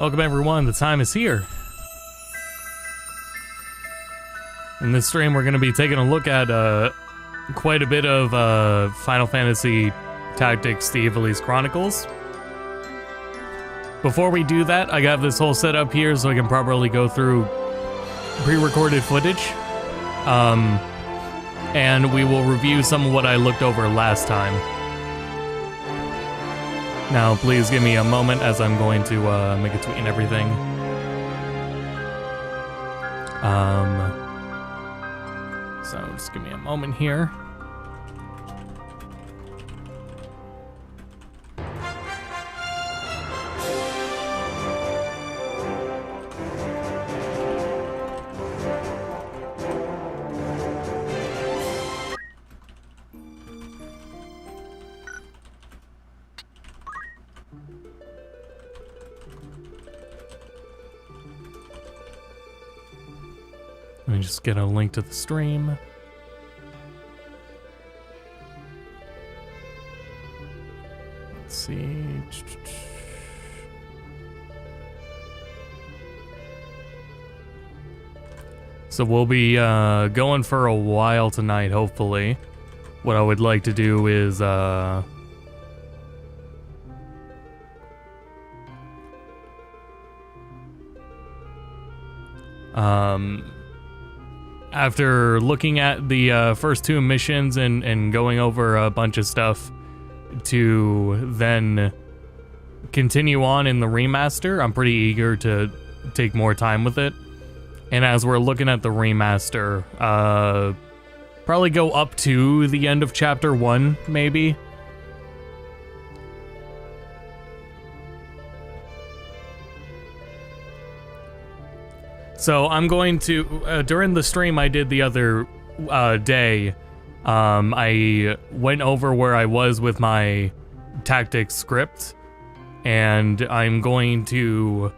Welcome everyone, the time is here. In this stream we're going to be taking a look at quite a bit of Final Fantasy Tactics, the Ivalice Chronicles. Before we do that, I got this whole setup here so I can properly go through pre-recorded footage. And we will review some of what I looked over last time. Now, please give me a moment as I'm going to make a tweet and everything. So just give me a moment here. Let me just get a link to the stream. Let's see. So we'll be going for a while tonight, hopefully. What I would like to do is after looking at the first two missions and going over a bunch of stuff to then continue on in the remaster, I'm pretty eager to take more time with it. And as we're looking at the remaster, probably go up to the end of Chapter 1, maybe. So I'm going to, during the stream I did the other day, I went over where I was with my tactics script, and I'm going to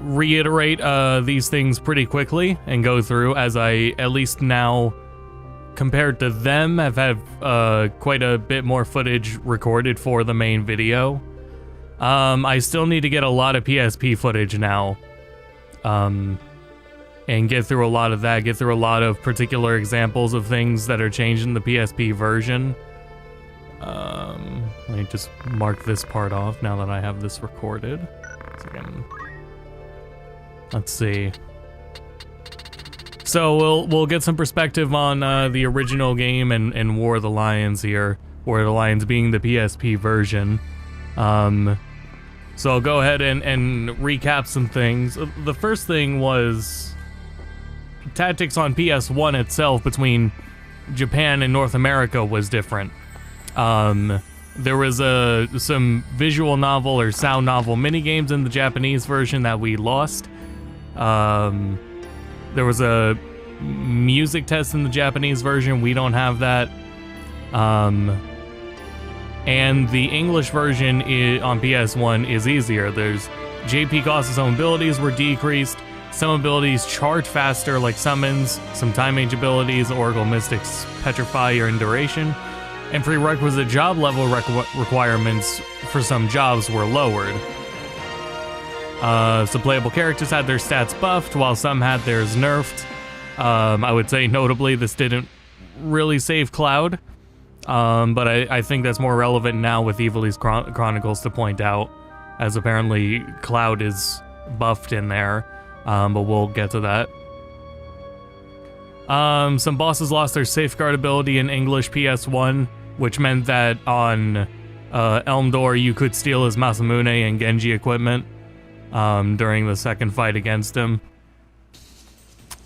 reiterate these things pretty quickly and go through, as I, at least now, compared to them, have had quite a bit more footage recorded for the main video. I still need to get a lot of PSP footage now, and get through a lot of that, get through a lot of particular examples of things that are changed in the PSP version. Let me just mark this part off now that I have this recorded. Let's see. So we'll get some perspective on the original game and War of the Lions here, War of the Lions being the PSP version. So I'll go ahead and recap some things. The first thing was tactics on PS1 itself between Japan and North America was different. There was some visual novel or sound novel minigames in the Japanese version that we lost. There was a music test in the Japanese version. We don't have that. And the English version on PS1 is easier. There's JP costs its own abilities were decreased. Some abilities charge faster, like summons. Some time age abilities, Oracle Mystics, Petrify or Duration. And prerequisite job level requirements for some jobs were lowered. Some playable characters had their stats buffed, while some had theirs nerfed. I would say notably this didn't really save Cloud. But I think that's more relevant now with Ivalice Chronicles to point out, as apparently Cloud is buffed in there, but we'll get to that. Some bosses lost their safeguard ability in English PS1, which meant that on Elmdor you could steal his Masamune and Genji equipment during the second fight against him.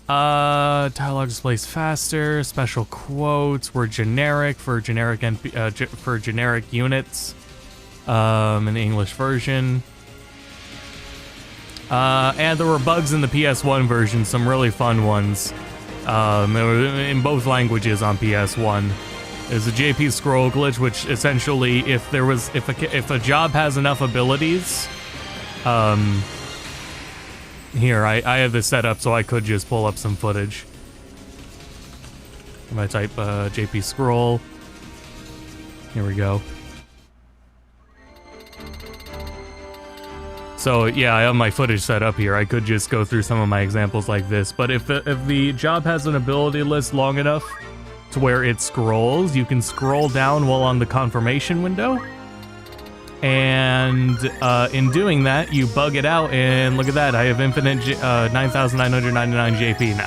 Dialogue displays faster. Special quotes were generic for generic units in the English version. And there were bugs in the PS1 version, some really fun ones. In both languages on PS1. There's a JP scroll glitch, which essentially, if a job has enough abilities, here, I have this set up so I could just pull up some footage. If I type JP scroll, here we go. So yeah, I have my footage set up here. I could just go through some of my examples like this, but if the job has an ability list long enough to where it scrolls, you can scroll down while on the confirmation window. And in doing that, you bug it out, and look at that, I have infinite 9,999 JP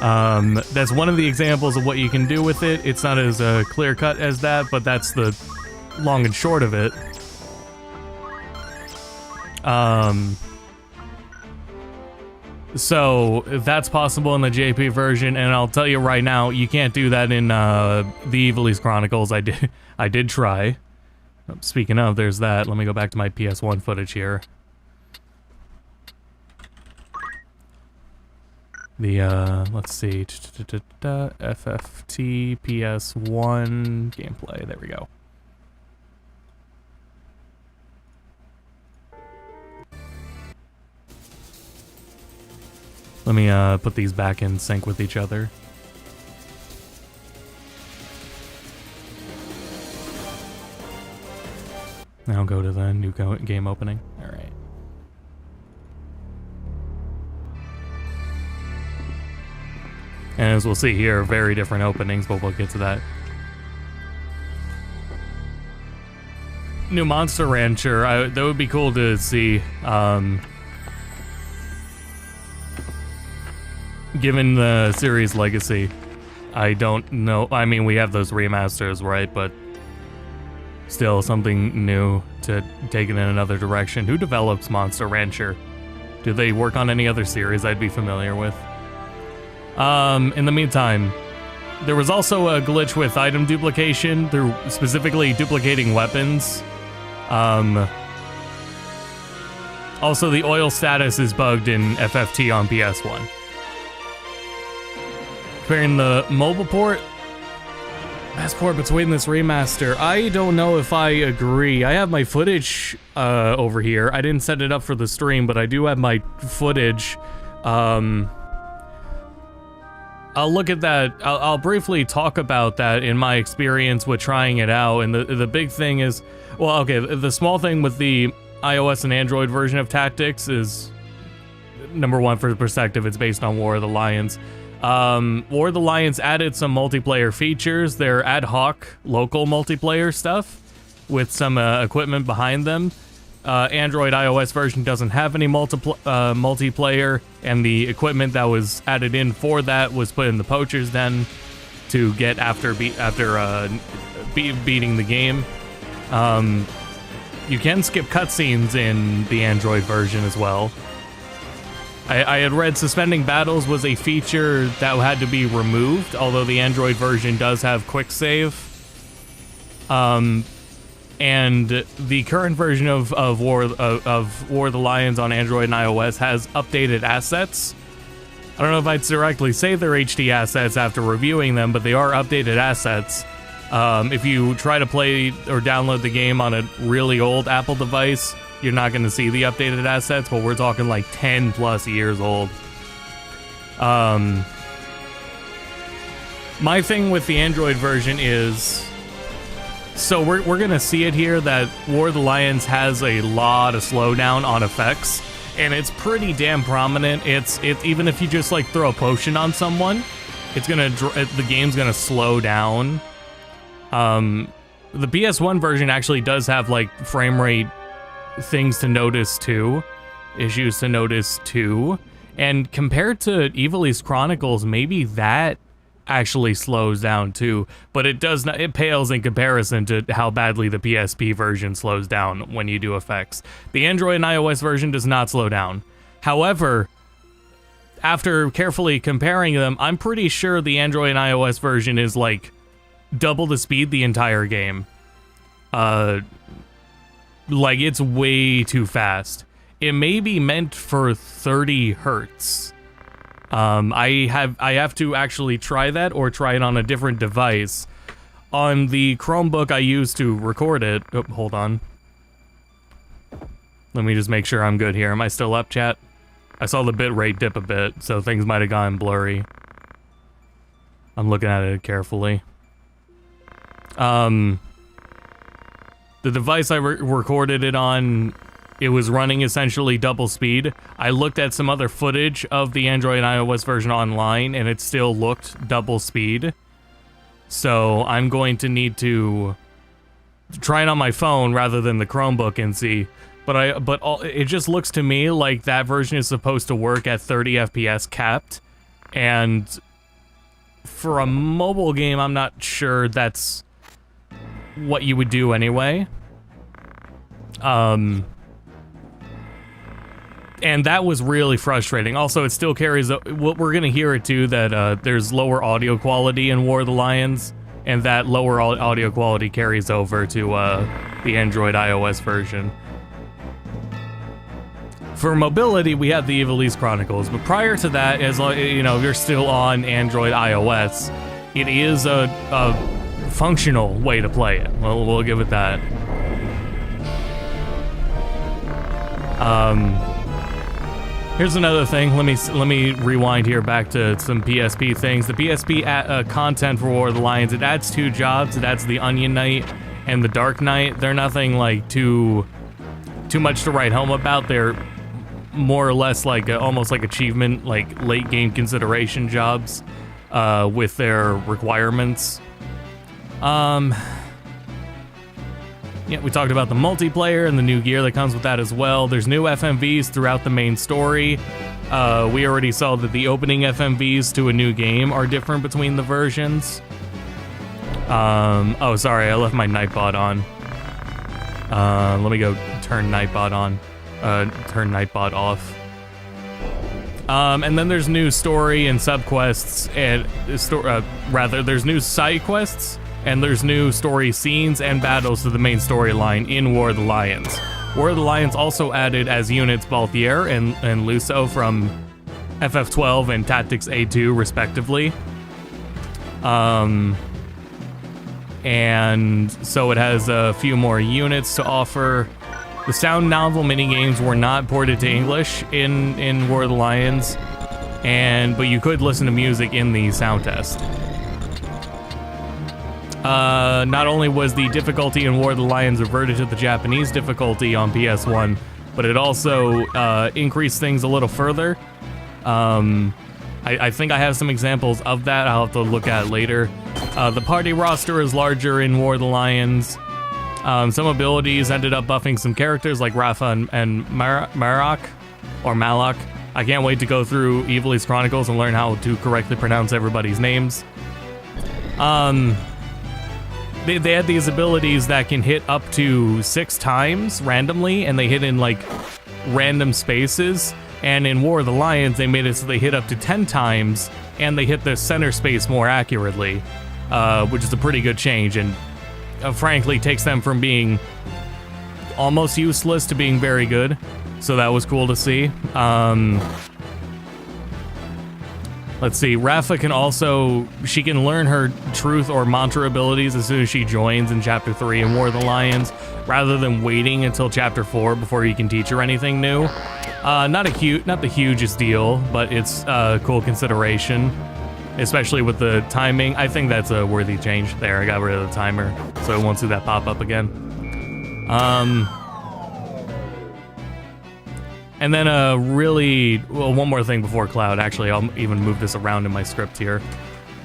now. That's one of the examples of what you can do with it. It's not as clear cut as that, but that's the long and short of it. So that's possible in the JP version, and I'll tell you right now, you can't do that in the Ivalice Chronicles. I did try. Speaking of, there's that. Let me go back to my PS1 footage here. The let's see, FFT PS1 gameplay. There we go. Let me put these back in sync with each other. Now go to the new game opening. All right. And as we'll see here, very different openings, but we'll get to that. New Monster Rancher, that would be cool to see. Given the series legacy, I don't know. I mean, we have those remasters, right? But still something new to take it in another direction. Who develops Monster Rancher? Do they work on any other series I'd be familiar with? In the meantime, there was also a glitch with item duplication, through specifically duplicating weapons. Also, the oil status is bugged in FFT on PS1. Comparing the mobile port, best port between this remaster, I don't know if I agree. I have my footage over here. I didn't set it up for the stream, but I do have my footage. I'll look at that. I'll briefly talk about that in my experience with trying it out. And the big thing is, well, okay, the small thing with the iOS and Android version of Tactics is, number one, for perspective, it's based on War of the Lions. War of the Lions added some multiplayer features. They're ad hoc local multiplayer stuff with some equipment behind them. Android iOS version doesn't have any multiplayer, and the equipment that was added in for that was put in the poacher's den to get after beating the game. You can skip cutscenes in the Android version as well. I had read suspending battles was a feature that had to be removed, although the Android version does have quick save. And the current version of War of the Lions on Android and iOS has updated assets. I don't know if I'd directly say they're HD assets after reviewing them, but they are updated assets. If you try to play or download the game on a really old Apple device, you're not going to see the updated assets, but we're talking like 10 plus years old. My thing with the Android version is, so we're going to see it here that War of the Lions has a lot of slowdown on effects, and it's pretty damn prominent. It's even if you just like throw a potion on someone, the game's going to slow down. The PS1 version actually does have like frame rate things to notice too, issues to notice too, and compared to Ivalice Chronicles, maybe that actually slows down too, but it does not. It pales in comparison to how badly the PSP version slows down when you do effects. The Android and iOS version does not slow down. However, after carefully comparing them, I'm pretty sure the Android and iOS version is like double the speed the entire game. Like, it's way too fast. It may be meant for 30 hertz. I have to actually try that or try it on a different device. On the Chromebook I use to record it, oh, hold on. Let me just make sure I'm good here. Am I still up, chat? I saw the bitrate dip a bit, so things might have gone blurry. I'm looking at it carefully. The device I recorded it on, it was running essentially double speed. I looked at some other footage of the Android and iOS version online, and it still looked double speed. So I'm going to need to try it on my phone rather than the Chromebook and see. But it just looks to me like that version is supposed to work at 30 FPS capped, and for a mobile game, I'm not sure that's what you would do anyway. And that was really frustrating. Also, it still carries what we're gonna hear it too, that there's lower audio quality in War of the Lions, and that lower audio quality carries over to the Android iOS version. For mobility, we have the Ivalice Chronicles, but prior to that, as you know, if you're still on Android iOS, it is a functional way to play it. We'll give it that. Here's another thing. Let me rewind here back to some PSP things. The PSP content for War of the Lions, it adds 2 jobs. It adds the Onion Knight and the Dark Knight. They're nothing like too much to write home about. They're more or less like almost like achievement, like late game consideration jobs with their requirements. Yeah, we talked about the multiplayer and the new gear that comes with that as well. There's new FMVs throughout the main story. We already saw that the opening FMVs to a new game are different between the versions. Oh, sorry, I left my Nightbot on. Let me go turn Nightbot on. Turn Nightbot off. And then there's new story and subquests, and there's new side quests, and there's new story scenes and battles to the main storyline in War of the Lions. War of the Lions also added as units Balthier and Luso from FF12 and Tactics A2 respectively. And so it has a few more units to offer. The sound novel minigames were not ported to English in War of the Lions, but you could listen to music in the sound test. Not only was the difficulty in War of the Lions reverted to the Japanese difficulty on PS1, but it also increased things a little further. I think I have some examples of that I'll have to look at later. The party roster is larger in War of the Lions. Some abilities ended up buffing some characters like Rafa and Malak. I can't wait to go through Ivalice Chronicles and learn how to correctly pronounce everybody's names. They had these abilities that can hit up to 6 times randomly, and they hit in like random spaces. And in War of the Lions, they made it so they hit up to 10 times, and they hit the center space more accurately, which is a pretty good change, and frankly takes them from being almost useless to being very good. So that was cool to see. Let's see, Rafa can learn her truth or mantra abilities as soon as she joins in Chapter 3 in War of the Lions, rather than waiting until Chapter 4 before you can teach her anything new. Not the hugest deal, but it's a cool consideration, especially with the timing. I think that's a worthy change there. I got rid of the timer, so I won't see that pop up again. And then one more thing before Cloud. Actually, I'll even move this around in my script here.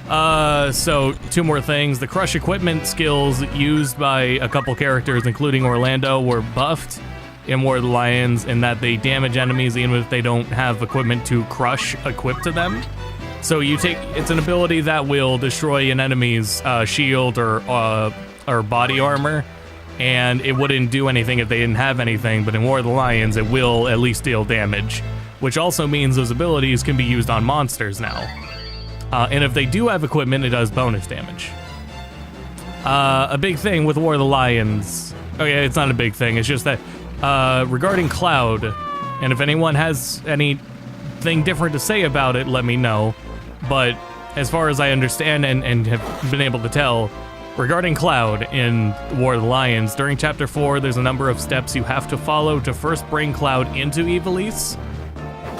So 2 more things. The crush equipment skills used by a couple characters, including Orlando, were buffed in War of the Lions in that they damage enemies even if they don't have equipment to crush equipped to them. So it's an ability that will destroy an enemy's shield or body armor, and it wouldn't do anything if they didn't have anything, but in War of the Lions, it will at least deal damage, which also means those abilities can be used on monsters now. And if they do have equipment, it does bonus damage. A big thing with War of the Lions... Okay, it's not a big thing, it's just that regarding Cloud, and if anyone has anything different to say about it, let me know. But as far as I understand and have been able to tell, regarding Cloud in War of the Lions, during Chapter 4, there's a number of steps you have to follow to first bring Cloud into Ivalice.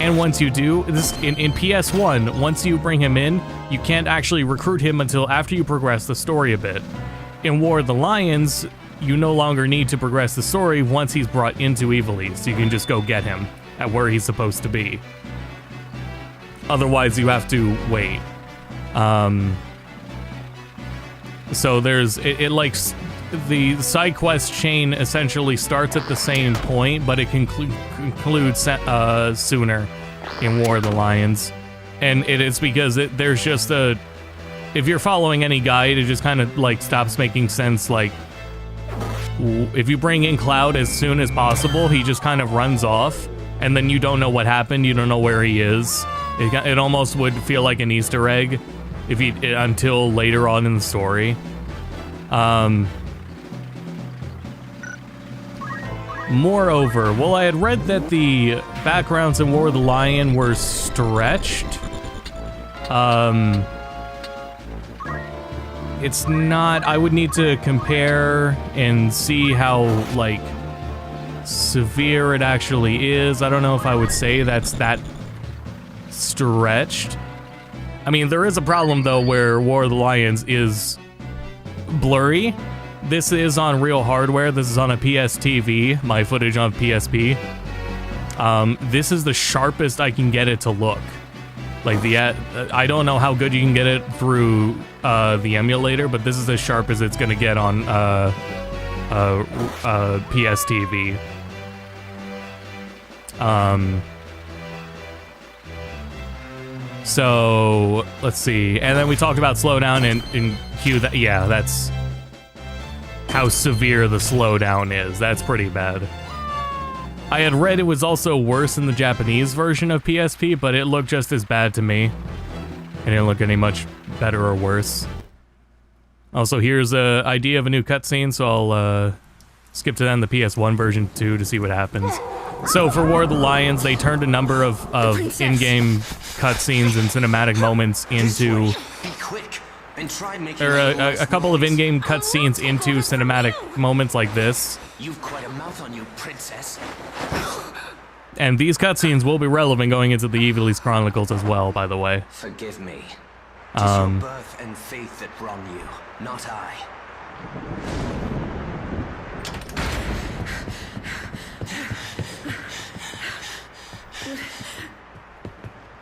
And once you do, in PS1, once you bring him in, you can't actually recruit him until after you progress the story a bit. In War of the Lions, you no longer need to progress the story once he's brought into Ivalice. You can just go get him at where he's supposed to be. Otherwise, you have to wait. So there's the side quest chain essentially starts at the same point, but it concludes sooner in War of the Lions, and it is because there's just if you're following any guide, it just kind of like stops making sense. Like, if you bring in Cloud as soon as possible, he just kind of runs off, and then you don't know what happened. You don't know where he is. It almost would feel like an Easter egg until later on in the story. Moreover, well, I had read that the backgrounds in War of the Lion were stretched. It's not. I would need to compare and see how, like, severe it actually is. I don't know if I would say that's that stretched. I mean, there is a problem, though, where War of the Lions is blurry. This is on real hardware. This is on a PS TV, my footage on PSP. This is the sharpest I can get it to look. Like, I don't know how good you can get it through the emulator, but this is as sharp as it's gonna get on PS TV. So, let's see. And then we talked about slowdown and Q. Yeah, that's how severe the slowdown is. That's pretty bad. I had read it was also worse in the Japanese version of PSP, but it looked just as bad to me. It didn't look any much better or worse. Also, here's an idea of a new cutscene, so I'll skip to then the PS1 version too to see what happens. So for War of the Lions, they turned a number of in-game cutscenes and cinematic moments into... Or a couple of in-game cutscenes into cinematic moments like this. You've quite a mouth on you, princess. And these cutscenes will be relevant going into the Ivalice Chronicles as well, by the way. Forgive me. 'Tis your birth and faith that wrong you, not I.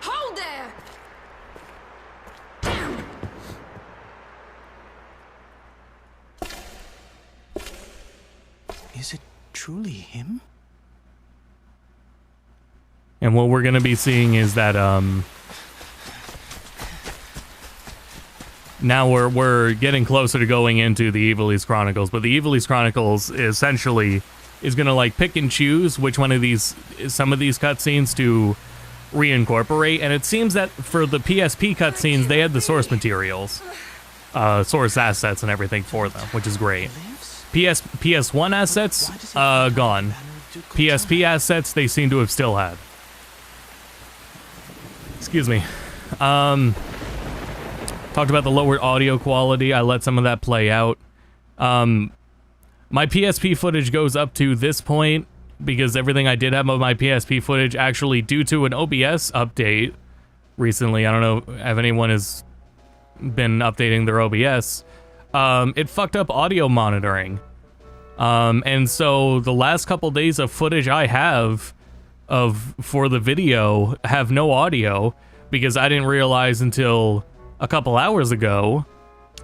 Hold there! Is it truly him? And what we're going to be seeing is that now we're getting closer to going into the Ivalice Chronicles, but the Ivalice Chronicles essentially is going to like pick and choose which one of some of these cutscenes to reincorporate, and it seems that for the PSP cutscenes they had the source materials, source assets and everything for them, which is great. PS1 assets, gone. PSP assets, they seem to have still had. Excuse me. Talked about the lowered audio quality. I let some of that play out. My PSP footage goes up to this point because everything I did have of my PSP footage actually due to an OBS update recently. I don't know if anyone has been updating their OBS. It fucked up audio monitoring. And so the last couple days of footage I have for the video have no audio because I didn't realize until a couple hours ago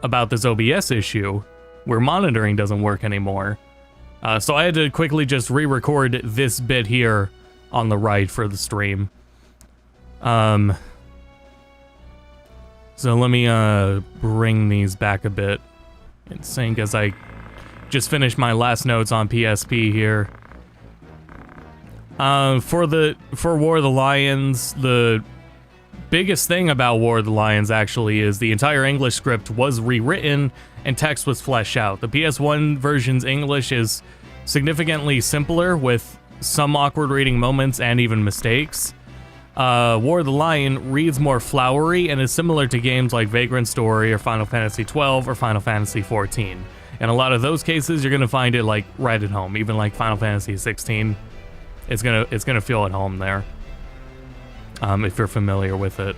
about this OBS issue where monitoring doesn't work anymore. So I had to quickly just re-record this bit here on the right for the stream. So let me bring these back a bit in sync as I just finished my last notes on PSP here. For War of the Lions, the biggest thing about War of the Lions actually is the entire English script was rewritten and text was fleshed out. The PS1 version's English is significantly simpler with some awkward reading moments and even mistakes. War of the Lion reads more flowery and is similar to games like Vagrant Story or Final Fantasy XII or Final Fantasy XIV. In a lot of those cases, you're gonna find it like right at home. Even like Final Fantasy XVI, it's gonna feel at home there. If you're familiar with it.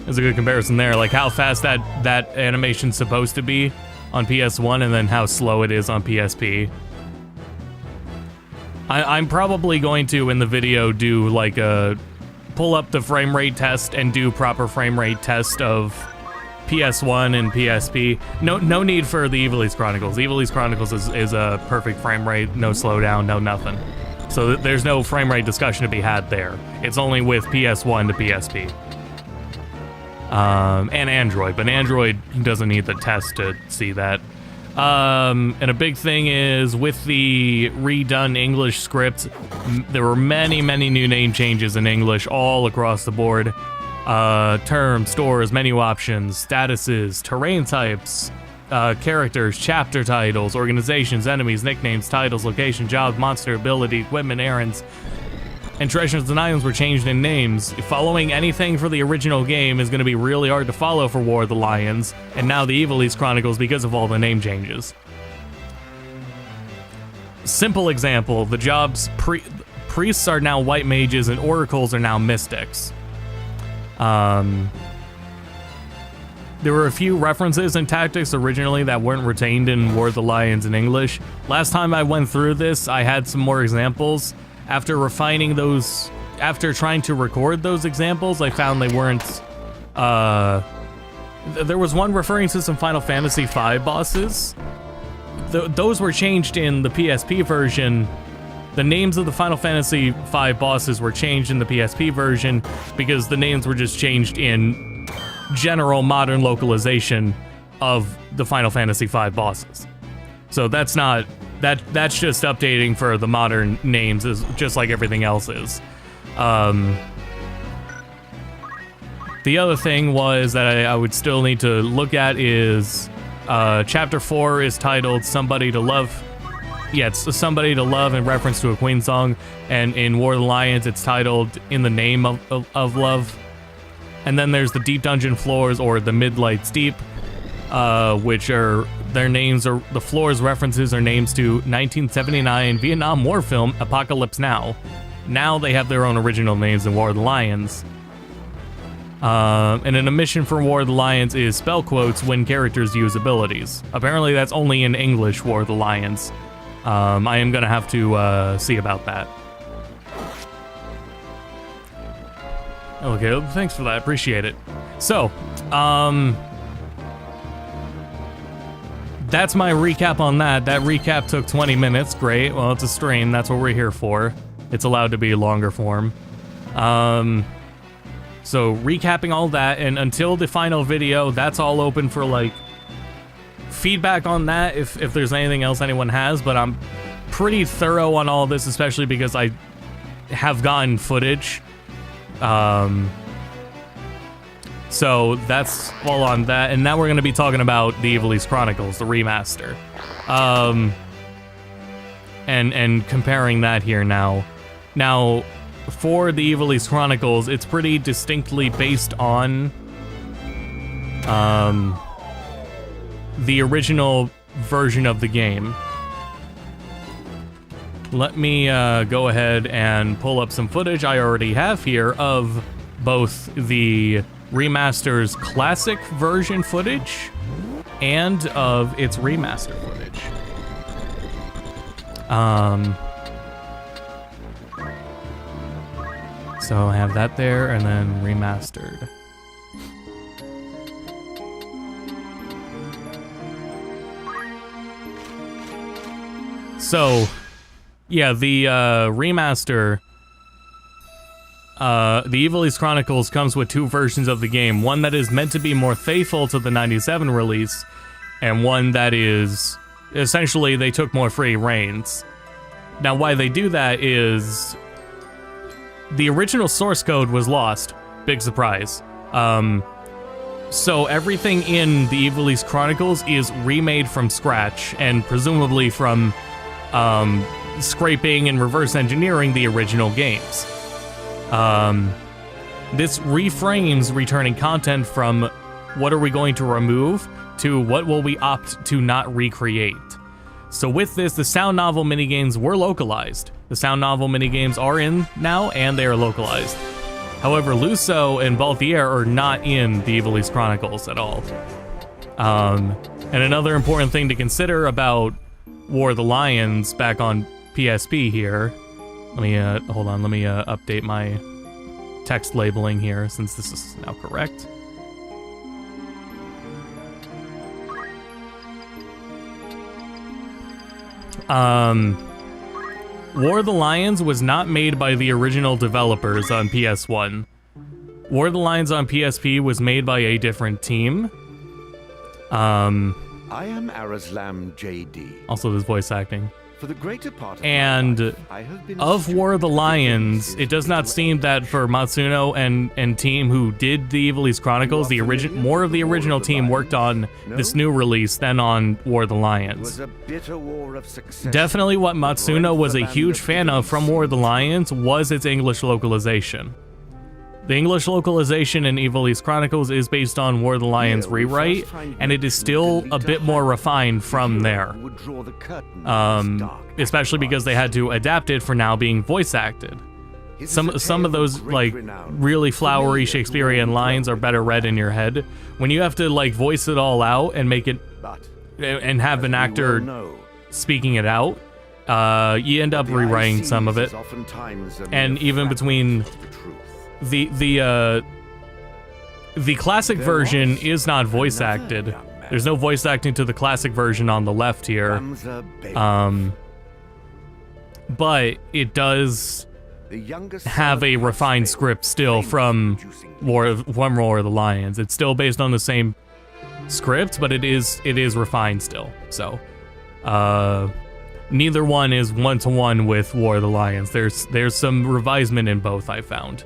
is a good comparison there. Like how fast that animation's supposed to be on PS1 and then how slow it is on PSP. I'm probably going to, in the video, do like a pull up the frame rate test and do proper frame rate test of PS1 and PSP. No need for the Ivalice Chronicles. Ivalice Chronicles is a perfect frame rate, no slowdown, no nothing. So there's no frame rate discussion to be had there. It's only with PS1 to PSP. And Android, but Android doesn't need the test to see that. And a big thing is with the redone English script, there were many new name changes in English all across the board. Terms, stores, menu options, statuses, terrain types, characters, chapter titles, organizations, enemies, nicknames, titles, location, jobs, monster, ability, equipment, errands, and treasures and items were changed in names. Following anything for the original game is going to be really hard to follow for War of the Lions, and now the Ivalice Chronicles because of all the name changes. Simple example, the jobs, priests are now white mages and oracles are now mystics. There were a few references and tactics originally that weren't retained in War of the Lions in English. Last time I went through this, I had some more examples. After refining those, after trying to record those examples, I found they weren't, there was one referring to some Final Fantasy V bosses. Those were changed in the PSP version. The names of the Final Fantasy V bosses were changed in the PSP version because the names were just changed in general modern localization of the Final Fantasy V bosses. So that's not, that's just updating for the modern names, is just like everything else is. The other thing was that I would still need to look at is Chapter 4 is titled Somebody to Love. Yeah, it's Somebody to Love in reference to a Queen song, and in War of the Lions it's titled In the Name of Love. And then there's the Deep Dungeon Floors, or the Midlights Deep, which are, their names are, the floors references are names to 1979 Vietnam War film Apocalypse Now. Now they have their own original names in War of the Lions. And an omission for War of the Lions is spell quotes when characters use abilities. Apparently that's only in English War of the Lions. I am gonna have to see about that. Okay, thanks for that, appreciate it. So, that's my recap on that. That recap took 20 minutes, great. Well, it's a stream, that's what we're here for. It's allowed to be longer form. So recapping all that, and until the final video, that's all open for like feedback on that if there's anything else anyone has, but I'm pretty thorough on all this, especially because I have gotten footage. So that's all on that, and now we're going to be talking about the Ivalice Chronicles, the remaster. And comparing that here now. Now, for the Ivalice Chronicles, it's pretty distinctly based on the original version of the game. Let me go ahead and pull up some footage I already have here of both the remaster's classic version footage and of its remaster footage. So I have that there, and then remastered. So, yeah, the remaster, the Ivalice Chronicles comes with two versions of the game. One that is meant to be more faithful to the 97 release, and one that is, essentially, they took more free reins. Now, why they do that is the original source code was lost. Big surprise. So everything in the Ivalice Chronicles is remade from scratch, and presumably from scraping and reverse engineering the original games. This reframes returning content from what are we going to remove to what will we opt to not recreate. So with this, the sound novel minigames were localized. The sound novel minigames are in now, and they are localized. However, Luso and Balthier are not in the Ivalice Chronicles at all. And another important thing to consider about War of the Lions back on PSP here. Let me, hold on, let me update my text labeling here since this is now correct. War of the Lions was not made by the original developers on PS1. War of the Lions on PSP was made by a different team. I am Arazlam JD. Also, there's voice acting. For the greater part of And my life, I have been of War of the Lions, it does not seem that for Matsuno and team who did the Ivalice Chronicles, more of the original team worked on this new release than on War of the It Lions. was a bitter war of success. Definitely what Matsuno was a huge fan of from War of the Lions was its English localization. The English localization in Ivalice Chronicles is based on War of the Lions rewrite, and it is still a bit more refined from there. Especially because they had to adapt it for now being voice acted. Some of those like really flowery Shakespearean lines are better read in your head. When you have to like voice it all out and make it and have an actor speaking it out, you end up rewriting some of it. And even between the classic version is not voice acted. There's no voice acting to the classic version on the left here. But it does have a refined script still from War of the Lions. It's still based on the same script, but it is refined still. So neither one is one-to-one with War of the Lions. There's some revisement in both, I found.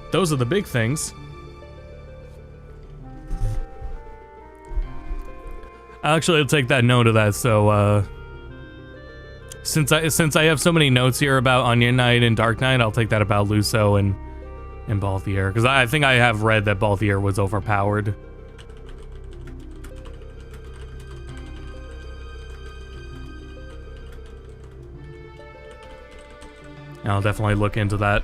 Those are the big things. Actually, I'll take that note of that. So, since I have so many notes here about Onion Knight and Dark Knight, I'll take that about Luso and Balthier, because I think I have read that Balthier was overpowered. I'll definitely look into that.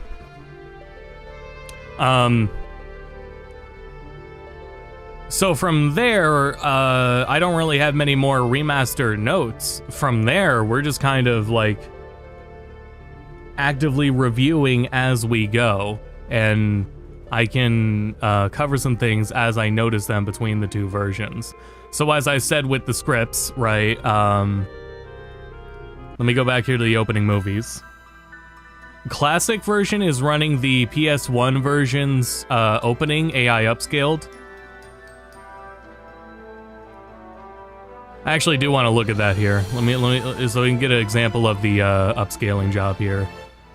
So from there, I don't really have many more remaster notes. From there, we're just kind of like actively reviewing as we go, and I can cover some things as I notice them between the two versions. So as I said with the scripts, right, let me go back here to the opening movies. Classic version is running the PS1 version's opening AI upscaled. I actually do want to look at that here. Let me so we can get an example of the upscaling job here.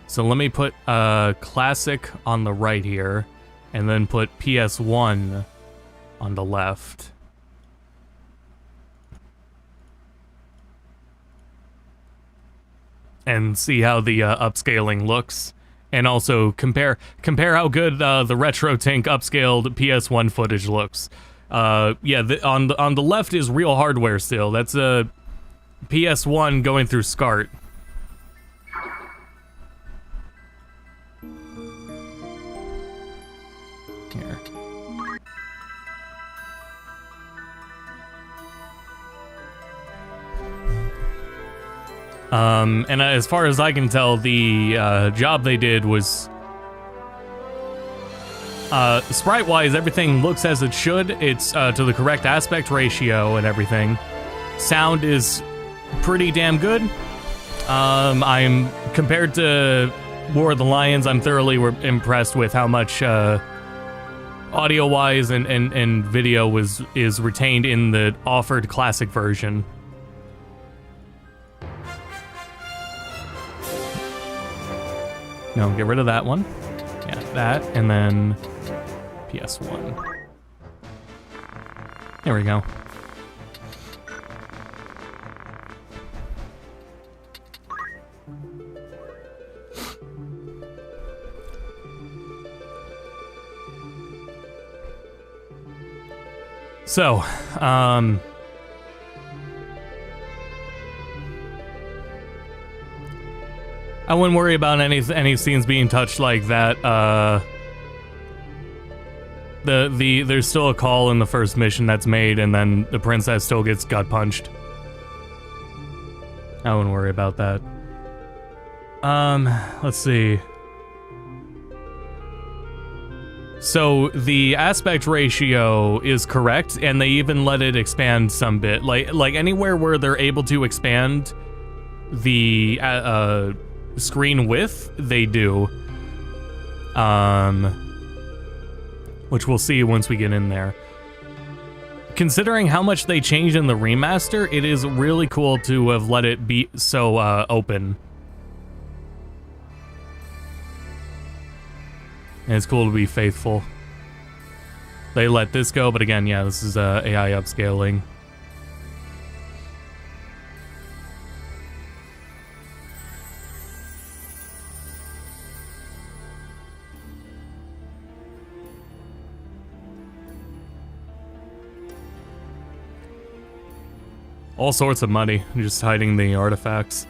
So let me put classic on the right here, and then put PS1 on the left. And see how the upscaling looks, and also compare how good the RetroTink upscaled PS1 footage looks. Yeah, on the left is real hardware still. That's a PS1 going through SCART. Here. And as far as I can tell, the job they did was sprite-wise, everything looks as it should. It's to the correct aspect ratio and everything. Sound is pretty damn good. I'm compared to War of the Lions, I'm thoroughly impressed with how much audio-wise and video is retained in the offered classic version. No, get rid of that one. Yeah, that, and then PS1. There we go. So, I wouldn't worry about any scenes being touched like that. There's still a call in the first mission that's made, and then the princess still gets gut punched. I wouldn't worry about that. Let's see. So the aspect ratio is correct, and they even let it expand some bit. Like anywhere where they're able to expand the screen width, they do. Which we'll see once we get in there. Considering how much they changed in the remaster, it is really cool to have let it be so open. And it's cool to be faithful. They let this go, but again, yeah, this is AI upscaling. All sorts of money, just hiding the artifacts.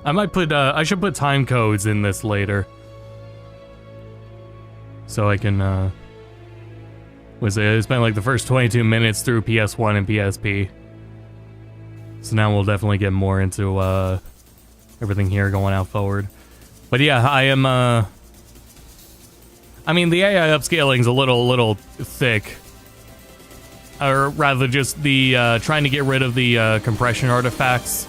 I might put, I should put time codes in this later. So I can, I spent like the first 22 minutes through PS1 and PSP. So now we'll definitely get more into, everything here going out forward. But yeah, I am, I mean, the AI upscaling's a little thick. Or rather just the, trying to get rid of the, compression artifacts.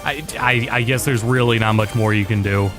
I guess there's really not much more you can do.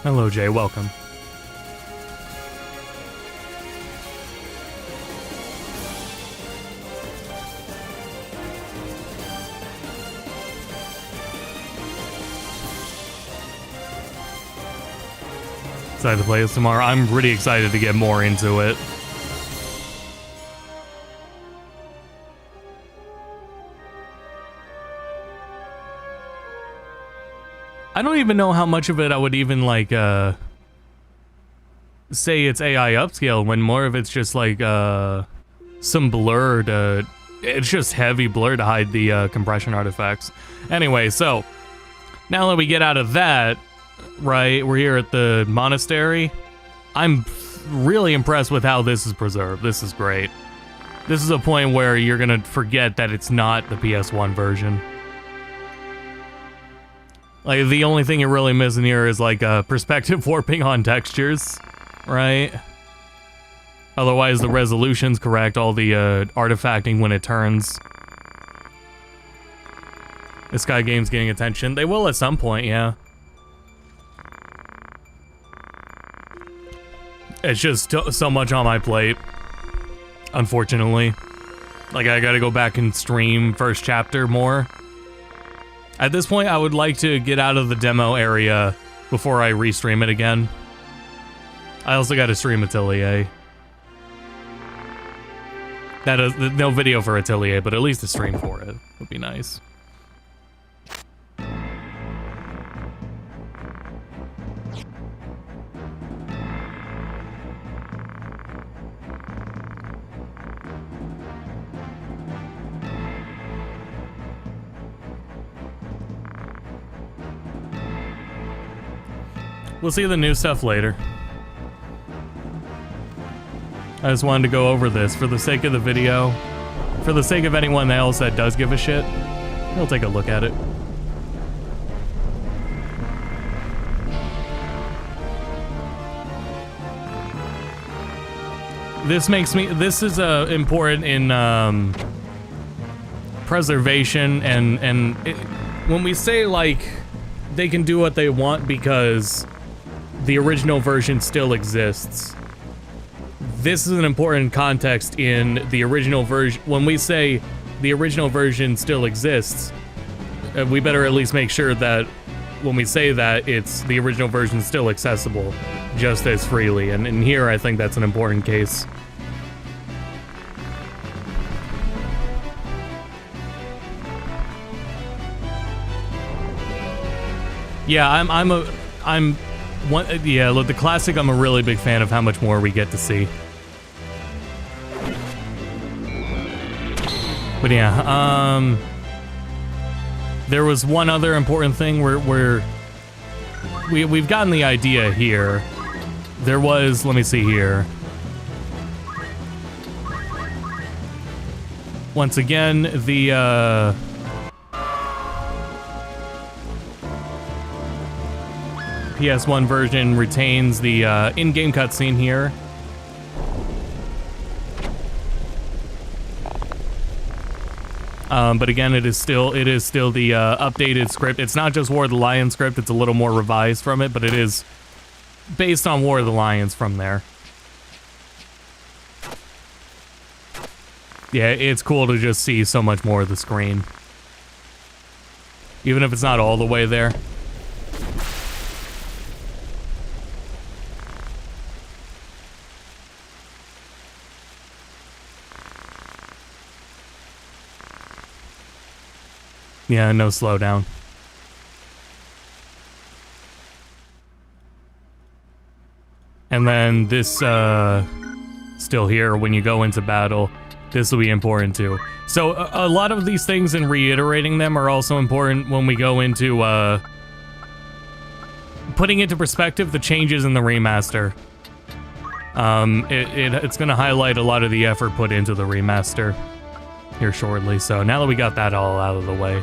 Hello, Jay. Welcome. Excited to play this tomorrow. I'm pretty excited to get more into it. I don't even know how much of it I would even, like, say it's AI upscale, when more of it's just, like, some blur to... It's just heavy blur to hide the, compression artifacts. Anyway, so, now that we get out of that, right, we're here at the monastery. I'm really impressed with how this is preserved. This is great. This is a point where you're gonna forget that it's not the PS1 version. Like, the only thing you're really missing here is, like, perspective warping on textures, right? Otherwise, the resolution's correct, all the, artifacting when it turns. This Sky game's getting attention. They will at some point, yeah. It's just so much on my plate, unfortunately. Like, I gotta go back and stream first chapter more. At this point, I would like to get out of the demo area before I restream it again. I also got to stream Atelier. That is no video for Atelier, but at least a stream for it would be nice. We'll see the new stuff later. I just wanted to go over this for the sake of the video. For the sake of anyone else that does give a shit, we'll take a look at it. This is important in preservation and when we say like they can do what they want because the original version still exists. This is an important context in the original version. When we say the original version still exists, we better at least make sure that when we say that, it's the original version still accessible just as freely. And here, I think that's an important case. Yeah, look, the classic, I'm a really big fan of how much more we get to see. But yeah, there was one other important thing where we've gotten the idea here. There was, let me see here. Once again, the, PS1 version retains the in-game cutscene here. But again, it is still the updated script. It's not just War of the Lions script, it's a little more revised from it, but it is based on War of the Lions from there. Yeah, it's cool to just see so much more of the screen. Even if it's not all the way there. Yeah, no slowdown. And then this, still here, when you go into battle, this will be important too. So, a lot of these things and reiterating them are also important when we go into, putting into perspective the changes in the remaster. It's gonna highlight a lot of the effort put into the remaster here shortly. So now that we got that all out of the way.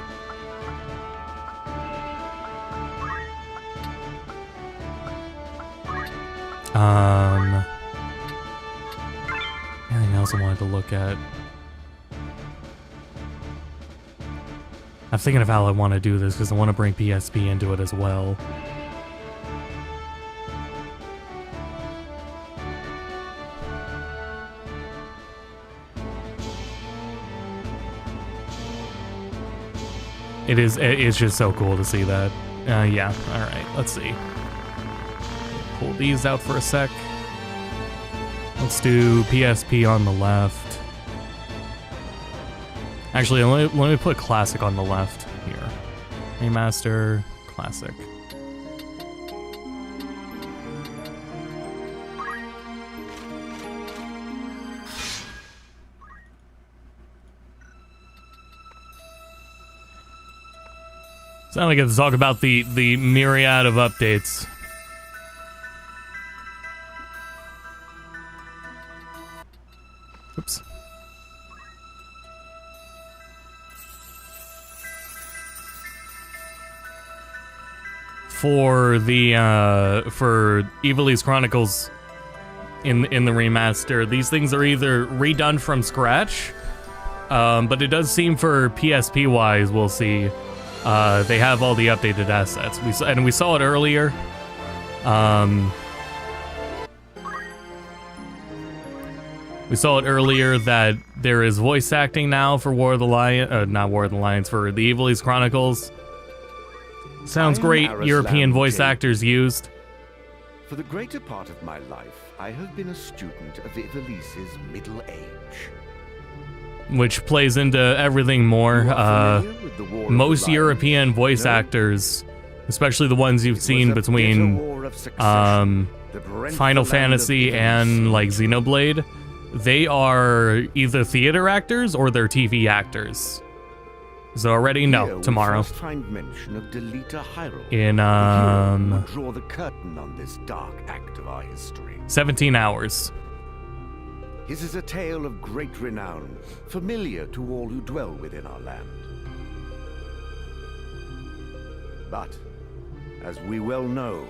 Anything else I wanted to look at? I'm thinking of how I want to do this because I want to bring PSP into it as well. It's just so cool to see that. Yeah, alright, let's see. Pull these out for a sec. Let's do PSP on the left. Actually, let me put Classic on the left here. Remaster, Classic. So now we get to talk about the myriad of updates. Oops. For the for Ivalice Chronicles in the remaster, these things are either redone from scratch, but it does seem for PSP wise, we'll see. They have all the updated assets. We saw it earlier. We saw it earlier that there is voice acting now for War of the Lions, not War of the Lions, for the Ivalice Chronicles. Sounds great. European voice actors used. For the greater part of my life, I have been a student of Ivalice's middle age. Which plays into everything more. Most European voice actors, especially the ones you've seen between Final Fantasy and like Xenoblade, they are either theater actors or they're TV actors. So already? Here No, we tomorrow. first find mention of Delita Hyrule, In, the hero who draw the curtain on this dark act of our history. 17 hours. His is a tale of great renown, familiar to all who dwell within our land. But, as we well know,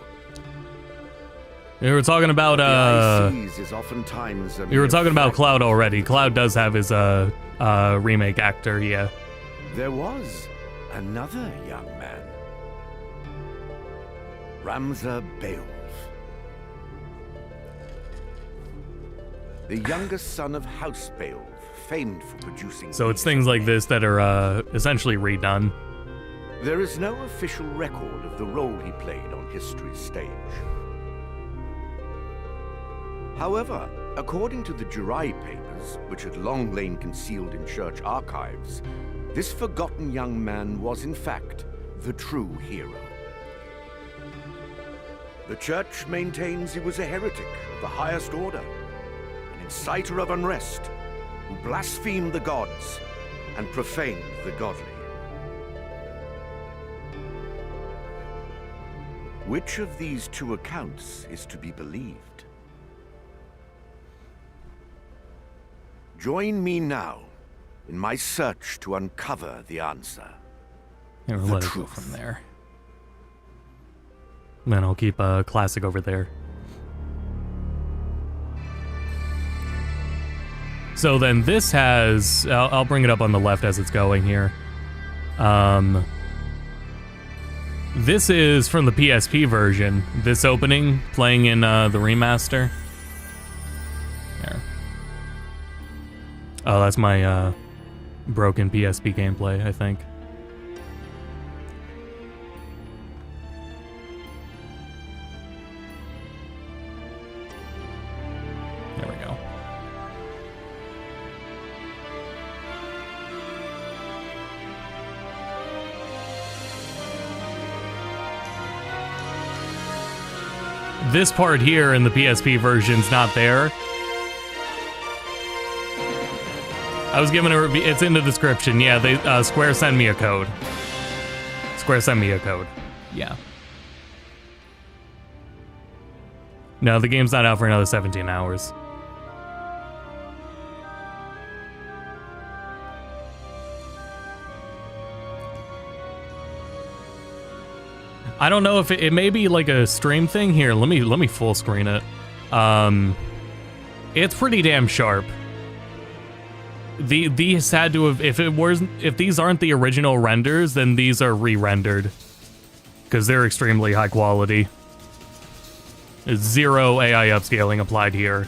We were talking about, the High Seas is oftentimes a we were mere talking about fragment. Cloud already. Cloud does have his, remake actor, yeah. There was another young man, Ramza Beowulf, the youngest son of House Beowulf, famed for producing. So it's things like this that are, essentially redone. There is no official record of the role he played on history's stage. However, according to the Jirai papers, which had long lain concealed in church archives, this forgotten young man was in fact the true hero. The church maintains he was a heretic of the highest order, an inciter of unrest, who blasphemed the gods and profaned the godly. Which of these two accounts is to be believed? Join me now in my search to uncover the answer. Here, The let it go truth. from there. Then I'll keep classic over there. So then this has, I'll bring it up on the left as it's going here. This is from the PSP version. This opening playing in the remaster. There. Oh, that's my broken PSP gameplay, I think. There we go. This part here in the PSP version's not there. I was given a review. It's in the description. Yeah, they Square sent me a code. Square sent me a code. Yeah. No, the game's not out for another 17 hours. I don't know if it may be like a stream thing. Here, let me full screen it. It's pretty damn sharp. These had to have, if these aren't the original renders, then these are re-rendered, because they're extremely high quality. There's zero AI upscaling applied here.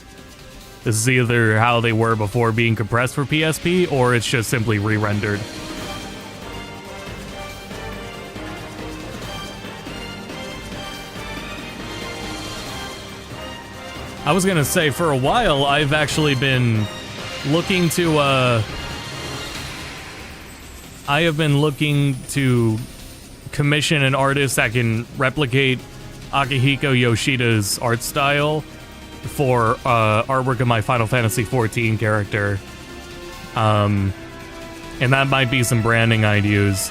This is either how they were before being compressed for PSP, or it's just simply re-rendered. I was gonna say, for a while, I've actually been looking to, I have been looking to commission an artist that can replicate Akihiko Yoshida's art style for artwork of my Final Fantasy XIV character. And that might be some branding I'd use.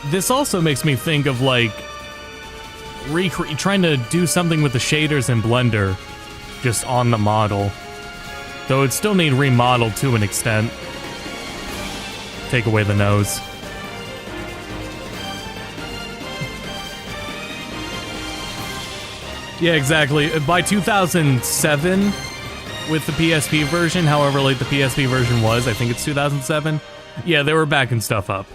This also makes me think of, like, trying to do something with the shaders in Blender just on the model. Though it'd still need remodeled to an extent. Take away the nose. Yeah, exactly. By 2007, with the PSP version, however late the PSP version was, I think it's 2007. Yeah, they were backing stuff up.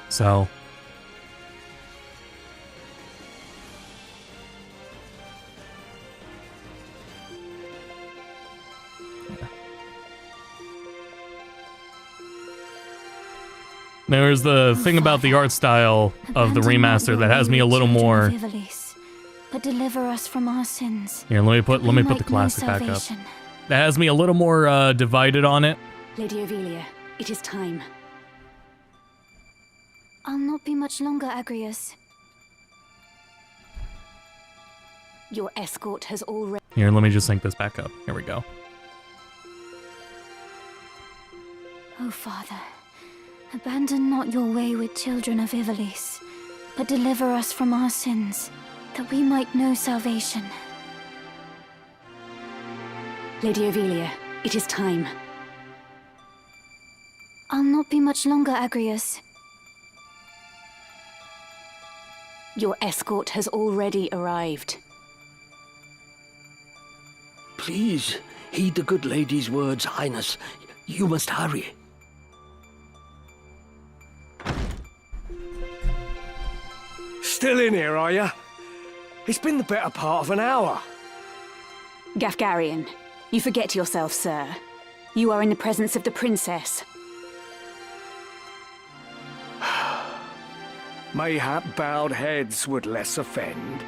So... There's the thing about the art style of the remaster that has me a little more... Ivalice, but deliver us from our sins. Here, let me put the classic back up. That has me a little more divided on it. Lady Ovelia, it is time. I'll not be much longer, Agrius. Your escort has already... Here, let me just sync this back up. Here we go. O Father, abandon not your wayward children of Ivalice, but deliver us from our sins, that we might know salvation. Lady Ovelia, it is time. I'll not be much longer, Agrius. Your escort has already arrived. Please, heed the good lady's words, Highness. You must hurry. Still in here, are you? It's been the better part of an hour. Gafgarian, you forget yourself, sir. You are in the presence of the princess. Mayhap bowed heads would less offend.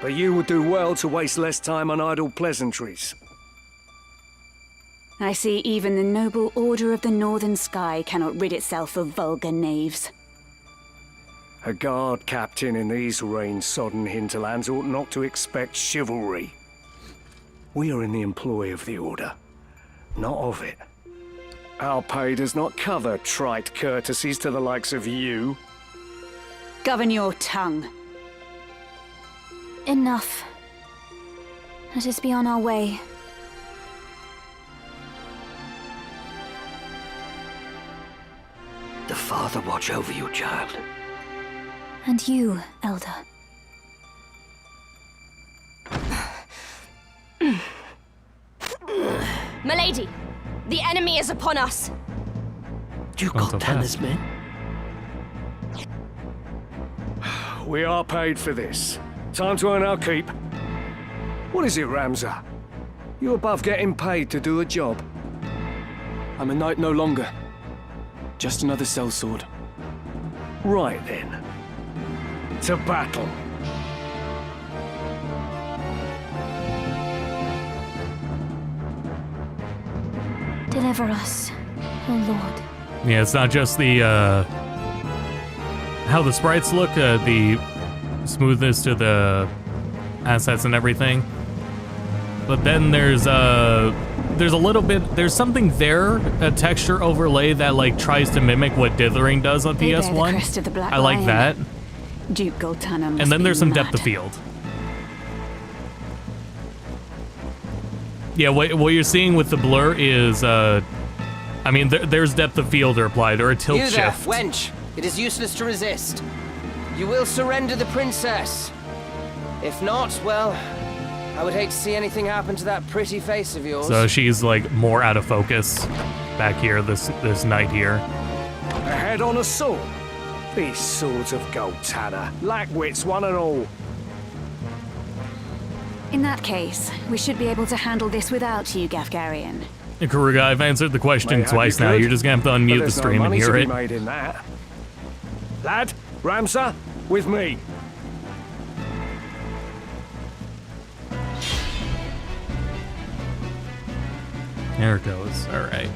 But you would do well to waste less time on idle pleasantries. I see even the noble Order of the Northern Sky cannot rid itself of vulgar knaves. A guard captain in these rain-sodden hinterlands ought not to expect chivalry. We are in the employ of the Order, not of it. Our pay does not cover trite courtesies to the likes of you. Govern your tongue. Enough. Let us be on our way. The Father watch over you, child. And you, Elder. Milady, the enemy is upon us. Duke Gone so Cortana's fast. men? We are paid for this. Time to earn our keep. What is it, Ramza? You above getting paid to do a job? I'm a knight no longer. Just another sellsword. Right then. To battle. Deliver us, O Lord. Yeah, it's not just the how the sprites look, the smoothness to the assets and everything. But then there's a little bit, there's something there, a texture overlay that like tries to mimic what dithering does on They bear the PS1. crest of the Black I like Lion. that. Duke Goltana must And then be there's some mad. depth of field. Yeah, what you're seeing with the blur is, I mean, there's depth of field applied, or a tilt You there, shift. wench! It is useless to resist. You will surrender the princess. If not, well, I would hate to see anything happen to that pretty face of yours. So she's like more out of focus back here, this night here. A head on a sword. These swords of Goltana, lack wits one and all. In that case, we should be able to handle this without you, Gafgarian. Karuga, I've answered the question Mayhap twice you now. could, You're just gonna have to but unmute the there's no stream and money hear to be it. made in that. Lad, Ramza, with me. There it goes. All right.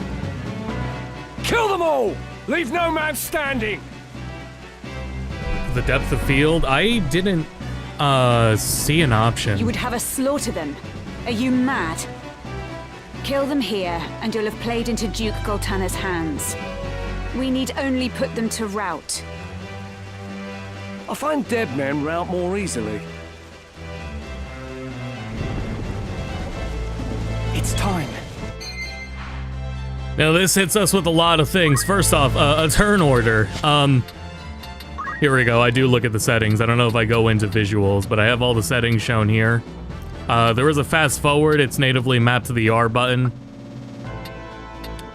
Kill them all! Leave no man standing! The depth of field. I didn't see an option. You would have us slaughter them. Are you mad? Kill them here, and you'll have played into Duke Goltana's hands. We need only put them to rout. I find dead men rout more easily. It's time. Now this hits us with a lot of things. First off, a turn order. Here we go. I do look at the settings. I don't know if I go into visuals, but I have all the settings shown here. There is a fast forward. It's natively mapped to the R button.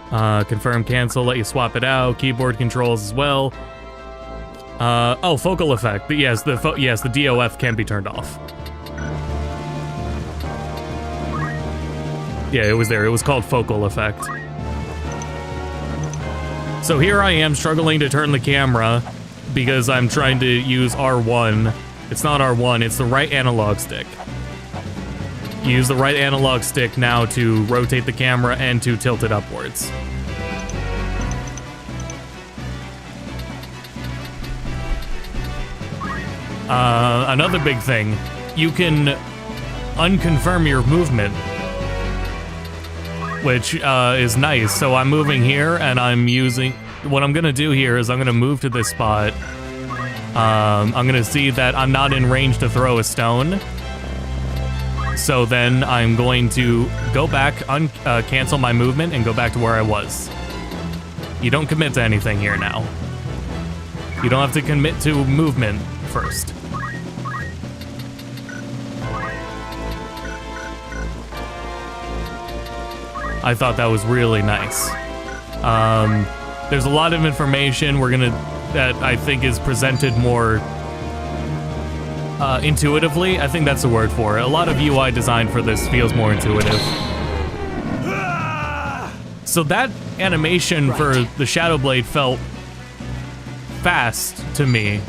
Confirm, cancel, let you swap it out. Keyboard controls as well. Oh, focal effect. Yes, the DOF can be turned off. Yeah, it was there. It was called focal effect. So here I am struggling to turn the camera because I'm trying to use R1. It's not R1, it's the right analog stick. Use the right analog stick now to rotate the camera and to tilt it upwards. Another big thing you can unconfirm your movement, which is nice. So I'm moving here, and I'm using... What I'm going to do here is I'm going to move to this spot. I'm going to see that I'm not in range to throw a stone. So then I'm going to go back, cancel my movement, and go back to where I was. You don't commit to anything here now. You don't have to commit to movement first. I thought that was really nice. There's a lot of information that I think is presented more intuitively. I think that's the word for it. A lot of UI design for this feels more intuitive. So that animation for the Shadow Blade felt fast to me,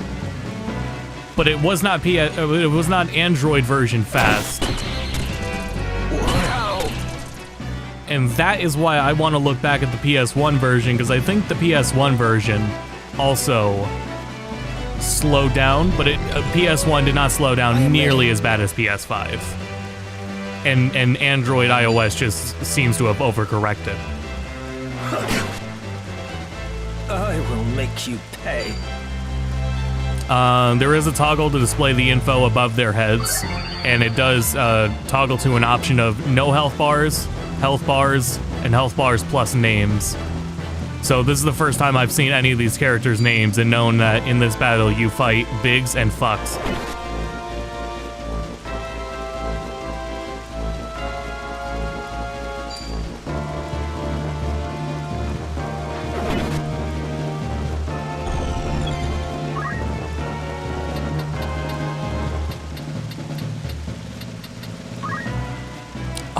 but it was not it was not Android version fast. And that is why I want to look back at the PS1 version, because I think the PS1 version also slowed down, but PS1 did not slow down nearly as bad as PS5. And Android iOS just seems to have overcorrected. I will make you pay. There is a toggle to display the info above their heads, and it does toggle to an option of no health bars, and health bars plus names. So this is the first time I've seen any of these characters' names and known that in this battle you fight Biggs and Fucks.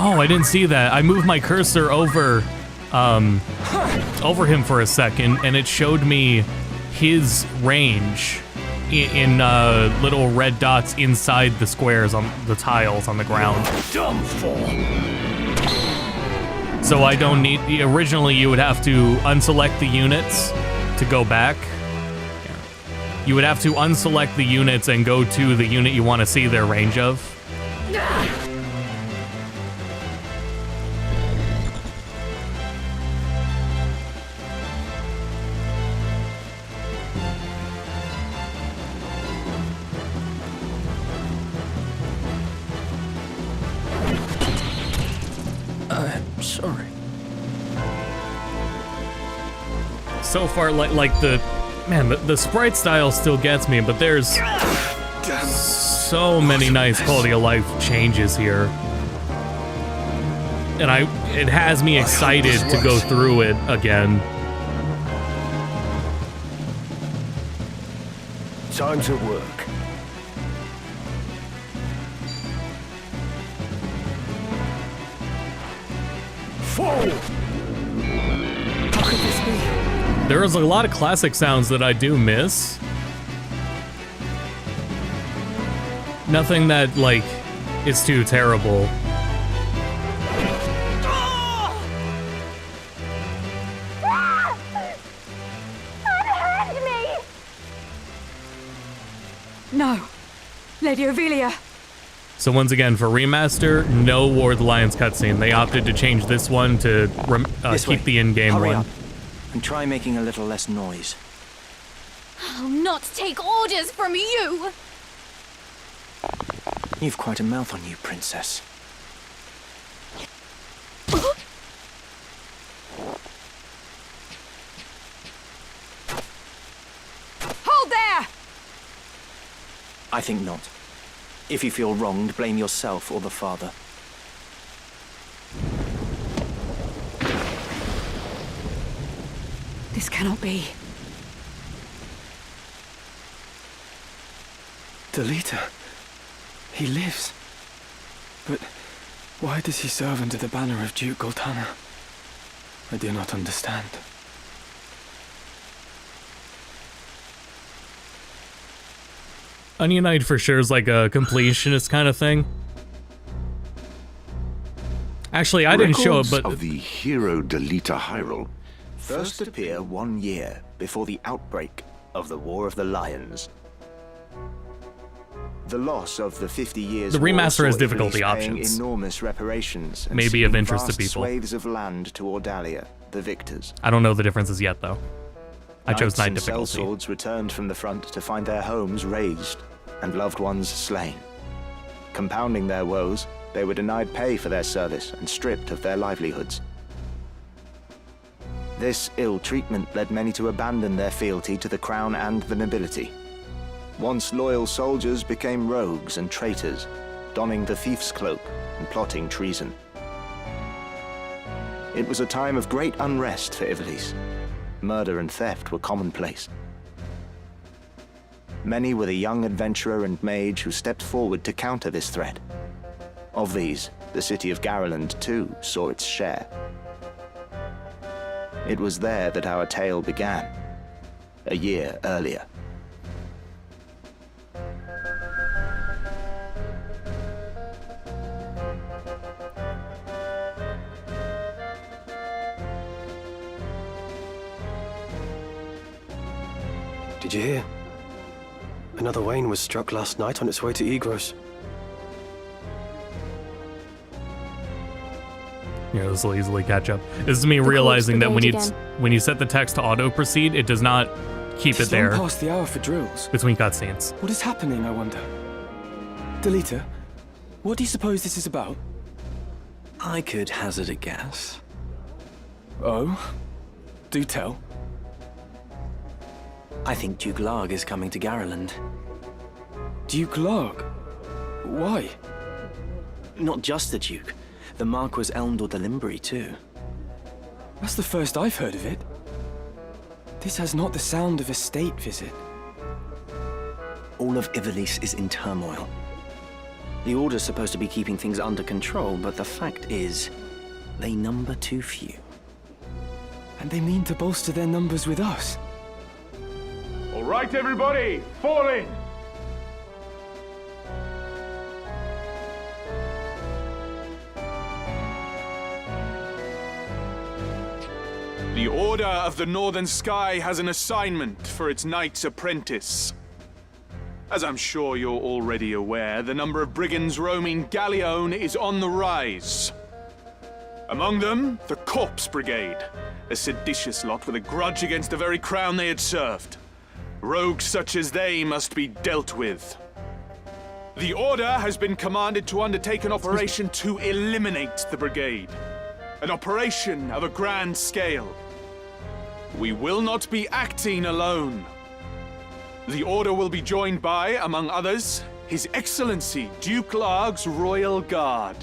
Oh, I didn't see that. I moved my cursor over him for a second, and it showed me his range in little red dots inside the squares on the tiles on the ground. So I don't need... Originally, you would have to unselect the units to go back. You would have to unselect the units and go to the unit you want to see their range of. Sorry. So far, like the sprite style still gets me, but there's so many nice quality of life changes here, and it has me excited to go through it again. Time to work. How could this be? There is a lot of classic sounds that I do miss. Nothing that, like, is too terrible. Unhand me! No. Lady Ivalice. So once again, for remaster, no War of the Lions cutscene. They opted to change this one to keep the in-game one. Up and try making a little less noise. I'll not take orders from you! You've quite a mouth on you, Princess. Hold there! I think not. If you feel wronged, blame yourself or the father. This cannot be. Delita. He lives. But why does he serve under the banner of Duke Goltana? I do not understand. Onion Knight for sure is like a completionist kind of thing. Actually, I didn't show it, but... of the hero Delita Hyrule first appear 1 year before the outbreak of the War of the Lions. The loss of the 50 years The remaster war has saw difficulty Ivalice paying options. enormous reparations and Maybe of ceding interest to vast people. swathes of land to Ordalia, the victors. I don't know the differences yet, though. I chose night Knights and difficulty. sellswords returned from the front to find their homes razed and loved ones slain. Compounding their woes, they were denied pay for their service and stripped of their livelihoods. This ill treatment led many to abandon their fealty to the crown and the nobility. Once loyal soldiers became rogues and traitors, donning the thief's cloak and plotting treason. It was a time of great unrest for Ivalice. Murder and theft were commonplace. Many were the young adventurer and mage who stepped forward to counter this threat. Of these, the city of Garland too saw its share. It was there that our tale began, a year earlier. Did you hear? Another Wayne was struck last night on its way to Egros. Yeah, this will easily catch up. This is me realizing that when you set the text to auto proceed, it does not keep it there. It's long past the hour for drills. Between cutscenes. What is happening, I wonder? Delita, what do you suppose this is about? I could hazard a guess. Oh? Do tell. I think Duke Larg is coming to Garland. Duke Larg? Why? Not just the Duke. The Marquis Elmdor de Limbri, too. That's the first I've heard of it. This has not the sound of a state visit. All of Ivalice is in turmoil. The Order's supposed to be keeping things under control, but the fact is, they number too few. And they mean to bolster their numbers with us. All right, everybody, fall in! The Order of the Northern Sky has an assignment for its Knight's Apprentice. As I'm sure you're already aware, the number of brigands roaming Galleon is on the rise. Among them, the Corpse Brigade, a seditious lot with a grudge against the very crown they had served. Rogues such as they must be dealt with. The Order has been commanded to undertake an operation to eliminate the brigade. An operation of a grand scale. We will not be acting alone. The Order will be joined by, among others, His Excellency Duke Larg's Royal Guard.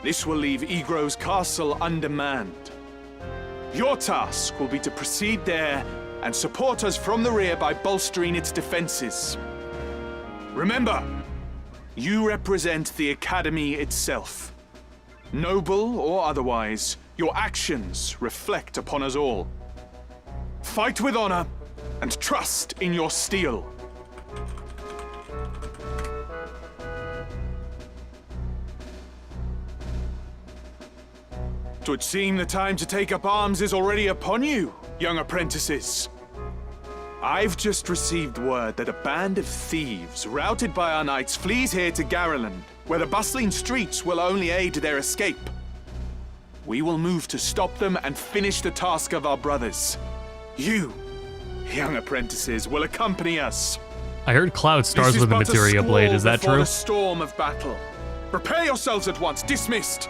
This will leave Egros Castle undermanned. Your task will be to proceed there and support us from the rear by bolstering its defenses. Remember, you represent the Academy itself. Noble or otherwise, your actions reflect upon us all. Fight with honor and trust in your steel. Twould seem the time to take up arms is already upon you, young apprentices. I've just received word that a band of thieves, routed by our knights, flees here to Garland, where the bustling streets will only aid their escape. We will move to stop them and finish the task of our brothers. You, young apprentices, will accompany us. I heard Cloud stars with the Materia Blade, is that true? A storm of battle. Prepare yourselves at once, dismissed.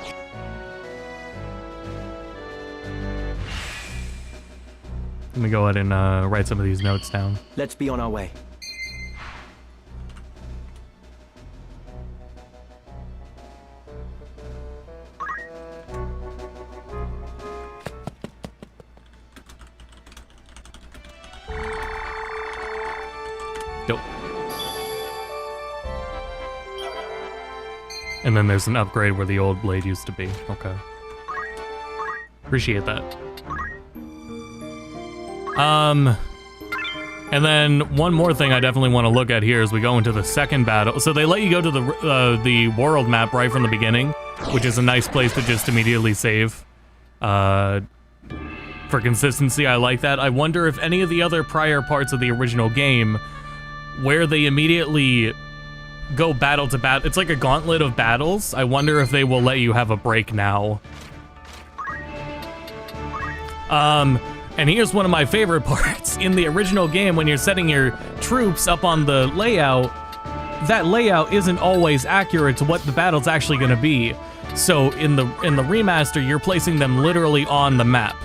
Let me go ahead and write some of these notes down. Let's be on our way. Dope. And then there's an upgrade where the old blade used to be. Okay. Appreciate that. And then one more thing I definitely want to look at here as we go into the second battle. So they let you go to the world map right from the beginning, which is a nice place to just immediately save. For consistency, I like that. I wonder if any of the other prior parts of the original game, where they immediately go battle to battle. It's like a gauntlet of battles. I wonder if they will let you have a break now. And here's one of my favorite parts. In the original game, when you're setting your troops up on the layout, that layout isn't always accurate to what the battle's actually going to be. So in the remaster, you're placing them literally on the map.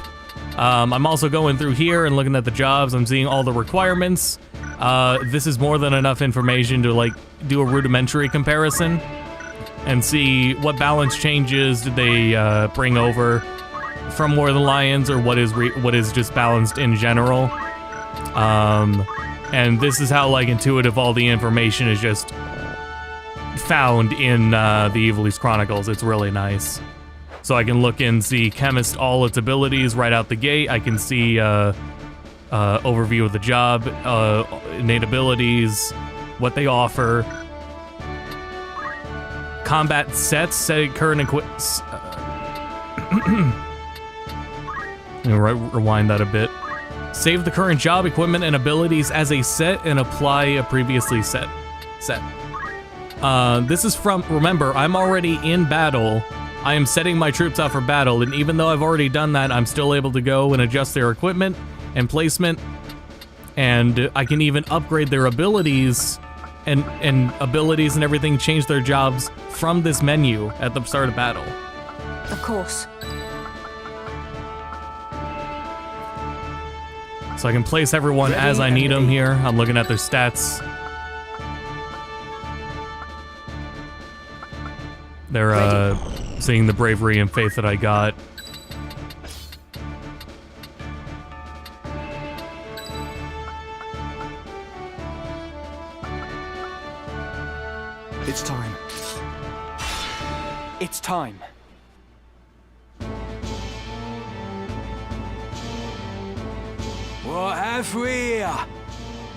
I'm also going through here and looking at the jobs. I'm seeing all the requirements. This is more than enough information to like do a rudimentary comparison and see what balance changes did they bring over from War of the Lions, or what is just balanced in general. And this is how like intuitive all the information is just found in the Ivalice Chronicles. It's really nice. So I can look and see Chemist all its abilities right out the gate. I can see overview of the job, innate abilities, what they offer, combat sets, set current equipment. Rewind that a bit. Save the current job, equipment, and abilities as a set and apply a previously set. This is from, remember, I'm already in battle. I am setting my troops up for battle, and even though I've already done that, I'm still able to go and adjust their equipment and placement, and I can even upgrade their abilities and abilities and everything, change their jobs from this menu at the start of battle. Of course. So I can place everyone as I need them here. I'm looking at their stats. They're seeing the bravery and faith that I got. It's time. It's time. What have we here?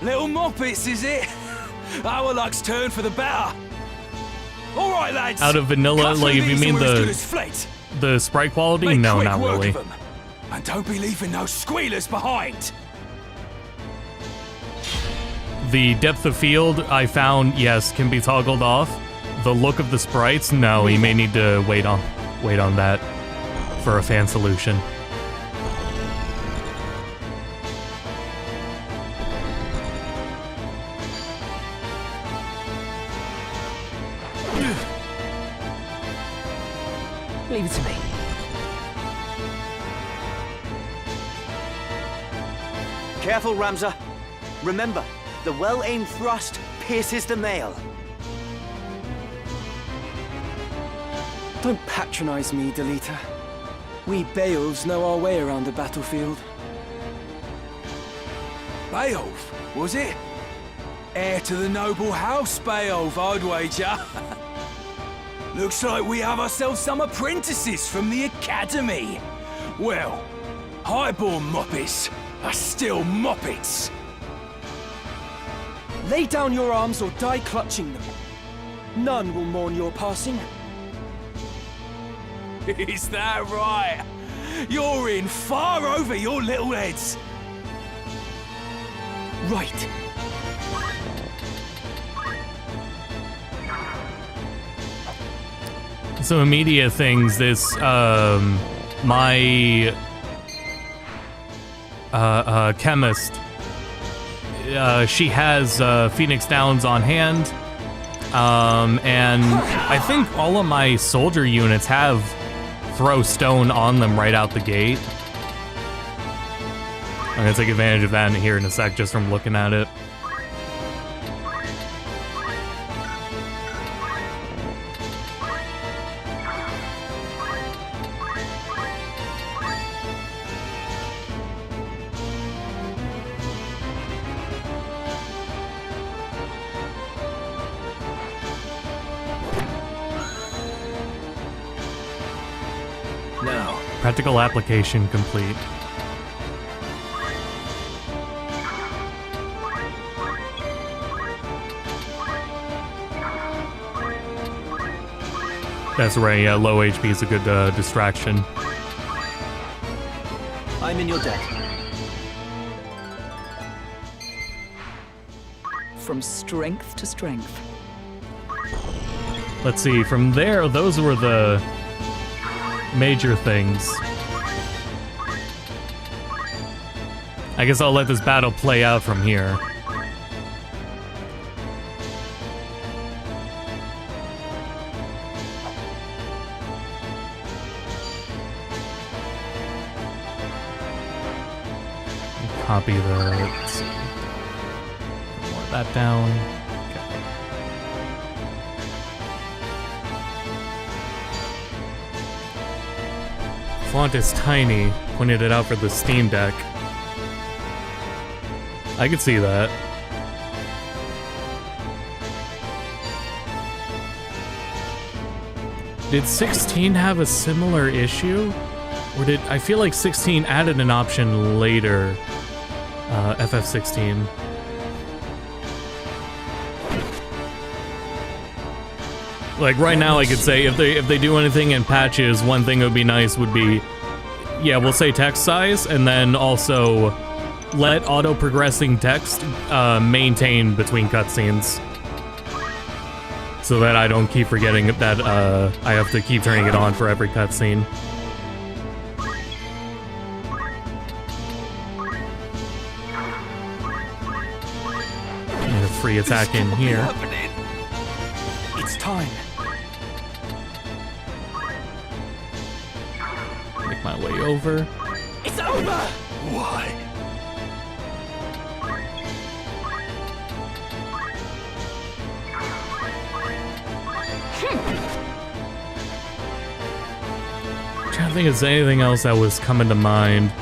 Little moppets, is it? Our luck's turned for the better. All right, lads. Out of vanilla, like if you mean the sprite quality? Make no, quick not work really. of them. And don't be leaving no squealers behind. The depth of field I found, yes, can be toggled off. The look of the sprites, no, you may need to wait on that for a fan solution. Leave it to me. Careful, Ramza. Remember, the well-aimed thrust pierces the mail. Don't patronize me, Delita. We Beowulfs know our way around the battlefield. Beowulf, was it? Heir to the noble house, Beowulf, I'd wager. Looks like we have ourselves some apprentices from the academy. Well, highborn moppets are still moppets. Lay down your arms or die clutching them. None will mourn your passing. Is that right? You're in far over your little heads. Right. Some immediate things. This, my chemist, she has Phoenix Downs on hand, and I think all of my soldier units have throw stone on them right out the gate. I'm gonna take advantage of that in here in a sec, just from looking at it. Now, Practical application complete. That's right, yeah, low HP is a good distraction. I'm in your debt. From strength to strength. Let's see, from there, those were the major things. I guess I'll let this battle play out from here. Copy the... let's see. More of that down. Okay. Font is tiny. Pointed it out for the Steam Deck. I could see that. Did 16 have a similar issue? Or did... I feel like 16 added an option later. FF16. Like right now I could say if they do anything in patches, one thing that would be nice would be, yeah, we'll say text size, and then also let auto-progressing text maintain between cutscenes. So that I don't keep forgetting that I have to keep turning it on for every cutscene. Free attack in here. It's time. Make my way over. It's over! Why? I'm trying to think if there's anything else that was coming to mind.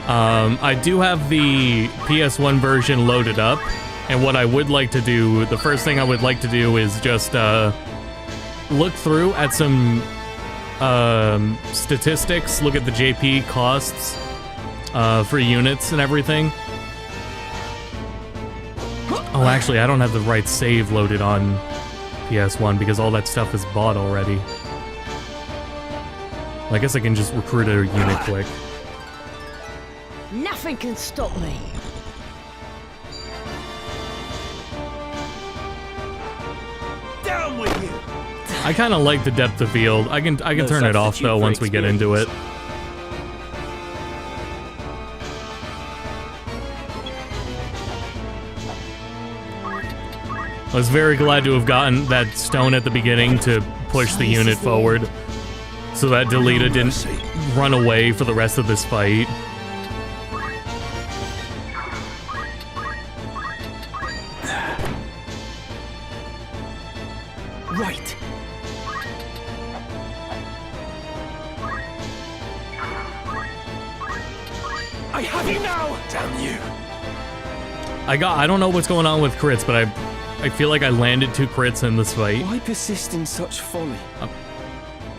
I do have the PS1 version loaded up. And what I would like to do, the first thing I would like to do is just look through at some statistics, look at the JP costs for units and everything. Oh, actually, I don't have the right save loaded on PS1 because all that stuff is bought already. Well, I guess I can just recruit a unit quick. Nothing can stop me. Down with you! I kind of like the depth of field. I can turn it off though once we get into it. I was very glad to have gotten that stone at the beginning to push the unit forward, so that Delita didn't run away for the rest of this fight. Right. I have you now! Damn you! I don't know what's going on with crits, but I feel like I landed 2 crits in this fight. Why persist in such folly?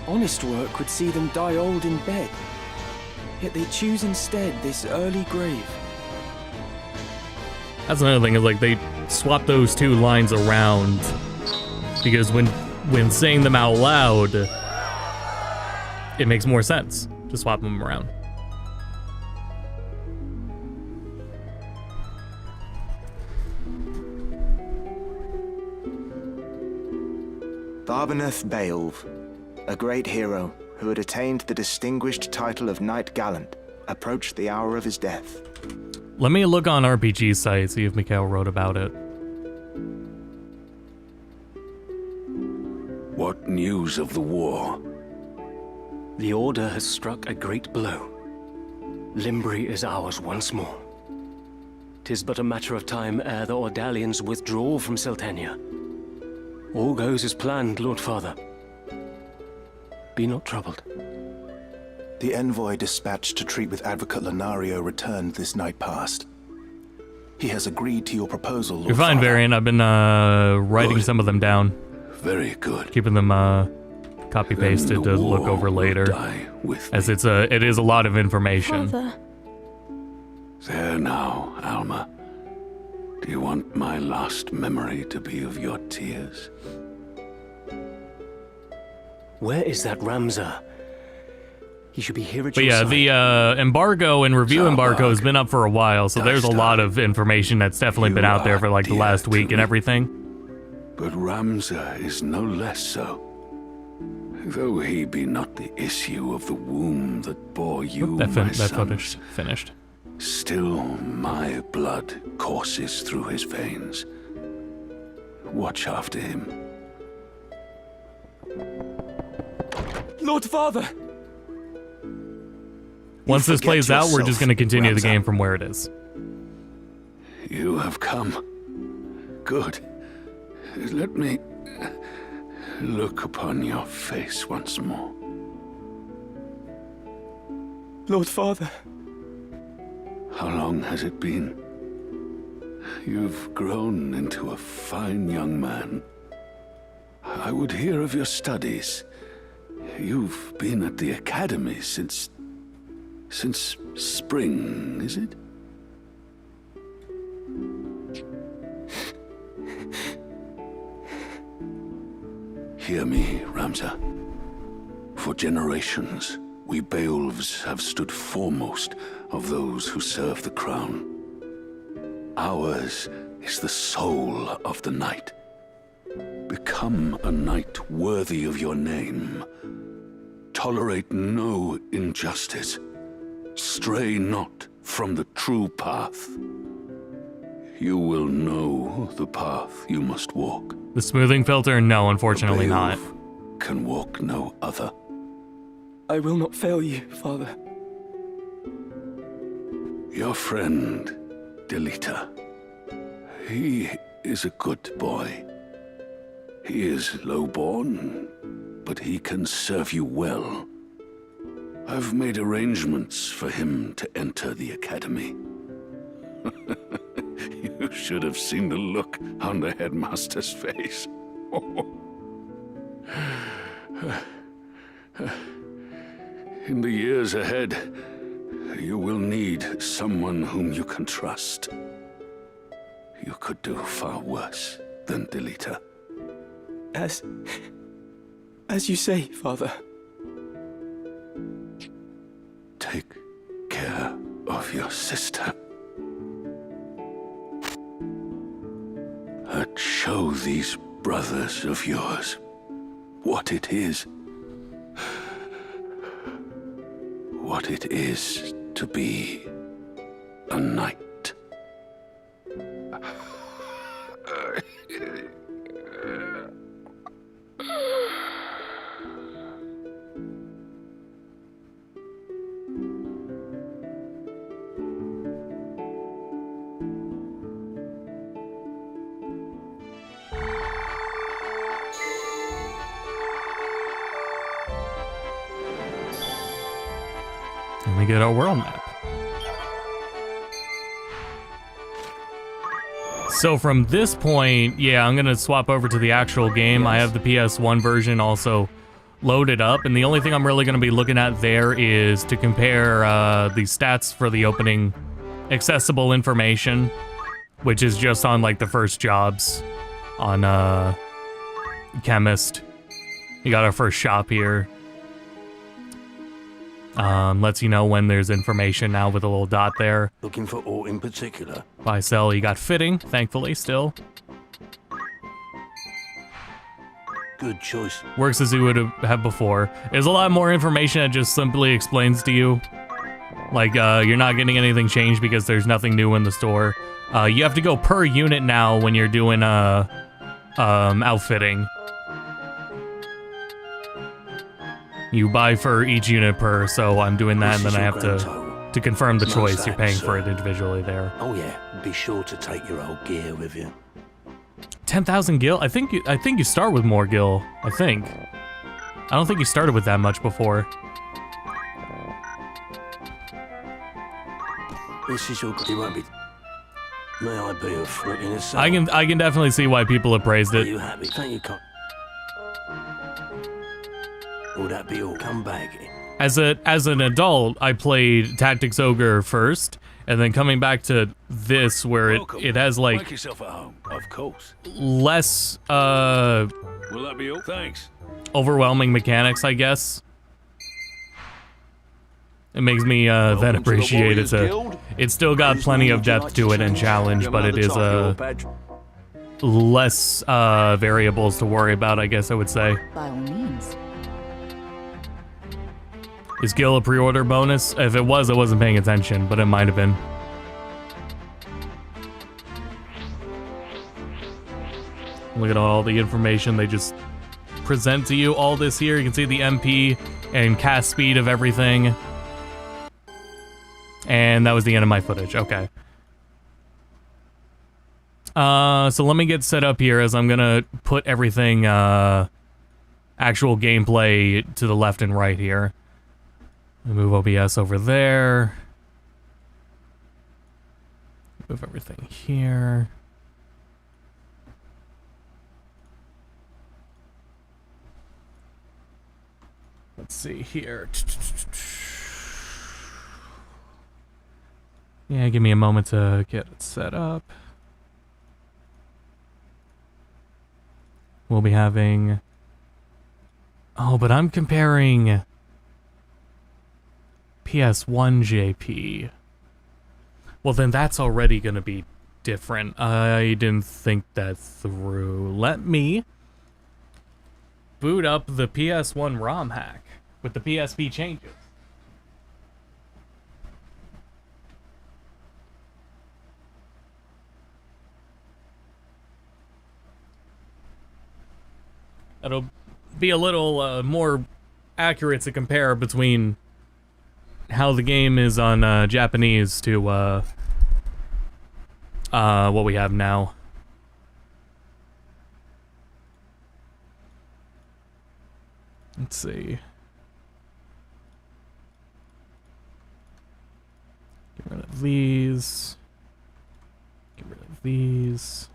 Honest work would see them die old in bed. Yet they choose instead this early grave. That's another thing, is like they swap those 2 lines around. Because when saying them out loud, it makes more sense to swap them around. Barbeneth Beowulf, a great hero who had attained the distinguished title of Knight Gallant, approached the hour of his death. Let me look on RPG's site, see if Mikhail wrote about it. What news of the war? The Order has struck a great blow. Limbri is ours once more. 'Tis but a matter of time ere the Ordalians withdraw from Seltenia. All goes as planned, Lord Father. Be not troubled. The envoy dispatched to treat with Advocate Lenario returned this night past. He has agreed to your proposal, Lord You're fine, Father. Varian. I've been writing some of them down. Very good. Keeping them copy-pasted to look over later. As it is a lot of information. Father. There now, Alma. Do you want my last memory to be of your tears? Where is that Ramza? He should be here at But your yeah, side. the embargo and review embargo has been up for a while, so there's a lot of information that's definitely been out there for like the last week and everything. But Ramza is no less so. Though he be not the issue of the womb that bore you, my that sons, footage finished. Still my blood courses through his veins. Watch after him. Lord Father! Once this plays out, we're just going to continue the game from where it is. You have come. Good. Let me look upon your face once more. Lord Father. How long has it been? You've grown into a fine young man. I would hear of your studies. You've been at the academy since spring, is it? Hear me, Ramza. For generations, we Beowulfs have stood foremost of those who serve the crown. Ours is the soul of the night. Become a knight worthy of your name. Tolerate no injustice. Stray not from the true path. You will know the path you must walk. The smoothing filter? No, unfortunately not. Can walk no other. I will not fail you, Father. Your friend, Delita. He is a good boy. He is low-born, but he can serve you well. I've made arrangements for him to enter the academy. You should have seen the look on the headmaster's face. In the years ahead, you will need someone whom you can trust. You could do far worse than Delita. As you say, Father. Take care of your sister. And show these brothers of yours what it is. What it is to be a knight. And we get our world map. So from this point, yeah, I'm gonna swap over to the actual game. I have the PS1 version also loaded up, and the only thing I'm really gonna be looking at there is to compare the stats for the opening accessible information, which is just on like the first jobs on Chemist. You got our first shop here. Lets you know when there's information now with a little dot there. Looking for aught in particular? Buy, sell, you got fitting, thankfully, still. Good choice. Works as you would have before. There's a lot more information that just simply explains to you. Like, you're not getting anything changed because there's nothing new in the store. You have to go per unit now when you're doing, outfitting. You buy for each unit per, so I'm doing that, and then I have to confirm the choice. You're paying for it individually there. Oh yeah, be sure to take your old gear with you. 10,000 gil? I think you start with more gil. I don't think you started with that much before. This is your. You won't be. May I be a fruit in a I can definitely see why people have praised it. Are you happy? Thank you. Will that be all? Come back. As an adult, I played Tactics Ogre first, and then coming back to this, where it has like Make yourself at home, of course. less Will that be all? Thanks. overwhelming mechanics, I guess. It makes me then appreciate it. It's still got plenty of depth to it and challenge, but it is less variables to worry about, I guess I would say. By all means. Is Gil a pre-order bonus? If it was, I wasn't paying attention, but it might have been. Look at all the information they just present to you. All this here, you can see the MP and cast speed of everything. And that was the end of my footage. Okay. So let me get set up here as I'm gonna put everything, actual gameplay to the left and right here. Move OBS over there. Move everything here. Let's see here. Yeah, give me a moment to get it set up. We'll be having... Oh, but I'm comparing PS1 JP. Well, then that's already going to be different. I didn't think that through. Let me boot up the PS1 ROM hack with the PSP changes. It'll be a little more accurate to compare between how the game is on Japanese to what we have now. Let's see. Get rid of these. Get rid of these.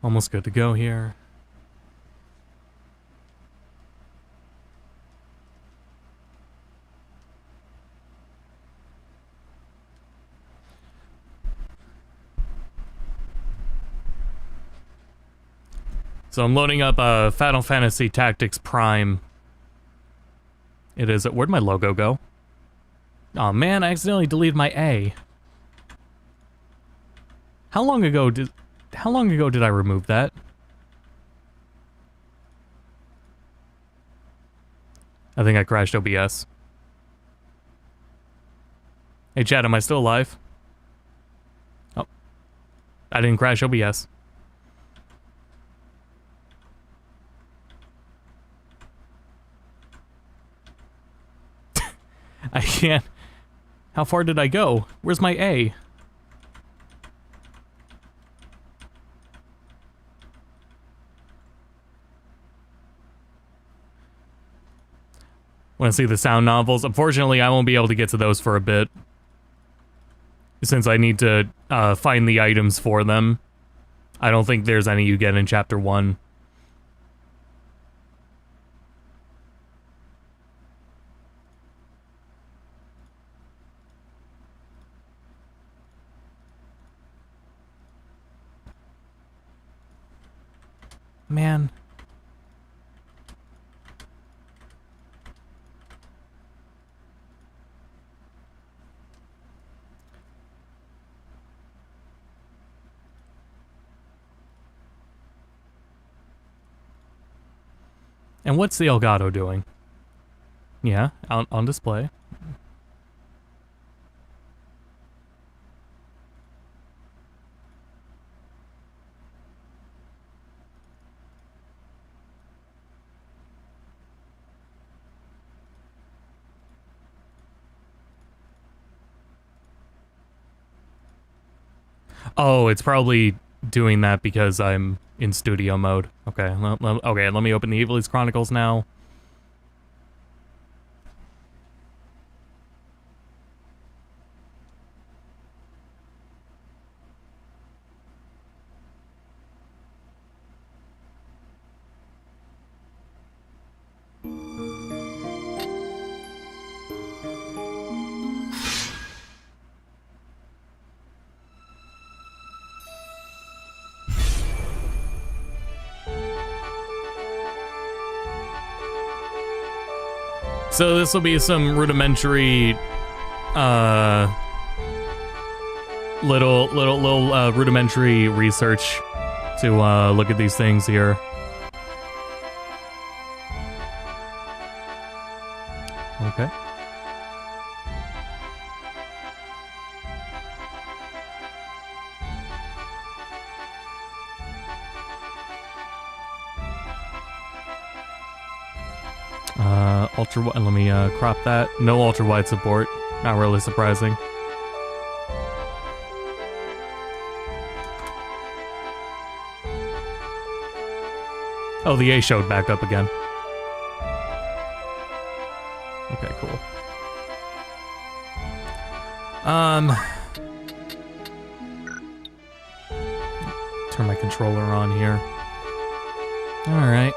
Almost good to go here. So I'm loading up Final Fantasy Tactics Prime. It is... Where'd my logo go? Oh man, I accidentally deleted my A. How long ago did I remove that? I think I crashed OBS. Hey chat, am I still alive? Oh. I didn't crash OBS. I can't... How far did I go? Where's my A? Want to see the sound novels? Unfortunately, I won't be able to get to those for a bit, since I need to find the items for them. I don't think there's any you get in Chapter 1. Man. And what's the Elgato doing? Yeah, on display. Oh, it's probably doing that because I'm in studio mode. Okay, okay, let me open the Ivalice Chronicles now. So this will be some rudimentary, little rudimentary research to look at these things here. Okay. Ultra. Let me crop that. No ultra wide support. Not really surprising. Oh, the A showed back up again. Okay, cool. Turn my controller on here. All right.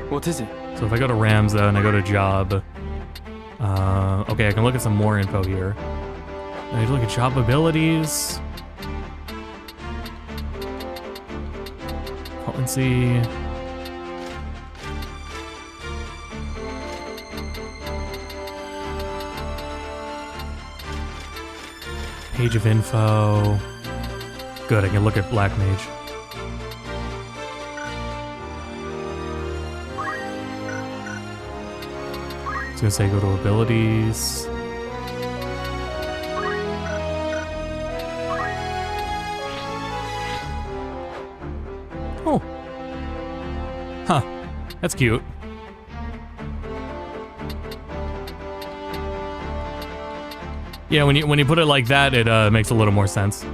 What is it? So if I go to Ramza and I go to job, okay, I can look at some more info here. I look at job abilities. Potency. Page of info. Good, I can look at Black Mage. I was gonna say go to abilities. Oh. Huh. That's cute. Yeah, when you put it like that, it makes a little more sense.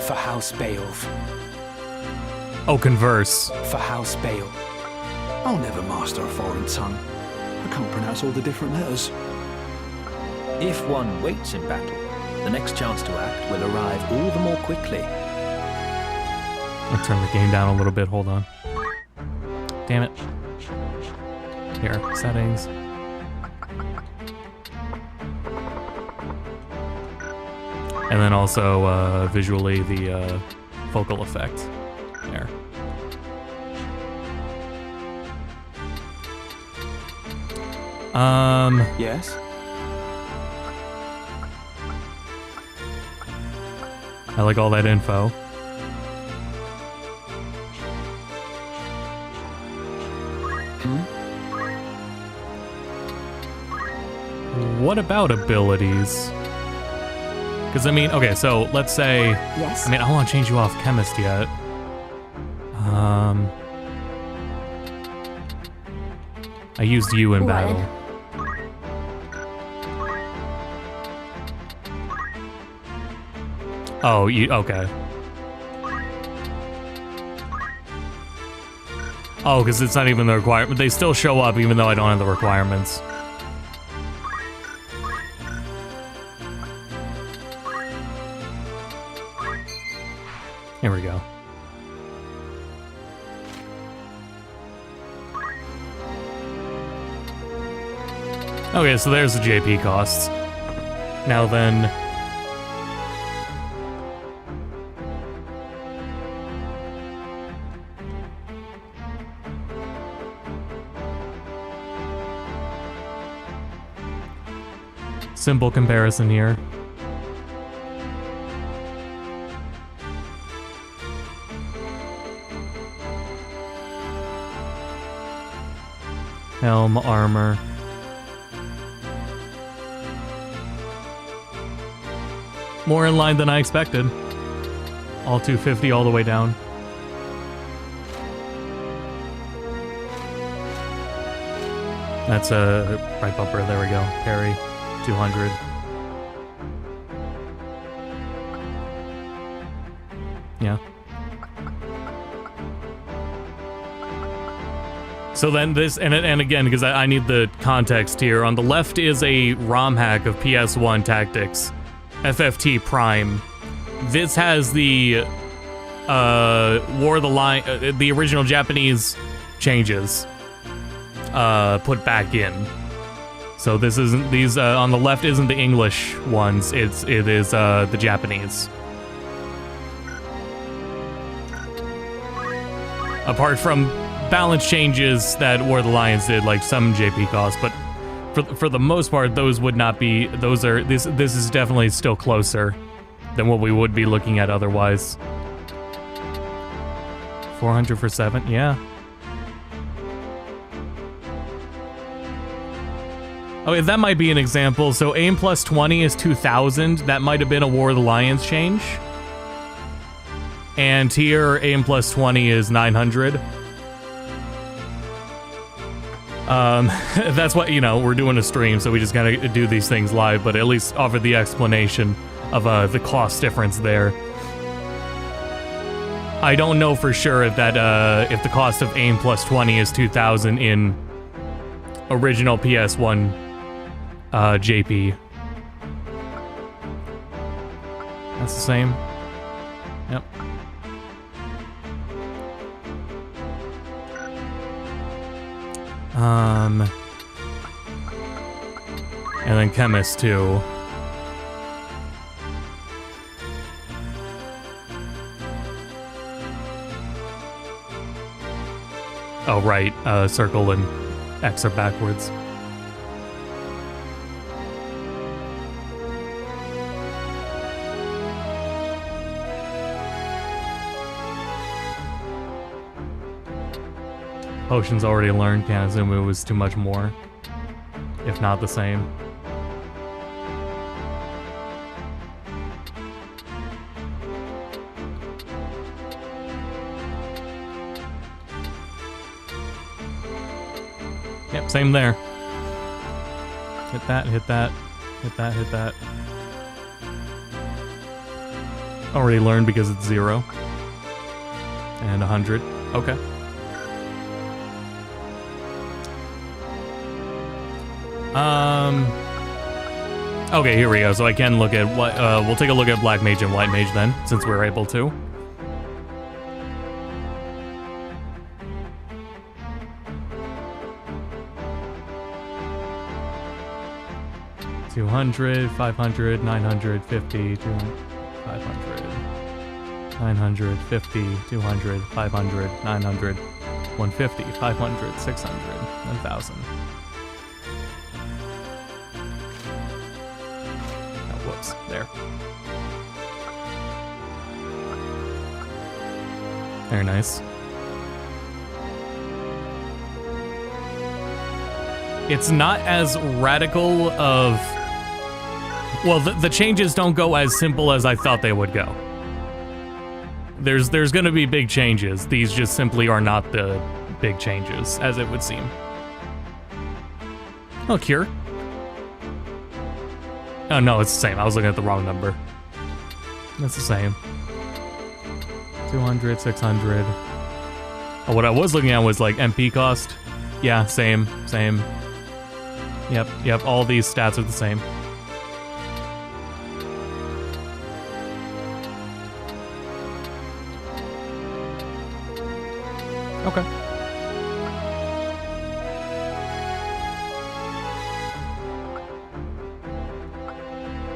For House Beowulf. Oh, converse. For House Bale. I'll never master a foreign tongue. I can't pronounce all the different letters. If one waits in battle, the next chance to act will arrive all the more quickly. I'll turn the game down a little bit, hold on. Damn it. Here, settings. And then also visually the focal effect. There. Yes? I like all that info. What about abilities? Because, I mean, okay, so let's say... Yes? I mean, I don't want to change you off chemist yet. I used you in battle. Oh, you... Okay. Oh, because it's not even the requirement. They still show up even though I don't have the requirements. Here we go. Okay, so there's the JP costs. Now then... Simple comparison here. Helm, armor. More in line than I expected. All 250 all the way down. That's a right bumper, there we go. Parry, 200. Yeah. So then this, and again, because I need the context here, on the left is a ROM hack of PS1 Tactics, FFT Prime. This has the War of the Line, the original Japanese changes put back in. So this isn't, these on the left isn't the English ones, it is the Japanese. Apart from balance changes that War of the Lions did, like some JP costs, but for the most part, those would not be, those are, this is definitely still closer than what we would be looking at otherwise. 400 for 7, yeah. Okay, that might be an example. So aim plus 20 is 2,000. That might have been a War of the Lions change. And here, aim plus 20 is 900. That's what, you know, we're doing a stream, so we just gotta do these things live, but at least offer the explanation of the cost difference there. I don't know for sure if that, if the cost of aim plus 20 is 2,000 in original PS1 JP. That's the same. Yep. And then Chemist too. Oh right, circle and X are backwards. Potions already learned, can't assume it was too much more, if not the same. Yep, same there. Hit that, hit that, hit that, hit that. Already learned because it's 0. And 100. Okay. Okay, here we go. So I can look at what, we'll take a look at Black Mage and White Mage then, since we're able to. $200, $500, $900, $50, $200, $500, $900, $50, $200, $500, $900, $150, $500, $600, $1,000. There. Very nice. It's not as radical of... Well, the changes don't go as simple as I thought they would go. There's gonna be big changes. These just simply are not the big changes, as it would seem. Oh, Cure. Oh, no, it's the same. I was looking at the wrong number. It's the same. 200, 600. Oh, what I was looking at was, like, MP cost. Yeah, same. Yep, all these stats are the same. Okay.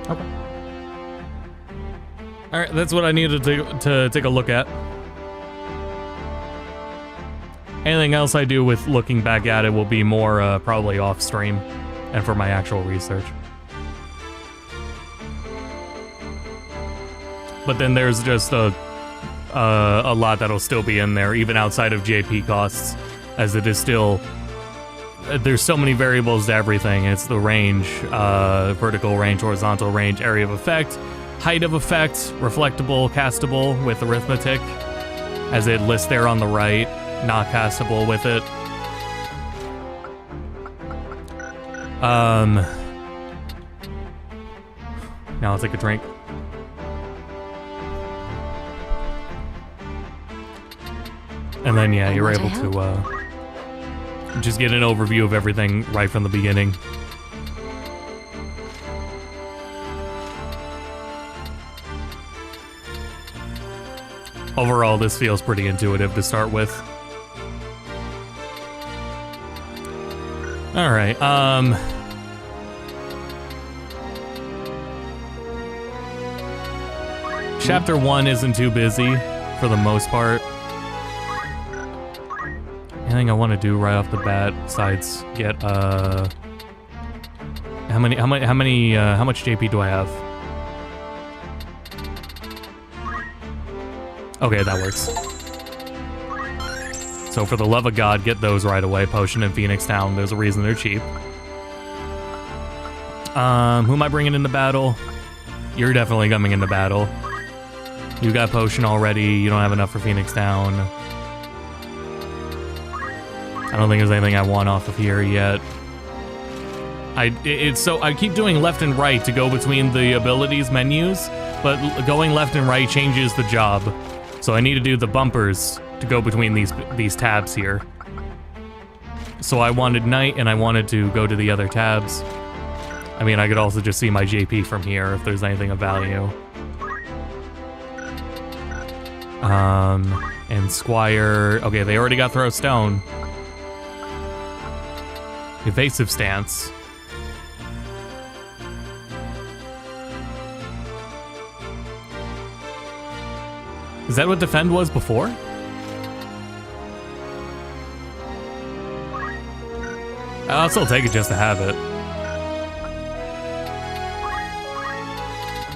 Okay. Alright, that's what I needed to take a look at. Anything else I do with looking back at it will be more probably off stream and for my actual research. But then there's just a lot that'll still be in there, even outside of JP costs, as it is still... There's so many variables to everything. It's the range, vertical range, horizontal range, area of effect, height of effect, reflectable, castable with arithmetic, as it lists there on the right, not castable with it. Now I'll take a drink. And then, yeah, you're able to, just get an overview of everything right from the beginning. Overall, this feels pretty intuitive to start with. Alright, Chapter 1 isn't too busy for the most part. Anything I want to do right off the bat besides get how much JP do I have? Okay, that works. So for the love of God, get those right away. Potion in Phoenix Town. There's a reason they're cheap. Who am I bringing into battle? You're definitely coming into battle. You got potion already. You don't have enough for Phoenix Town. I don't think there's anything I want off of here yet. I keep doing left and right to go between the abilities menus, but going left and right changes the job. So I need to do the bumpers to go between these tabs here. So I wanted night and I wanted to go to the other tabs. I mean, I could also just see my JP from here if there's anything of value. And Squire, okay, they already got Throw Stone. Evasive Stance. Is that what Defend was before? I'll still take it just to have it.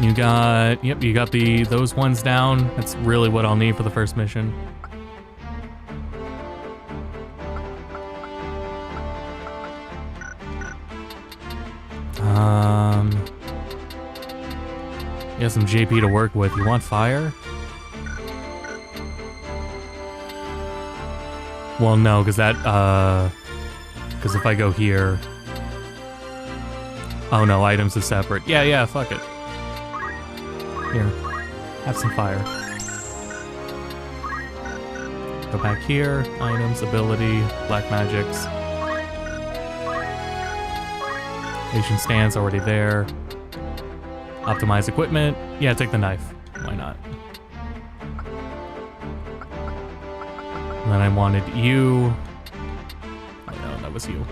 You got, yep, you got those ones down. That's really what I'll need for the first mission. You got some JP to work with. You want fire? Well, no, because that, because if I go here... Oh no, items is separate. Yeah, fuck it. Here, have some fire. Go back here, items, ability, black magics. Asian stance already there. Optimize equipment. Yeah, take the knife. Why not? And then I wanted you. Oh no, that was you.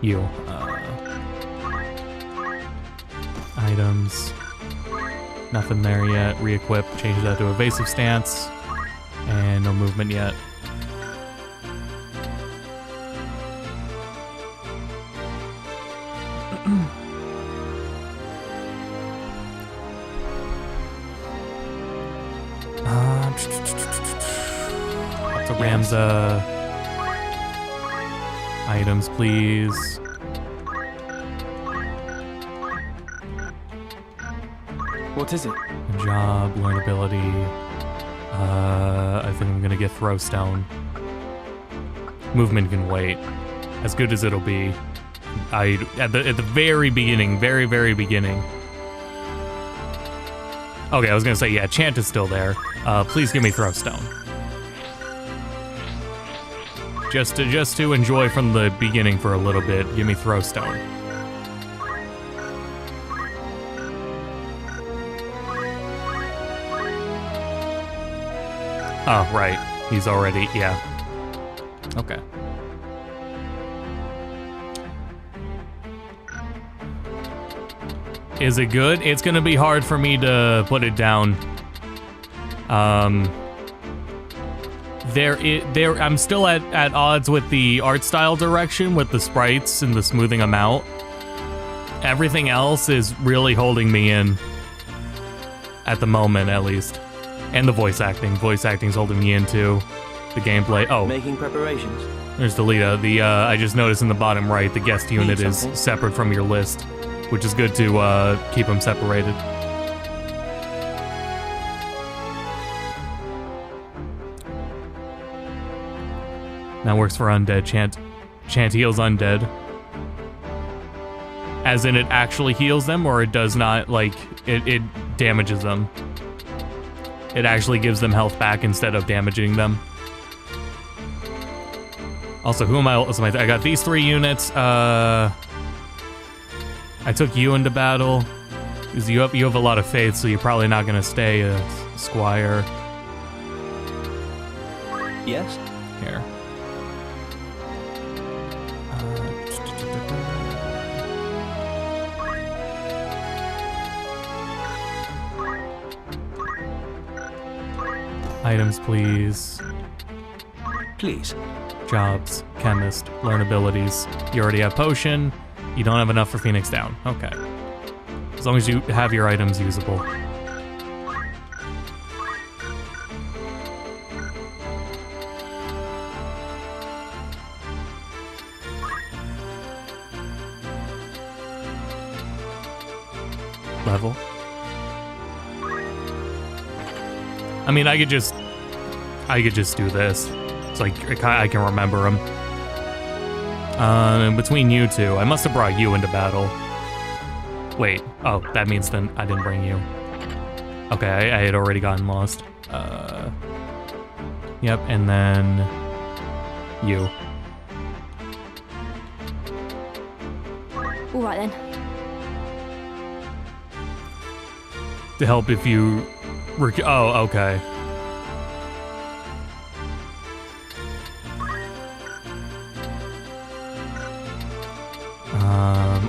You. Items. Nothing there yet. Re-equip. Change that to evasive stance. And no movement yet. Up to Ramza. Items, please. What is it? Job, learn ability. I think I'm gonna get Throw Stone. Movement can wait. As good as it'll be. At the very beginning, very beginning. Okay, I was gonna say, yeah, Chant is still there. Please give me Throw Stone. Just to enjoy from the beginning for a little bit, give me Throw Stone. Oh, right. He's already, yeah. Okay. Is it good? It's gonna be hard for me to put it down. I'm still at odds with the art style direction, with the sprites and the smoothing them out. Everything else is really holding me in. At the moment, at least. And the voice acting. Voice acting's holding me in, too. The gameplay. Oh. Making preparations. There's Delita. I just noticed in the bottom right, the guest unit is separate from your list, which is good to keep them separated. That works for undead. Chant heals undead. As in it actually heals them, or it does not, like, it damages them. It actually gives them health back instead of damaging them. Also, who am I? I got these 3 units. I took you into battle because you have a lot of faith, so you're probably not gonna stay a Squire. Yes. Here. Items, please. Please. Jobs, chemist, learn abilities. You already have potion. You don't have enough for Phoenix Down. Okay. As long as you have your items usable. Level. I mean, I could just do this. It's like I can remember them. Between you two, I must have brought you into battle. Wait, oh, that means then I didn't bring you. Okay, I had already gotten lost. Yep, and then you. All right then. To help if you... Oh, okay.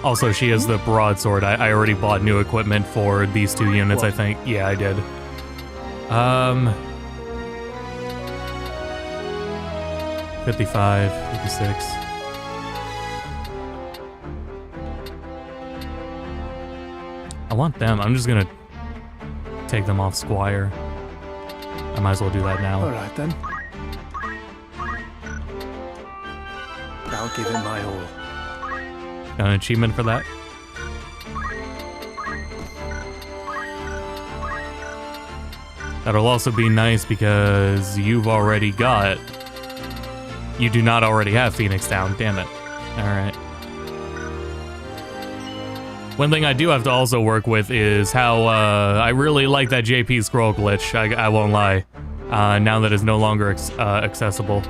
Also, she has the broadsword. I already bought new equipment for these two units, I think. Yeah, I did. 55, 56. I want them. I'm just gonna take them off Squire. I might as well do that now. Alright then. I'll give it my all. Got an achievement for that? That'll also be nice because you've already got... You do not already have Phoenix Down, damn it. Alright. One thing I do have to also work with is how I really like that JP scroll glitch, I won't lie. Now that it's no longer accessible.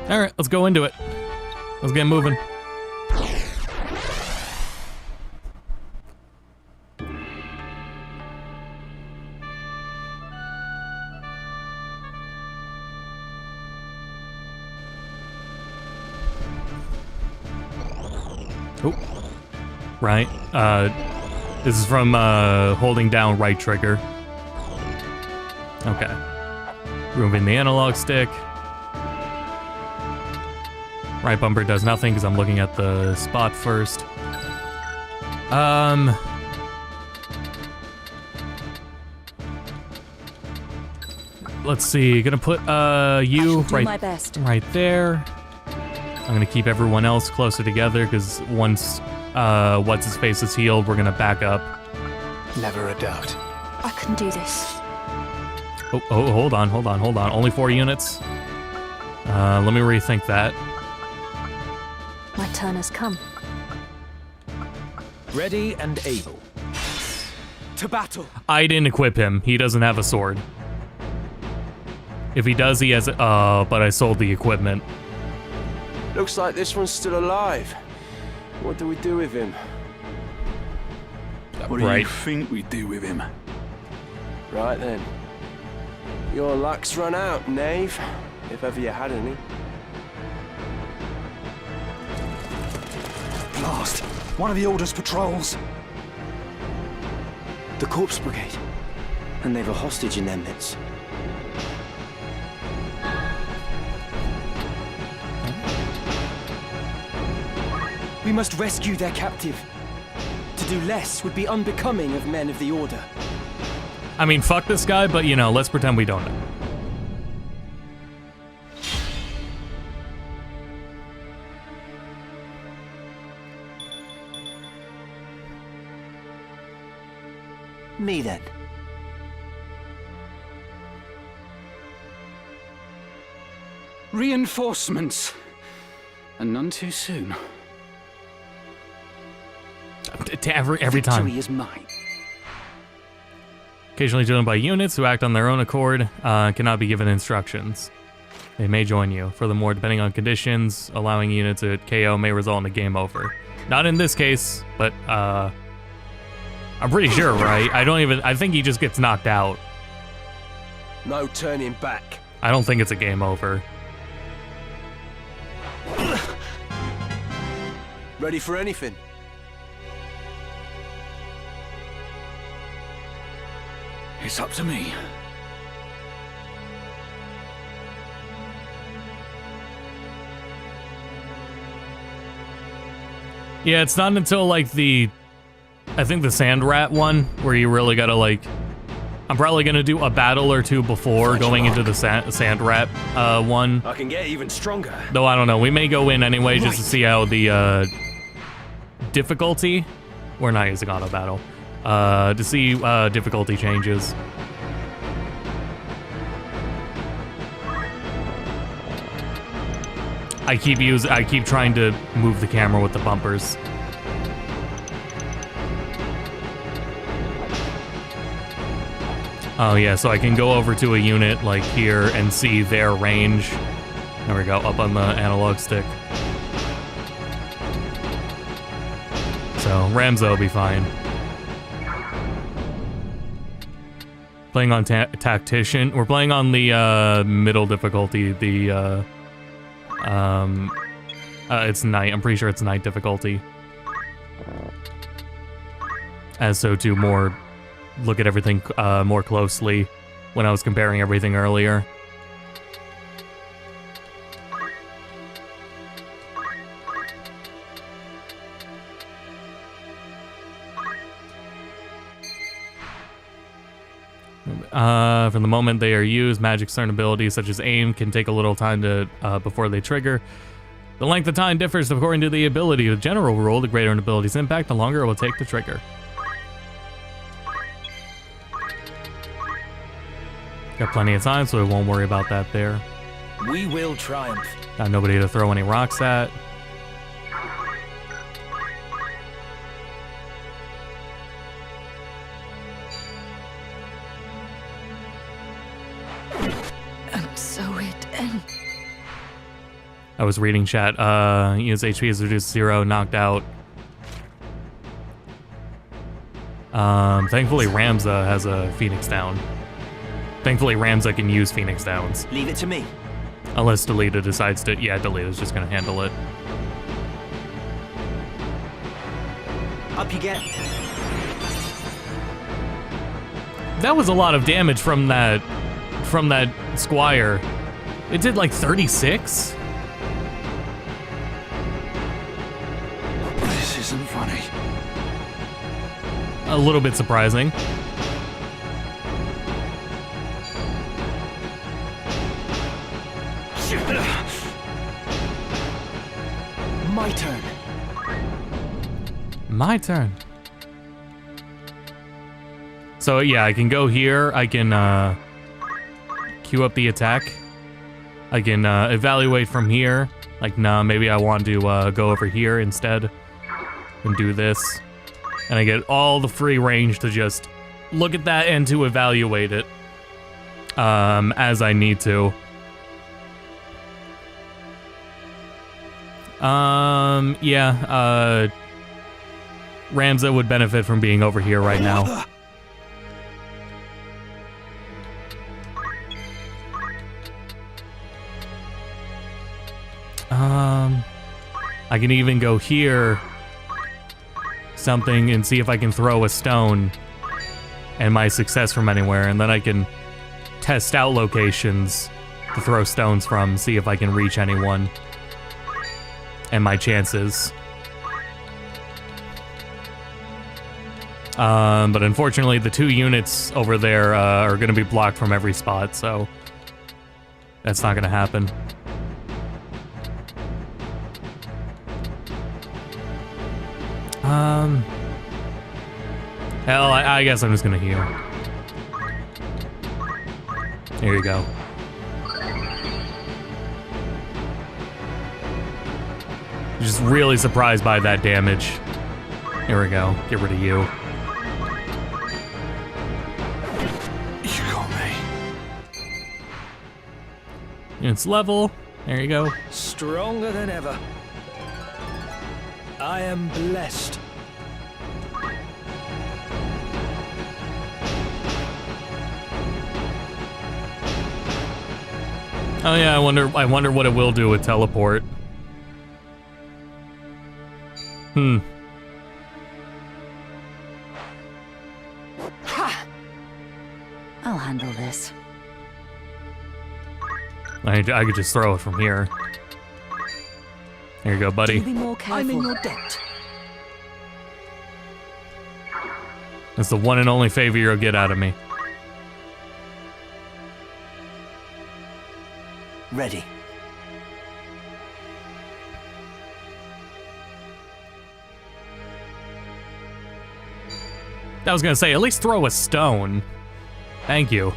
Alright, let's go into it. Let's get moving. Oh, right. This is from holding down right trigger. Okay. Removing the analog stick. Right bumper does nothing because I'm looking at the spot first. Let's see. Gonna put you right there. I'm gonna keep everyone else closer together because once what's his face is healed, we're gonna back up. Never a doubt. I can do this. Oh, hold on. Only 4 units. Let me rethink that. My turn has come. Ready and able. To battle. I didn't equip him. He doesn't have a sword. If he does, he has. But I sold the equipment. Looks like this one's still alive. What do we do with him? What do you think we do with him? Right then. Your luck's run out, knave. If ever you had any. Blast! One of the Order's patrols! The Corpse Brigade. And they've a hostage in their midst. We must rescue their captive. To do less would be unbecoming of men of the Order. I mean, fuck this guy, but you know, let's pretend we don't know. Me then. Reinforcements. And none too soon. Every time. Victory is mine. Occasionally joined by units who act on their own accord, cannot be given instructions. They may join you. Furthermore, depending on conditions, allowing units to KO may result in a game over. Not in this case, but I'm pretty sure, right? I think he just gets knocked out. No turning back. I don't think it's a game over. Ready for anything? It's up to me. Yeah, it's not until like I think the sand rat one where you really gotta like, I'm probably gonna do a battle or two before going into the sand rat one. I can get even stronger. Though I don't know, we may go in anyway just to see how the difficulty, we're not using auto battle, to see difficulty changes. I keep trying to move the camera with the bumpers. Oh yeah, so I can go over to a unit like here and see their range. There we go, up on the analog stick. So Ramza will be fine. Playing on Tactician. We're playing on the middle difficulty, the it's night. I'm pretty sure it's night difficulty. As so to more look at everything more closely when I was comparing everything earlier. From the moment they are used, magic's certain abilities such as aim can take a little time to before they trigger. The length of time differs according to the ability. The general rule, the greater an ability's impact, the longer it will take to trigger. Got plenty of time, so we won't worry about that there. We will triumph. Got nobody to throw any rocks at. And so it ends. I was reading chat. Unit's HP is reduced to 0, knocked out. Thankfully Ramza has a Phoenix down. Thankfully Ramza can use Phoenix downs. Leave it to me. Unless Delita decides to, yeah, Delita's just gonna handle it. Up you get. That was a lot of damage from that Squire. It did like 36? This isn't funny. A little bit surprising. My turn. My turn. So yeah, I can go here. I can queue up the attack. I can evaluate from here. Like, nah, maybe I want to go over here instead and do this. And I get all the free range to just look at that and to evaluate it as I need to. Yeah, Ramza would benefit from being over here right now. I can even go here, something, and see if I can throw a stone and my success from anywhere, and then I can test out locations to throw stones from, see if I can reach anyone, and my chances. But unfortunately, the 2 units over there are going to be blocked from every spot, so that's not going to happen. Hell, I guess I'm just going to heal. Here you go. Just really surprised by that damage. Here we go. Get rid of you. You got me. It's level. There you go. Stronger than ever. I am blessed. Oh yeah, I wonder what it will do with teleport. I'll handle this. I could just throw it from here. Here you go, buddy. Be more careful. I'm in your debt. That's the one and only favor you'll get out of me. Ready. I was gonna say, at least throw a stone. Thank you.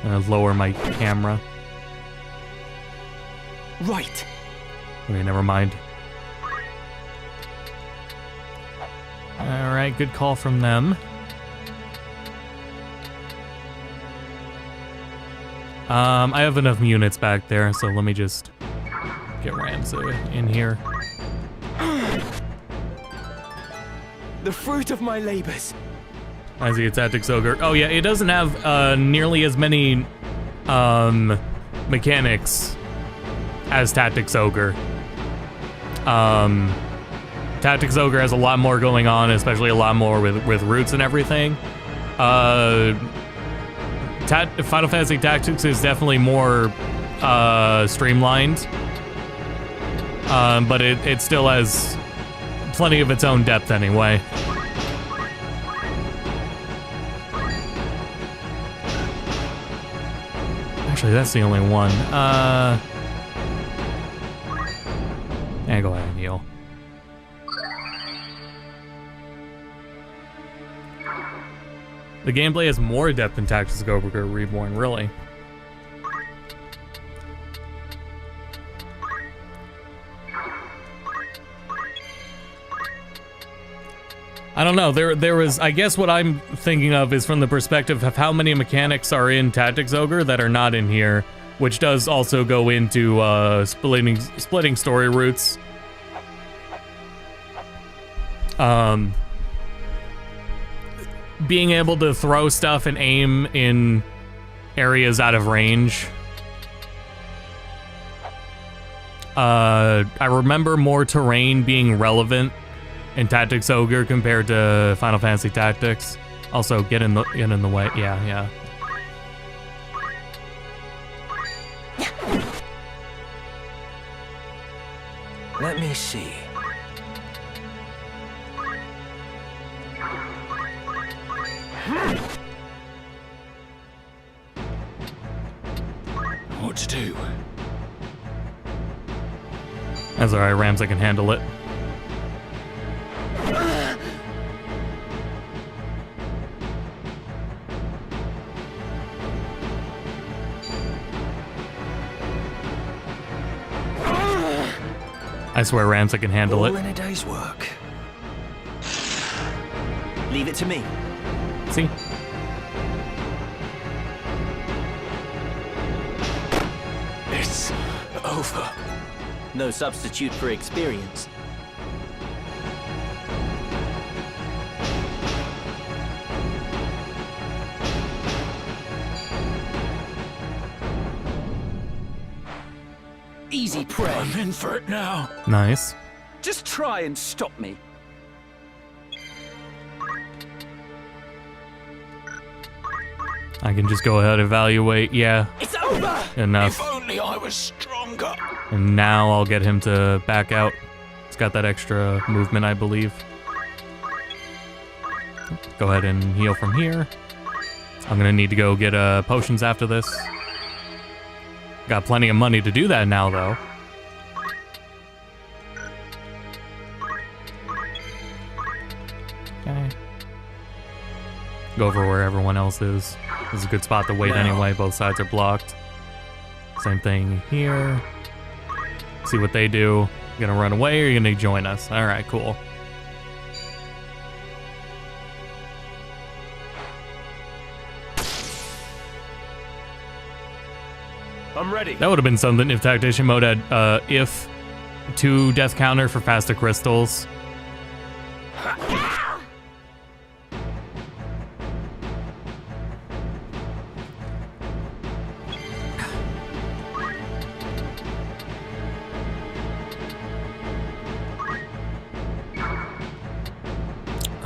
I'm gonna lower my camera. Right. Okay, never mind. Alright, good call from them. I have enough units back there, so let me just get Ramsey in here. The fruit of my labors. As he gets Tactics Ogre. Oh yeah, it doesn't have nearly as many mechanics as Tactics Ogre. Tactics Ogre has a lot more going on, especially a lot more with roots and everything. Final Fantasy Tactics is definitely more streamlined, but it still has plenty of its own depth anyway. Actually, that's the only one. Yeah, go ahead and heal. The gameplay has more depth than Tactics Ogre Reborn, really. I don't know, there was, I guess what I'm thinking of is from the perspective of how many mechanics are in Tactics Ogre that are not in here, which does also go into splitting story routes. Being able to throw stuff and aim in areas out of range. I remember more terrain being relevant in Tactics Ogre compared to Final Fantasy Tactics. Also, get in the way. Yeah. Let me see. What to do? That's alright, Rams, I can handle it. I swear, Rams, I can handle it. All in a day's work. Leave it to me. See? It's over. No substitute for experience. Easy prey. I'm in for it now. Nice. Just try and stop me. I can just go ahead and evaluate. Yeah. It's over. Enough. If only I was stronger. And now I'll get him to back out. He's got that extra movement, I believe. Go ahead and heal from here. I'm gonna need to go get potions after this. Got plenty of money to do that now, though. Okay. Go over where everyone else is. This is a good spot to wait anyway. Both sides are blocked. Same thing here. See what they do. You gonna run away or you gonna join us? All right, cool. I'm ready. That would have been something if Tactician mode had if 2 death counter for faster crystals.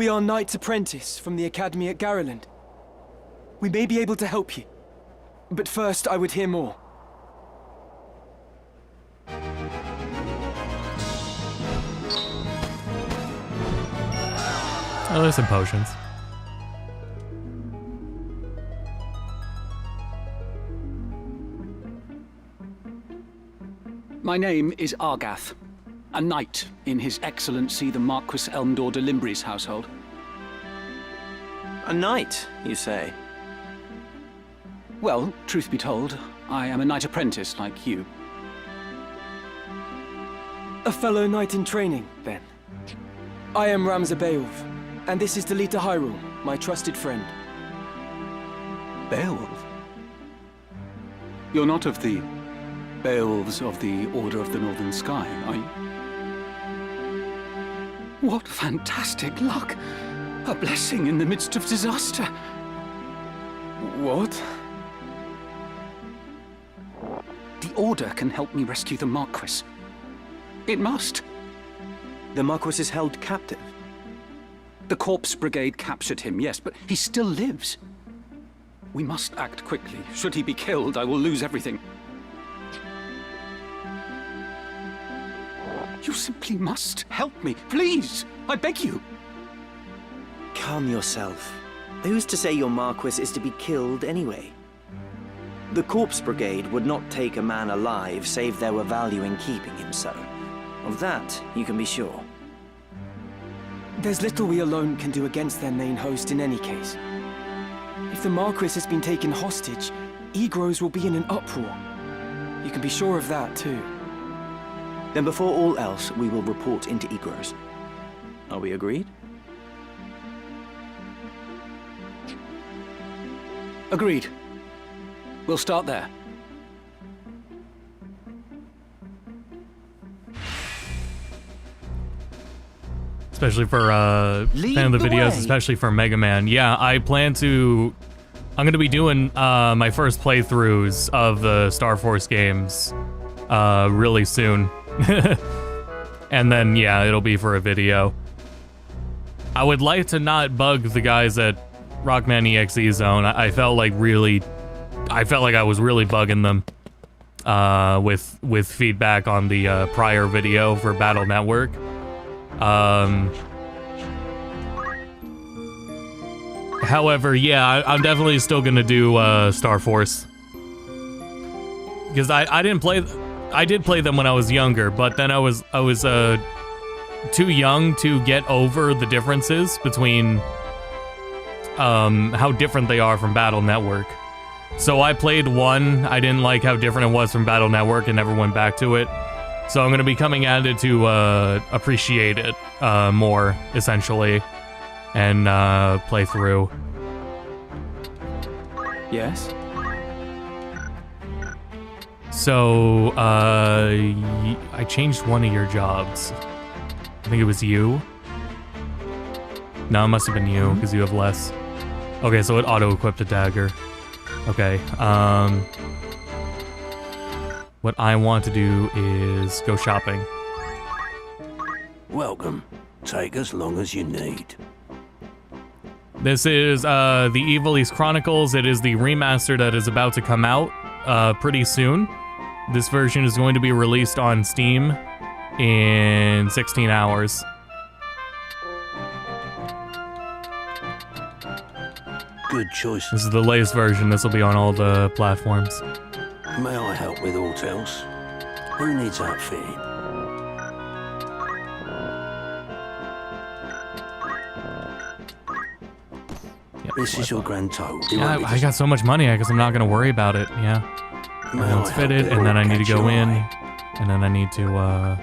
We are Knight's Apprentice from the Academy at Garreland. We may be able to help you. But first, I would hear more. Oh, there's some potions. My name is Argath, a knight in His Excellency the Marquis Elmdor de Limbre's household. A knight, you say? Well, truth be told, I am a knight apprentice like you. A fellow knight in training, then. I am Ramza Beowulf, and this is Delita Hyrule, my trusted friend. Beowulf? You're not of the Beowulfs of the Order of the Northern Sky, are you? What fantastic luck! A blessing in the midst of disaster. What? The Order can help me rescue the Marquis. It must. The Marquis is held captive? The Corpse Brigade captured him, yes, but he still lives. We must act quickly. Should he be killed, I will lose everything. You simply must help me, please! I beg you! Calm yourself. Who's to say your Marquis is to be killed anyway? The Corpse Brigade would not take a man alive save there were value in keeping him so. Of that, you can be sure. There's little we alone can do against their main host in any case. If the Marquis has been taken hostage, Egros will be in an uproar. You can be sure of that, too. Then before all else, we will report into Egros. Are we agreed? Agreed. We'll start there. Especially for fan of the videos, especially for Mega Man. Yeah, I'm gonna be doing my first playthroughs of the Star Force games really soon. And then yeah, it'll be for a video. I would like to not bug the guys at Rockman EXE Zone. I felt like I was really bugging them with feedback on the prior video for Battle Network. However, yeah, I'm definitely still gonna do Star Force because I did play them when I was younger, but then I was too young to get over the differences between how different they are from Battle Network. So I played one, I didn't like how different it was from Battle Network and never went back to it. So I'm gonna be coming at it to appreciate it more, essentially, and play through. Yes? So, I changed one of your jobs. I think it was you. No, it must have been you, because you have less. Okay, so it auto-equipped a dagger. Okay, what I want to do is go shopping. Welcome. Take as long as you need. This is the Ivalice Chronicles. It is the remaster that is about to come out pretty soon. This version is going to be released on Steam in 16 hours. Good choice. This is the latest version. This will be on all the platforms. May I help with aught else? Who needs outfitting? Yep, this is your grand total. Yeah, I got so much money, I guess I'm not going to worry about it. Yeah. And it's fitted, and then I need to go in, and then I need to, Are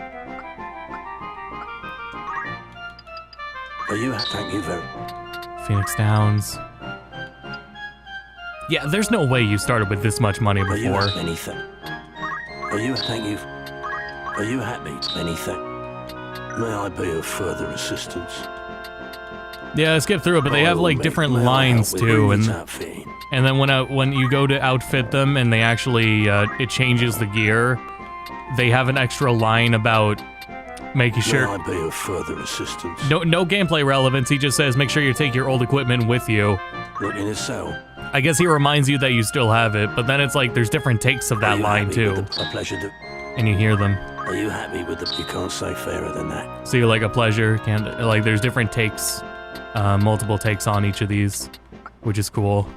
you? Thank you very Phoenix Downs. Yeah, there's no way you started with this much money before. Are you anything? Are you? Thank you. Are you happy? Anything? May I be of further assistance? Yeah, I skipped through it, but they have like different lines too, and then when you go to outfit them and they actually it changes the gear, they have an extra line about Making sure. May I be of further assistance? No gameplay relevance. He just says make sure you take your old equipment with you. Look in his cell. I guess he reminds you that you still have it, but then it's like there's different takes of that line too. A pleasure to... And you hear them. Are you happy with the... You can't say fairer than that. So you're like a pleasure, can't like there's different takes, multiple takes on each of these, which is cool.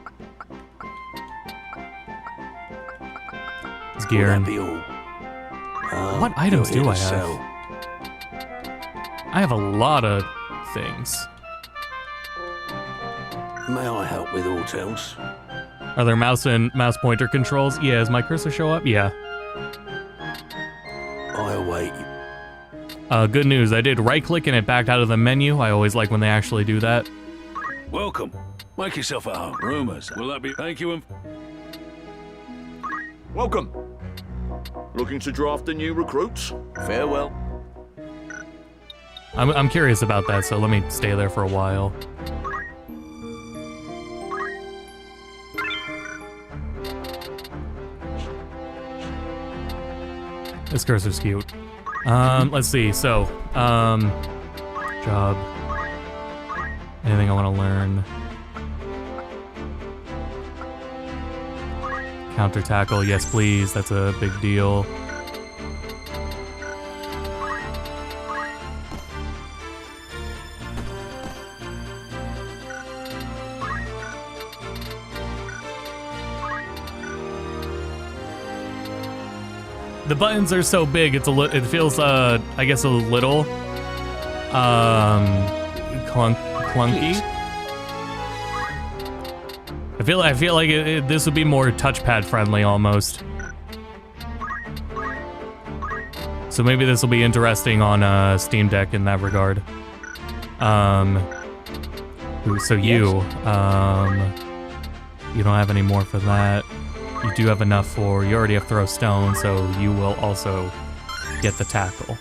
It's gear. Will that be all? What items do I have? Sell. I have a lot of things. May I help with aught else? Are there mouse and mouse pointer controls? Yeah, does my cursor show up? Yeah. I await you. Good news, I did right click and it backed out of the menu. I always like when they actually do that. Welcome. Make yourself at home. Rumors. Will that be... Thank you and... Welcome. Looking to draft the new recruits? Farewell. I'm curious about that, so let me stay there for a while. This cursor's cute. Let's see, so, job. Anything I want to learn? Counter tackle, yes please, that's a big deal. The buttons are so big, it feels, I guess a little, clunky. I feel like this would be more touchpad friendly almost. So maybe this will be interesting on Steam Deck in that regard. So you don't have any more for that. You do have enough for, you already have throw stone, so you will also get the tackle.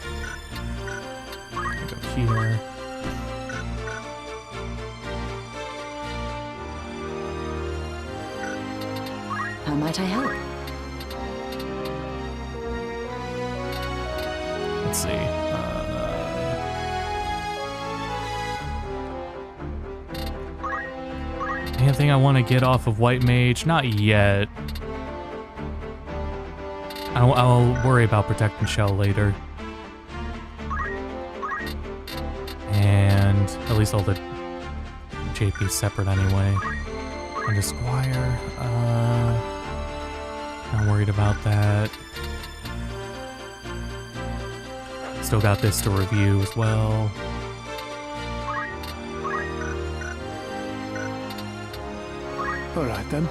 Go here. How might I help? Let's see. Anything I want to get off of White Mage? Not yet. I'll worry about Protect and Shell later. And at least all the JP's separate anyway. And a Squire. Not worried about that. Still got this to review as well. Alright then.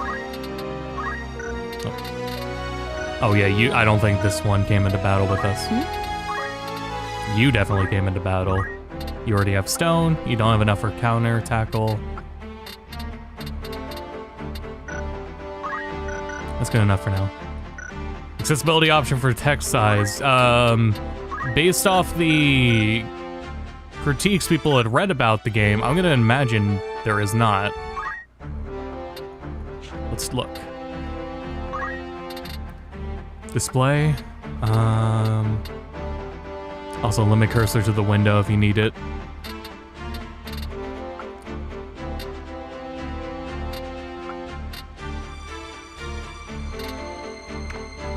Oh yeah, I don't think this one came into battle with us. You definitely came into battle. You already have stone, you don't have enough for counter, tackle. That's good enough for now. Accessibility option for text size. Based off the critiques people had read about the game, I'm gonna imagine there is not. Let's look. Display. Also limit cursor to the window if you need it.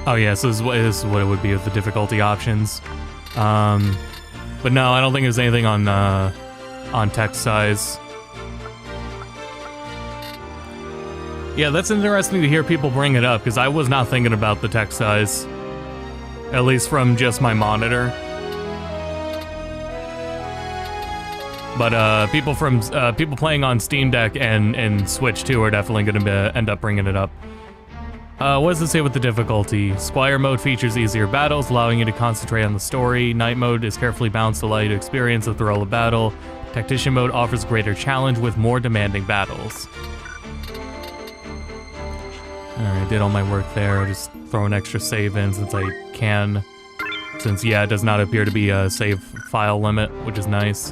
Oh yeah, so this is what it would be with the difficulty options. But no, I don't think there's anything on text size. Yeah, that's interesting to hear people bring it up, because I was not thinking about the text size. At least from just my monitor. But people playing on Steam Deck and Switch too are definitely going to end up bringing it up. What does it say with the difficulty? Squire mode features easier battles, allowing you to concentrate on the story. Night mode is carefully balanced to allow you to experience the thrill of battle. Tactician mode offers greater challenge with more demanding battles. Alright, did all my work there. Just throw an extra save in since I can. Since, yeah, it does not appear to be a save file limit, which is nice.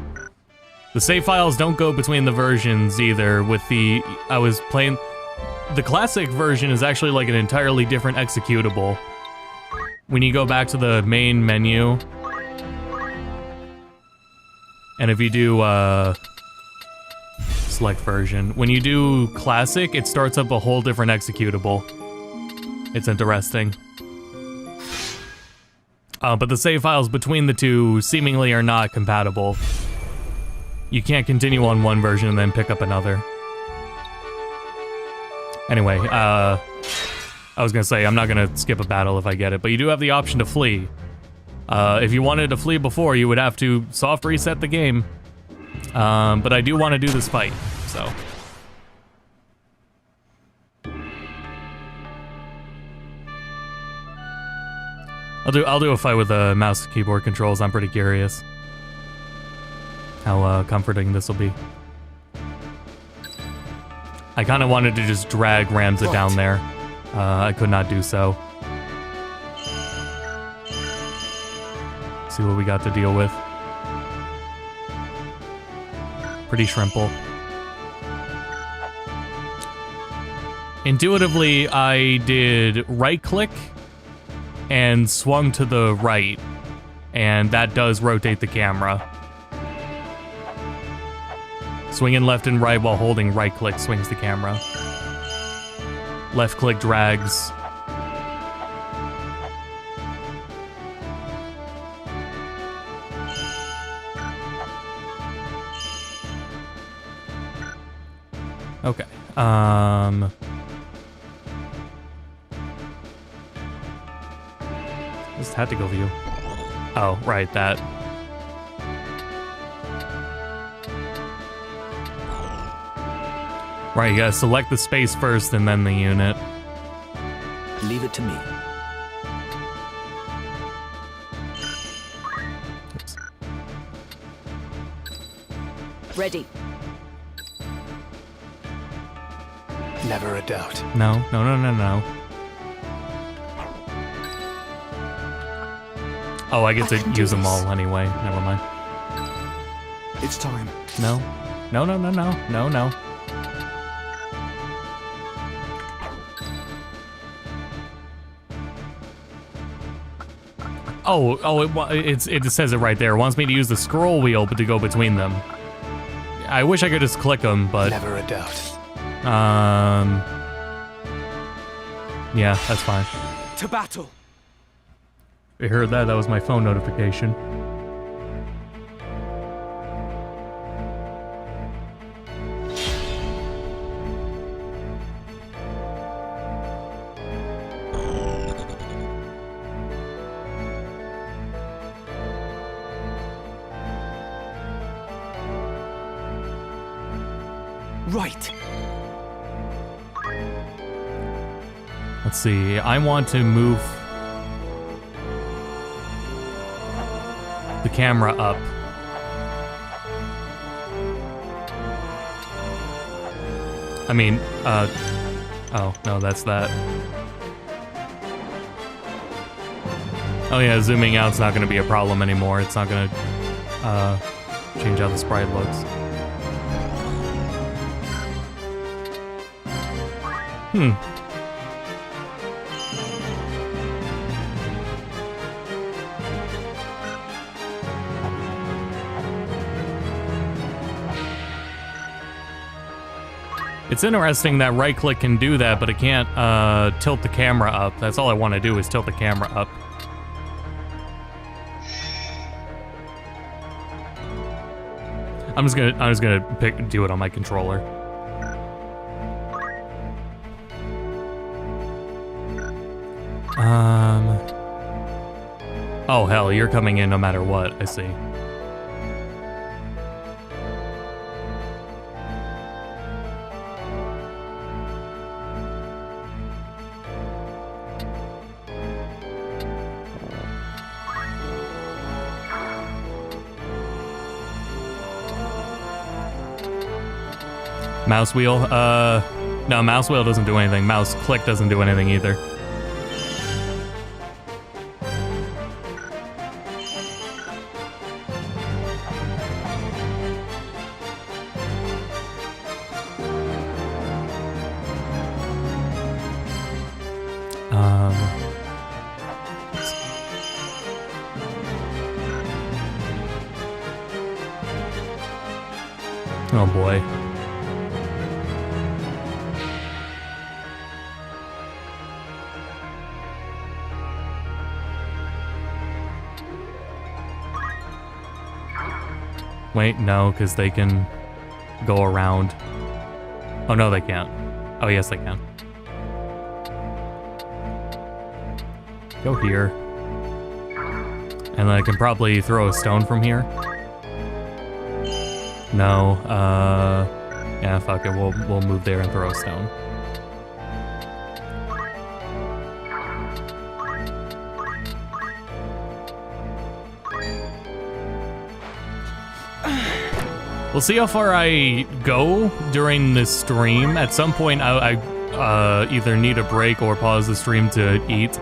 The save files don't go between the versions either. With the... I was playing... The classic version is actually like an entirely different executable. When you go back to the main menu, And if you do select version, when you do classic, it starts up a whole different executable. It's interesting. But the save files between the two seemingly are not compatible. You can't continue on one version and then pick up another. Anyway, I was gonna say, I'm not gonna skip a battle if I get it, but you do have the option to flee. If you wanted to flee before, you would have to soft reset the game. But I do want to do this fight, so. I'll do a fight with the mouse and keyboard controls. I'm pretty curious how comforting this will be. I kind of wanted to just drag Ramza down there. I could not do so. See what we got to deal with. Pretty shrimple. Intuitively, I did right-click and swung to the right, and that does rotate the camera. Swinging left and right while holding right-click swings the camera. Left-click drags. Okay. What's tactical view? Oh, right, that. Right, you gotta select the space first and then the unit. Leave it to me. Oops. Ready. Never a doubt. No, no, no, no, no. Oh, I get to use them all anyway. Never mind. It's time. No. No, no, no, no. No, no. It says it right there. It wants me to use the scroll wheel but to go between them. I wish I could just click them, but... Never a doubt. Yeah, that's fine. To battle! You heard that? That was my phone notification. Right. Let's see. I want to move the camera up. I mean, oh, no, that's that. Oh yeah, zooming out's not gonna be a problem anymore. It's not gonna, change how the sprite looks. It's interesting that right click can do that, but it can't tilt the camera up. That's all I want to do is tilt the camera up. I'm just gonna do it on my controller. Oh hell, you're coming in no matter what, I see. Mouse wheel? No, mouse wheel doesn't do anything. Mouse click doesn't do anything either. Oh boy. Wait, no, because they can go around. Oh, no, they can't. Oh, yes, they can. Go here. And then I can probably throw a stone from here. No, yeah, fuck it, we'll move there and throw a stone. We'll see how far I go during this stream. At some point, I either need a break or pause the stream to eat.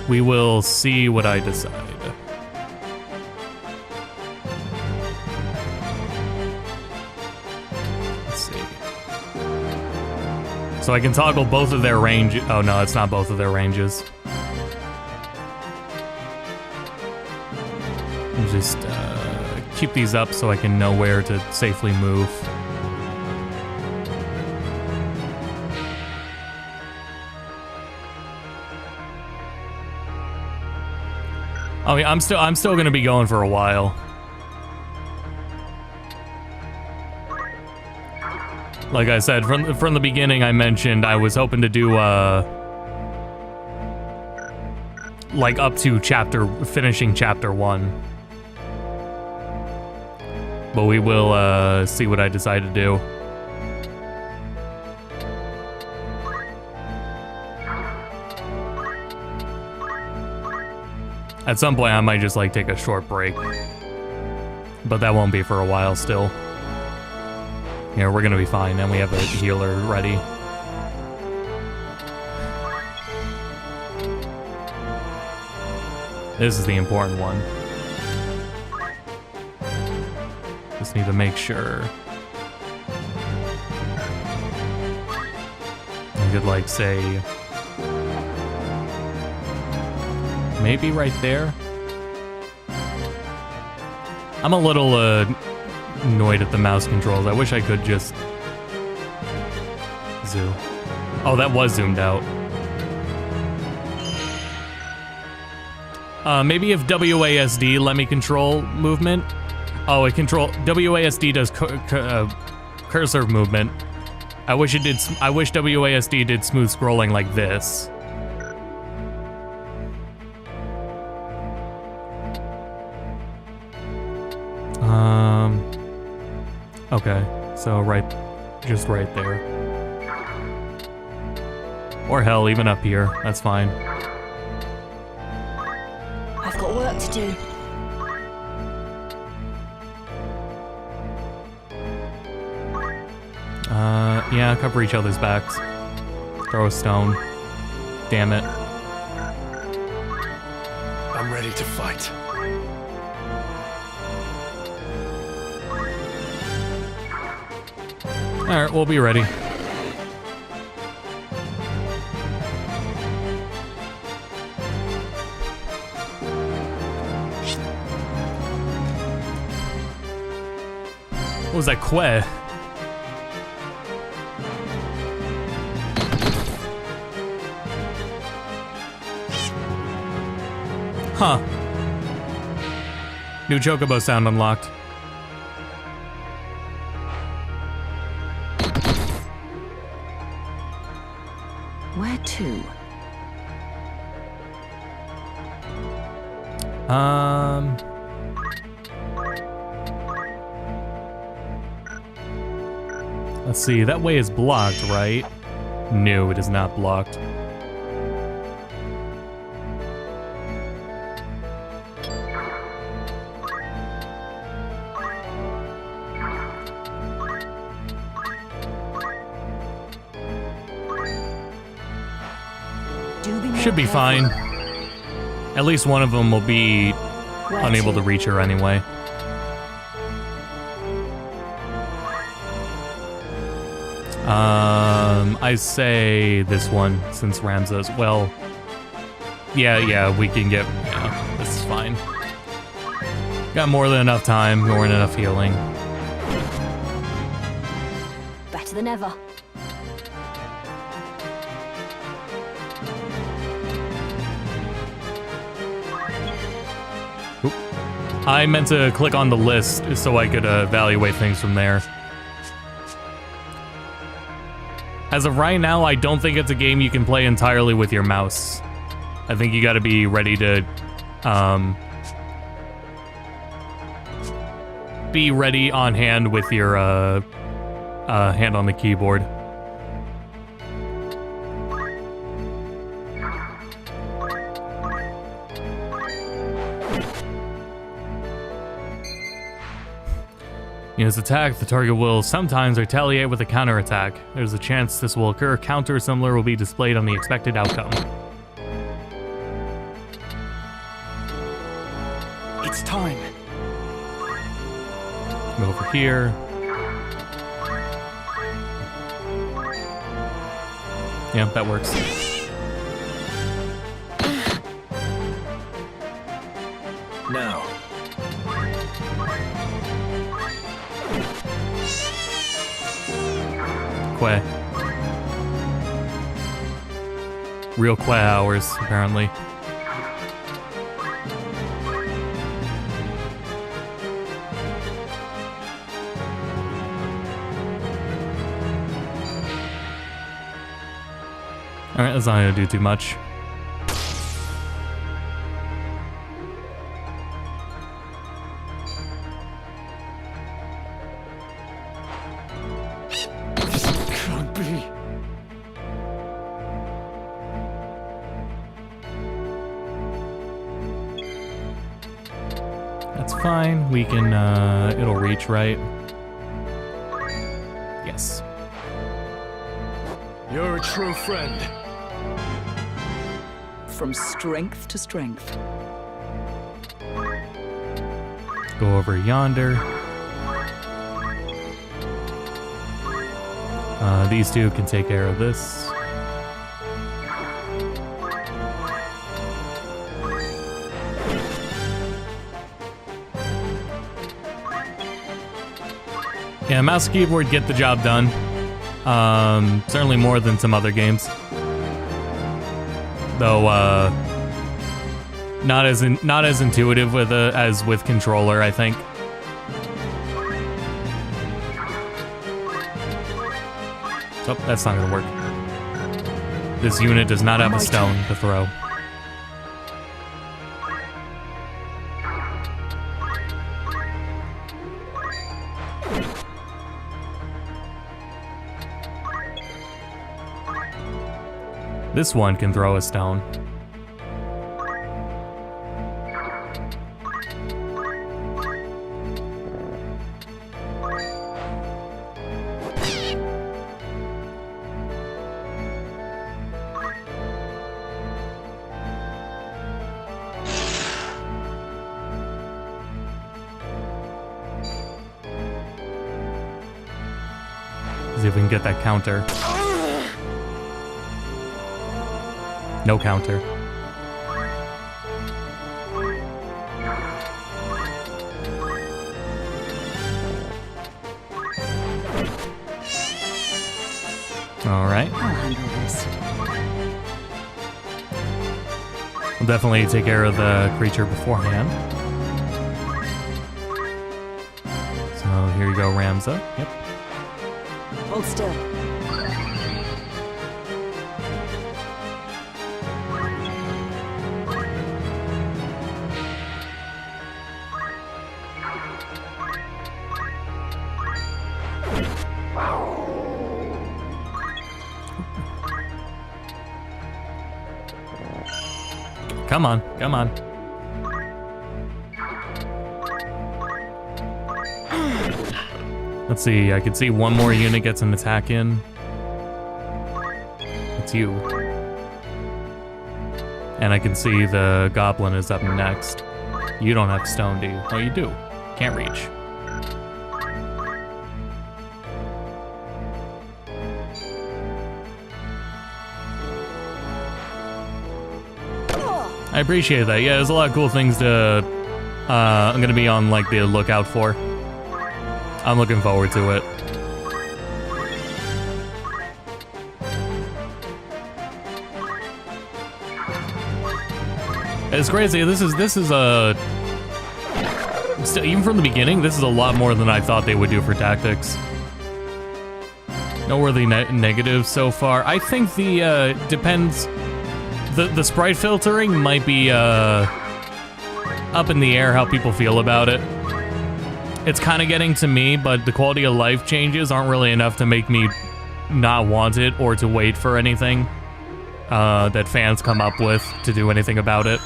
We will see what I decide. Let's see. So I can toggle both of their range. Oh no, it's not both of their ranges. Just keep these up so I can know where to safely move. Oh yeah, I'm still gonna be going for a while. Like I said, from the beginning, I mentioned I was hoping to do like up to finishing chapter 1. But we will see what I decide to do. At some point I might just like take a short break. But that won't be for a while still. Yeah, we're gonna be fine, and we have a healer ready. This is the important one. Just need to make sure. I could like say maybe right there. I'm a little annoyed at the mouse controls. I wish I could just zoom. Oh, that was zoomed out. Maybe if WASD let me control movement. Oh, WASD does cursor movement. I wish it did. I wish WASD did smooth scrolling like this. Okay, so just right there. Or hell, even up here. That's fine. I've got work to do. Yeah, cover each other's backs. Throw a stone. Damn it. I'm ready to fight. Alright, we'll be ready. What was that, Quay? Huh. New Chocobo sound unlocked. Where to? Let's see, that way is blocked, right? No, it is not blocked. Should be fine. At least one of them will be unable to reach her anyway. I say this one, since Ramza's, well, yeah, we can get, yeah, this is fine. Got more than enough time, more than enough healing. Better than ever. Oop. I meant to click on the list so I could evaluate things from there. As of right now, I don't think it's a game you can play entirely with your mouse. I think you gotta be ready to, be ready on hand with your, hand on the keyboard. In its attack, the target will sometimes retaliate with a counterattack. There's a chance this will occur. Counter similar will be displayed on the expected outcome. It's time. Go over here. Yeah, that works. Now. Quay. Real Quay hours, apparently. Alright, that's not gonna do too much. That's fine. We can, it'll reach, right? Yes. You're a true friend. From strength to strength. Go over yonder. These two can take care of this. Yeah, mouse and keyboard get the job done. Certainly more than some other games. Though, not as intuitive with as with controller, I think. Oh, that's not gonna work. This unit does not have a stone to throw. This one can throw a stone. See if we can get that counter. No counter. All right. I'll handle this. We'll definitely take care of the creature beforehand. So here you go, Ramza. Yep. Hold still. Come on, come on. Let's see, I can see one more unit gets an attack in. It's you. And I can see the goblin is up next. You don't have stone, do you? Oh, you do. Can't reach. I appreciate that. Yeah, there's a lot of cool things to I'm gonna be on like the lookout for. I'm looking forward to it. It's crazy. This is a even from the beginning. This is a lot more than I thought they would do for tactics. Noteworthy negatives so far. I think the depends. The sprite filtering might be up in the air how people feel about it. It's kind of getting to me, but the quality of life changes aren't really enough to make me not want it or to wait for anything that fans come up with to do anything about it.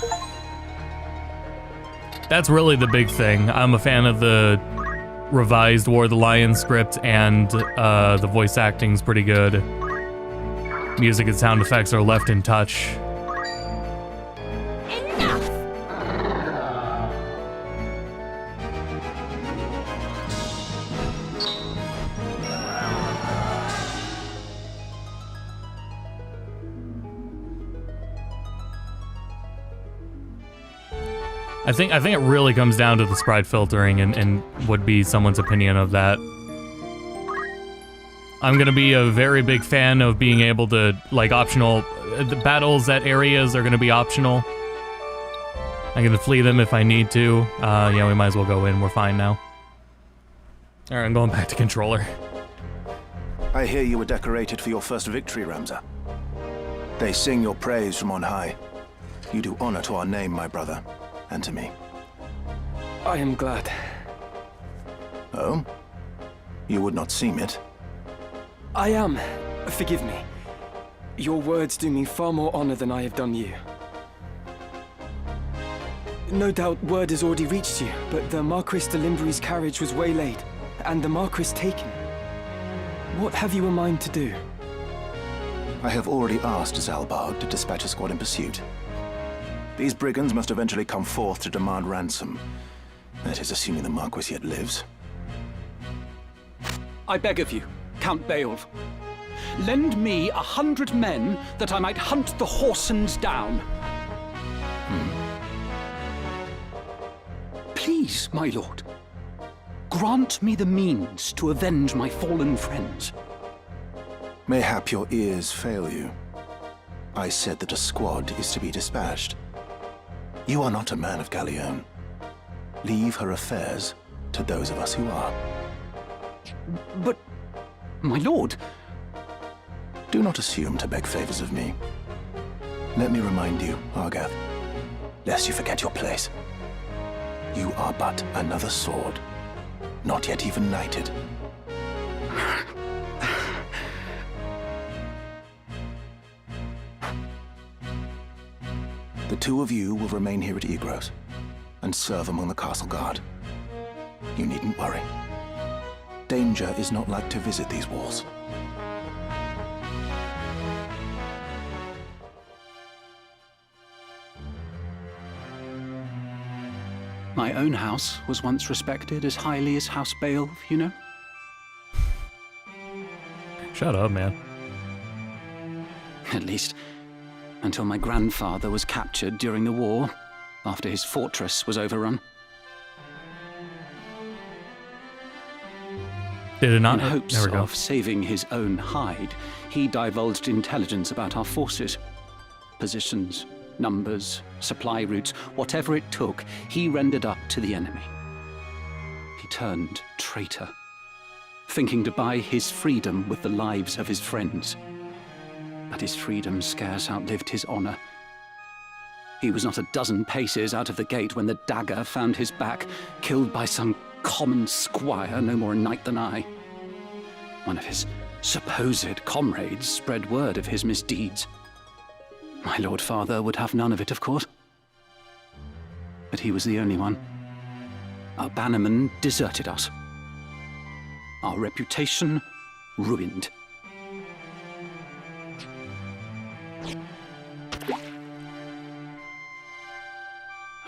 That's really the big thing. I'm a fan of the revised War of the Lion script, and the voice acting's pretty good. Music and sound effects are left in touch. I think it really comes down to the sprite filtering and would be someone's opinion of that. I'm gonna be a very big fan of being able to, like, optional, the battles at areas are gonna be optional. I'm gonna flee them if I need to. Yeah, we might as well go in, we're fine now. Alright, I'm going back to controller. I hear you were decorated for your first victory, Ramza. They sing your praise from on high. You do honor to our name, my brother. And to me. I am glad. Oh? You would not seem it. I am. Forgive me. Your words do me far more honor than I have done you. No doubt word has already reached you, but the Marquis de Limbury's carriage was waylaid, and the Marquis taken. What have you in mind to do? I have already asked Zalbard to dispatch a squad in pursuit. These brigands must eventually come forth to demand ransom. That is, assuming the Marquis yet lives. I beg of you, Count Beowulf. Lend me 100 men that I might hunt the Horsens down. Please, my lord. Grant me the means to avenge my fallen friends. Mayhap your ears fail you. I said that a squad is to be dispatched. You are not a man of Galleon. Leave her affairs to those of us who are. But, my lord... Do not assume to beg favors of me. Let me remind you, Argath, lest you forget your place. You are but another sword, not yet even knighted. The two of you will remain here at Igros and serve among the castle guard. You needn't worry. Danger is not like to visit these walls. My own house was once respected as highly as House Beowulf, you know? Shut up, man. At least, until my grandfather was captured during the war, after his fortress was overrun. Did it not? In hopes There we go. of saving his own hide, he divulged intelligence about our forces. Positions, numbers, supply routes, whatever it took, he rendered up to the enemy. He turned traitor, thinking to buy his freedom with the lives of his friends. But his freedom scarce outlived his honor. He was not a dozen paces out of the gate when the dagger found his back, killed by some common squire, no more a knight than I. One of his supposed comrades spread word of his misdeeds. My Lord Father would have none of it, of course. But he was the only one. Our bannerman deserted us. Our reputation ruined.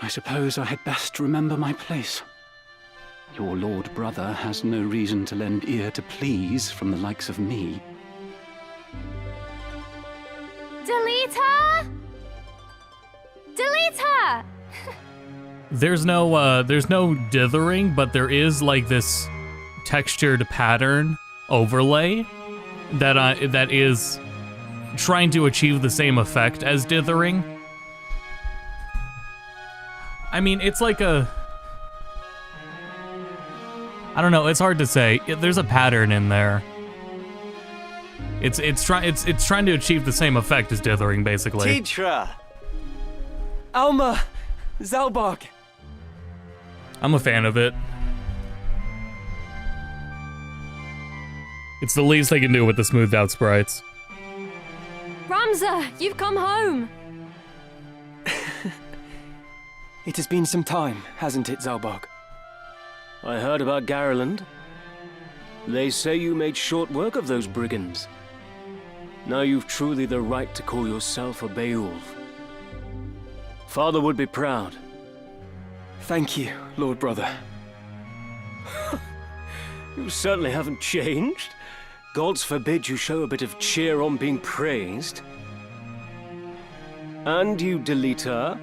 I suppose I had best remember my place. Your lord brother has no reason to lend ear to pleas from the likes of me. Delete her! Delete her! there's no dithering, but there is like this textured pattern overlay that is trying to achieve the same effect as dithering. I mean, it's like I don't know, it's hard to say. There's a pattern in there. It's trying to achieve the same effect as dithering, basically. Titra! Alma! Zalbog! I'm a fan of it. It's the least they can do with the smoothed out sprites. Ramza, you've come home! It has been some time, hasn't it, Zalbog? I heard about Garland. They say you made short work of those brigands. Now you've truly the right to call yourself a Beowulf. Father would be proud. Thank you, Lord Brother. You certainly haven't changed. Gods forbid you show a bit of cheer on being praised. And you, Delita,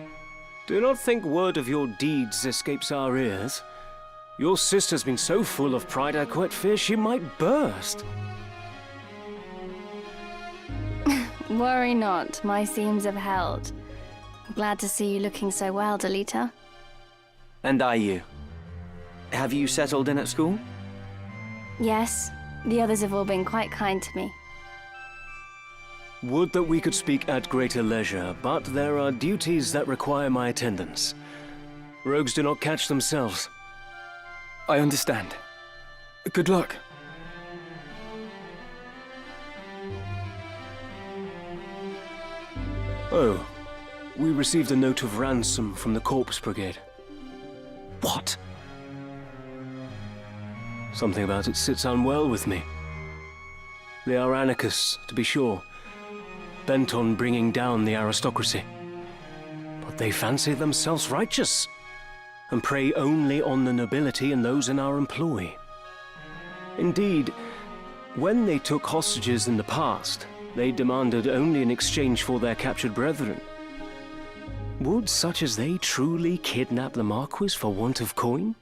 do not think word of your deeds escapes our ears. Your sister's been so full of pride I quite fear she might burst. Worry not, my seams have held. Glad to see you looking so well, Delita. And are you? Have you settled in at school? Yes, the others have all been quite kind to me. Would that we could speak at greater leisure, but there are duties that require my attendance. Rogues do not catch themselves. I understand. Good luck. Oh, we received a note of ransom from the Corpse Brigade. What? Something about it sits unwell with me. They are anarchists, to be sure, bent on bringing down the aristocracy. But they fancy themselves righteous, and prey only on the nobility and those in our employ. Indeed, when they took hostages in the past, they demanded only in exchange for their captured brethren. Would such as they truly kidnap the Marquis for want of coin?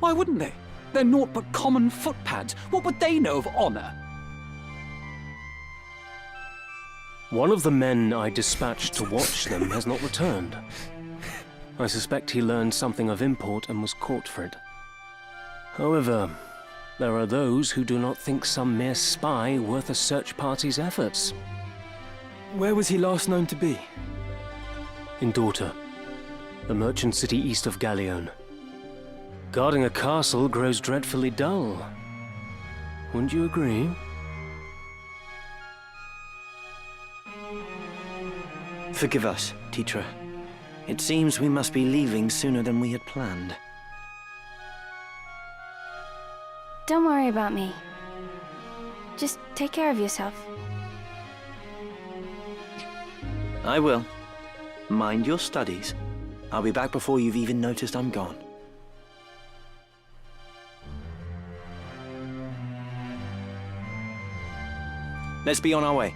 Why wouldn't they? They're naught but common footpads. What would they know of honor? One of the men I dispatched to watch them has not returned. I suspect he learned something of import and was caught for it. However, there are those who do not think some mere spy worth a search party's efforts. Where was he last known to be? In Daughter, the merchant city east of Galleon. Guarding a castle grows dreadfully dull. Wouldn't you agree? Forgive us, Titra. It seems we must be leaving sooner than we had planned. Don't worry about me. Just take care of yourself. I will. Mind your studies. I'll be back before you've even noticed I'm gone. Let's be on our way.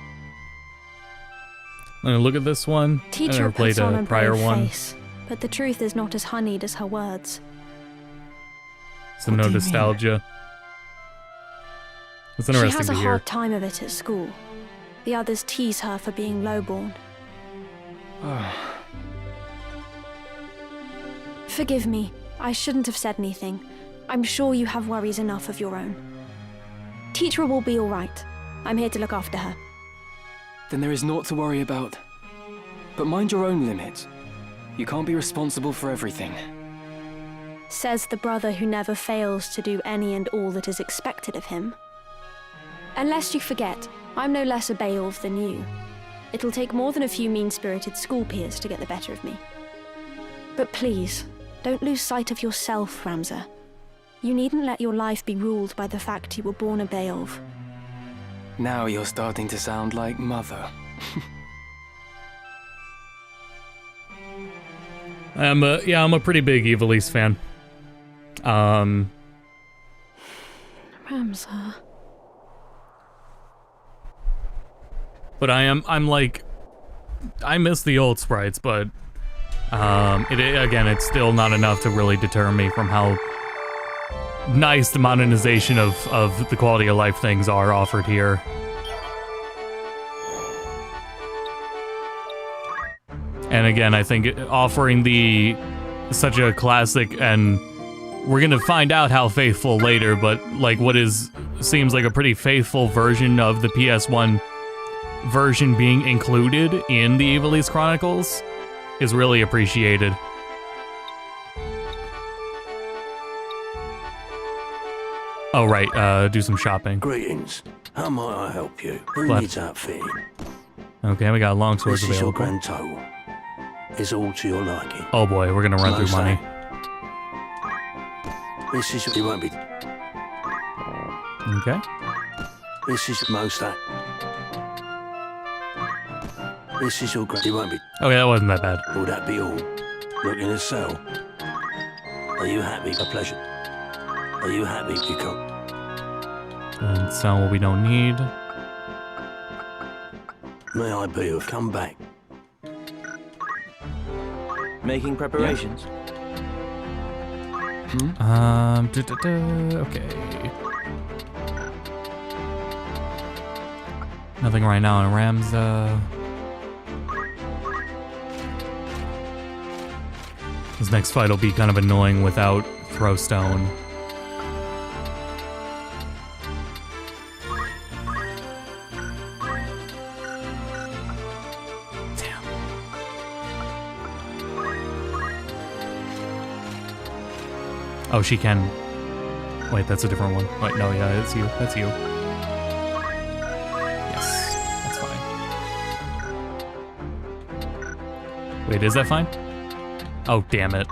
I'm gonna look at this one. I Teacher never played puts on a a prior brave one. face, but the truth is not as honeyed as her words. So no nostalgia. It's interesting She has to a hear. hard time of it at school. The others tease her for being lowborn. Forgive me. I shouldn't have said anything. I'm sure you have worries enough of your own. Teacher will be all right. I'm here to look after her. Then there is naught to worry about. But mind your own limits. You can't be responsible for everything. Says the brother who never fails to do any and all that is expected of him. Unless you forget, I'm no less a Beowulf than you. It'll take more than a few mean-spirited school peers to get the better of me. But please, don't lose sight of yourself, Ramza. You needn't let your life be ruled by the fact you were born a Beowulf. Now you're starting to sound like Mother. I'm a pretty big Ivalice fan. Ramza. But I'm like, I miss the old sprites, but Again, it's still not enough to really deter me from how nice the modernization of the quality of life things are offered here. And again, I think offering such a classic, and we're gonna find out how faithful later, but like what seems like a pretty faithful version of the PS1 version being included in the Ivalice Chronicles is really appreciated. Oh right, do some shopping. Greetings. How might I help you? Who Left. needs outfitting? Okay, we got long swords This is your available. grand total. It's all to your liking. Oh boy, we're gonna run through Most money. This is it won't be. Okay. This is most that. This is your grand. It won't be. Okay, that wasn't that bad. Will that be all? Looking to sell? Are you happy? A pleasure. Are you happy? You come. And sell what we don't need. May I be of come back? Making preparations. Okay. Nothing right now in Ramza. This next fight will be kind of annoying without Throwstone. Oh, she can. Wait, that's a different one. Wait, no, yeah, it's you. That's you. Yes, that's fine. Wait, is that fine? Oh, damn it.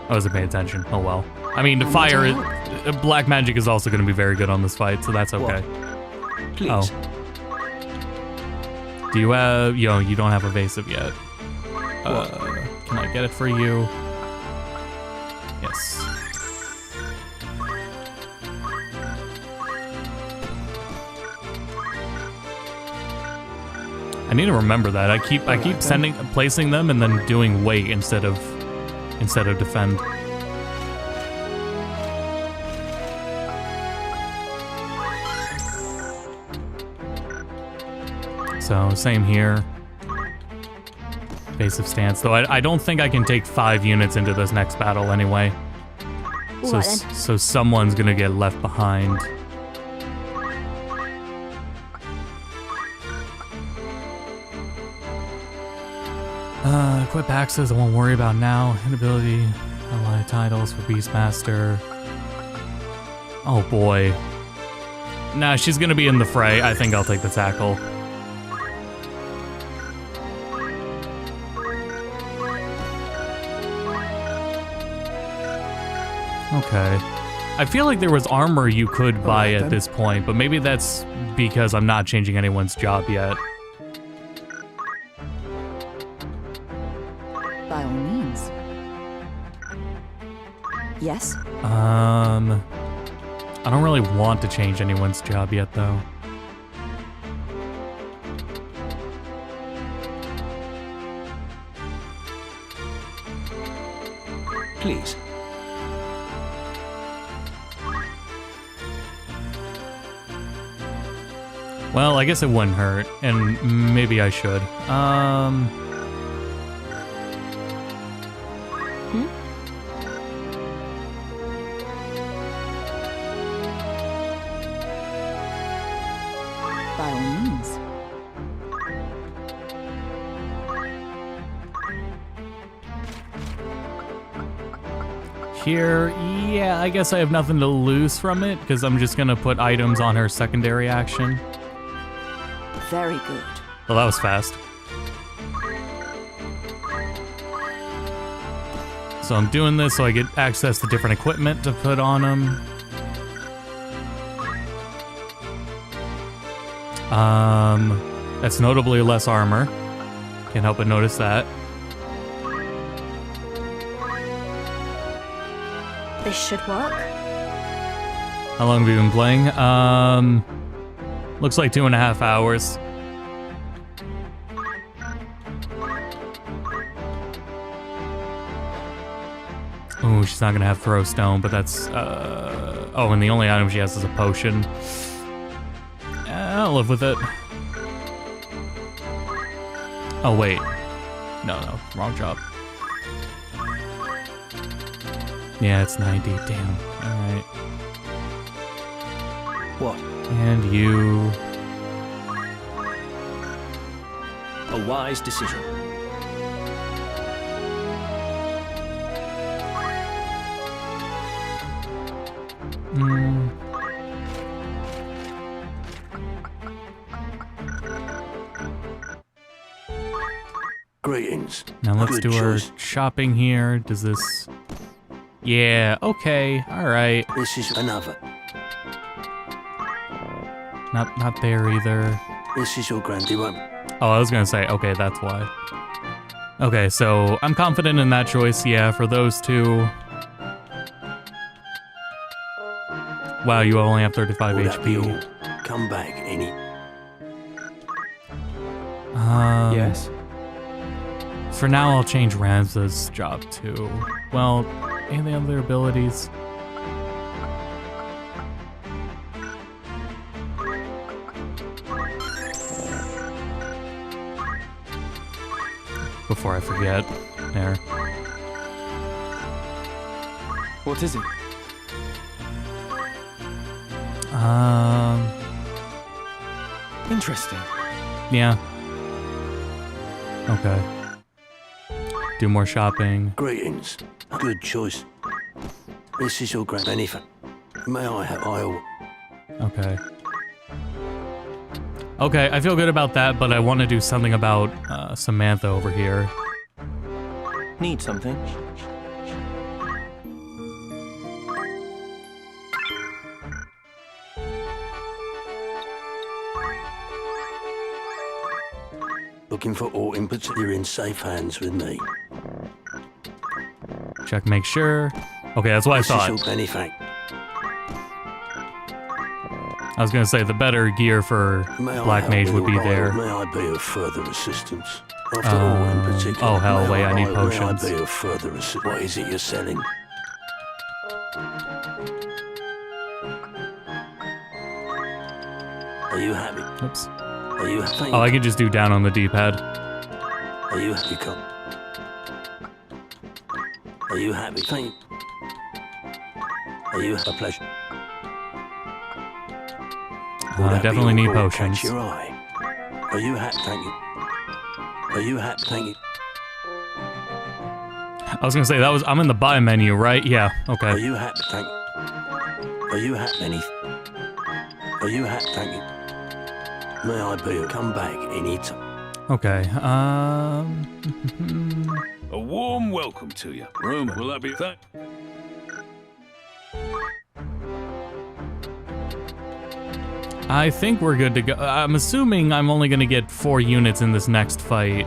I wasn't paying attention. Oh well. I mean, the fire, black magic is also going to be very good on this fight, so that's okay. Please. Oh. Do you have? You don't have evasive yet. Can I get it for you? Yes. I need to remember that. I keep placing them and then doing wait instead of defend. So same here. Evasive stance, though I don't think I can take 5 units into this next battle anyway. So, Right then. so someone's gonna get left behind. Equip axes, I won't worry about now. Inability, ally titles for Beastmaster. Oh boy. Nah, she's gonna be in the fray. I think I'll take the tackle. Okay. I feel like there was armor you could buy at this point, but maybe that's because I'm not changing anyone's job yet. By all means. Yes? I don't really want to change anyone's job yet, though. Please. Well, I guess it wouldn't hurt, and maybe I should. By all means. Here, yeah, I guess I have nothing to lose from it, because I'm just gonna put items on her secondary action. Very good. Well, that was fast. So I'm doing this so I get access to different equipment to put on them. That's notably less armor. Can't help but notice that. This should work. How long have you been playing? Looks like 2.5 hours. she's not gonna have throw stone, but that's oh, and the only item she has is a potion. I'll live with it. Oh wait, no, wrong job. Yeah, it's 90. Damn. All right. What? And you. A wise decision. Greetings. Now let's Good do our choice. shopping here. Does this... Yeah, okay, alright. This is another. Not there either. This is your granddie one. Oh, I was gonna say, okay, that's why. Okay, so I'm confident in that choice, yeah, for those two. Wow, you only have 35 Will that be HP. all? Come back any. Yes? For now, I'll change Ramza's job too. Well, any other abilities? Before I forget. There. What is it? Interesting. Yeah. Okay. Do more shopping. Greetings. Good choice. This is your grand. Anything. May I have oil? Okay. Okay, I feel good about that, but I want to do something about Samantha over here. Need something? Looking for all in particular in safe hands with me. Check, make sure. Okay, that's what I thought. This is your anything. I was gonna say the better gear for Black Mage would be there. May I be of further assistance? After all, in particular. Oh hell, wait, I need potions. May I be of further assistance? What is it you're selling? Are you happy? Oops. Are you happy? Oh, I could just do down on the D-pad. Are you happy, come? Are you happy? Thank you. Are you a pleasure? I definitely need potions. Catch your eye. Are you happy? Thank you. Are you happy? Thank you. I was gonna say that was I'm in the buy menu, right? Yeah. Okay. Are you happy? Thank you. Are you happy? Are you happy? Thank you. May I be? Come back anytime. Okay. A warm welcome to you. Room, will that be that? I think we're good to go. I'm assuming I'm only gonna get 4 units in this next fight.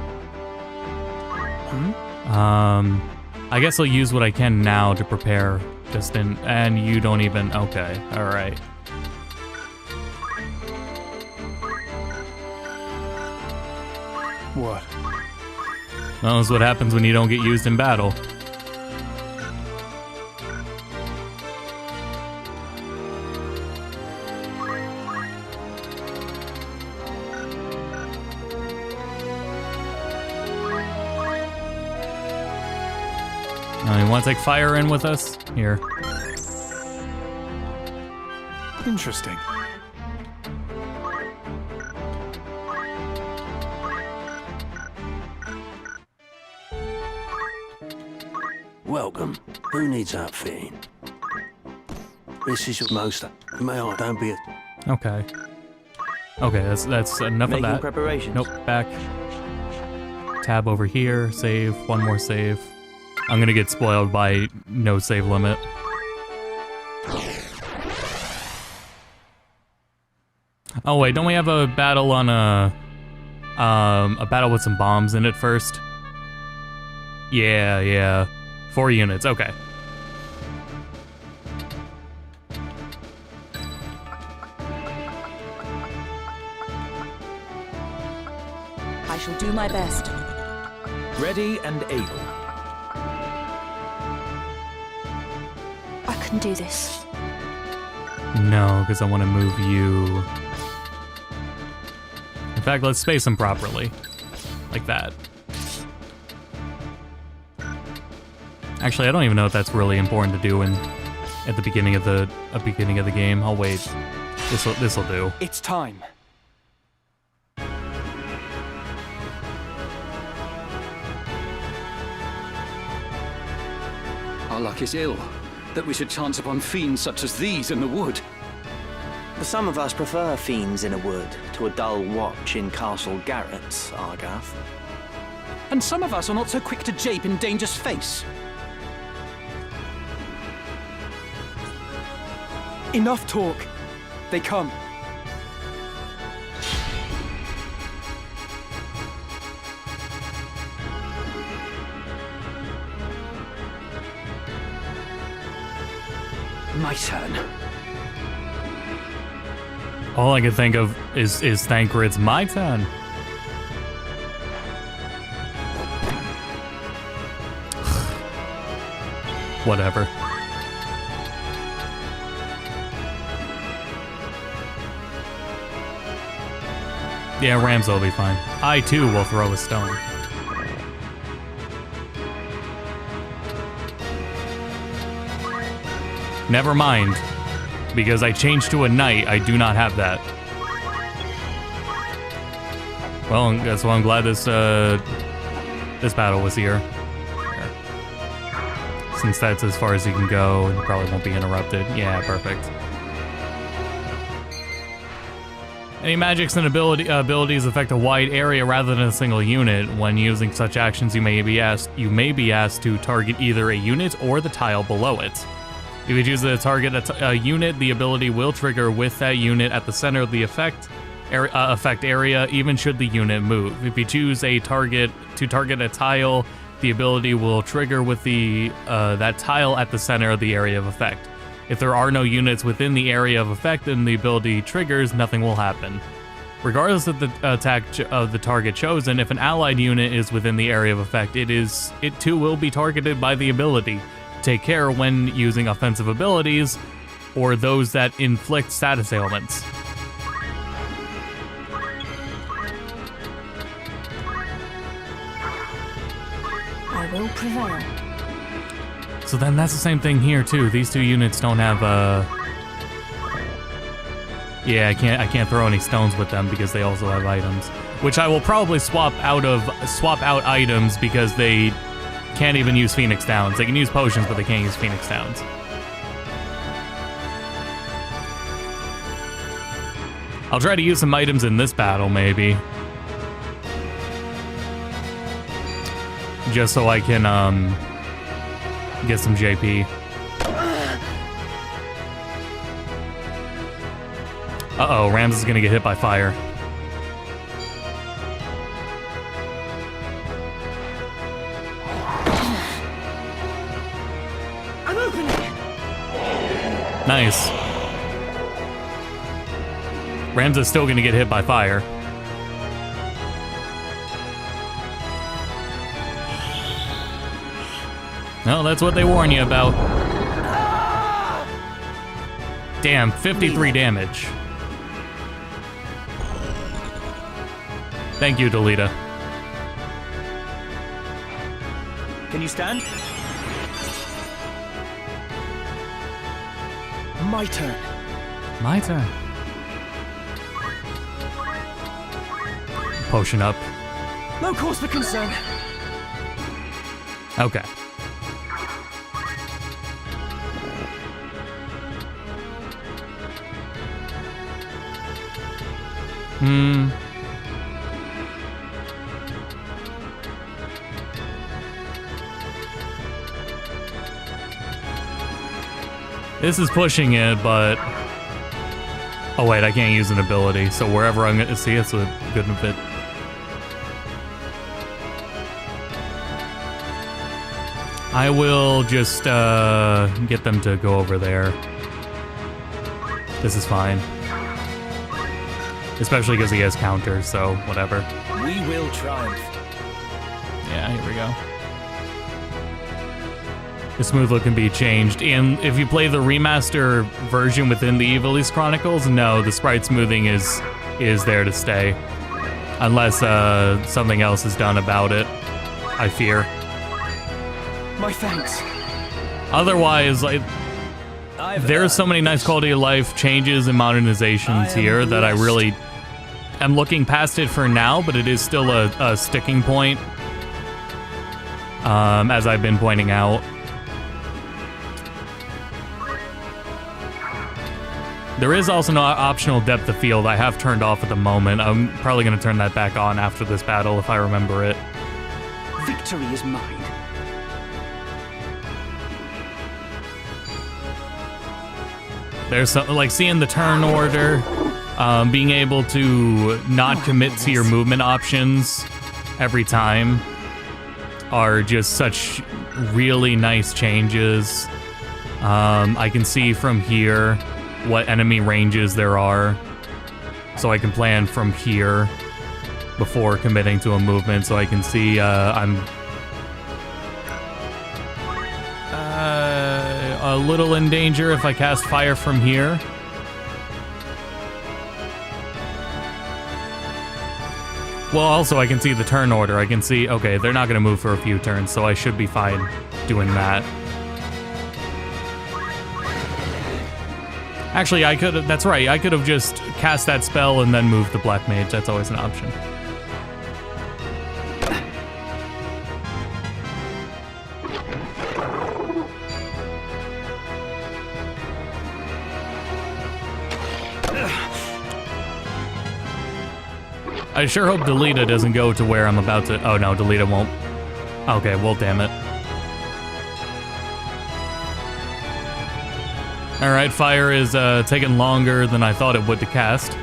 I guess I'll use what I can now to prepare. Just in, and you don't even. Okay. All right. What? Well, that's what happens when you don't get used in battle. You want to take fire in with us? Here. Interesting. Welcome. Who needs outfitting? This is your most. May I? Don't be a. Okay. Okay, that's enough Making of that. preparations. Nope, back. Tab over here, save, one more save. I'm gonna get spoiled by no save limit. Oh wait, don't we have a battle on a battle with some bombs in it first? Yeah. 4 units, okay. I shall do my best. Ready and able. can do this. No, because I want to move you. In fact, let's space them properly. Like that. Actually, I don't even know if that's really important to do at the beginning of the game. I'll wait. This'll do. It's time. Our luck is ill, that we should chance upon fiends such as these in the wood. Some of us prefer fiends in a wood to a dull watch in Castle Garrett's, Argath. And some of us are not so quick to jape in danger's face. Enough talk. They come. My turn. All I can think of is Thancred's my turn. Whatever. Yeah, Ramza will be fine. I too will throw a stone. Never mind, because I changed to a knight. I do not have that. Well, that's why I'm glad this battle was here. Since that's as far as you can go, and you probably won't be interrupted. Yeah, perfect. Any magics and abilities affect a wide area rather than a single unit. When using such actions, you may be asked to target either a unit or the tile below it. If you choose to target a unit, the ability will trigger with that unit at the center of the effect area, even should the unit move. If you choose to target a tile, the ability will trigger with that tile at the center of the area of effect. If there are no units within the area of effect and the ability triggers, nothing will happen. Regardless of the attack of the target chosen, if an allied unit is within the area of effect, it too will be targeted by the ability. Take care when using offensive abilities or those that inflict status ailments. I will prevail. So then that's the same thing here too. These two units don't have yeah, I can't throw any stones with them because they also have items, which I will probably swap out items because they can't even use Phoenix Downs. They can use potions, but they can't use Phoenix Downs. I'll try to use some items in this battle, maybe. Just so I can, get some JP. Uh-oh, Rams is gonna get hit by fire. I'm opening. Nice. Rams is still gonna get hit by fire. No, that's what they warn you about. Damn, 53 damage. Thank you, Delita. Can you stand? My turn. My turn. Potion up. No cause for concern. Okay. This is pushing it, but... Oh wait, I can't use an ability, so wherever I'm gonna see it's a good fit. I will just get them to go over there. This is fine. Especially because he has counters, so whatever. We will triumph. Yeah, here we go. The smooth look can be changed. And if you play the remaster version within the Ivalice Chronicles, no, the sprite smoothing is there to stay. Unless something else is done about it, I fear. My thanks. Otherwise, like, there's so many nice quality of life changes and modernizations here that I really am looking past it for now, but it is still a sticking point, as I've been pointing out. There is also no optional depth of field I have turned off at the moment. I'm probably going to turn that back on after this battle if I remember it. Victory is mine. There's some, like seeing the turn order, being able to not commit to your movement options every time are just such really nice changes. I can see from here what enemy ranges there are, so I can plan from here before committing to a movement, so I can see I'm a little in danger if I cast fire from here. Well, also I can see the turn order. I can see, okay, they're not going to move for a few turns, so I should be fine doing that. Actually, I could have, that's right, I could have just cast that spell and then moved the Black Mage. That's always an option. I sure hope Delita doesn't go to where I'm about to, oh no, Delita won't. Okay, well, damn it. Alright, fire is taking longer than I thought it would to cast.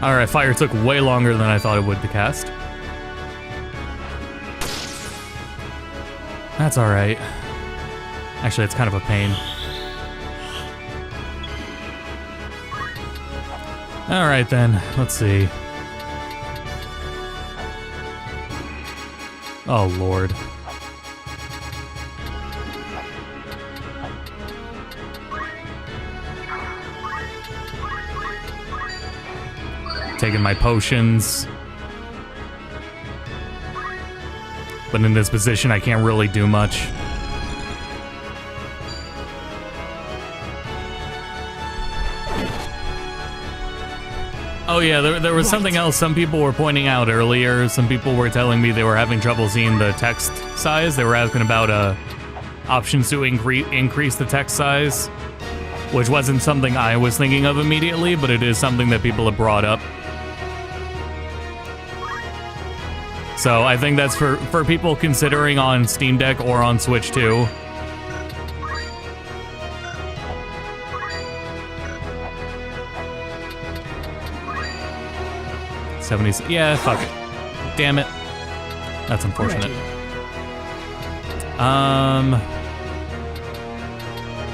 Alright, fire took way longer than I thought it would to cast. That's alright. Actually, it's kind of a pain. Alright then, let's see. Oh, Lord. Taking my potions. But in this position, I can't really do much. Oh yeah, there was something else some people were pointing out earlier. Some people were telling me they were having trouble seeing the text size. They were asking about options to increase the text size, which wasn't something I was thinking of immediately, but it is something that people have brought up. So I think that's for people considering on Steam Deck or on Switch too. Yeah, fuck it. Damn it. That's unfortunate.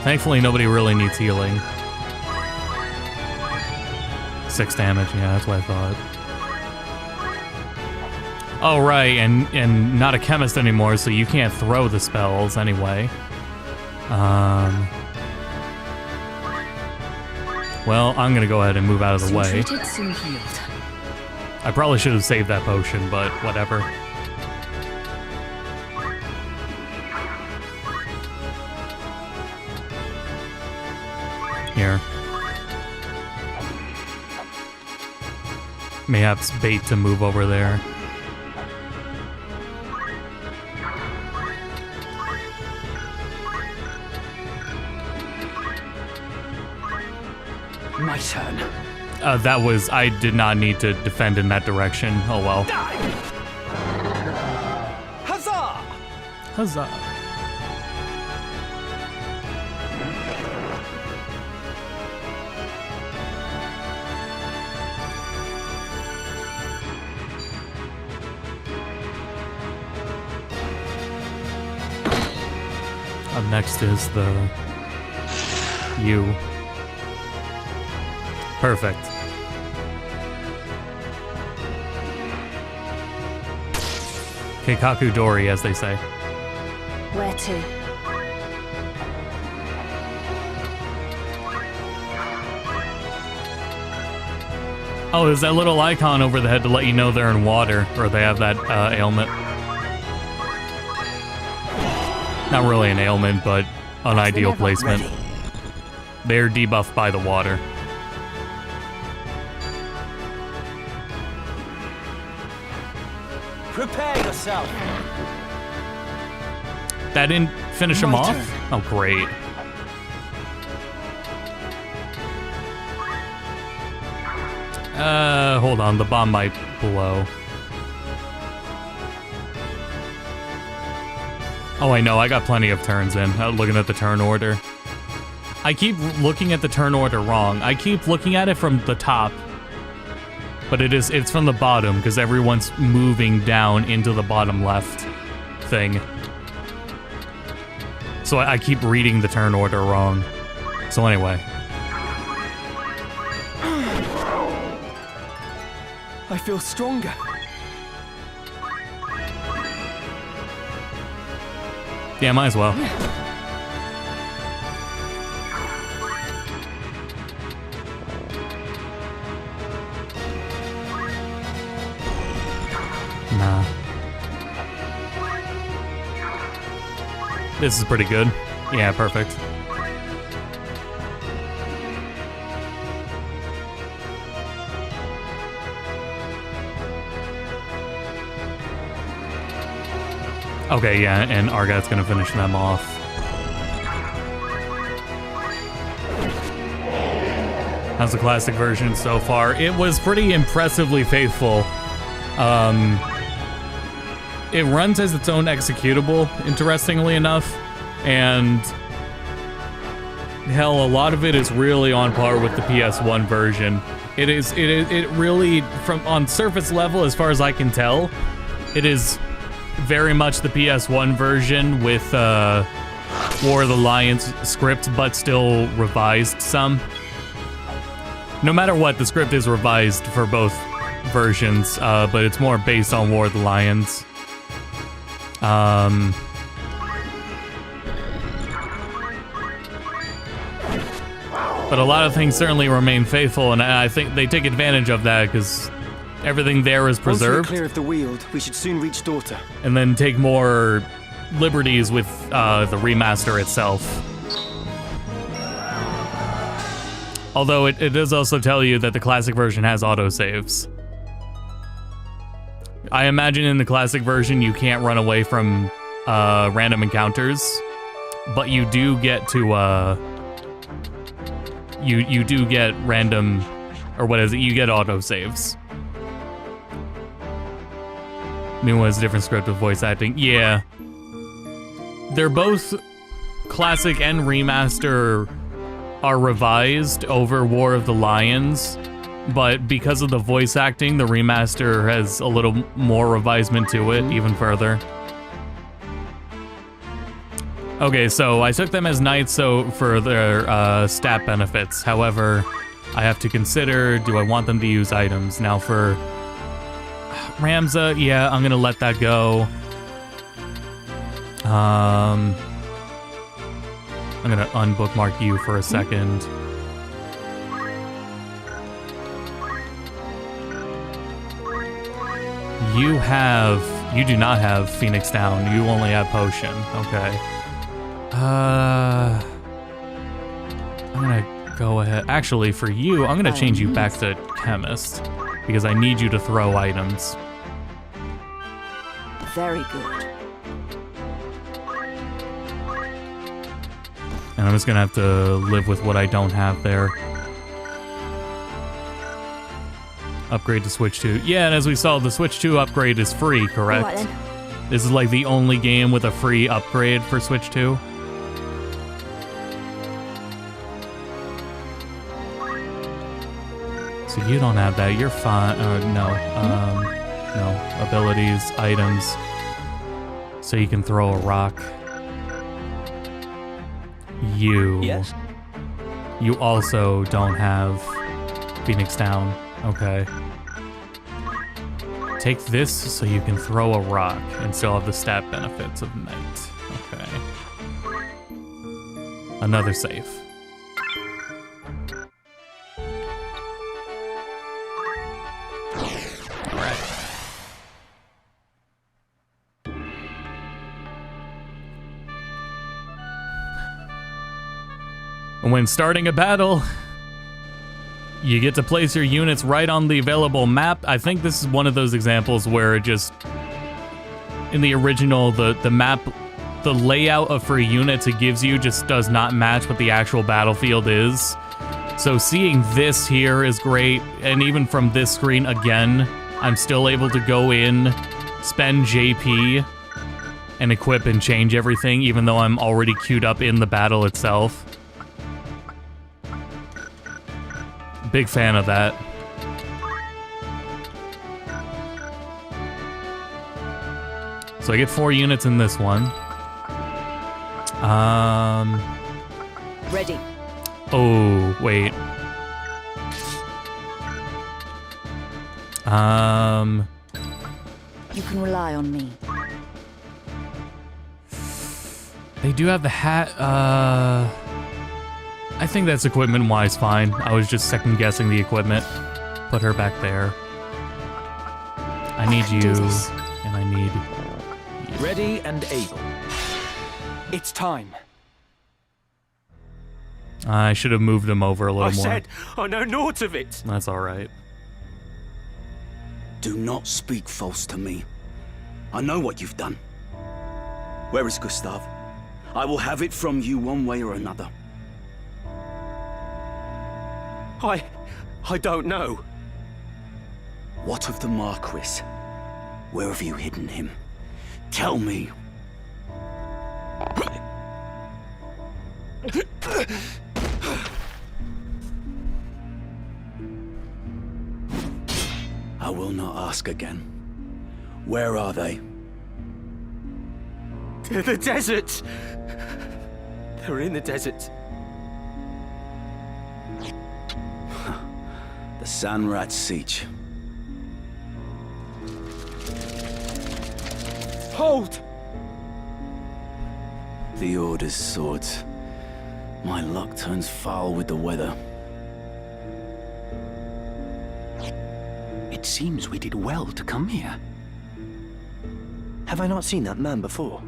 Thankfully nobody really needs healing. 6 damage, yeah, that's what I thought. Oh right, and not a chemist anymore, so you can't throw the spells anyway. Well, I'm gonna go ahead and move out of the way. Soon healed. I probably should have saved that potion, but whatever. Here. Mayhaps bait to move over there. My turn. That was, I did not need to defend in that direction. Oh well. Huzzah! Huzzah. Up next is the you. Perfect. Keikaku Dori, as they say. Where to? Oh, there's that little icon over the head to let you know they're in water, or they have that ailment. Not really an ailment, but an ideal placement. They're debuffed by the water. Prepare yourself. That didn't finish him off? Oh, great. Hold on, the bomb might blow. Oh, I know, I got plenty of turns in. Looking at the turn order. I keep looking at the turn order wrong. I keep looking at it from the top. But it's from the bottom, because everyone's moving down into the bottom left thing. So I keep reading the turn order wrong. So anyway. I feel stronger. Yeah, might as well. Nah. This is pretty good. Yeah, perfect. Okay, yeah, and Argat's gonna finish them off. How's the classic version so far? It was pretty impressively faithful. It runs as its own executable, interestingly enough, and hell, a lot of it is really on par with the PS1 version. It really, from on surface level, as far as I can tell, it is very much the PS1 version with War of the Lions script, but still revised some. No matter what, the script is revised for both versions, but it's more based on War of the Lions. But a lot of things certainly remain faithful, and I think they take advantage of that because everything there is preserved. Once we're clear of the Weald, we should soon reach Daughter. And then take more liberties with the remaster itself. Although it does also tell you that the classic version has autosaves. I imagine in the classic version you can't run away from random encounters, but you do get to you do get random, or what is it? You get autosaves. New one's a different script with voice acting. Yeah. They're both classic and remaster are revised over War of the Lions, but because of the voice acting, the remaster has a little more revisement to it, even further. Okay, so I took them as knights for their stat benefits. However, I have to consider, do I want them to use items? Now for Ramza, yeah, I'm gonna let that go. I'm gonna unbookmark you for a second. You do not have Phoenix Down. You only have Potion. Okay. I'm gonna go ahead. Actually, for you, I'm gonna change you back to Chemist because I need you to throw items. Very good. And I'm just gonna have to live with what I don't have there. Upgrade to Switch 2. Yeah, and as we saw, the Switch 2 upgrade is free, correct? All right, then. This is like the only game with a free upgrade for Switch 2. So you don't have that, you're fine. No, abilities, items. So you can throw a rock. Yes. You also don't have Phoenix Down. Okay. Take this so you can throw a rock and still have the stat benefits of Knight. Okay. Another save. Alright. When starting a battle, you get to place your units right on the available map. I think this is one of those examples where it just, in the original, the map, the layout of for units it gives you just does not match what the actual battlefield is. So seeing this here is great, and even from this screen again, I'm still able to go in, spend JP, and equip and change everything, even though I'm already queued up in the battle itself. Big fan of that. So I get 4 units in this one. Ready. Oh, wait. You can rely on me. They do have the hat, I think that's equipment-wise fine. I was just second-guessing the equipment. Put her back there. I need you, and I need you. Ready and able. It's time. I should have moved him over a little more. I said, I know naught of it. That's all right. Do not speak false to me. I know what you've done. Where is Gustav? I will have it from you one way or another. I don't know. What of the Marquis? Where have you hidden him? Tell me. I will not ask again. Where are they? The desert. They're in the desert. The Sanrat Siege. Hold! The Order's swords. My luck turns foul with the weather. It seems we did well to come here. Have I not seen that man before?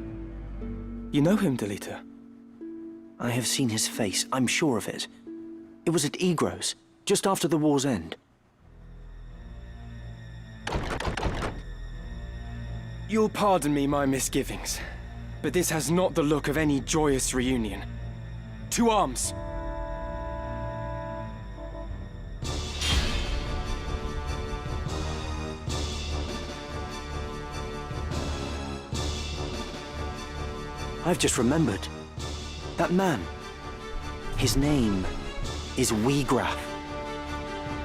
You know him, Delita? I have seen his face, I'm sure of it. It was at Igros, just after the war's end. You'll pardon me my misgivings, but this has not the look of any joyous reunion. To arms! I've just remembered. That man. His name is Weegraf.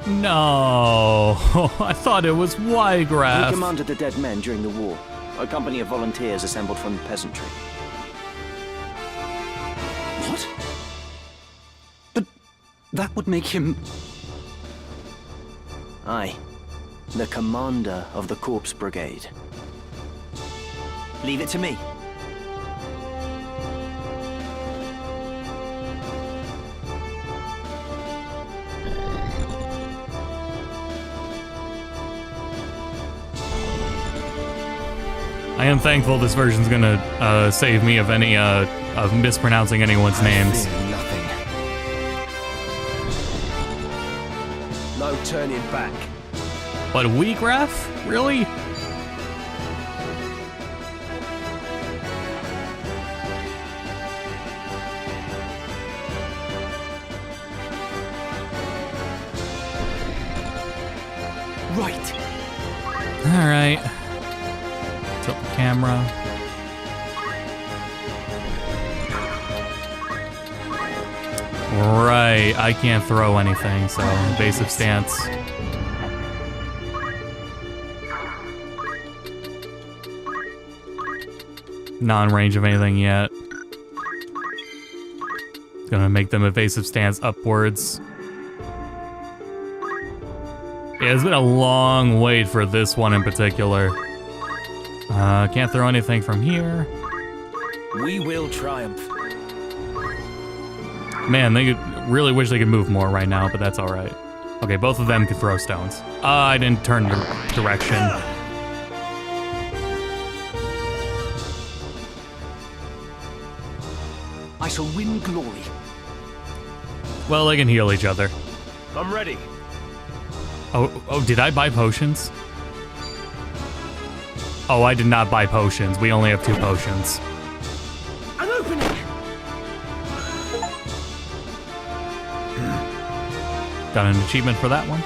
No, I thought it was Wygraf. He commanded the Dead Men during the war, a company of volunteers assembled from the peasantry. What? But that would make him... Aye, the commander of the Corpse Brigade. Leave it to me. I am thankful this version's gonna save me of any of mispronouncing anyone's names. Nothing. No turning back. But Weegraf? Really? Right. All right. Tilt the camera. Right, I can't throw anything, so evasive stance. Not in range of anything yet. Gonna make them evasive stance upwards. Yeah, it's been a long wait for this one in particular. Can't throw anything from here. We will triumph. Man, they really wish they could move more right now, but that's alright. Okay, both of them could throw stones. I didn't turn the direction. I shall win glory. Well, they can heal each other. I'm ready. Oh, did I buy potions? Oh, I did not buy potions. We only have 2 potions. I'm opening! Got an achievement for that one.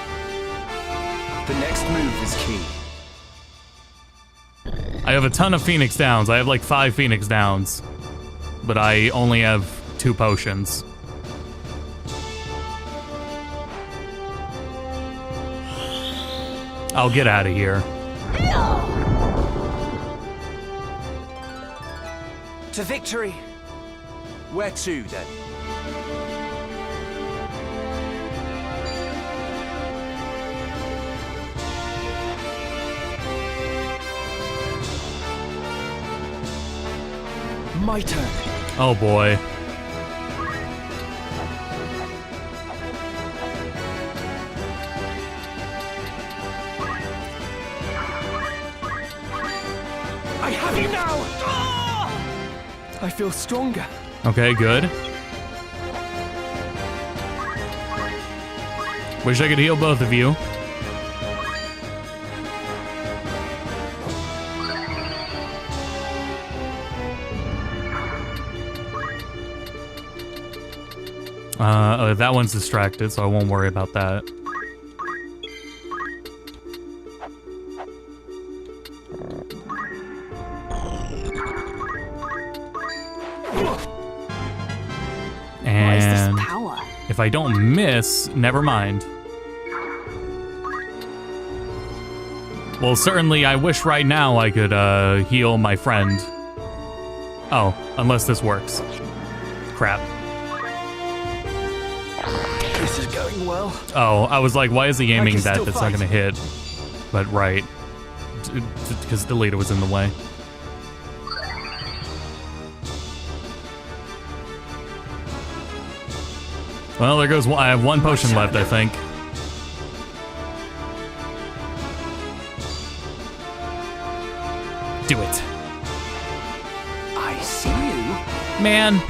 The next move is key. I have a ton of Phoenix Downs. I have like 5 Phoenix Downs. But I only have 2 potions. I'll get out of here. To victory. Where to, then? My turn. Oh boy. I have you now! Ah! I feel stronger. Okay, good. Wish I could heal both of you. That one's distracted, so I won't worry about that. And if I don't miss, never mind. Well, certainly I wish right now I could heal my friend. Oh, unless this works. Crap. This is going well. Oh, I was like, why is he aiming that? That's fight. not gonna hit. But right. Because Delita was in the way. Well, there goes one. I have 1 potion left, I think. Do it. I see you. Man.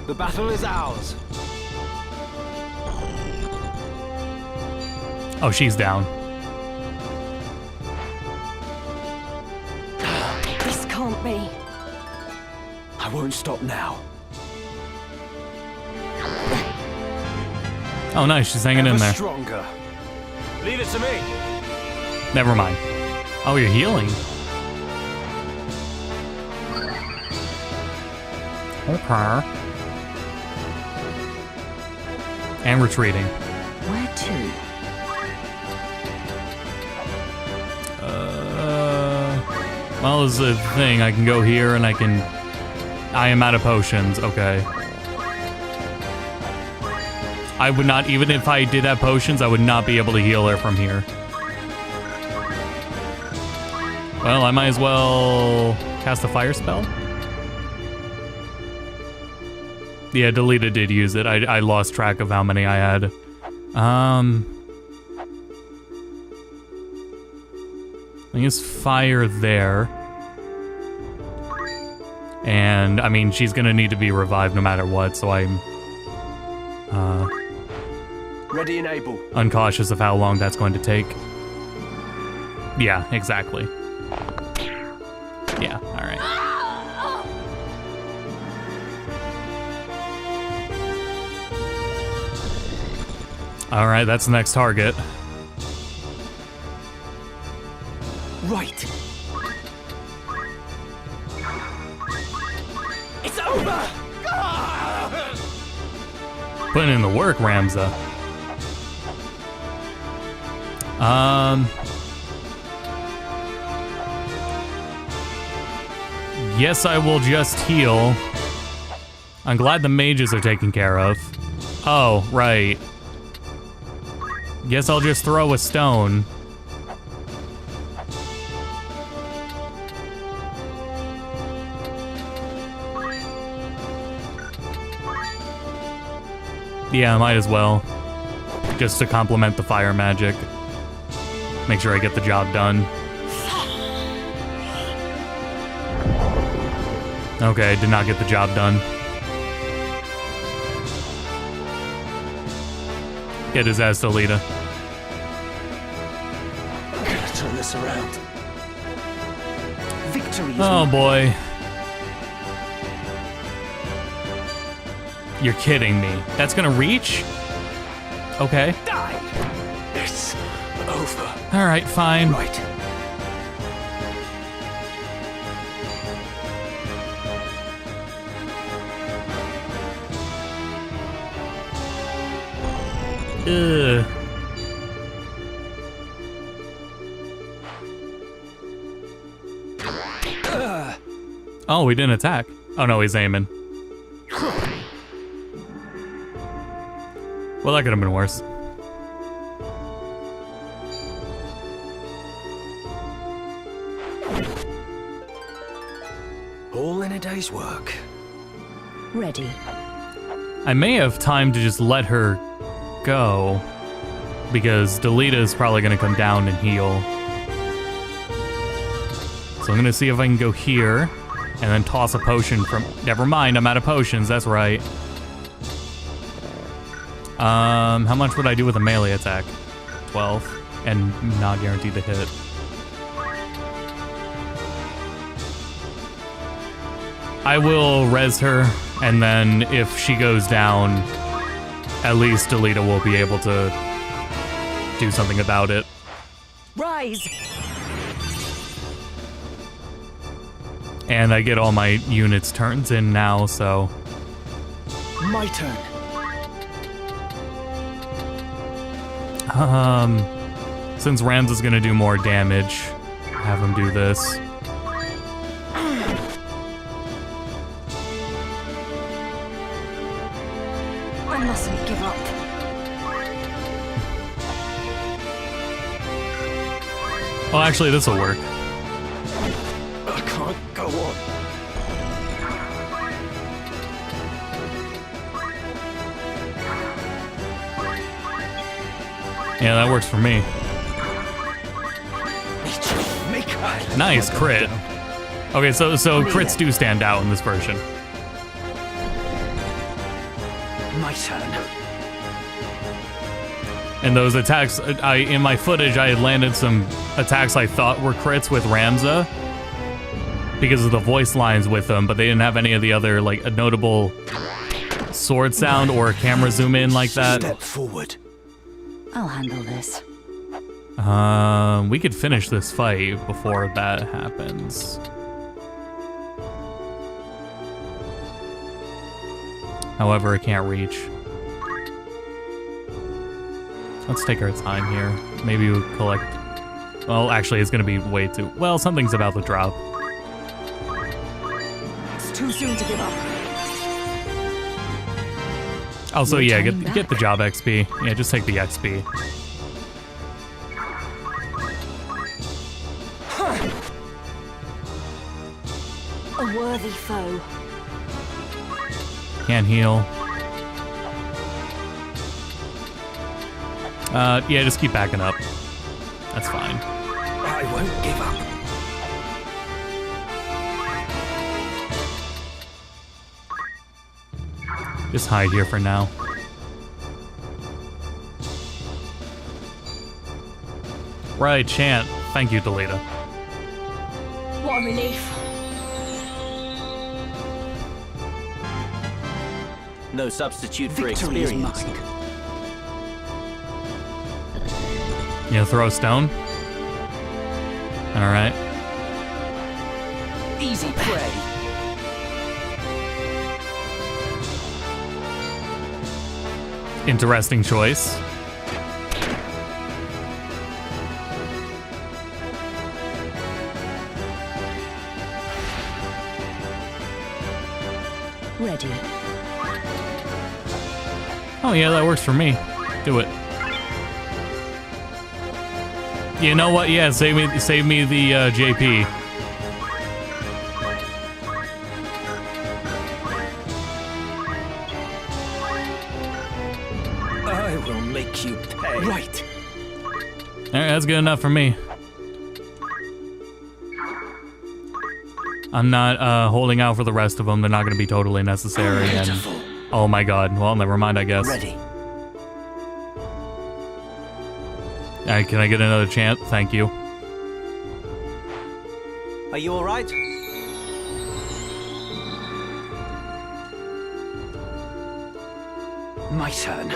The battle is ours. Oh, she's down. This can't be. I won't stop now. Oh, nice. She's hanging in there. Stronger. Leave it to me. Never mind. Oh, you're healing. Okay. And retreating. Where to? Well, this is the thing. I can go here and I can... I am out of potions. Okay. I would not... Even if I did have potions, I would not be able to heal her from here. Well, I might as well cast a fire spell. Yeah, Delita did use it. I lost track of how many I had. I guess fire there. And, I mean, she's gonna need to be revived no matter what, so I'm... Ready and able. Uncautious of how long that's going to take. Yeah, exactly. Yeah, alright. Alright, that's the next target. Right. It's over! Putting in the work, Ramza. Yes, I will just heal. I'm glad the mages are taken care of. Oh, right. Guess I'll just throw a stone. Yeah, might as well. Just to complement the fire magic. Make sure I get the job done. Okay, did not get the job done. Get his ass to Lita. Gotta turn this around. Victory is Oh mine. boy. You're kidding me. That's gonna reach? Okay. Die. It's over. Alright, fine. Right. Ugh. Oh, we didn't attack. Oh no, he's aiming. Well, that could have been worse. All in a day's work. Ready. I may have time to just let her go, because Delita is probably going to come down and heal. So I'm going to see if I can go here, and then toss a potion from... Never mind, I'm out of potions, that's right. How much would I do with a melee attack? 12, and not guaranteed to hit. I will res her, and then if she goes down, at least Delita will be able to do something about it. Rise! And I get all my units' turns in now, so... My turn. Since Rams is gonna do more damage, have him do this. I mustn't give up. Oh, actually, this will work. I can't go on. Yeah, that works for me. Nice crit. Okay, so crits do stand out in this version. My turn. And those attacks, in my footage, I had landed some attacks I thought were crits with Ramza because of the voice lines with them, but they didn't have any of the other, like, a notable sword sound or camera zoom in like that. Step forward. I'll handle this. We could finish this fight before that happens. However, it can't reach. Let's take our time here. Maybe we'll collect... Well, actually, it's gonna be way too... Well, something's about to drop. It's too soon to give up. Also, yeah, get the job XP. Yeah, just take the XP. A worthy foe. Can't heal. Yeah, just keep backing up. That's fine. I won't give up. Just hide here for now. Right, chant. Thank you, Delita. What a relief. No substitute for Victory is experience. mine. You know, throw a stone? Alright. Easy prey. Interesting choice. Ready. Oh yeah, that works for me. Do it. You know what? Yeah, save me the JP. I will make you pay. Right. Alright, that's good enough for me. I'm not holding out for the rest of them. They're not going to be totally necessary. And oh my god. Well, never mind, I guess. Ready. Alright, can I get another chant? Thank you. Are you alright? My turn.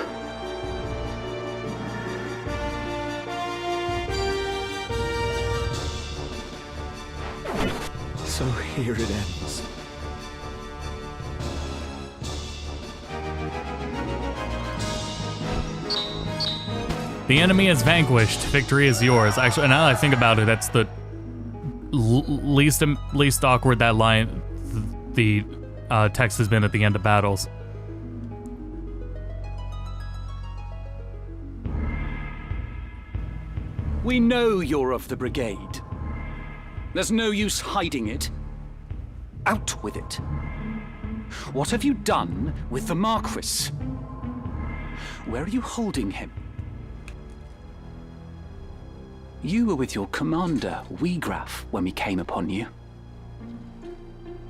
So here it ends. The enemy is vanquished. Victory is yours. Actually, now that I think about it, that's the least awkward that line, the text has been at the end of battles. We know you're of the brigade. There's no use hiding it. Out with it. What have you done with the Marquis? Where are you holding him? You were with your commander, Wiegraf, when we came upon you.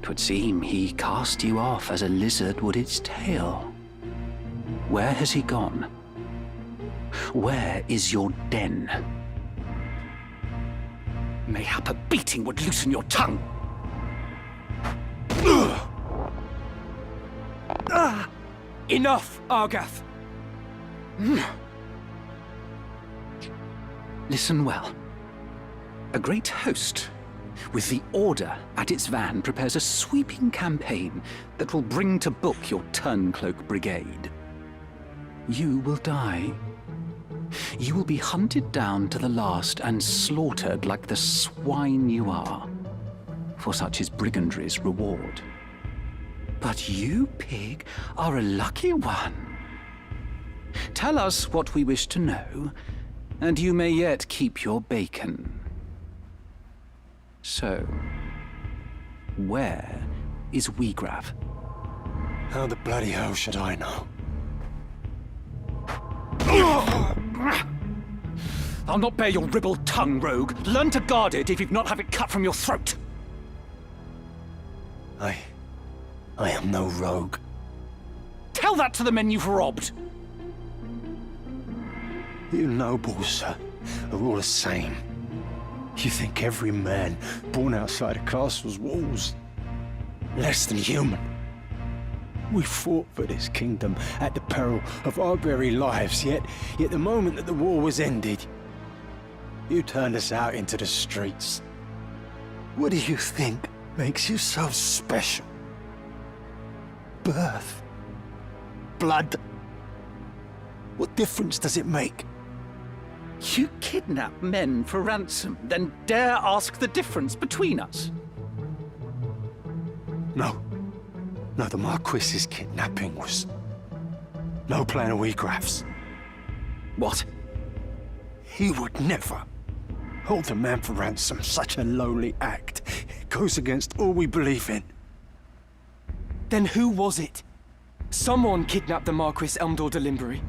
'Twould seem he cast you off as a lizard would its tail. Where has he gone? Where is your den? Mayhap a beating would loosen your tongue. Enough, Argath. Listen well. A great host, with the Order at its van, prepares a sweeping campaign that will bring to book your Turncloak Brigade. You will die. You will be hunted down to the last and slaughtered like the swine you are, for such is brigandry's reward. But you, pig, are a lucky one. Tell us what we wish to know, and you may yet keep your bacon. So, where is Wiegraf? How the bloody hell should I know? I'll not bear your ribald tongue, rogue. Learn to guard it if you'd not have it cut from your throat. I am no rogue. Tell that to the men you've robbed. You nobles are all the same. You think every man born outside a castle's walls less than human. We fought for this kingdom at the peril of our very lives, yet the moment that the war was ended, you turned us out into the streets. What do you think makes you so special? Birth? Blood? What difference does it make? You kidnap men for ransom, then dare ask the difference between us? No, the Marquis's kidnapping was no plan of Wiegraf's. What? He would never hold a man for ransom. Such a lowly act. It goes against all we believe in. Then who was it? Someone kidnapped the Marquis Elmdor de Limbury.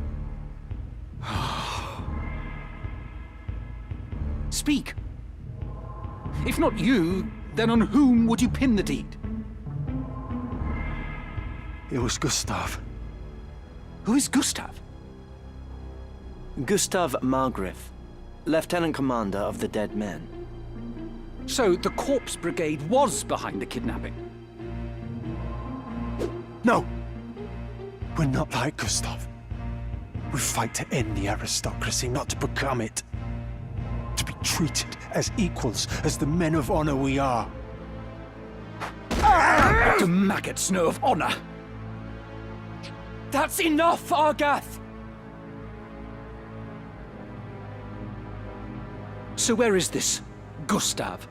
Speak. If not you, then on whom would you pin the deed? It was Gustav. Who is Gustav? Gustav Margrave, Lieutenant Commander of the Dead Men. So the Corpse Brigade was behind the kidnapping? No! We're not like Gustav. We fight to end the aristocracy, not to become it. To be treated as equals, as the men of honor we are. What do maggots know of honor? That's enough, Argath! So where is this Gustav?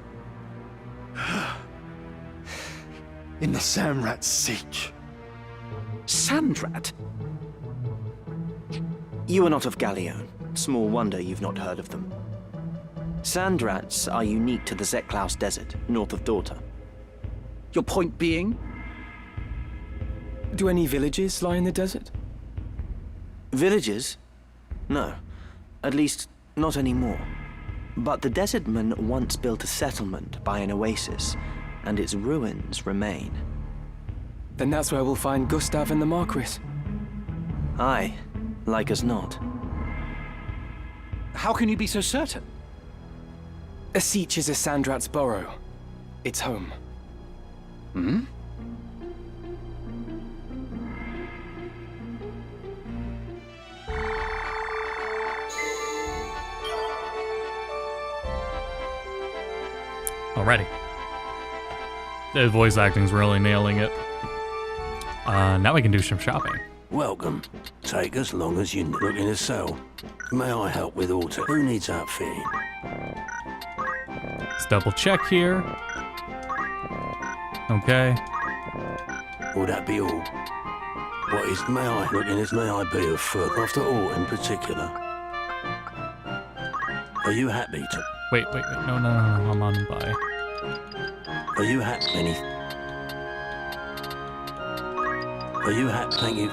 In the Samrat siege. Sandrat? You are not of Galleon. Small wonder you've not heard of them. Sand rats are unique to the Zeklaus Desert, north of Daughter. Your point being? Do any villages lie in the desert? Villages? No. At least, not anymore. But the desertmen once built a settlement by an oasis, and its ruins remain. Then that's where we'll find Gustav and the Marquis. Aye, like as not. How can you be so certain? A siege is a Sandrat's burrow. It's home. Hmm? Alrighty. The voice acting's really nailing it. Now we can do some shopping. Welcome. Take as long as you look in a cell. May I help with auto? Who needs outfitting? Let's double check here. Okay. Will that be all? What is, may I look in this? May I be of further? After all, in particular. Are you happy to? Wait. No, I'm on by. Are you happy? Any? Are you happy? Thank you.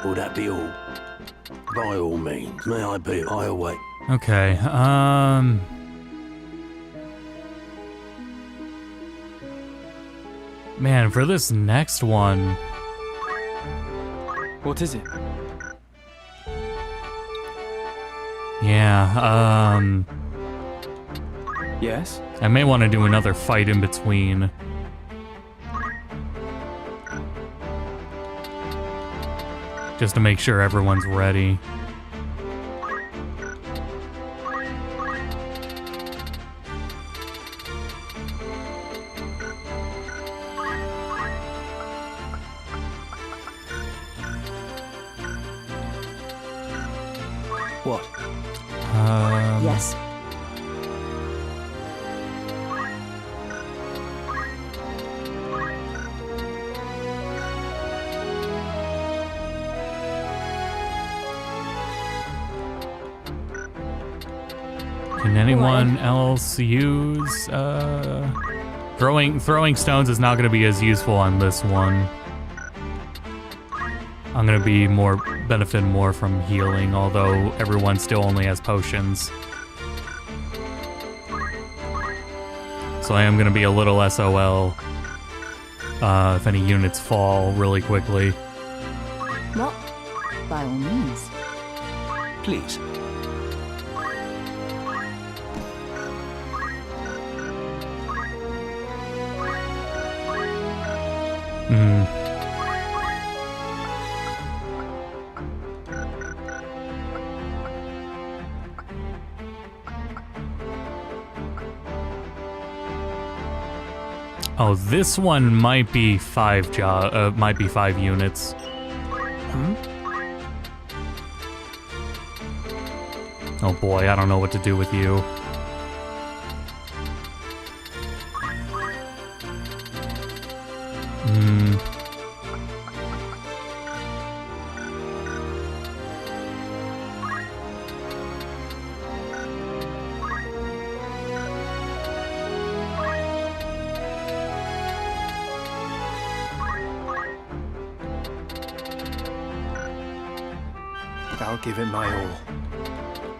Will that be all? By all means, may I be? I await. Okay, man, for this next one... What is it? Yeah, Yes? I may want to do another fight in between. Just to make sure everyone's ready. What? Yes. Can anyone else use, throwing stones is not going to be as useful on this one. I'm going to be benefit more from healing, although everyone still only has potions. So I am going to be a little SOL if any units fall really quickly. What? By all means. Please. Oh, this one might be 5 units. Oh boy, I don't know what to do with you. I'll give it my all.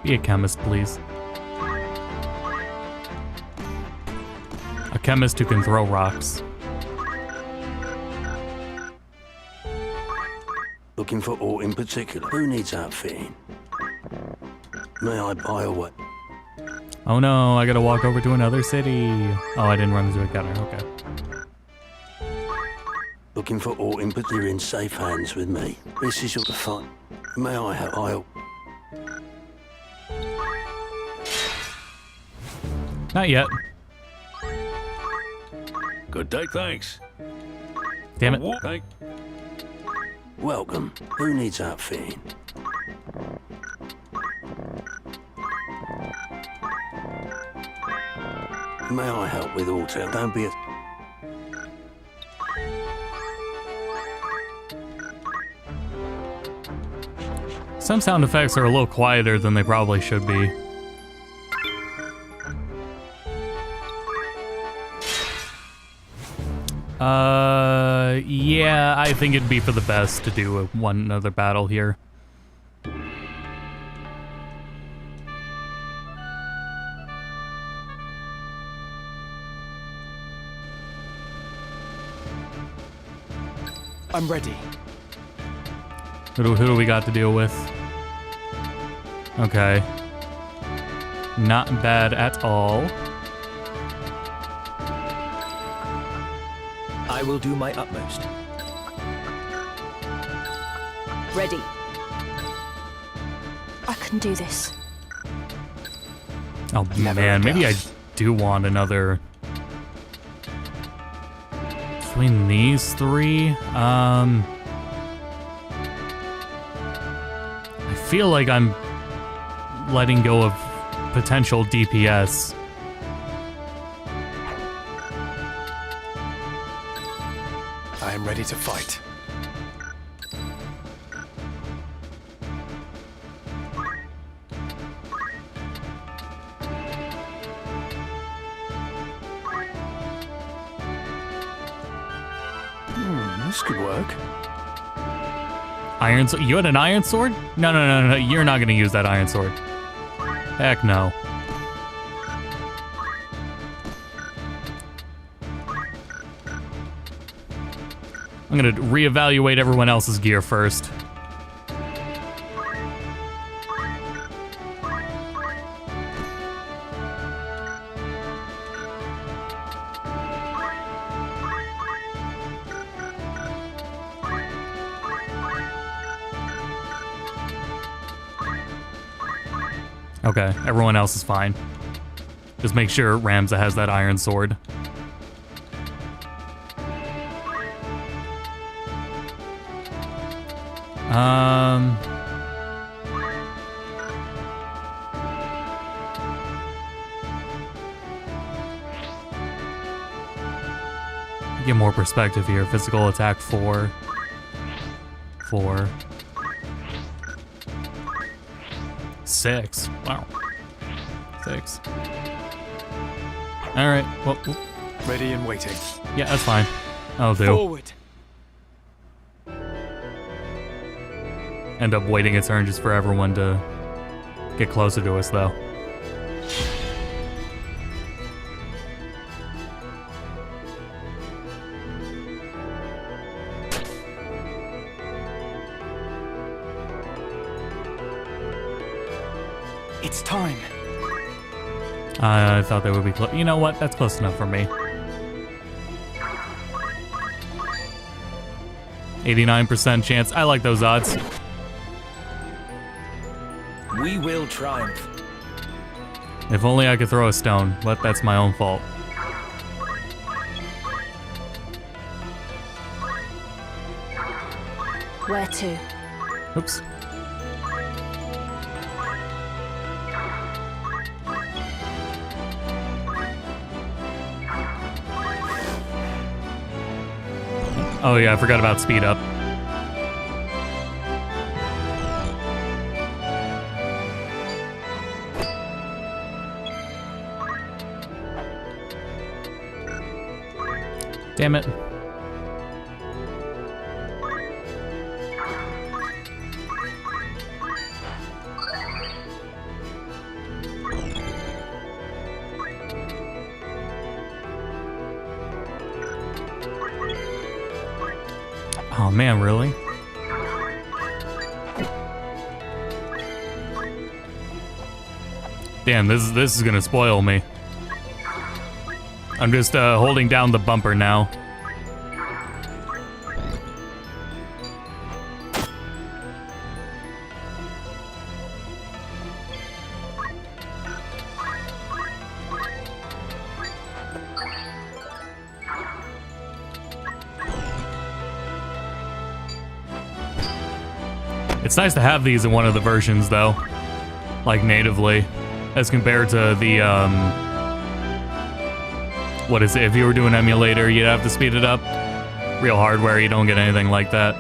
Be a chemist, please. A chemist who can throw rocks. Looking for aught in particular? Who needs outfitting? May I buy a what? Oh no, I gotta walk over to another city. Oh, I didn't run into a gunner, okay. Looking for aught in particular? You're in safe hands with me. This is your fun. May I help? Not yet. Good day, thanks. Damn it. Thank. Welcome. Who needs outfitting? May I help with auto? Don't be a... Some sound effects are a little quieter than they probably should be. Yeah, I think it'd be for the best to do one another battle here. I'm ready. Who do we got to deal with? Okay. Not bad at all. I will do my utmost. Ready. I can do this. Oh man, maybe I do want another... Between these three, I feel like I'm letting go of potential DPS. I am ready to fight. This could work. Iron sword? You had an iron sword? No, you're not gonna use that iron sword. Heck no. I'm gonna reevaluate everyone else's gear first. Okay, everyone else is fine. Just make sure Ramza has that iron sword. Get more perspective here. Physical attack 4. 4. 6. Wow. 6. Alright, well... Ready and waiting. Yeah, that's fine. I'll do. Forward. End up waiting a turn just for everyone to get closer to us, though. It's time. I thought they would be close. You know what? That's close enough for me. 89% chance. I like those odds. We will triumph. If only I could throw a stone, but that's my own fault. Where to? Oops. Oh yeah, I forgot about speed up. Damn it. Oh man, really? Damn, this is gonna spoil me. I'm just holding down the bumper now. It's nice to have these in one of the versions, though, like natively, as compared to the, what is it? If you were doing emulator, you'd have to speed it up. Real hardware, you don't get anything like that.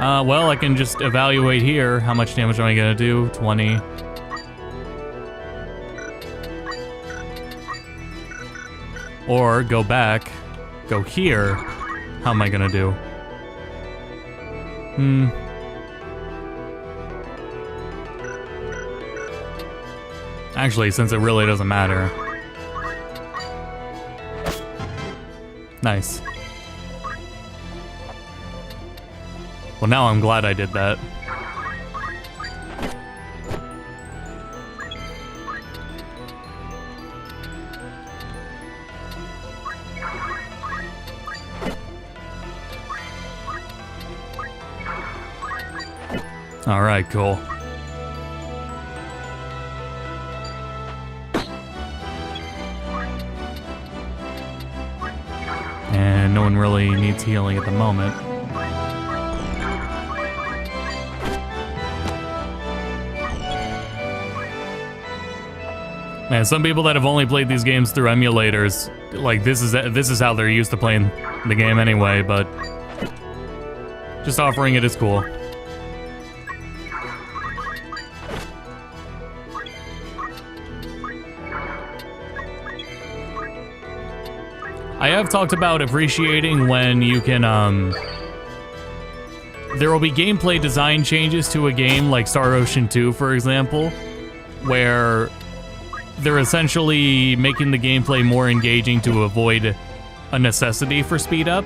Well, I can just evaluate here. How much damage am I gonna do? 20. Or go back, go here. How am I gonna do? Actually, since it really doesn't matter. Nice. Well, now I'm glad I did that. All right, cool. And no one really needs healing at the moment. Man, some people that have only played these games through emulators, like this is how they're used to playing the game anyway, but just offering it is cool. I have talked about appreciating when you can, there will be gameplay design changes to a game like Star Ocean 2, for example, where they're essentially making the gameplay more engaging to avoid a necessity for speed up.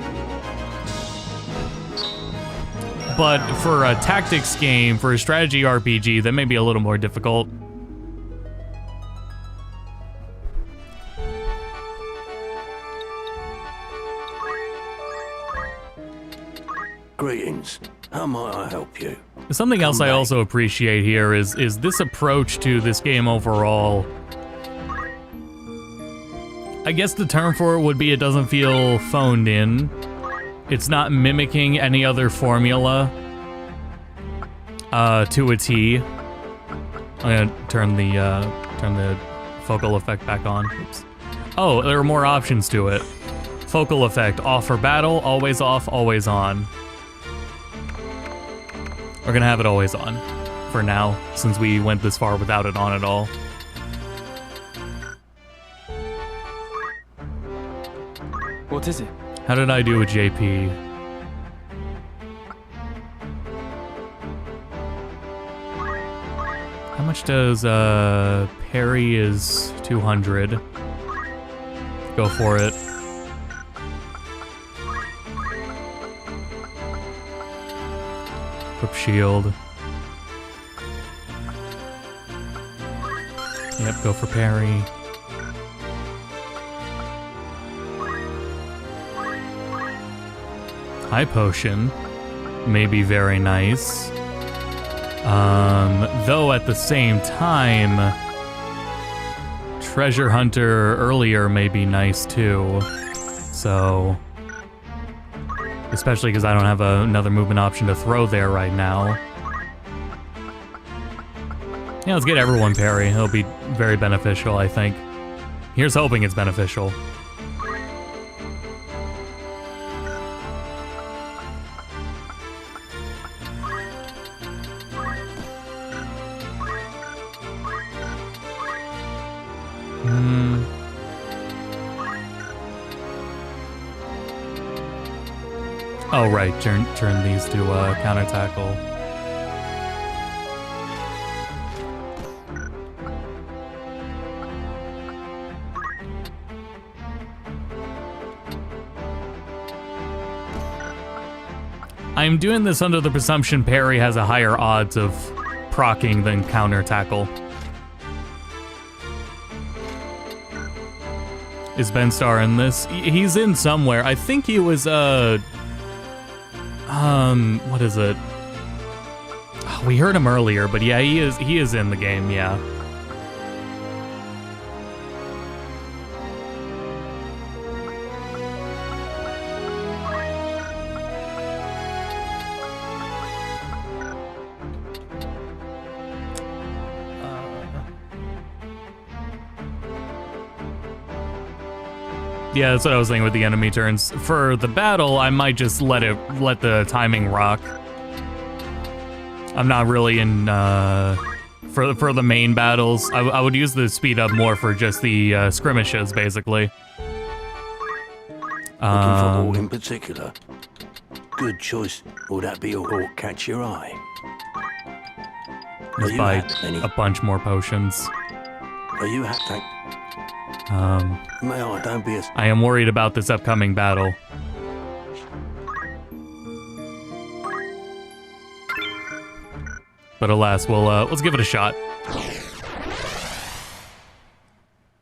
But for a tactics game, for a strategy RPG, that may be a little more difficult. Greetings. How might I help you? Something else I also appreciate here is this approach to this game overall. I guess the term for it would be it doesn't feel phoned in. It's not mimicking any other formula to a T. I'm gonna turn the focal effect back on. Oops. Oh, there are more options to it. Focal effect, off for battle, always off, always on. We're gonna have it always on for now, since we went this far without it on at all. What is it? How did I do with JP? How much does parry is 200? Go for it. Equip shield. Yep, go for parry. High potion may be very nice. Though at the same time, treasure hunter earlier may be nice too. So, especially because I don't have another movement option to throw there right now. Yeah, let's get everyone parry. It'll be very beneficial, I think. Here's hoping it's beneficial. Oh right, turn these to counter tackle. I'm doing this under the presumption parry has a higher odds of proccing than counter tackle. Is Ben Star in this? He's in somewhere. I think he was, what is it? Oh, we heard him earlier, but yeah, he is in the game, yeah. Yeah, that's what I was thinking with the enemy turns. For the battle, I might just let the timing rock. I'm not really in for the main battles. I would use the speed up more for just the skirmishes, basically. Looking for all in particular. Good choice. Will that be all catch your eye? Let's buy a bunch more potions. Are you happy? May I? Don't be a... I am worried about this upcoming battle. But alas, let's give it a shot. I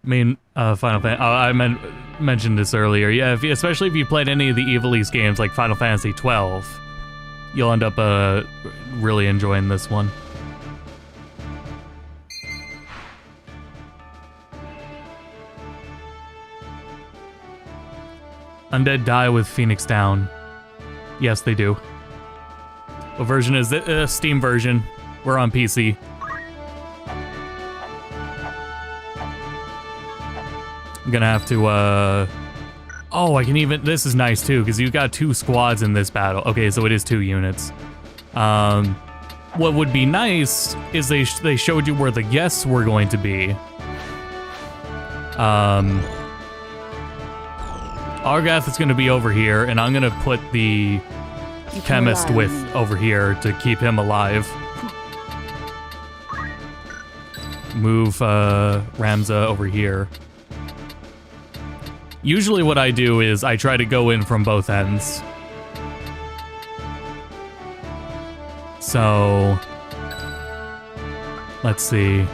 mean, Final Fantasy. I mentioned this earlier. Yeah, especially if you played any of the Ivalice games like Final Fantasy 12, you'll end up really enjoying this one. Undead die with Phoenix down. Yes, they do. What version is it? Steam version. We're on PC. I'm gonna have to, oh, I can even, this is nice too, because you've got 2 squads in this battle. Okay, so it is 2 units. What would be nice is they showed you where the guests were going to be. Argath is gonna be over here, and I'm gonna put the chemist with over here to keep him alive. Move Ramza over here. Usually what I do is I try to go in from both ends. So let's see.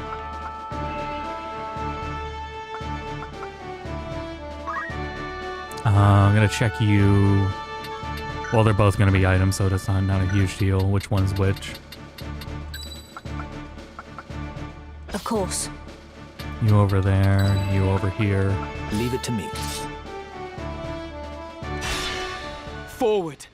I'm gonna check you. Well, they're both gonna be items, so that's not a huge deal. Which one's which? Of course. You over there, you over here. Leave it to me. Forward.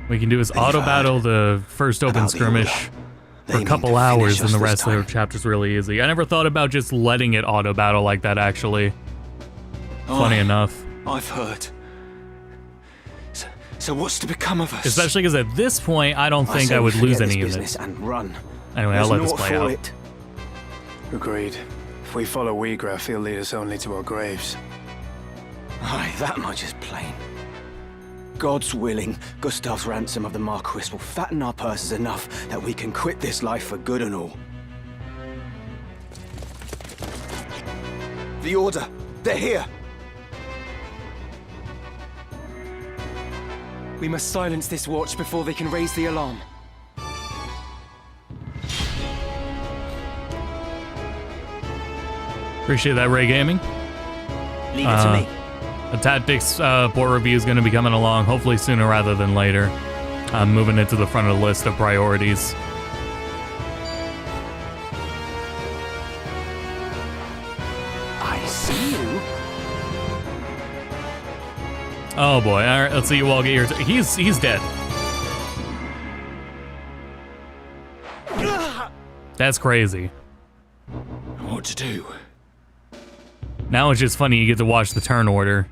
We can do is auto battle the first open skirmish for a couple hours, and the rest of the chapter's really easy. I never thought about just letting it auto battle like that, actually. Funny enough. I've heard. So what's to become of us? Especially because at this point, I don't think I would lose any units. And run. Anyway, I'll let this play out. It. Agreed. If we follow Wheatgrass, he'll lead us only to our graves. Aye, that much is plain. God's willing, Gustav's ransom of the Marquis will fatten our purses enough that we can quit this life for good and all. The Order! They're here! We must silence this watch before they can raise the alarm. Appreciate that, Ray Gaming. Leave it to me. The tactics port review is going to be coming along, hopefully sooner rather than later. I'm moving it to the front of the list of priorities. I see you. Oh boy! All right, let's see you all get your. He's dead. That's crazy. What to do? Now it's just funny you get to watch the turn order.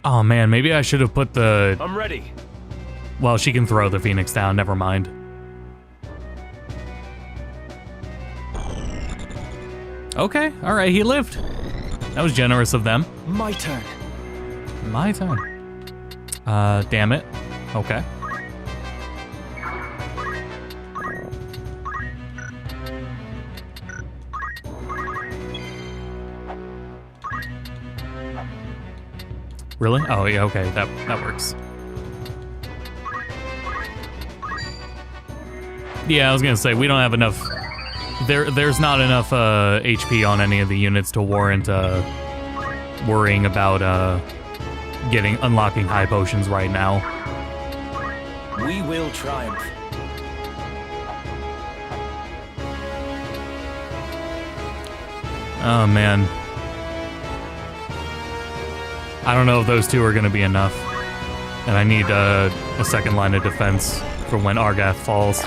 Oh man, maybe I should have put the... I'm ready. Well, she can throw the Phoenix down, never mind. Okay, alright, he lived. That was generous of them. My turn. My turn. Damn it. Okay. Really? Oh, yeah, okay, that works. Yeah, I was gonna say, we don't have enough... There's not enough HP on any of the units to warrant worrying about unlocking high potions right now. We will triumph. Oh, man. I don't know if those two are going to be enough. And I need a second line of defense for when Argath falls.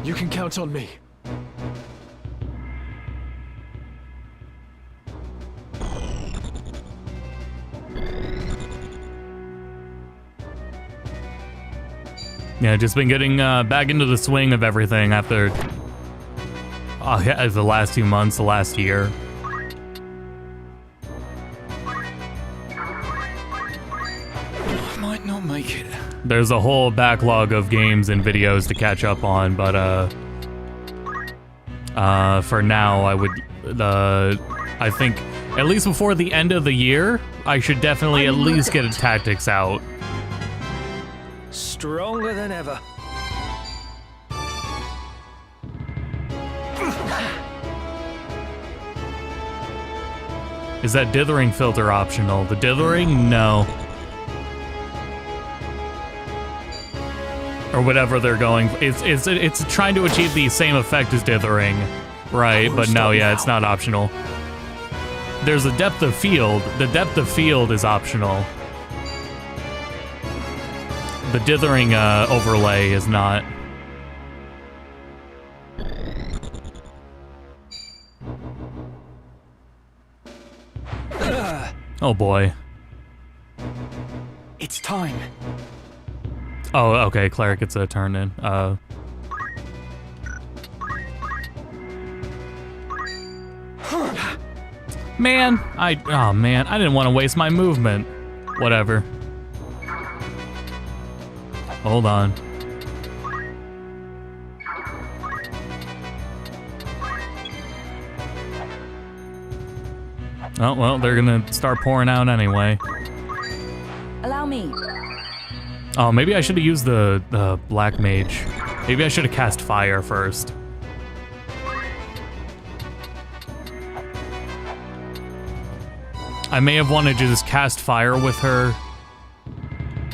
You can count on me. Yeah, just been getting back into the swing of everything after the last 2 months, the last year. I might not make it. There's a whole backlog of games and videos to catch up on, but for now, I think at least before the end of the year, I should definitely at least get a tactics out. Stronger than ever. Is that dithering filter optional? The dithering? No. Or whatever they're going. It's trying to achieve the same effect as dithering, right? But no, yeah, it's not optional. There's a depth of field. The depth of field is optional. The dithering overlay is not. Oh boy. It's time. Oh, okay, Cleric gets a turn in. Man, I didn't want to waste my movement. Whatever. Hold on. Oh, well, they're gonna start pouring out anyway. Allow me. Oh, maybe I should have used the Black Mage. Maybe I should have cast Fire first. I may have wanted to just cast Fire with her,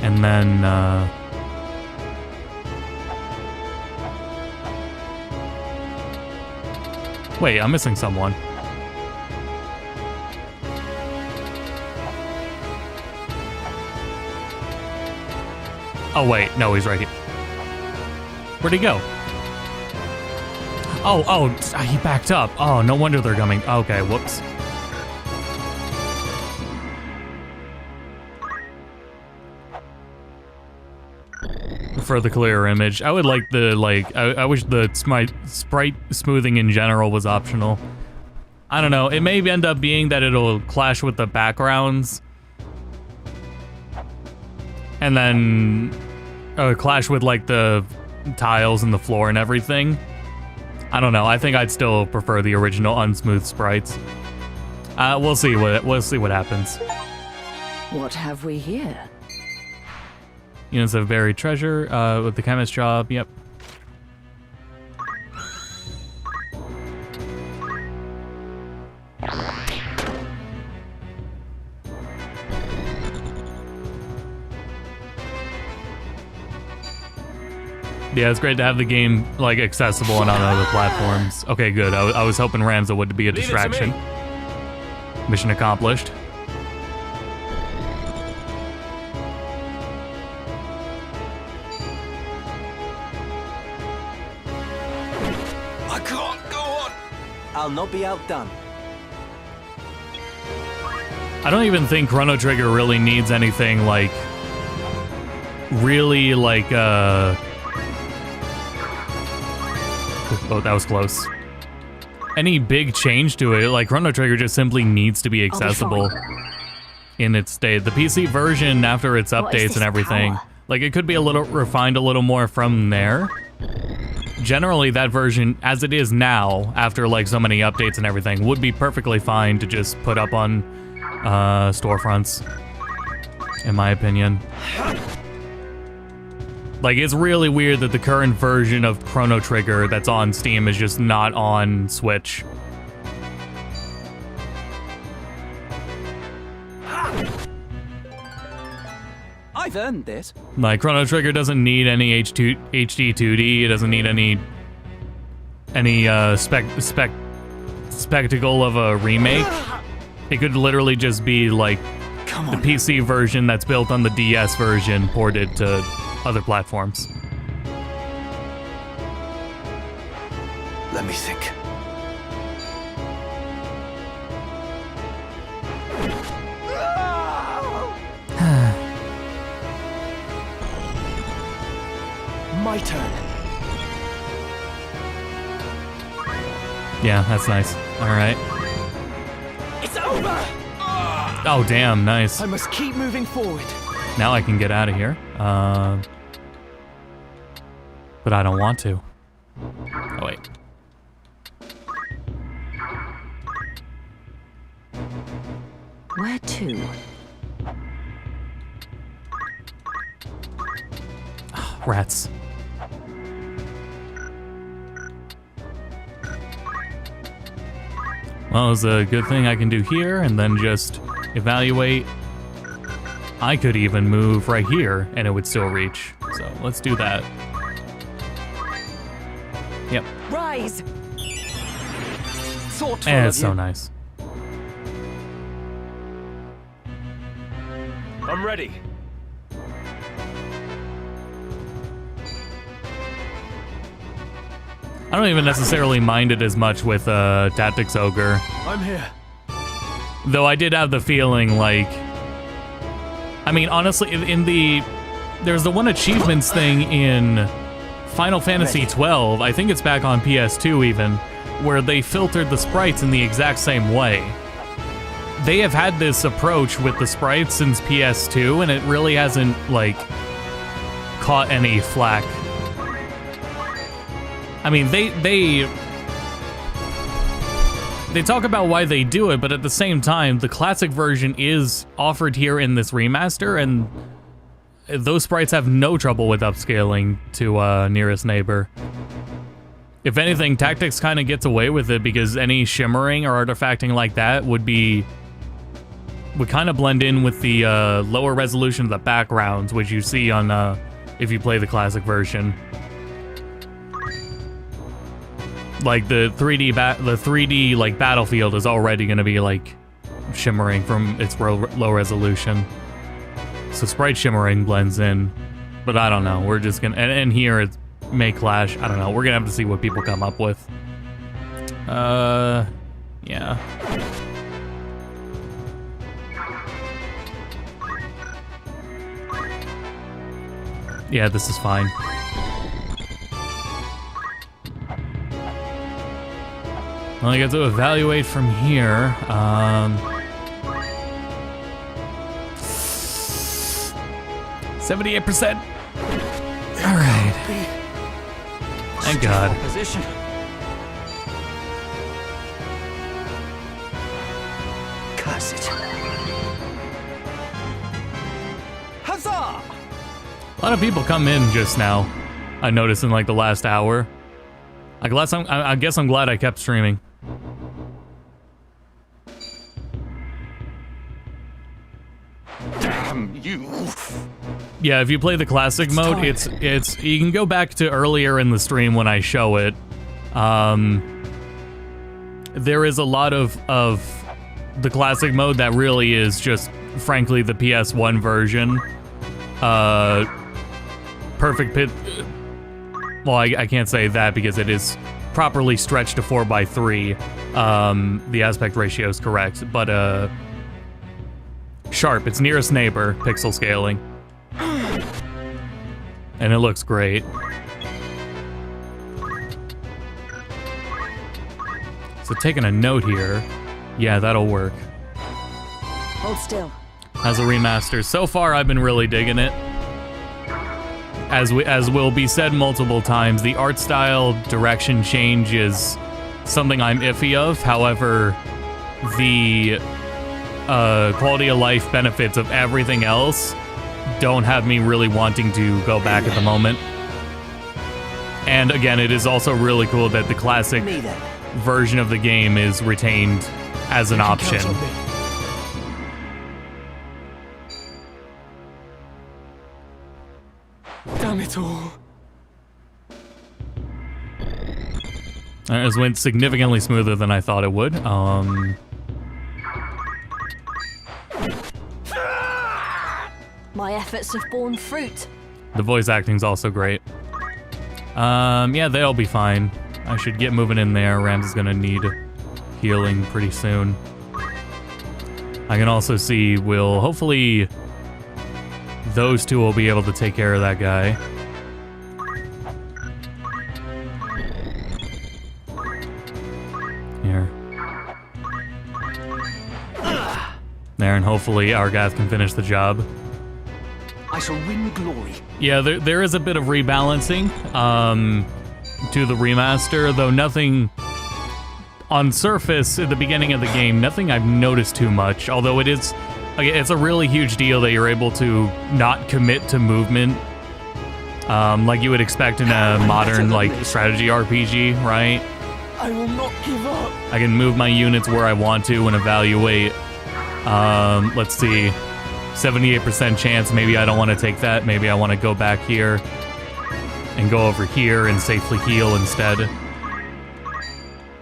and then, wait, I'm missing someone. Oh, wait, no, he's right here. Where'd he go? Oh, he backed up. Oh, no wonder they're coming. Okay, whoops. For the clearer image, I would like the, I wish the sprite smoothing in general was optional. I don't know, it may end up being that it'll clash with the backgrounds. And then clash with like the tiles and the floor and everything. I don't know. I think I'd still prefer the original unsmooth sprites. We'll see what happens. What have we here? Units of buried treasure with the chemist job. Yep. Yeah, it's great to have the game like accessible and on other platforms. Okay, good. I was hoping Ramza would be a distraction. Mission accomplished. I can't go on. I'll not be outdone. I don't even think Chrono Trigger really needs anything like really like oh, that was close. Any big change to it, like Chrono Trigger just simply needs to be accessible in its state. The PC version, after its updates and everything, like it could be a little refined a little more from there. Generally, that version, as it is now, after like so many updates and everything, would be perfectly fine to just put up on storefronts, in my opinion. Like, it's really weird that the current version of Chrono Trigger that's on Steam is just not on Switch. I've earned this. Like, Chrono Trigger doesn't need any HD 2D, it doesn't need any spectacle of a remake. It could literally just be like the PC version that's built on the DS version ported to other platforms. Let me think. My turn. Yeah, that's nice. All right. It's over! Oh, damn, nice. I must keep moving forward. Now I can get out of here. But I don't want to. Oh, wait. Where to? Rats. Well, it's a good thing I can do here and then just evaluate. I could even move right here and it would still reach. So let's do that. Yep. Rise! Thoughtful And of it's so you. nice. I'm ready. I don't even necessarily mind it as much with Tactics Ogre. I'm here. Though I did have the feeling like, I mean, honestly, there's the one achievements thing in Final Fantasy XII, I think it's back on PS2 even, where they filtered the sprites in the exact same way. They have had this approach with the sprites since PS2, and it really hasn't, like, caught any flack. I mean, they talk about why they do it, but at the same time, the classic version is offered here in this remaster, and those sprites have no trouble with upscaling to nearest neighbor. If anything, Tactics kind of gets away with it because any shimmering or artifacting like that would kind of blend in with the lower resolution of the backgrounds, which you see on if you play the classic version. Like the 3D like battlefield is already going to be like shimmering from its low resolution. So sprite shimmering blends in, but I don't know. We're just gonna and here it may clash. I don't know. We're gonna have to see what people come up with. Yeah. Yeah, this is fine. Well, I get to evaluate from here. 78%. All right. Thank God. Position. Curse it. Huzzah! A lot of people come in just now. I noticed in like the last hour. I guess I'm glad I kept streaming. Damn you. Yeah, if you play the classic mode, it's you can go back to earlier in the stream when I show it. There is a lot of the classic mode that really is just, frankly, the PS1 version. Perfect pit. Well, I can't say that because it is properly stretched to 4:3. The aspect ratio is correct, but sharp. It's nearest neighbor pixel scaling, and it looks great. So taking a note here, yeah, that'll work. Hold still. As a remaster, so far I've been really digging it. As will be said multiple times, the art style direction change is something I'm iffy of. However, the quality of life benefits of everything else don't have me really wanting to go back at the moment. And again, it is also really cool that the classic version of the game is retained as an option. Damn it all. It went significantly smoother than I thought it would. My efforts have borne fruit. The voice acting's also great. Yeah, they'll be fine. I should get moving in there. Rams is gonna need healing pretty soon. I can also see hopefully those two will be able to take care of that guy. Here. There, and hopefully Argath can finish the job. I shall win glory. Yeah, there is a bit of rebalancing to the remaster, though nothing on surface at the beginning of the game, nothing I've noticed too much, although it's a really huge deal that you're able to not commit to movement like you would expect in a modern strategy RPG, right? I will not give up. I can move my units where I want to and evaluate. Let's see, 78% chance, maybe I don't want to take that, maybe I want to go back here and go over here and safely heal instead.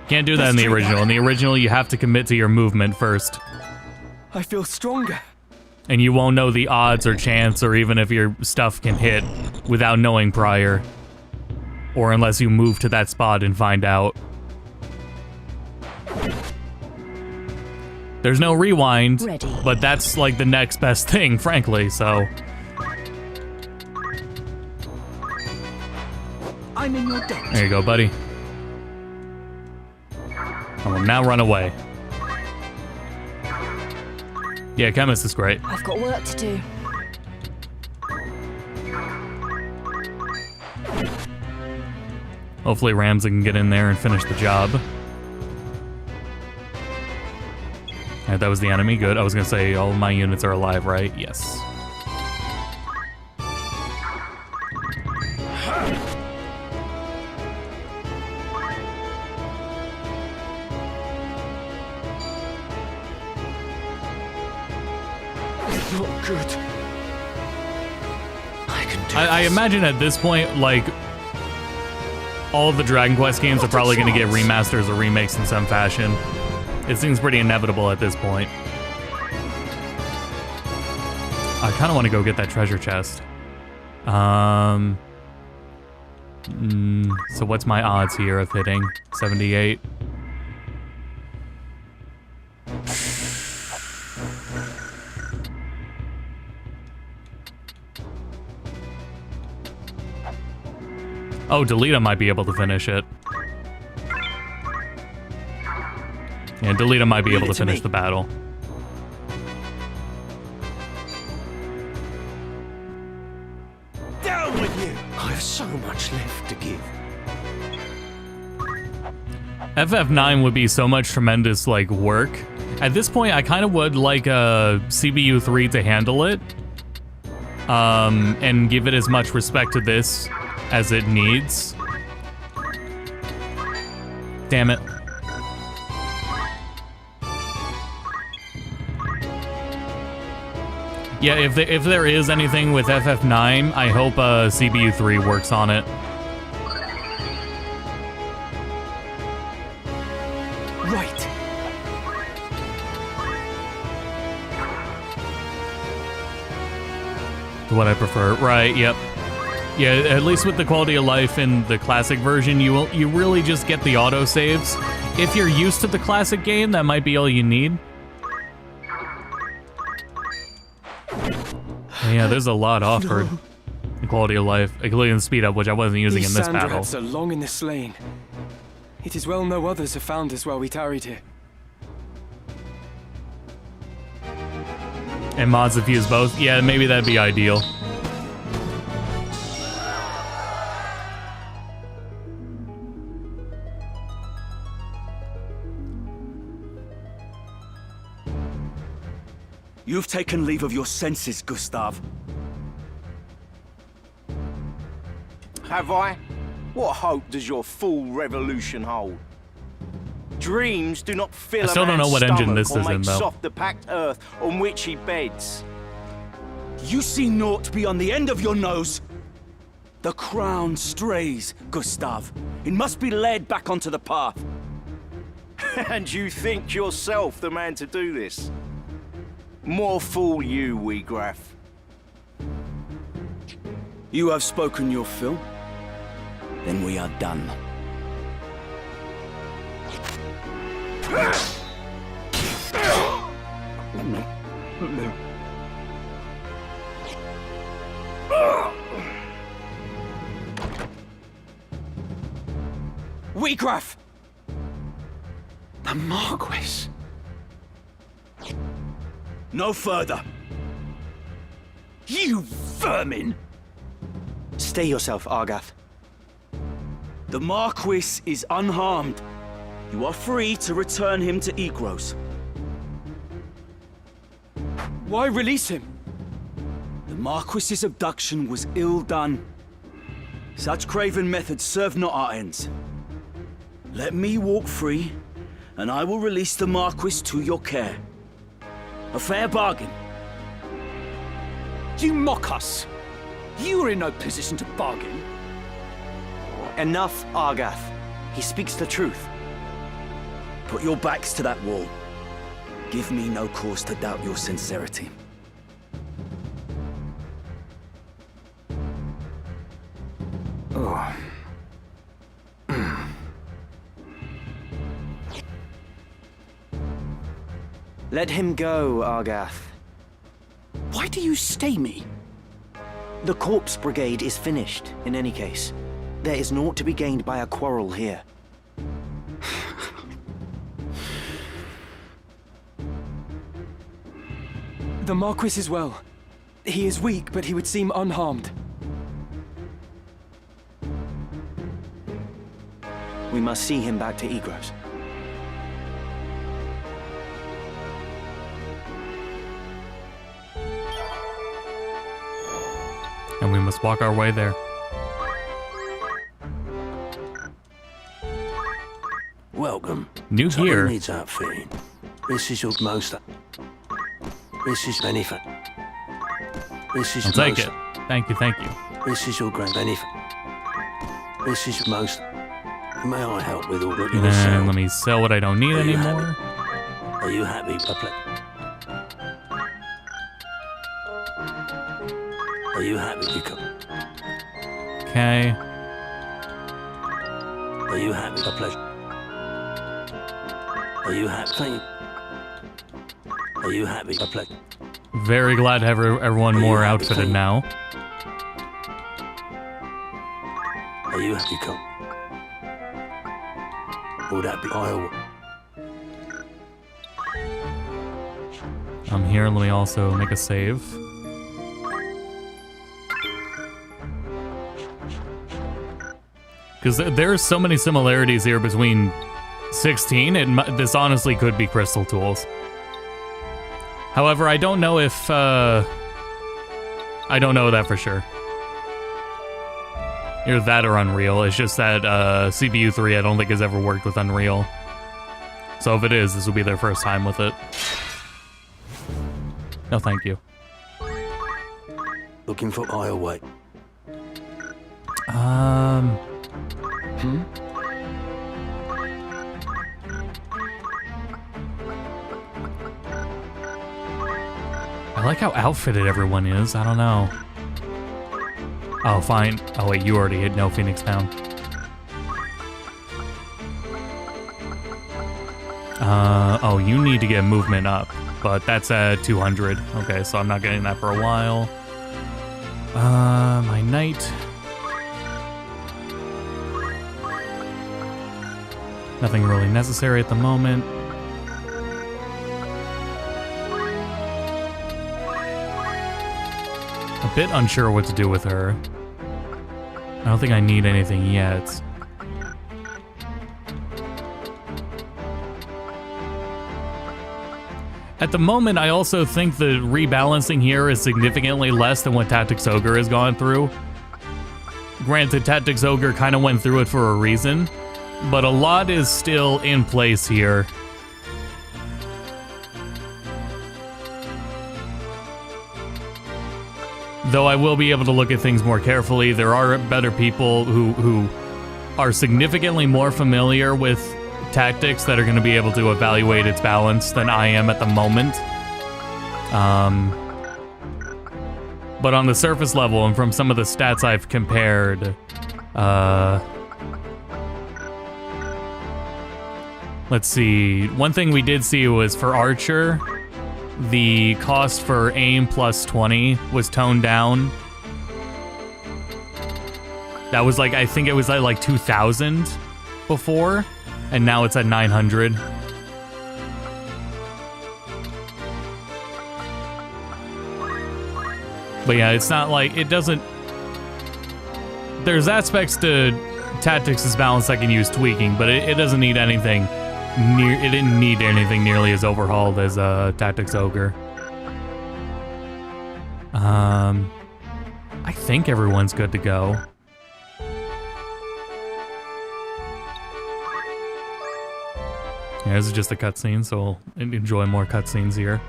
Can't do that in the original. In the original, you have to commit to your movement first. I feel stronger. And you won't know the odds or chance or even if your stuff can hit without knowing prior. Or unless you move to that spot and find out. There's no rewind, but that's like the next best thing, frankly, so. I'm in your debt. There you go, buddy. Oh, now run away. Yeah, Chemist is great. I've got work to do. Hopefully Ramsey can get in there and finish the job. Alright, that was the enemy. Good. I was gonna say all my units are alive, right? Yes. Not good. I can do I imagine at this point, like, all of the Dragon Quest games are probably going to get remasters or remakes in some fashion. It seems pretty inevitable at this point. I kind of want to go get that treasure chest. So what's my odds here of hitting? 78. Oh, Delita might be able to finish it. Yeah, Delita might be able to finish the battle. Down with you! I have so much left to give. FF9 would be so much tremendous, like, work. At this point, I kind of would like a CBU3 to handle it. And give it as much respect to this as it needs. Damn it. Yeah, if there is anything with FF9, I hope CBU3 works on it. Right. What I prefer. Right, yep. Yeah, at least with the quality of life in the classic version, you really just get the autosaves. If you're used to the classic game, that might be all you need. Yeah, there's a lot offered. The quality of life, including the speed up, which I wasn't using in this battle. These so long in this lane. It is well no others have found us while we tarried here. And mods that fuse both? Yeah, maybe that'd be ideal. You've taken leave of your senses, Gustav. Have I? What hope does your fool revolution hold? Dreams do not fill I still don't know what engine this is in, though. Soft the packed earth on which he beds. You see naught beyond the end of your nose. The crown strays, Gustav. It must be led back onto the path. And you think yourself the man to do this? More fool you, Wheatgraff. You have spoken your fill. Then we are done. Wheatgraff! The Marquis. No further. You vermin! Stay yourself, Argath. The Marquis is unharmed. You are free to return him to Egros. Why release him? The Marquis's abduction was ill done. Such craven methods serve not our ends. Let me walk free, and I will release the Marquis to your care. A fair bargain. You mock us. You are in no position to bargain. Enough, Argath. He speaks the truth. Put your backs to that wall. Give me no cause to doubt your sincerity. Oh. Let him go, Argath. Why do you stay me? The Corpse Brigade is finished, in any case. There is naught to be gained by a quarrel here. The Marquis is well. He is weak, but he would seem unharmed. We must see him back to Egros. And we must walk our way there. Welcome. New Someone here. needs outfitting. This is your most. This is benefit. This is I'll take most. it. Thank you, thank you. This is your grand benefit. This is most. May I help with all of your And sale? let me sell what I don't need Are you anymore. Are you happy, Public? Are you happy, Jacob? Okay. Are you happy? A pleasure. Are you happy? Thank you. Are you happy? A pleasure. Very glad to have everyone more outfitted now. Are you happy, Jacob? Would that be Iowa? I'm here. Let me also make a save. Because there are so many similarities here between 16, this honestly could be Crystal Tools. However, I don't know if, I don't know that for sure. Either that or Unreal. It's just that CPU 3 I don't think has ever worked with Unreal. So if it is, this will be their first time with it. No, thank you. Looking for Iowa. I like how outfitted everyone is. I don't know. Oh, fine. Oh, wait, you already hit no Phoenix Town. Oh, you need to get movement up, but that's at 200. Okay, so I'm not getting that for a while. My knight. Nothing really necessary at the moment. A bit unsure what to do with her. I don't think I need anything yet. At the moment, I also think the rebalancing here is significantly less than what Tactics Ogre has gone through. Granted, Tactics Ogre kind of went through it for a reason, but a lot is still in place here. Though I will be able to look at things more carefully, there are better people who are significantly more familiar with tactics that are going to be able to evaluate its balance than I am at the moment. But on the surface level and from some of the stats I've compared, let's see. One thing we did see was for Archer, the cost for aim plus 20 was toned down. That was like, I think it was at like 2,000 before, and now it's at 900. But yeah, it's not like, it doesn't... There's aspects to Tactics' balance that can use tweaking, but it doesn't need anything near... It didn't need anything nearly as overhauled as Tactics Ogre. I think everyone's good to go. Yeah, this is just a cutscene, so we'll enjoy more cutscenes here.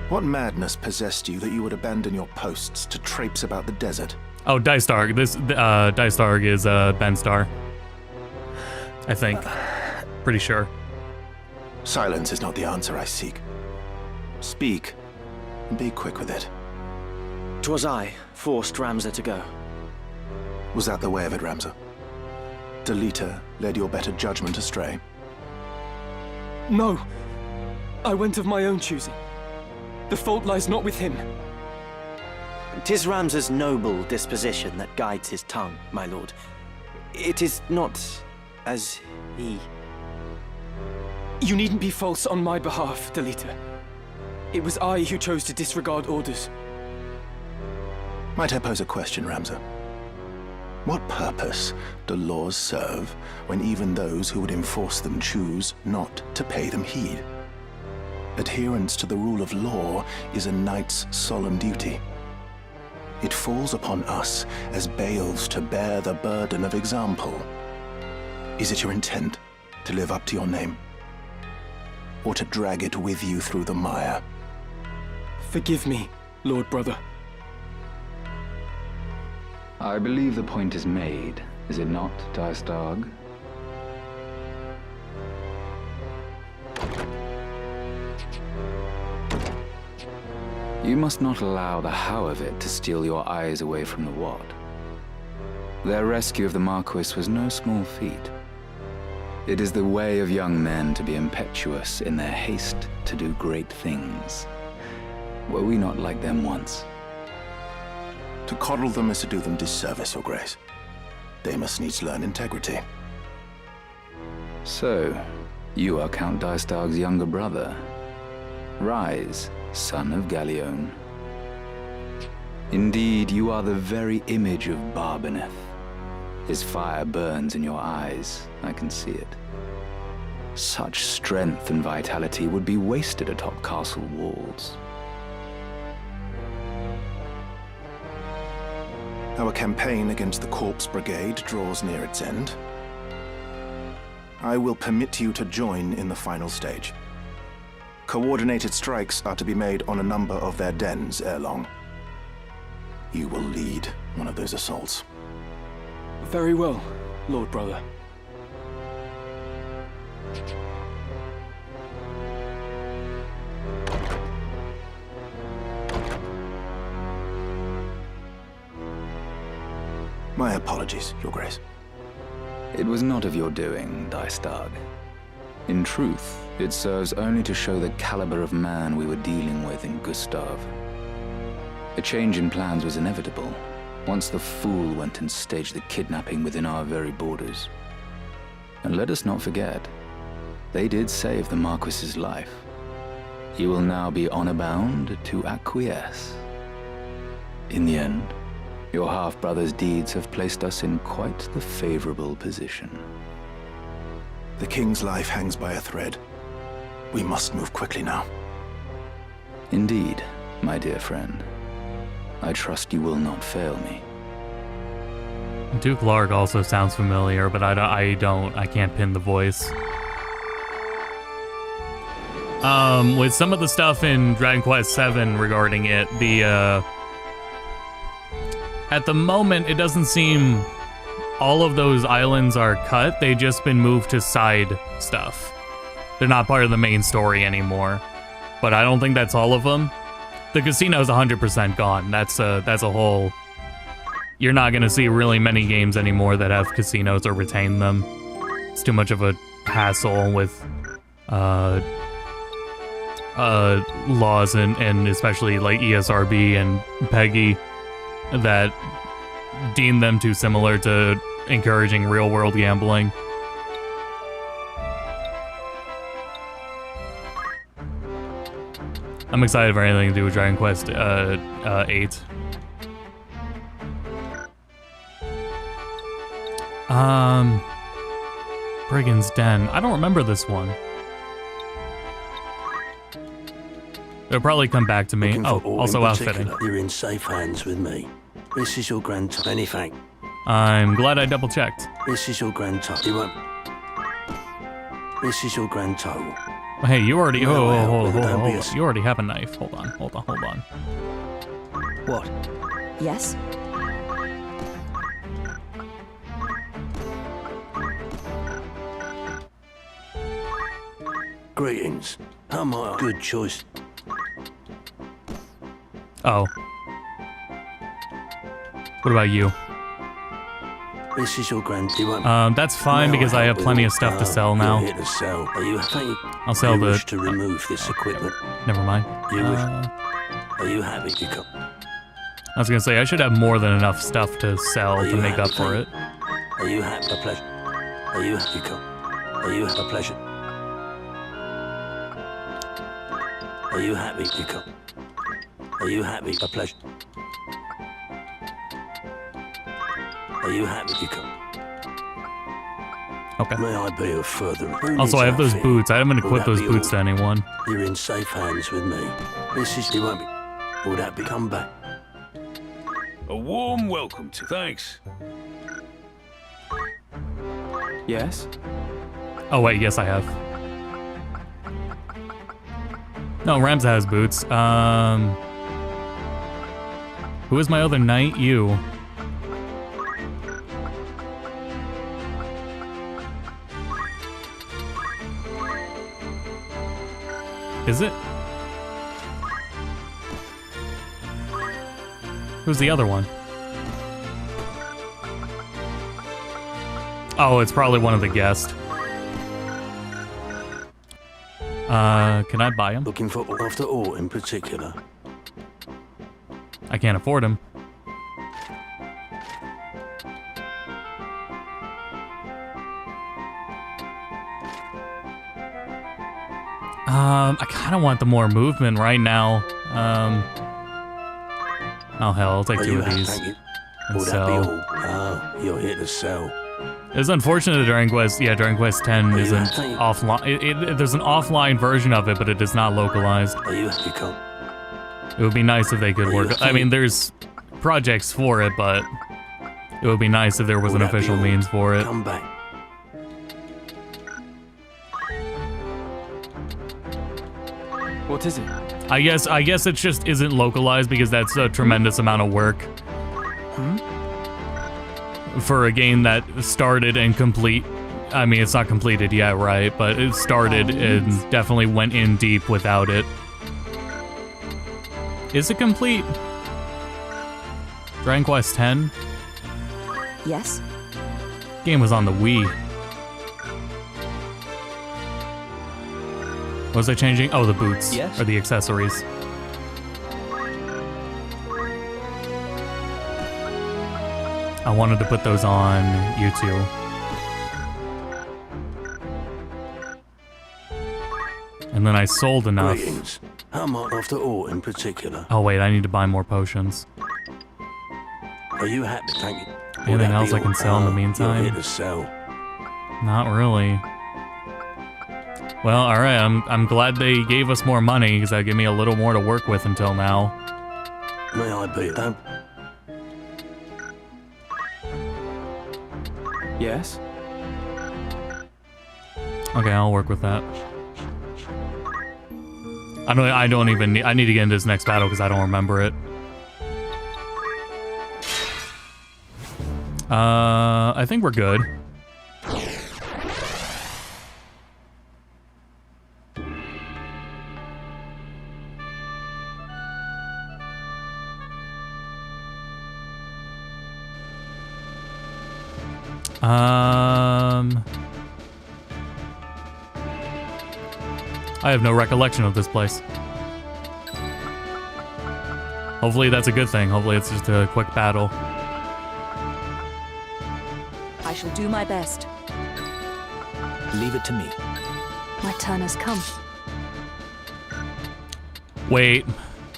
What madness possessed you that you would abandon your posts to traipse about the desert? Oh, Dystarg. This Dystarg is Ben Star. I think. Pretty sure. Silence is not the answer I seek. Speak, and be quick with it. 'Twas I forced Ramza to go. Was that the way of it, Ramza? Delita led your better judgment astray? No. I went of my own choosing. The fault lies not with him. 'Tis Ramza's noble disposition that guides his tongue, my lord. It is not as he... You needn't be false on my behalf, Delita. It was I who chose to disregard orders. Might I pose a question, Ramza? What purpose do laws serve when even those who would enforce them choose not to pay them heed? Adherence to the rule of law is a knight's solemn duty. It falls upon us as bailiffs to bear the burden of example. Is it your intent to live up to your name? Or to drag it with you through the mire? Forgive me, Lord Brother. I believe the point is made, is it not, Dystarg? You must not allow the how of it to steal your eyes away from the what. Their rescue of the Marquis was no small feat. It is the way of young men to be impetuous in their haste to do great things. Were we not like them once? To coddle them is to do them disservice, Your Grace. They must needs learn integrity. So, you are Count Dystarg's younger brother. Rise, son of Galleon. Indeed, you are the very image of Barbeneth. His fire burns in your eyes, I can see it. Such strength and vitality would be wasted atop castle walls. Our campaign against the Corpse Brigade draws near its end. I will permit you to join in the final stage. Coordinated strikes are to be made on a number of their dens ere long. You will lead one of those assaults. Very well, Lord Brother. My apologies, Your Grace. It was not of your doing, Dystarg. In truth, it serves only to show the caliber of man we were dealing with in Gustav. A change in plans was inevitable, once the fool went and staged the kidnapping within our very borders. And let us not forget, they did save the Marquis's life. You will now be honor-bound to acquiesce. In the end, your half-brother's deeds have placed us in quite the favorable position. The King's life hangs by a thread. We must move quickly now. Indeed, my dear friend. I trust you will not fail me. Duke Larg also sounds familiar, but I can't pin the voice. With some of the stuff in Dragon Quest VII regarding it, at the moment, it doesn't seem all of those islands are cut. They've just been moved to side stuff. They're not part of the main story anymore. But I don't think that's all of them. the casino's 100% gone. That's a whole. You're not gonna see really many games anymore that have casinos or retain them. It's too much of a hassle with laws and especially like ESRB and PEGI that deem them too similar to encouraging real-world gambling. I'm excited for anything to do with Dragon Quest 8. Brigand's Den. I don't remember this one. It'll probably come back to me. Oh, also outfitting. You're in safe hands with me. This is your grand total. Anything. I'm glad I double checked. This is your grand total. You won't. This is your grand total. Hey, you already. Hold don't on. be a- You already have a knife. Hold on. What? Yes? Greetings. How am I? Good choice. Oh. What about you? This is your grand. You won't. That's fine because I have plenty of stuff to sell now. You're here to sell. Are you? I'll sell you the. wish to remove this equipment. Never mind. You wish. Are you happy to come? I was gonna say I should have more than enough stuff to sell to make up for it. Are you happy? A pleasure. Are you happy? Come. Are you a pleasure? Are you happy to come? Are you happy? A pleasure. Are you happy to come? Okay. May I be of further? Also, I have those boots. I haven't equipped those boots to anyone. You're in safe hands with me. This is. You won't be. Will that be? Come back. A warm welcome to. Thanks. Yes? Oh wait, yes I have. No, Ramza has boots. Who is my other knight? You. Is it? Who's the other one? Oh, it's probably one of the guests. Can I buy him? Looking for after all in particular. I can't afford him. I kind of want the more movement right now. Oh hell, I'll take two of these and Will that be sell. all? Ah, you're here to sell. It's unfortunate that Dragon Quest, Dragon Quest 10 isn't offline. There's an offline version of it, but it is not localized. Are you happy? Come. It would be nice if they could work. I mean, there's projects for it, but it would be nice if there was an official means for it. Come back. What is it? I guess it just isn't localized because that's a tremendous amount of work. For a game that started and complete. I mean, it's not completed yet, right? But it started and definitely went in deep without it. Is it complete? Dragon Quest 10? Yes? Game was on the Wii. What was I changing? Oh, the boots. Yes? Or the accessories. I wanted to put those on YouTube. And then I sold enough. Greetings. How much after all in particular? Oh wait, I need to buy more potions. Are you happy? Thank you. Will Anything that else be I can all? sell in the Ah, meantime? You're here to sell. Not really. Well, alright, I'm glad they gave us more money, because that gave me a little more to work with until now. May I be? Don't. Yes? Okay, I'll work with that. I don't even need, I need to get into this next battle because I don't remember it. I think we're good. I have no recollection of this place. Hopefully that's a good thing. Hopefully it's just a quick battle. I shall do my best. Leave it to me. My turn has come. Wait.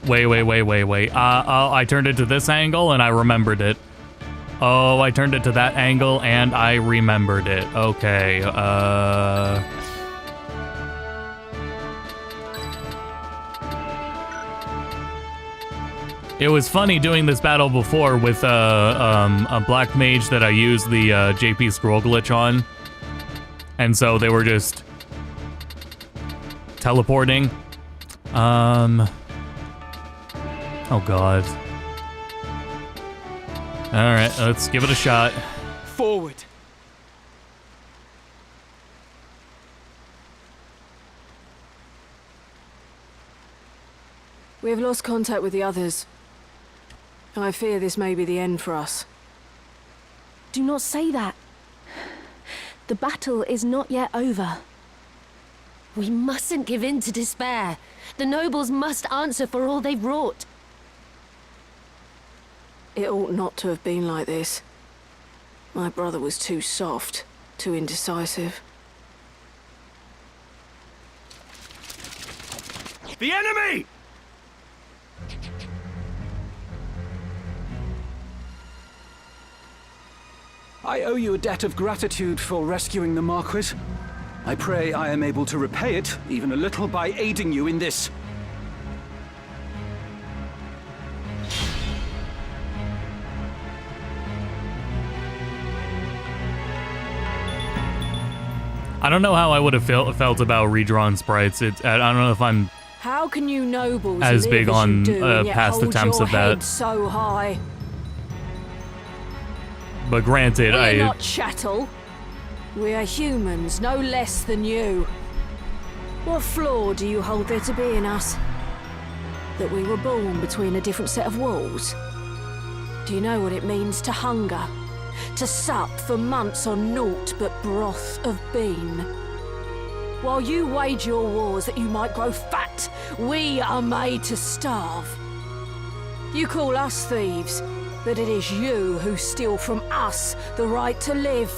I turned it to this angle and I remembered it. Oh, I turned it to that angle and I remembered it. Okay, It was funny doing this battle before with a black mage that I used the JP scroll glitch on. And so they were just teleporting. Oh god. Alright, let's give it a shot. Forward. We have lost contact with the others. I fear this may be the end for us. Do not say that. The battle is not yet over. We mustn't give in to despair. The nobles must answer for all they've wrought. It ought not to have been like this. My brother was too soft, too indecisive. The enemy! I owe you a debt of gratitude for rescuing the Marquis. I pray I am able to repay it, even a little, by aiding you in this. I don't know how I would have felt about redrawn sprites. I don't know if I'm How can you nobles as live big as on you do and yet past hold attempts your of that. head so high? But granted, We're not chattel. We are humans, no less than you. What flaw do you hold there to be in us? That we were born between a different set of walls? Do you know what it means to hunger? To sup for months on naught but broth of bean? While you wage your wars that you might grow fat, we are made to starve. You call us thieves, but it is you who steal from us the right to live.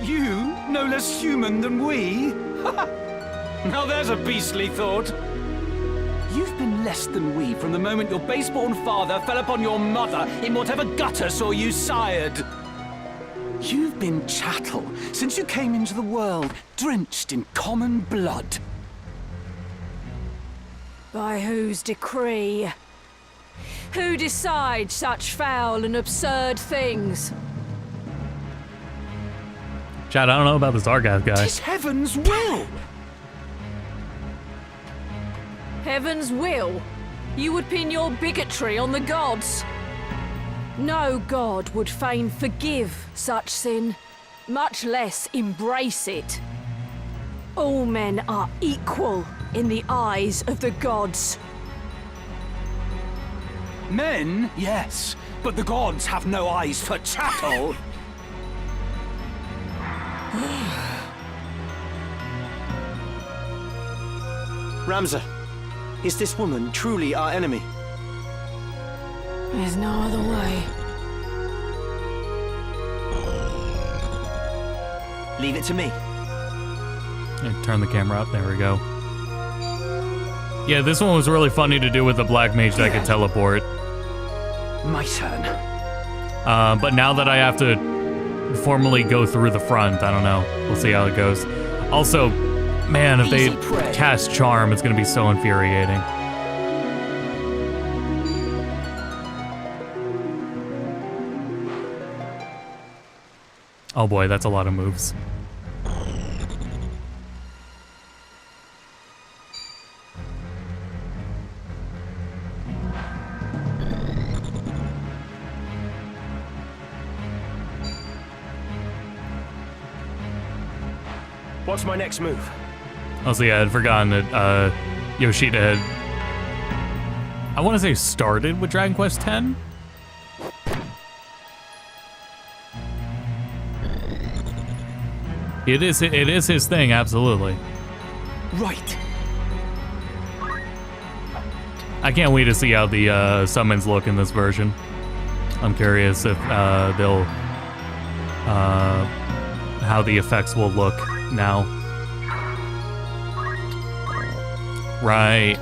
You, no less human than we? Now there's a beastly thought. You've been less than we from the moment your base-born father fell upon your mother in whatever gutter saw you sired. You've been chattel since you came into the world, drenched in common blood. By whose decree? Who decides such foul and absurd things? Chad, I don't know about this Argath guy. Tis heaven's will! Heaven's will? You would pin your bigotry on the gods. No god would fain forgive such sin, much less embrace it. All men are equal in the eyes of the gods. Men, yes, but the gods have no eyes for chattel. Ramza, is this woman truly our enemy? There's no other way. Leave it to me. Yeah, turn the camera up. There we go. Yeah, this one was really funny to do with the black mage that could teleport. My turn. But now that I have to formally go through the front, I don't know. We'll see how it goes. Also, man, if they cast Charm, it's going to be so infuriating. Oh boy, that's a lot of moves. What's my next move? Also, yeah, I'd forgotten that Yoshida had, I want to say, started with Dragon Quest X? It is his thing, absolutely. Right. I can't wait to see how the summons look in this version. I'm curious if they'll how the effects will look now. Right.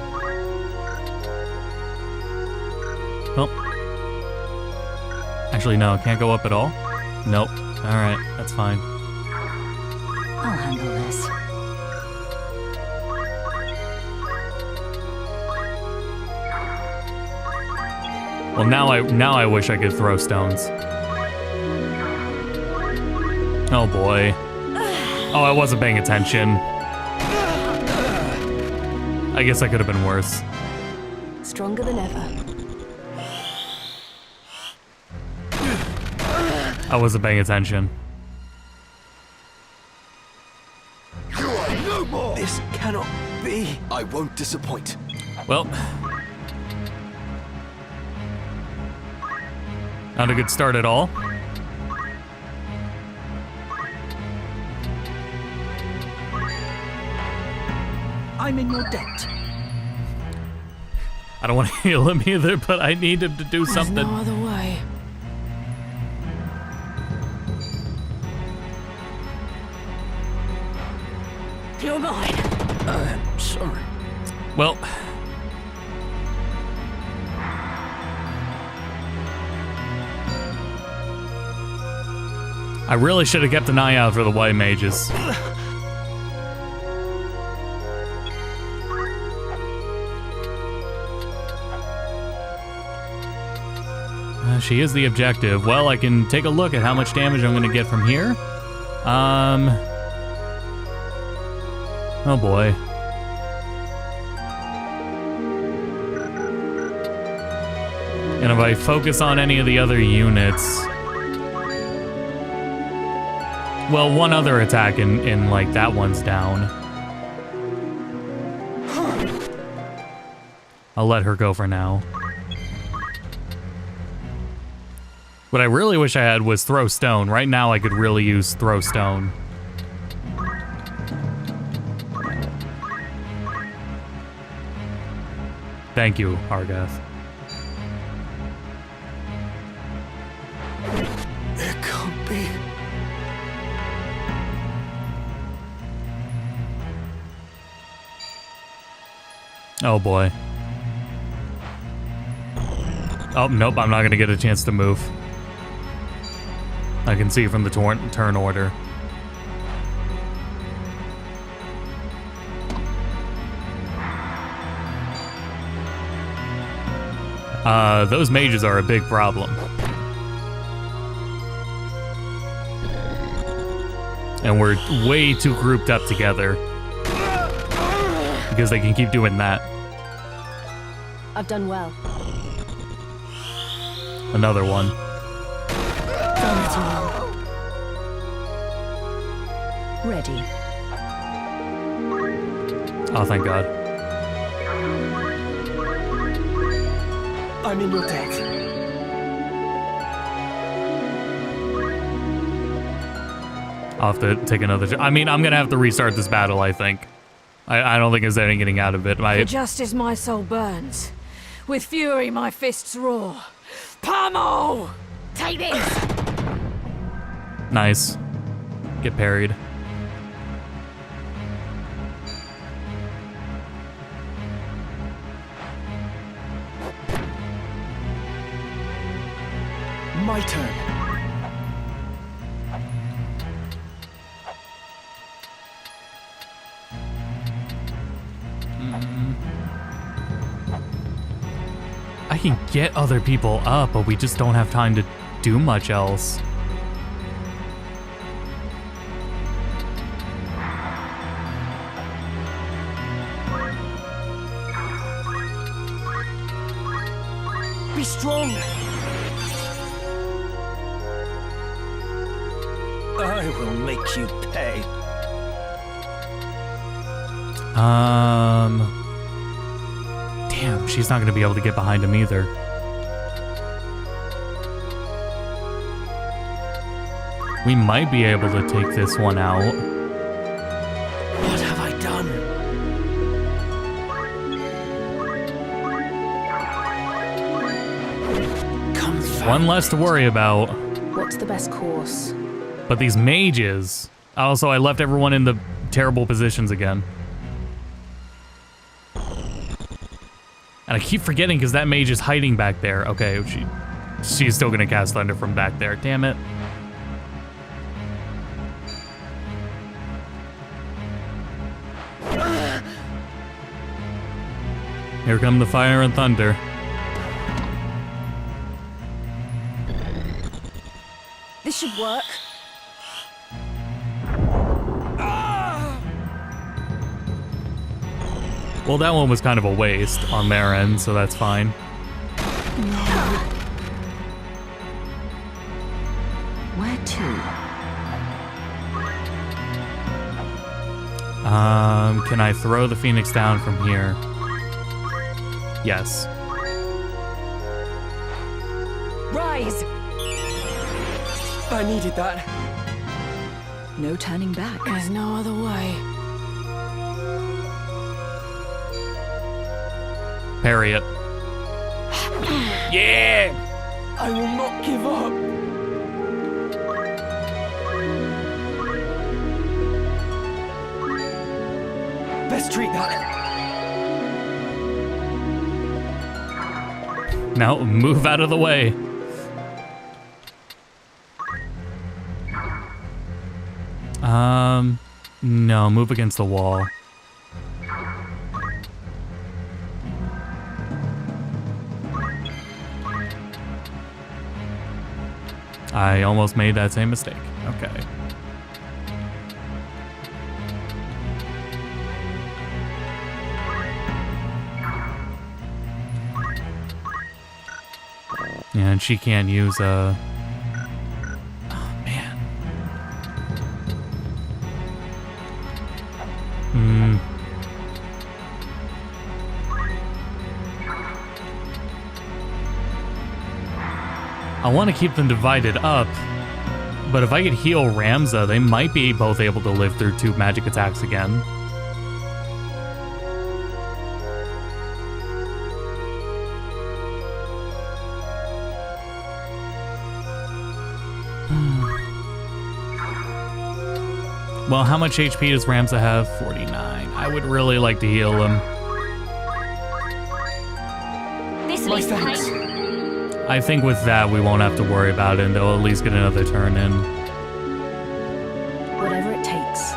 Oh. Actually, no, can't go up at all. Nope. All right, that's fine. I'll handle this. Well, now I wish I could throw stones. Oh boy. Oh, I wasn't paying attention. I guess I could have been worse. Stronger than ever. I wasn't paying attention. You are no more! This cannot be. I won't disappoint. Well, not a good start at all. I'm in your debt. I don't want to heal him either, but I need him to do something. There's no other way. You're mine. I'm sorry. Well, I really should have kept an eye out for the white mages. She is the objective. Well, I can take a look at how much damage I'm going to get from here. Oh boy. And if I focus on any of the other units... Well, one other attack in like, that one's down. I'll let her go for now. What I really wish I had was throw stone. Right now I could really use throw stone. Thank you, Argath. It can't be. Oh boy. Oh, nope, I'm not gonna get a chance to move. I can see from the turn order. Those mages are a big problem. And we're way too grouped up together. Because they can keep doing that. I've done well. Another one. Done it all. Ready. Oh, thank God. I'm in your debt. I'll have to take another... I mean, I'm gonna have to restart this battle, I think. I don't think there's any getting out of it. For justice my soul burns. With fury my fists roar. Pummel! Take this! Nice. Get parried. My turn. I can get other people up, but we just don't have time to do much else. Be strong. I will make you pay. Damn, she's not gonna be able to get behind him either. We might be able to take this one out. One less to worry about. What's the best course? But these mages... Also, I left everyone in the terrible positions again. And I keep forgetting because that mage is hiding back there. Okay, she's still gonna cast thunder from back there. Damn it. Here come the fire and thunder. This should work. Well, that one was kind of a waste on their end, so that's fine. Where to? Can I throw the Phoenix down from here? Yes. Rise! I needed that. No turning back. There's no other way. Parry it. Yeah! I will not give up. Best treat that. Now move out of the way. No, move against the wall. I almost made that same mistake. Okay. Yeah, and she can't use Oh, man. I want to keep them divided up, but if I could heal Ramza, they might be both able to live through 2 magic attacks again. Well, how much HP does Ramza have? 49. I would really like to heal him. This My thanks. I think with that, we won't have to worry about it, and they'll at least get another turn in. Whatever it takes.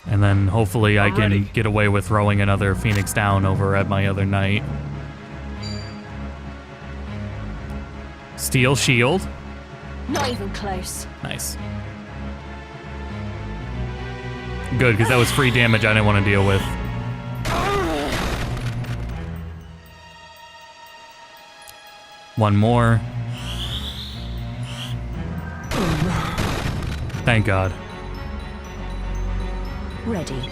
And then hopefully I can get away with throwing another Phoenix down over at my other knight. Steel shield. Not even close. Nice. Good, because that was free damage I didn't want to deal with. One more. Thank God. Ready.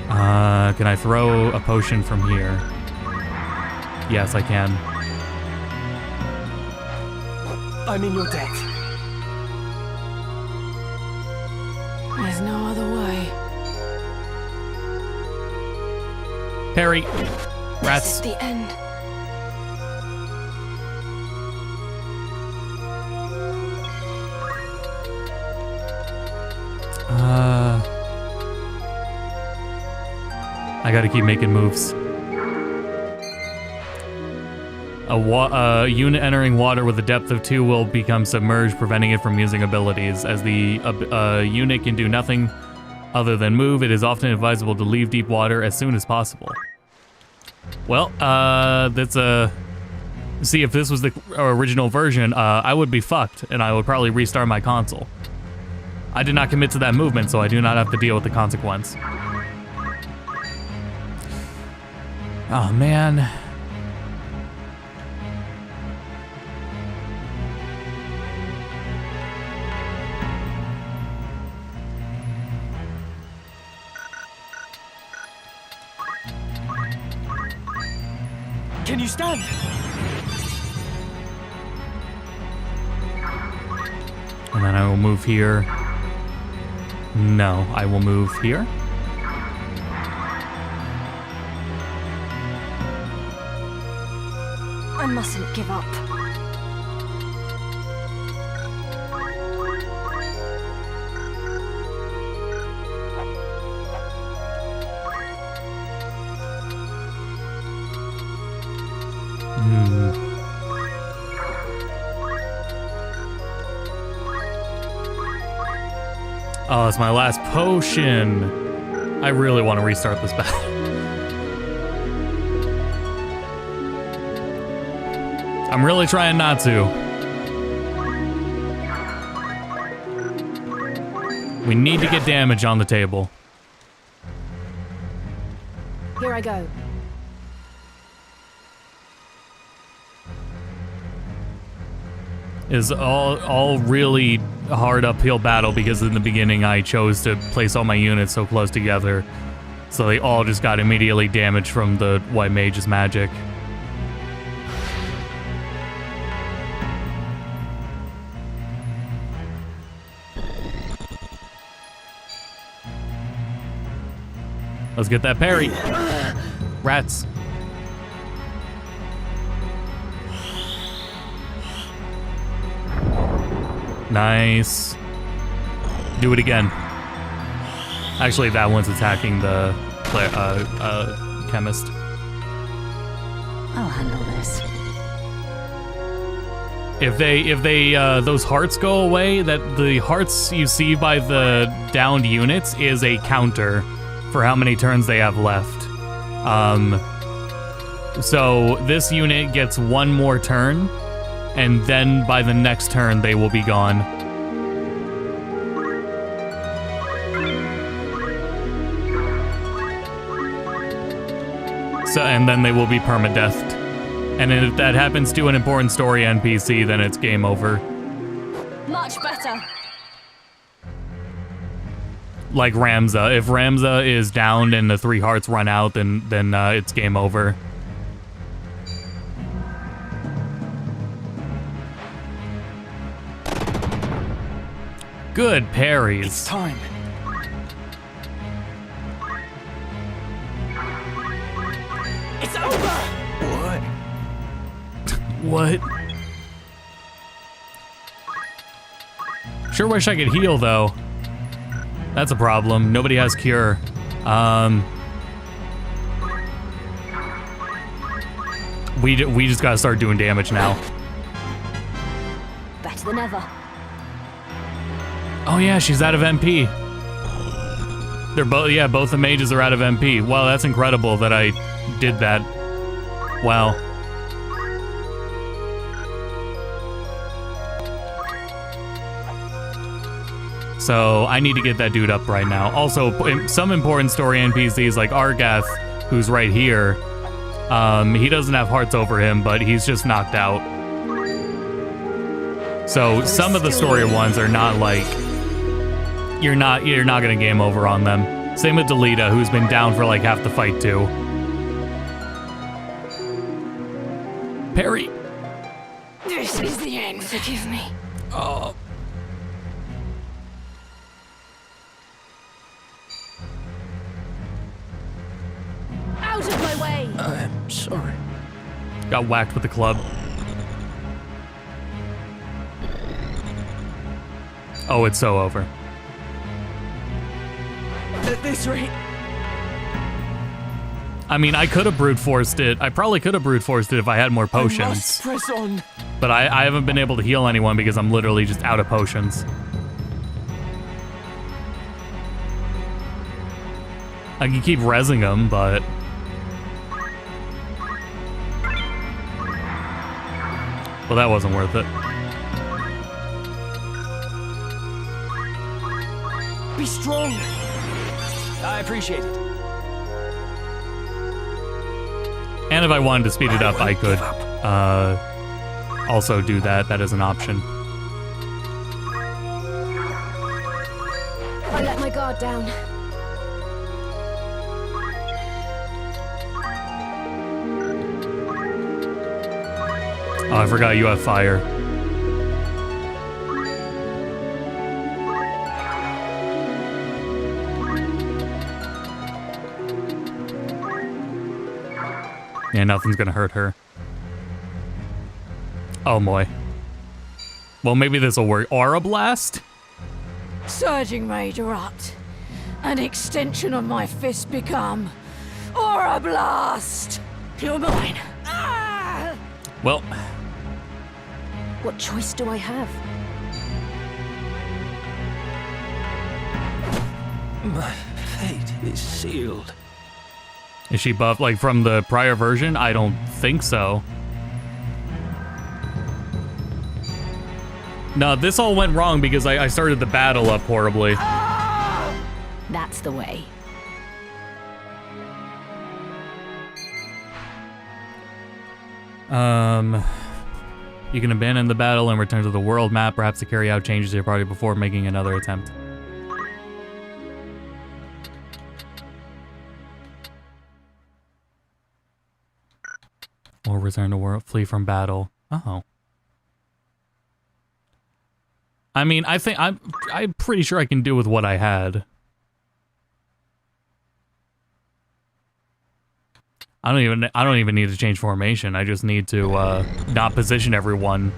Can I throw a potion from here? Yes, I can. I'm in your debt. There's no other way. Parry. This Rats. is the end. I gotta keep making moves. A unit entering water with a depth of 2 will become submerged, preventing it from using abilities. As the unit can do nothing other than move, it is often advisable to leave deep water as soon as possible. Well, that's a... See, if this was the original version, I would be fucked, and I would probably restart my console. I did not commit to that movement, so I do not have to deal with the consequence. Oh, man. Can you stand? And then I will move here. No, I will move here. I mustn't give up. Oh, it's my last potion. I really want to restart this battle. I'm really trying not to. We need to get damage on the table. Here I go. Is all really hard uphill battle because in the beginning I chose to place all my units so close together, so they all just got immediately damaged from the White Mage's magic. Let's get that parry. Rats. Nice. Do it again. Actually, that one's attacking the chemist. I'll handle this. If they those hearts go away, that the hearts you see by the downed units is a counter for how many turns they have left. So this unit gets one more turn, and then by the next turn they will be gone. So, and then they will be permadeathed. And if that happens to an important story NPC, then it's game over. Much better. Like Ramza. If Ramza is downed and the 3 hearts run out, then it's game over. Good parries. It's time. It's over! What? Sure wish I could heal, though. That's a problem. Nobody has cure. We just gotta start doing damage now. Better than ever. Oh yeah, she's out of MP. They're both the mages are out of MP. Wow, that's incredible that I did that. Wow. So I need to get that dude up right now. Also, some important story NPCs like Argath, who's right here, he doesn't have hearts over him, but he's just knocked out. So some of the story ones are not like, you're not gonna game over on them. Same with Delita, who's been down for like half the fight too. Parry. This is the end. Forgive me. Oh. Out of my way. I'm sorry. Got whacked with the club. Oh, it's so over. At this rate. I mean, I could have brute forced it. I probably could have brute forced it if I had more potions. I must press on. But I haven't been able to heal anyone because I'm literally just out of potions. I can keep rezzing them, but... well, that wasn't worth it. Be strong. I appreciate it. And if I wanted to speed it up, I could also do that. That is an option. I let my guard down. Oh, I forgot you have fire. Yeah, nothing's gonna hurt her. Oh boy. Well, maybe this'll work. Aura Blast? Surging Rage erupt. An extension of my fist become Aura Blast. You're mine. Ah! Well. What choice do I have? My fate is sealed. Is she buffed like from the prior version? I don't think so. No, this all went wrong because I started the battle up horribly. That's the way. You can abandon the battle and return to the world map, perhaps to carry out changes to your party before making another attempt. Or return to world, flee from battle. Oh. I mean, I think I'm pretty sure I can do with what I had. I don't even need to change formation. I just need to not position everyone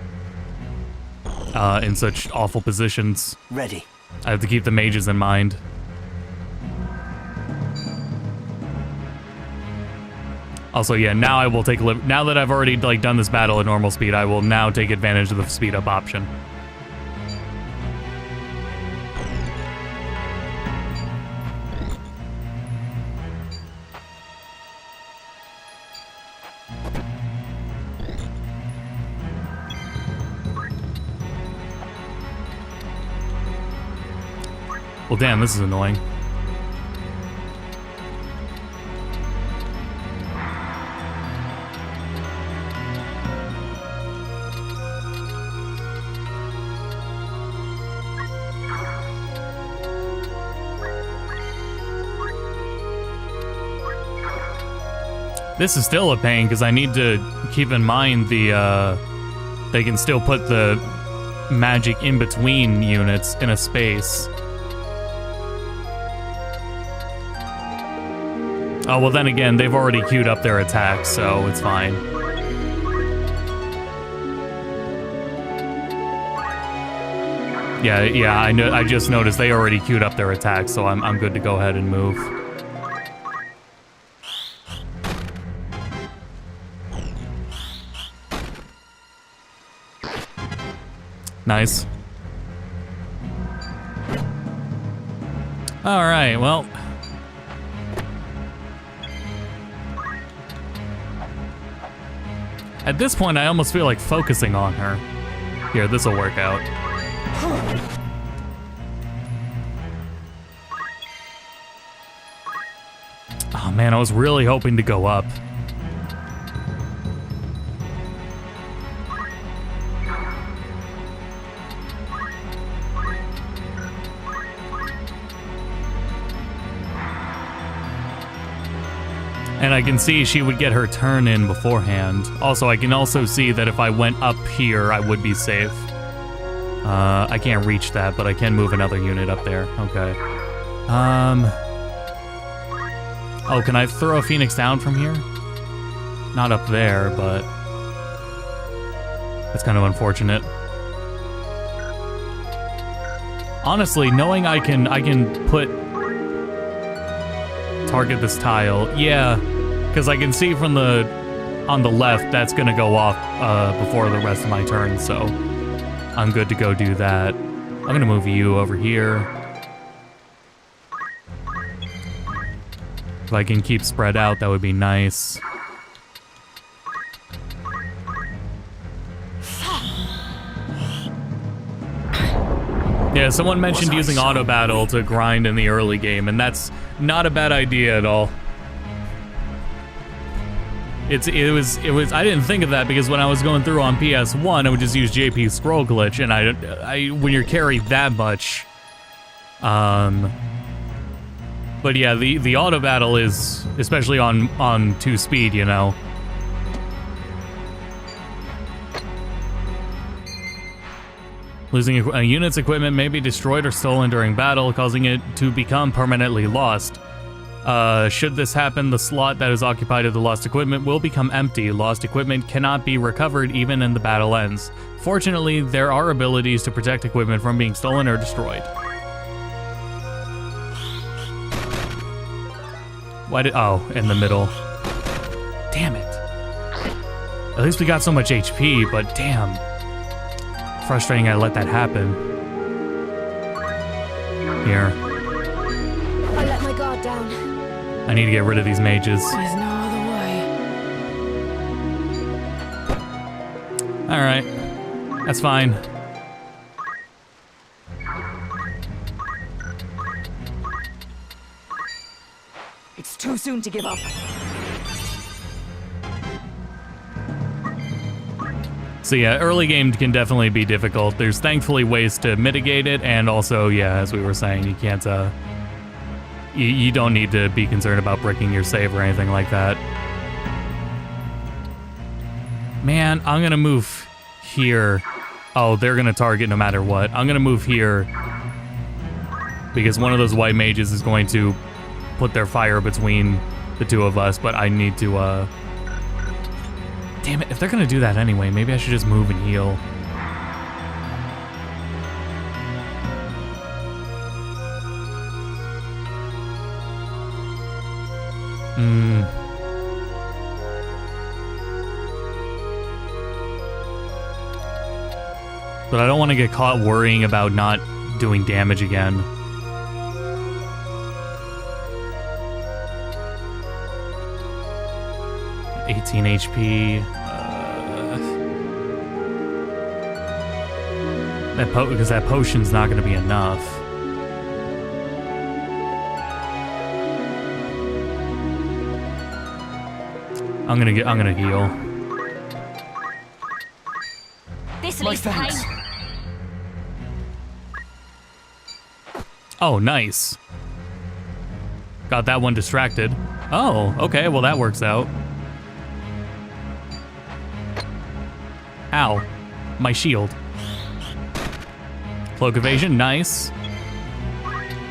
in such awful positions. Ready. I have to keep the mages in mind. Also, yeah, now I will take now that I've already like done this battle at normal speed, I will now take advantage of the speed up option. Well, damn, this is annoying. This is still a pain because I need to keep in mind the they can still put the magic in between units in a space. Oh, well then again, they've already queued up their attacks, so it's fine. Yeah, I know. I just noticed they already queued up their attacks, so I'm good to go ahead and move. Nice. All right, well. At this point, I almost feel like focusing on her. Here, this'll work out. Oh man, I was really hoping to go up. And I can see she would get her turn in beforehand. Also, I can also see that if I went up here, I would be safe. I can't reach that, but I can move another unit up there. Okay. Oh, can I throw a Phoenix down from here? Not up there, but that's kind of unfortunate. Honestly, knowing I can put target this tile, yeah, because I can see from on the left that's gonna go off before the rest of my turn, so I'm good to go do that. I'm gonna move you over here. If I can keep spread out, that would be nice. Yeah, someone mentioned using auto battle to grind in the early game, and that's not a bad idea at all. It was I didn't think of that because when I was going through on PS1, I would just use JP scroll glitch, and I when you're carried that much, but yeah, the auto battle is, especially on 2 speed, you know. Losing a unit's equipment may be destroyed or stolen during battle, causing it to become permanently lost. Should this happen, the slot that is occupied of the lost equipment will become empty. Lost equipment cannot be recovered even in the battle ends. Fortunately, there are abilities to protect equipment from being stolen or destroyed. Why did... Oh, in the middle. Damn it. At least we got so much HP, but damn. Frustrating I let that happen. Here. I let my guard down. I need to get rid of these mages. There's no other way. Alright. That's fine. It's too soon to give up. So yeah, early game can definitely be difficult. There's thankfully ways to mitigate it, and also, yeah, as we were saying, you can't, you don't need to be concerned about breaking your save or anything like that. Man, I'm gonna move here. Oh, they're gonna target no matter what. I'm gonna move here because one of those white mages is going to put their fire between the two of us, but I need to, damn it, if they're gonna do that anyway, maybe I should just move and heal. But I don't want to get caught worrying about not doing damage again. Uh, 18 HP. Because that potion's not going to be enough. I'm gonna heal. This My leads to thanks. pain. Oh, nice. Got that one distracted. Oh, okay, well that works out. Ow. My shield. Cloak evasion, nice.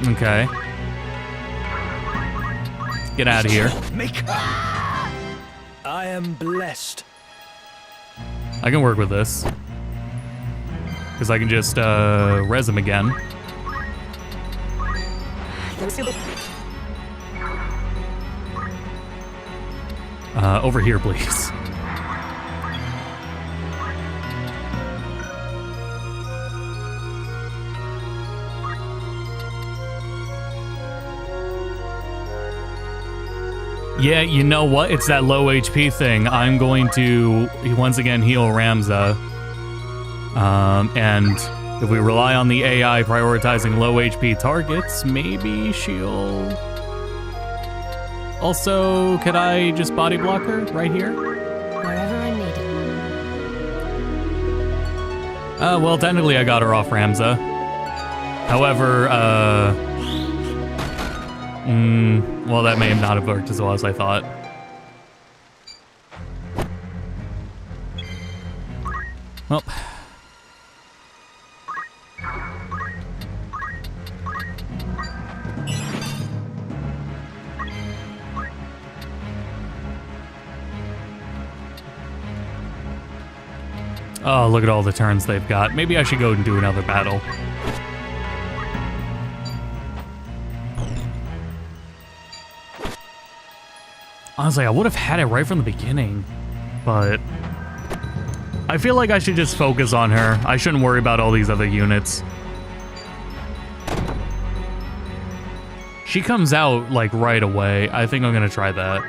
Okay. Get out of here. I am blessed. I can work with this. Because I can just res him again. Over here, please. Yeah, you know what? It's that low HP thing. I'm going to once again heal Ramza. And if we rely on the AI prioritizing low HP targets, maybe she'll... Also, could I just body block her right here? Wherever I need it. Well, technically I got her off Ramza. However, well, that may not have worked as well as I thought. Well. Oh, look at all the turns they've got. Maybe I should go and do another battle. Honestly, I would have had it right from the beginning, but I feel like I should just focus on her. I shouldn't worry about all these other units. She comes out, like, right away. I think I'm gonna try that.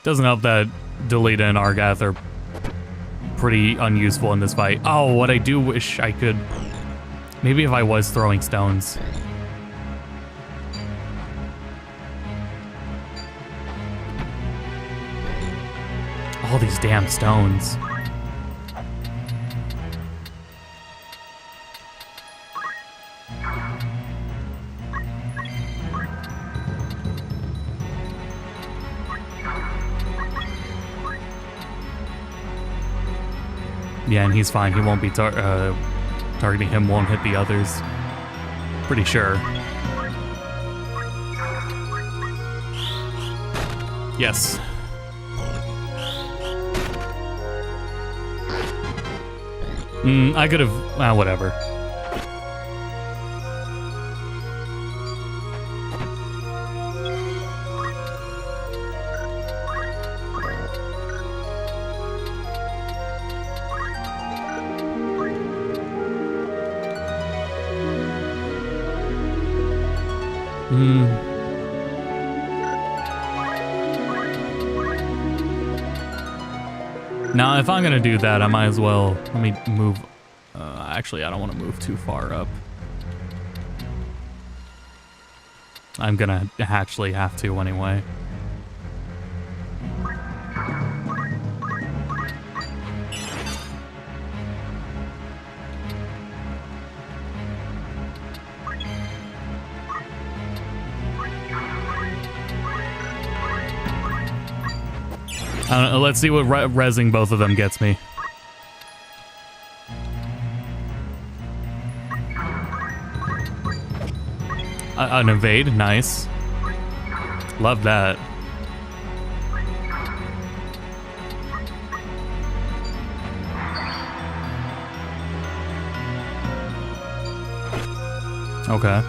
Doesn't help that Delita and Argath are pretty unuseful in this fight. Oh, what I do wish I could... Maybe if I was throwing stones. All these damn stones. Yeah, and he's fine. He won't be targeting him, won't hit the others. Pretty sure. Yes. I could have... whatever. Now, if I'm gonna do that, I might as well... Let me move... actually, I don't want to move too far up. I'm gonna actually have to anyway. I don't know, let's see what rezzing both of them gets me. An evade, nice. Love that. Okay.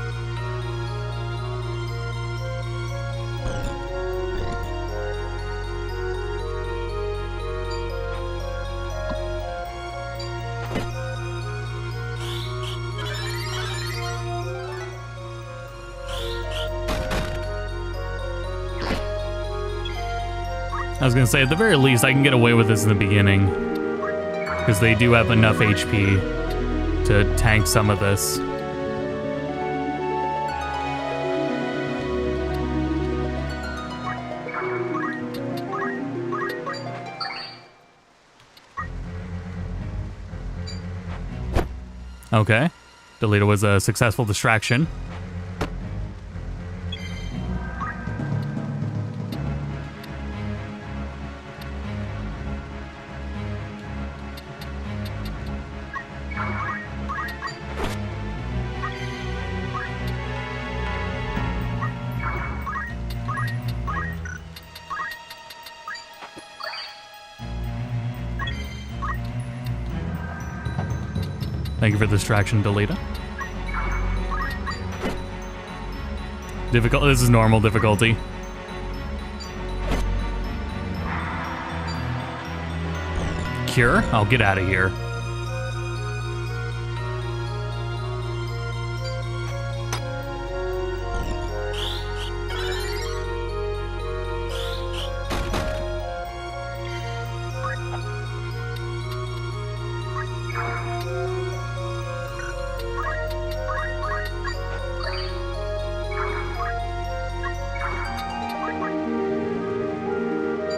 I was gonna say, at the very least, I can get away with this in the beginning. Because they do have enough HP to tank some of this. Okay. Delita was a successful distraction. Thank you for the distraction, Delita. This is normal difficulty. Cure? I'll get out of here.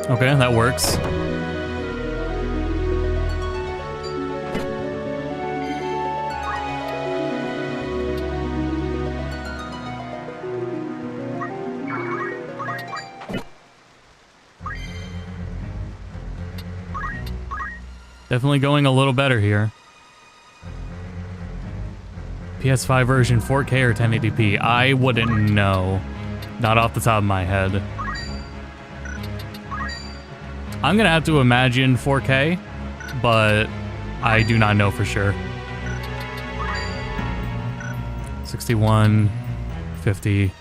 Okay, that works. Definitely going a little better here. PS5 version 4K or 1080p? I wouldn't know. Not off the top of my head. I'm gonna have to imagine 4K, but I do not know for sure. 61, 50.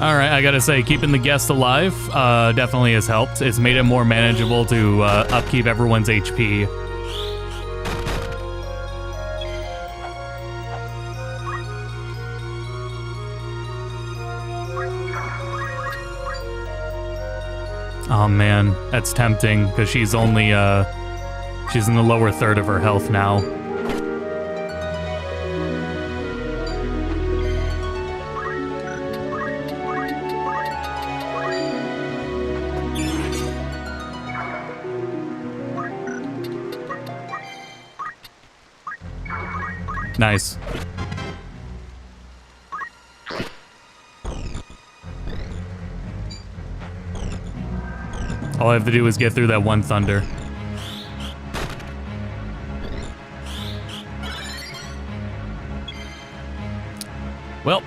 Alright, I gotta say, keeping the guests alive definitely has helped. It's made it more manageable to upkeep everyone's HP. Oh man, that's tempting, because she's only, she's in the lower third of her health now. Nice. All I have to do is get through that one thunder. Well.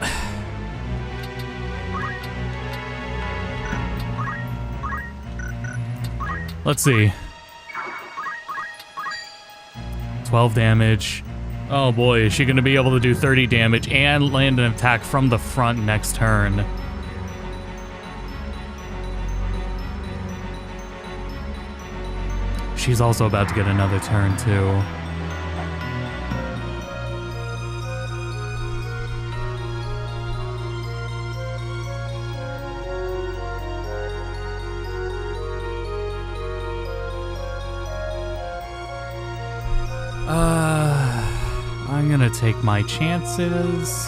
Let's see. 12 damage. Oh boy, is she going to be able to do 30 damage and land an attack from the front next turn? She's also about to get another turn too. I'm gonna take my chances.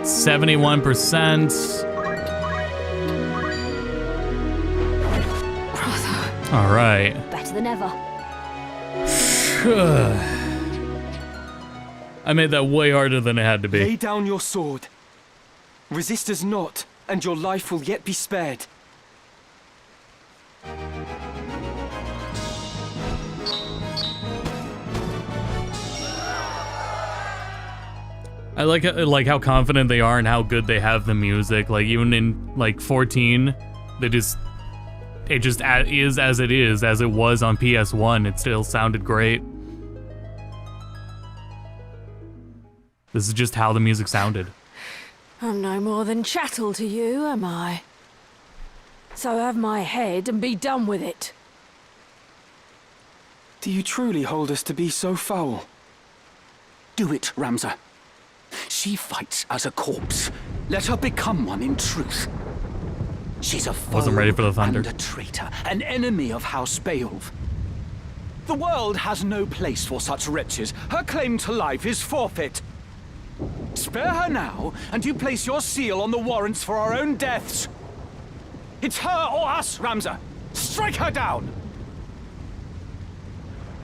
%71%. All right. Better than ever. I made that way harder than it had to be. Lay down your sword. Resist us not, and your life will yet be spared. I like how confident they are and how good they have the music. Like even in like 14, it just is as it is, as it was on PS1. It still sounded great. This is just how the music sounded. I'm no more than chattel to you, am I? So have my head and be done with it. Do you truly hold us to be so foul? Do it, Ramza. She fights as a corpse. Let her become one in truth. She's a foe Wasn't ready for the thunder. and a traitor, an enemy of House Beowulf. The world has no place for such wretches. Her claim to life is forfeit. Spare her now, and you place your seal on the warrants for our own deaths. It's her or us, Ramza. Strike her down!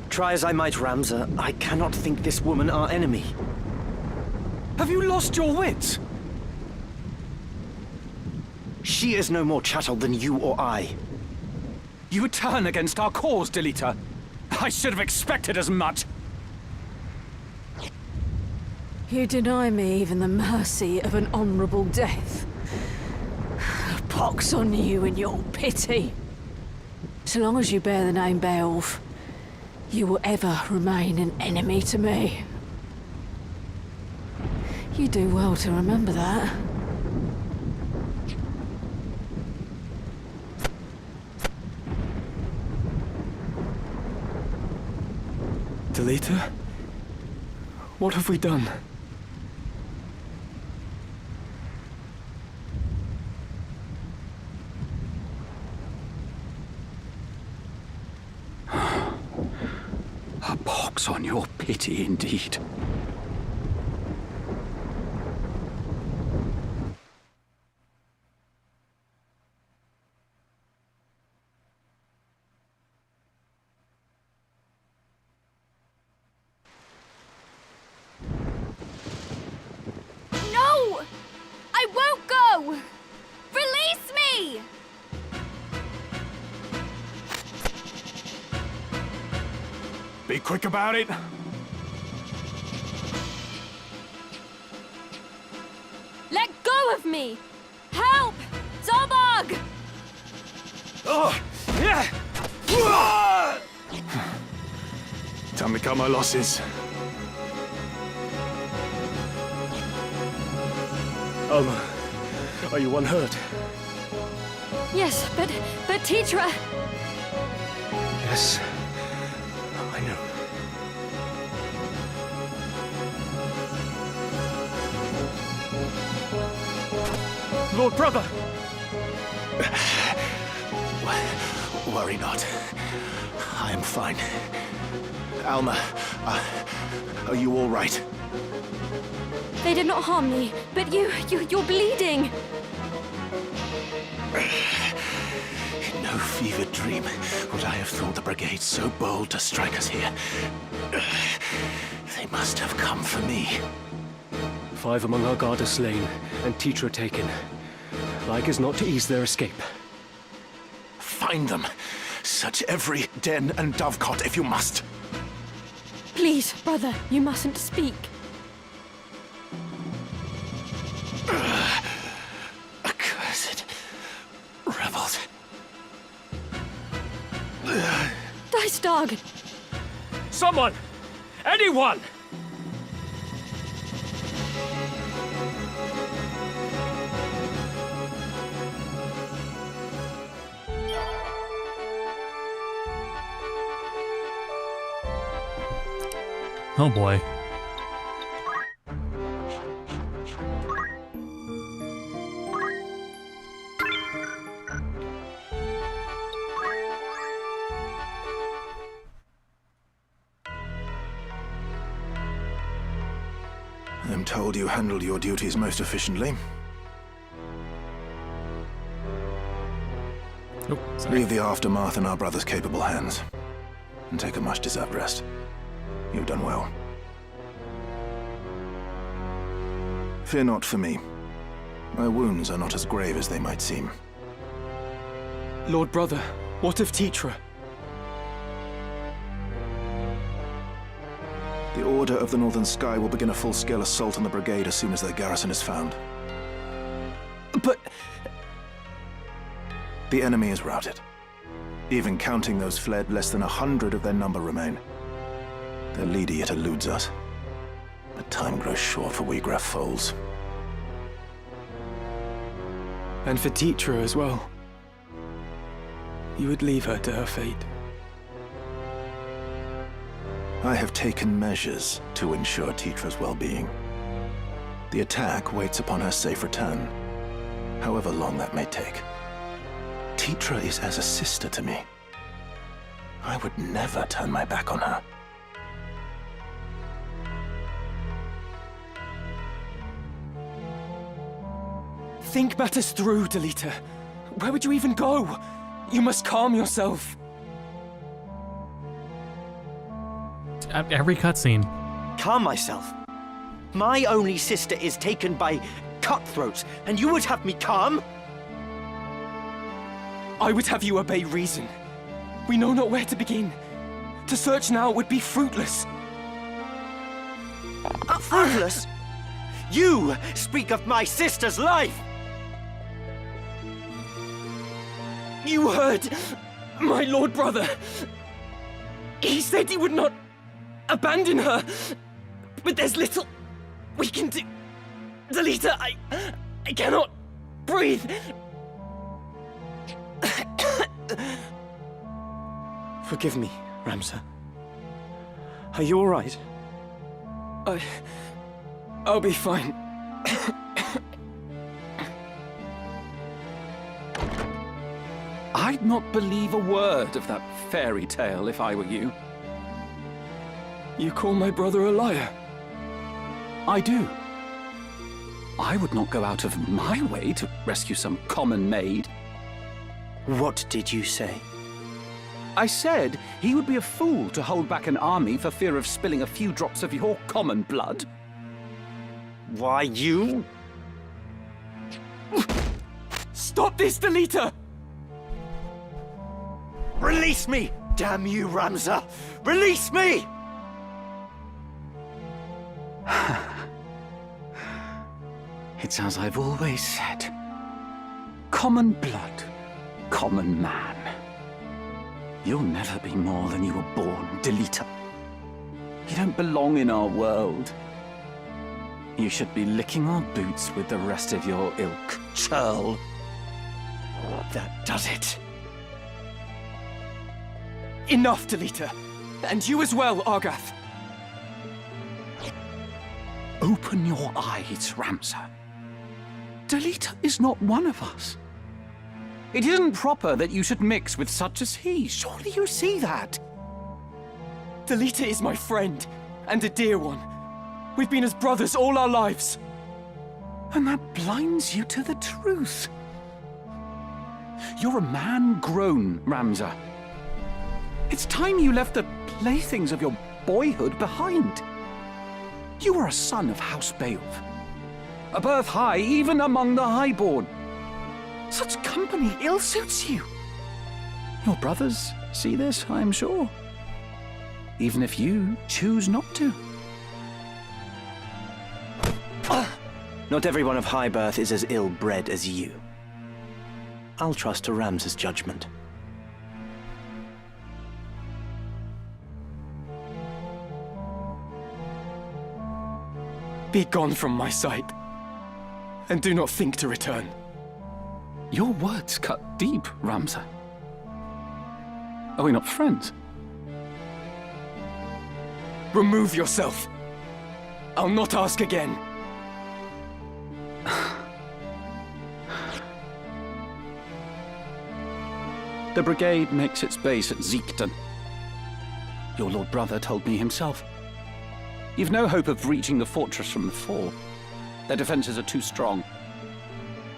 Try as I might, Ramza, I cannot think this woman our enemy. Have you lost your wits? She is no more chattel than you or I. You would turn against our cause, Delita. I should have expected as much. You deny me even the mercy of an honorable death. Pox on you and your pity. So long as you bear the name Beowulf, you will ever remain an enemy to me. You do well to remember that. Delita? What have we done? A pox on your pity, indeed. No! I won't go! Release me! Be quick about it. Let go of me! Help! Zolbog! Oh, yeah. Time to cut my losses. Alma, are you unhurt? Yes, but Tetra... Yes, I know. Lord Brother! Worry not. I am fine. Alma, are you all right? They did not harm me, but you're bleeding. In no fevered dream would I have thought the brigade so bold to strike us here. They must have come for me. 5 among our guard are slain, and Tetra taken. Like as not to ease their escape. Find them. Search every den and dovecot if you must. Please, brother, you mustn't speak. Accursed rebels. Die Starg! Someone! Anyone! Oh boy. I'm told you handled your duties most efficiently. Oh, sorry. Leave the aftermath in our brother's capable hands, and take a much-deserved rest. You've done well. Fear not for me. My wounds are not as grave as they might seem. Lord Brother, what of Tetra? The Order of the Northern Sky will begin a full-scale assault on the brigade as soon as their garrison is found. But... The enemy is routed. Even counting those fled, less than 100 of their number remain. Their leader yet eludes us. But time grows short for Wheatgrass foals. And for Tetra as well. You would leave her to her fate. I have taken measures to ensure Tetra's well-being. The attack waits upon her safe return, however long that may take. Tetra is as a sister to me. I would never turn my back on her. Think matters through, Delita. Where would you even go? You must calm yourself. Every cutscene. Calm myself. My only sister is taken by cutthroats, and you would have me calm? I would have you obey reason. We know not where to begin. To search now would be fruitless. Fruitless? You speak of my sister's life! You heard my Lord Brother. He said he would not abandon her. But there's little we can do. Delita, I cannot breathe. Forgive me, Ramsar. Are you all right? I'll be fine. I'd not believe a word of that fairy tale if I were you. You call my brother a liar? I do. I would not go out of my way to rescue some common maid. What did you say? I said he would be a fool to hold back an army for fear of spilling a few drops of your common blood. Why, you? Stop this, Delita! Release me! Damn you, Ramsar! Release me! It's as I've always said. Common blood, common man. You'll never be more than you were born, Delita. You don't belong in our world. You should be licking our boots with the rest of your ilk, churl. That does it. Enough, Delita. And you as well, Argath. Open your eyes, Ramsar. Delita is not one of us. It isn't proper that you should mix with such as he. Surely you see that. Delita is my friend, and a dear one. We've been as brothers all our lives. And that blinds you to the truth. You're a man grown, Ramza. It's time you left the playthings of your boyhood behind. You were a son of House Beowulf. A birth high even among the highborn. Such company ill suits you. Your brothers see this, I am sure. Even if you choose not to. Not everyone of high birth is as ill-bred as you. I'll trust to Ramza's judgment. Be gone from my sight, and do not think to return. Your words cut deep, Ramza. Are we not friends? Remove yourself. I'll not ask again. The brigade makes its base at Zeekton. Your lord brother told me himself. You've no hope of reaching the fortress from the fore. Their defenses are too strong.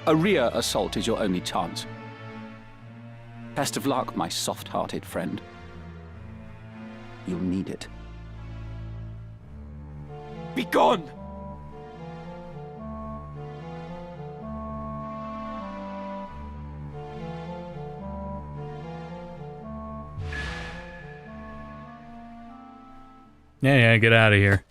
A rear assault is your only chance. Best of luck, my soft-hearted friend. You'll need it. Be gone! Yeah, get out of here.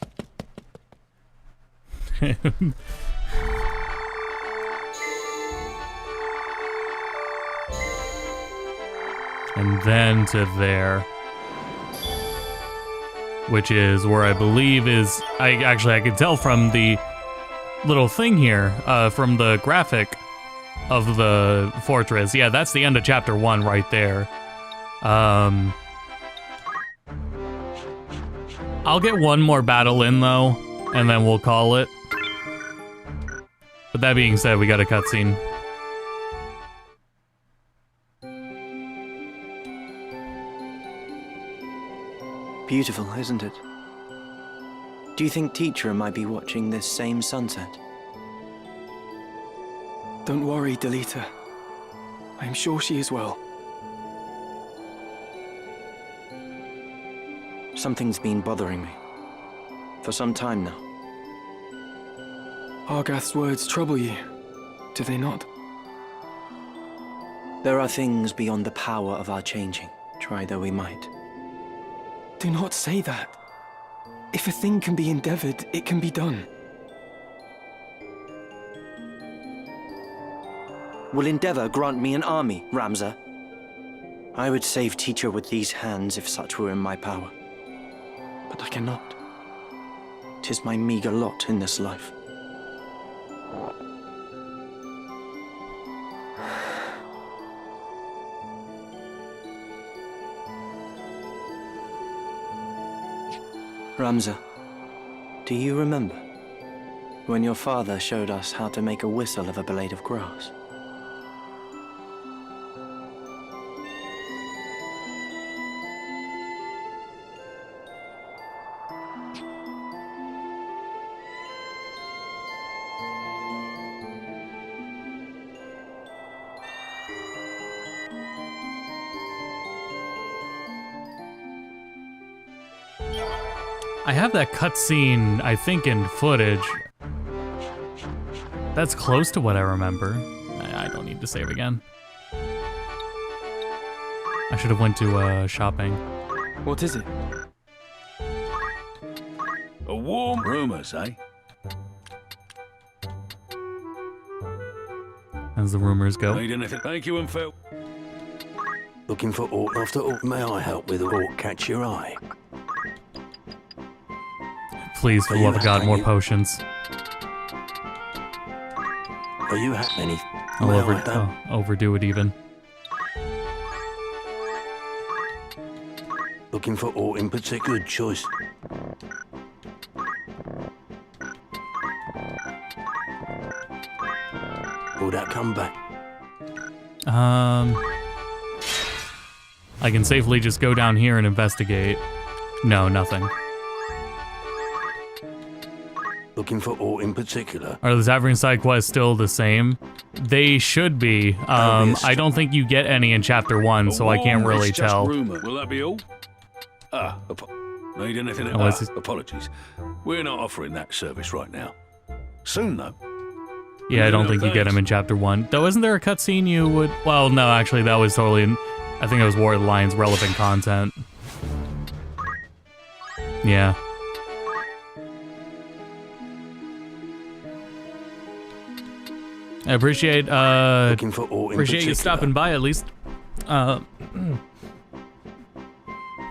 And then to there. Which is where I believe is... I can tell from the little thing here, from the graphic of the fortress. Yeah, that's the end of chapter 1 right there. I'll get one more battle in, though, and then we'll call it. But that being said, we got a cutscene. Beautiful, isn't it? Do you think Teacher might be watching this same sunset? Don't worry, Delita. I am sure she is well. Something's been bothering me. For some time now. Argath's words trouble you, do they not? There are things beyond the power of our changing, try though we might. Do not say that. If a thing can be endeavored, it can be done. Will endeavor grant me an army, Ramza? I would save Teacher with these hands if such were in my power. But I cannot. 'Tis my meager lot in this life. Ramza, do you remember when your father showed us how to make a whistle of a blade of grass? I have that cutscene, I think, in footage. That's close to what I remember. I don't need to save again. I should have went to shopping. What is it? A warm rumors, eh? As the rumors go. Need anything? Thank you and Phil. Looking for aught after aught may I help with, or catch your eye? Please, for the love of God, more potions. Are you at any? I'll overdo it even. Looking for aught in particular? Good choice. Will that come back? I can safely just go down here and investigate. No, nothing. Looking for aught in particular? Are the Tavern side quests still the same? They should be. I don't think you get any in Chapter 1, so I can't really It's just tell. rumour. Will that be all? Need anything Oh, else? is it- Apologies. We're not offering that service right now. Soon, though. Yeah, I don't No, think you get thanks. him in Chapter 1. Though, isn't there a cutscene you would... Well, no, actually, that was totally... I think it was War of the Lions relevant content. Yeah. I appreciate, Looking for aught in appreciate you particular. stopping by, at least.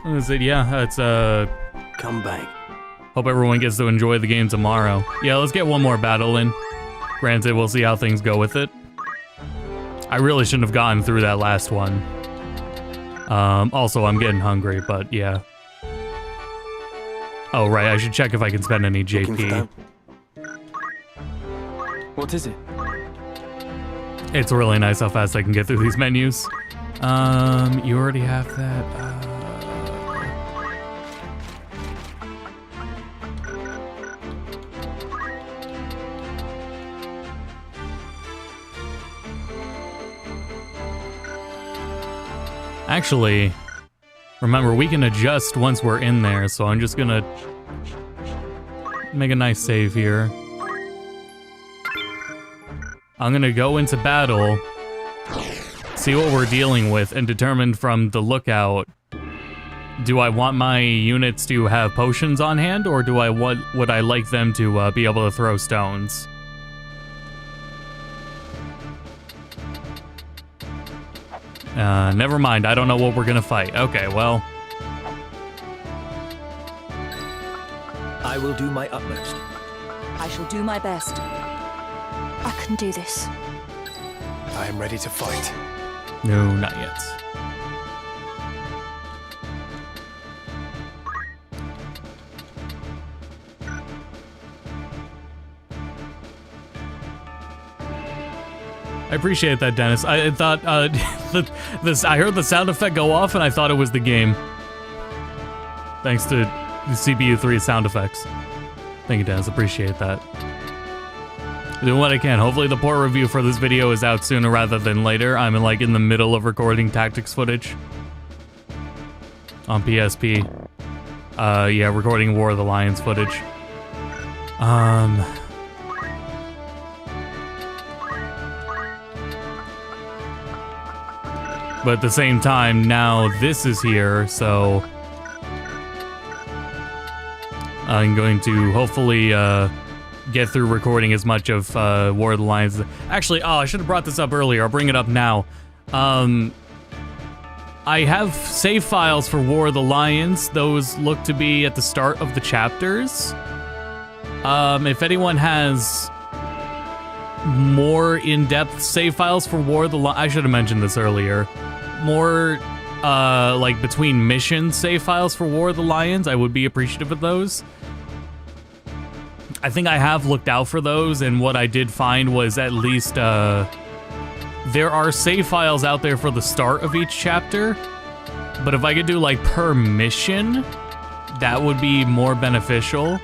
Is it? Yeah, it's, Come back. Hope everyone gets to enjoy the game tomorrow. Yeah, let's get one more battle in. Granted, we'll see how things go with it. I really shouldn't have gotten through that last one. Also, I'm getting hungry, but yeah. Oh, right, I should check if I can spend any JP. What is it? It's really nice how fast I can get through these menus. You already have that. Actually, remember, we can adjust once we're in there, so I'm just gonna make a nice save here. I'm gonna go into battle, see what we're dealing with, and determine from the lookout, do I want my units to have potions on hand, or would I like them to be able to throw stones? Never mind, I don't know what we're gonna fight. Okay, well. I will do my utmost. I shall do my best. I can do this. I am ready to fight. No, not yet. I appreciate that, Dennis. I thought, I heard the sound effect go off and I thought it was the game. Thanks to the CPU 3 sound effects. Thank you, Dennis. Appreciate that. Doing what I can. Hopefully the port review for this video is out sooner rather than later. I'm in the middle of recording tactics footage on PSP. Yeah, recording War of the Lions footage. But at the same time, now this is here, so I'm going to hopefully get through recording as much of War of the Lions. Actually, I should have brought this up earlier. I'll bring it up now. I have save files for War of the Lions. Those look to be at the start of the chapters. If anyone has more in-depth save files for War of the Lions, I should have mentioned this earlier. More, like, between mission save files for War of the Lions, I would be appreciative of those. I think I have looked out for those, and what I did find was at least, there are save files out there for the start of each chapter, but if I could do, like, per mission, that would be more beneficial.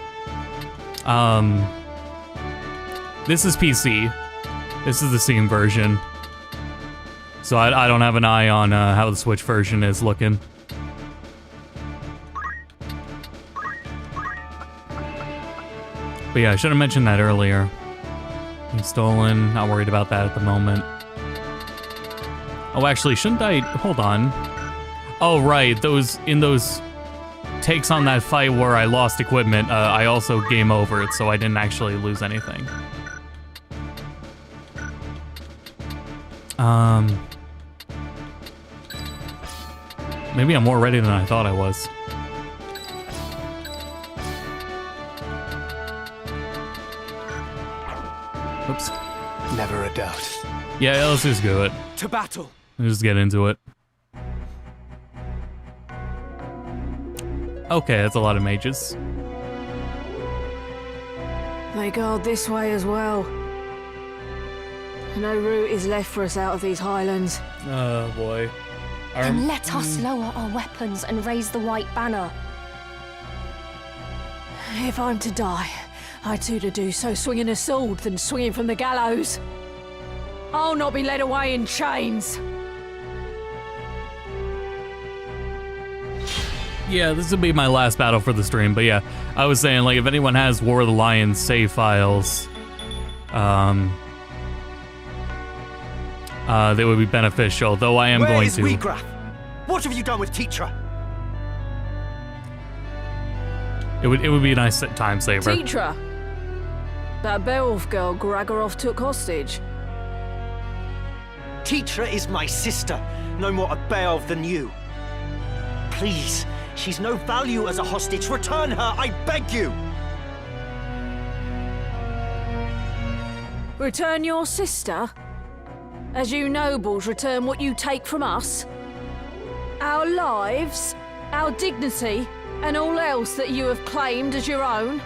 This is PC. This is the Steam version. So I don't have an eye on how the Switch version is looking. But yeah, I should have mentioned that earlier. Being stolen, not worried about that at the moment. Oh, actually, shouldn't I? Hold on. Oh, right, in those takes on that fight where I lost equipment, I also game overed, so I didn't actually lose anything. Maybe I'm more ready than I thought I was. Oops. Never a doubt. Yeah, let's just do it. To battle. Let's just get into it. Okay, that's a lot of mages. They guard this way as well. No route is left for us out of these highlands. Oh boy. Then let us lower our weapons and raise the white banner. If I'm to die, I'd sooner do so swinging a sword than swinging from the gallows. I'll not be led away in chains. Yeah, this would be my last battle for the stream, but yeah, I was saying, like, if anyone has War of the Lions save files, they would be beneficial, though I am going to... Where is Wheatgraff? What have you done with Teacher? It would be a nice time saver. Teacher! That Beowulf girl Gragorov took hostage. Teacher is my sister, no more a Beowulf than you. Please, she's no value as a hostage. Return her, I beg you! Return your sister? As you nobles return what you take from us? Our lives, our dignity, and all else that you have claimed as your own?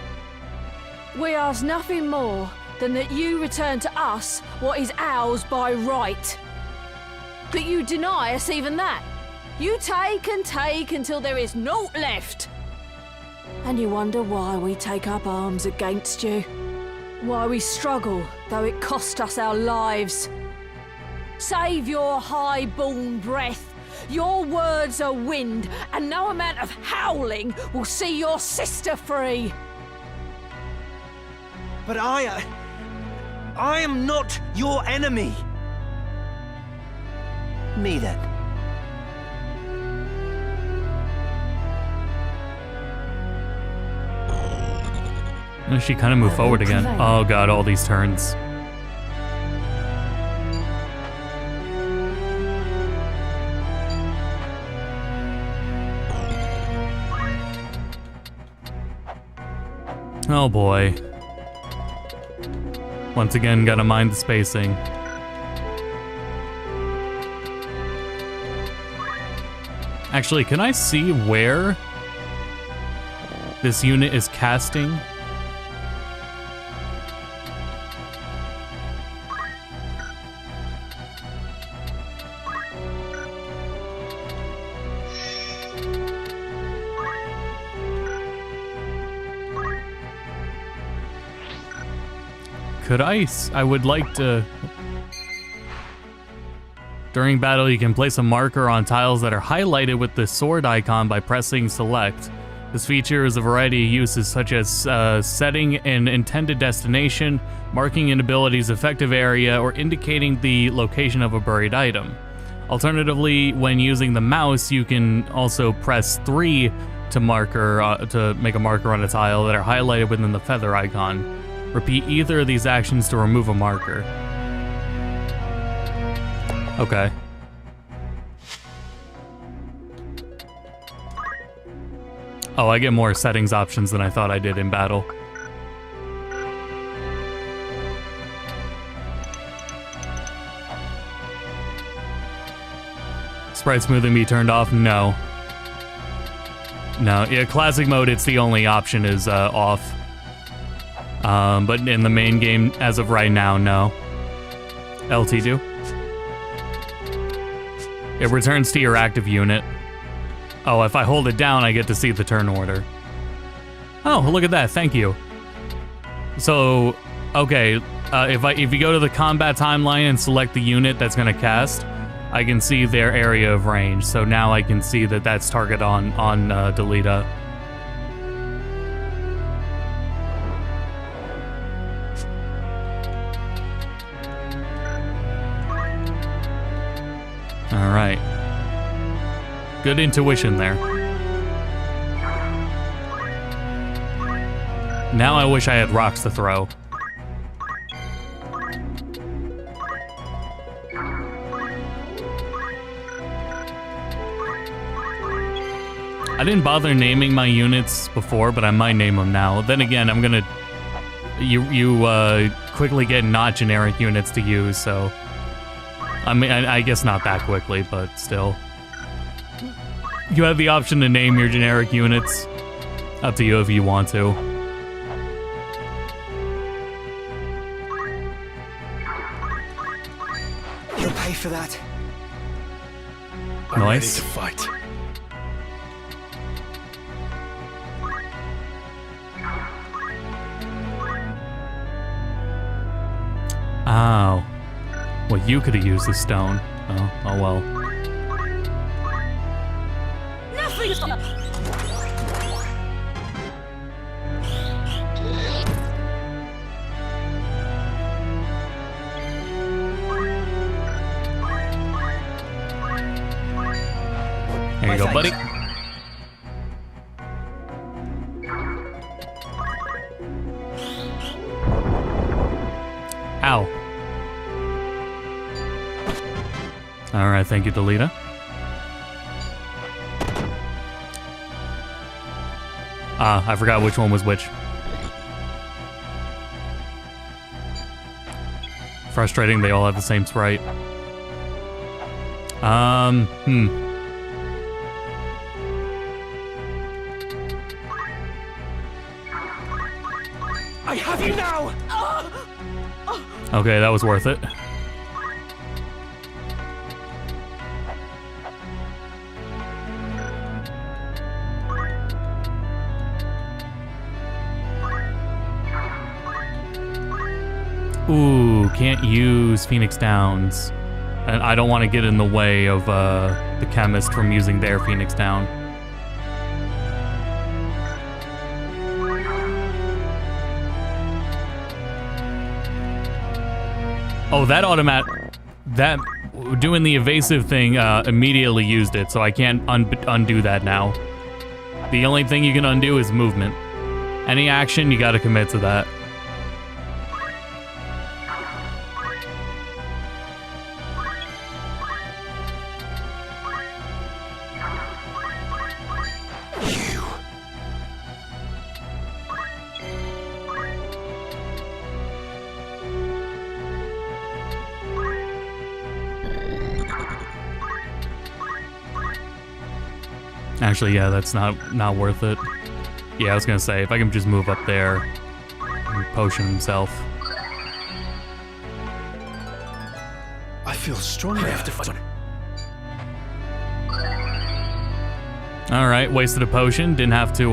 We ask nothing more than that you return to us what is ours by right. But you deny us even that. You take and take until there is naught left. And you wonder why we take up arms against you. Why we struggle, though it cost us our lives. Save your high-born breath. Your words are wind, and no amount of howling will see your sister free. But I am not your enemy. Me then. And she kind of moved forward again. Oh god, all these turns. Oh boy. Once again, gotta mind the spacing. Actually, can I see where this unit is casting? Could I would like to... During battle, you can place a marker on tiles that are highlighted with the sword icon by pressing select. This feature has a variety of uses, such as setting an intended destination, marking an ability's effective area, or indicating the location of a buried item. Alternatively, when using the mouse, you can also press 3 to make a marker on a tile that are highlighted within the feather icon. Repeat either of these actions to remove a marker. Okay. Oh, I get more settings options than I thought I did in battle. Sprite smoothing be turned off? No. No, yeah, classic mode, it's the only option is off. But in the main game, as of right now, no. LT do? It returns to your active unit. Oh, if I hold it down, I get to see the turn order. Oh, look at that, thank you. So, okay, if you go to the combat timeline and select the unit that's gonna cast, I can see their area of range. So now I can see that that's target on Delita. Alright. Good intuition there. Now I wish I had rocks to throw. I didn't bother naming my units before, but I might name them now. Then again, I'm gonna... You quickly get not generic units to use, so... I mean, I guess not that quickly, but still. You have the option to name your generic units. Up to you if you want to. You'll pay for that. I'm ready Nice. to fight. Oh. Well, you could have used the stone. Oh well. Nothing's There you go, buddy. Ow. Alright, thank you, Delita. I forgot which one was which. Frustrating, they all have the same sprite. I have you now! Okay, that was worth it. Ooh, can't use Phoenix Downs. And I don't want to get in the way of the chemist from using their Phoenix Down. Oh, that doing the evasive thing immediately used it, so I can't undo that now. The only thing you can undo is movement. Any action, you gotta commit to that. Actually, yeah, that's not worth it. Yeah, I was gonna say, if I can just move up there and potion himself. I feel stronger after fun. Alright, wasted a potion. Didn't have to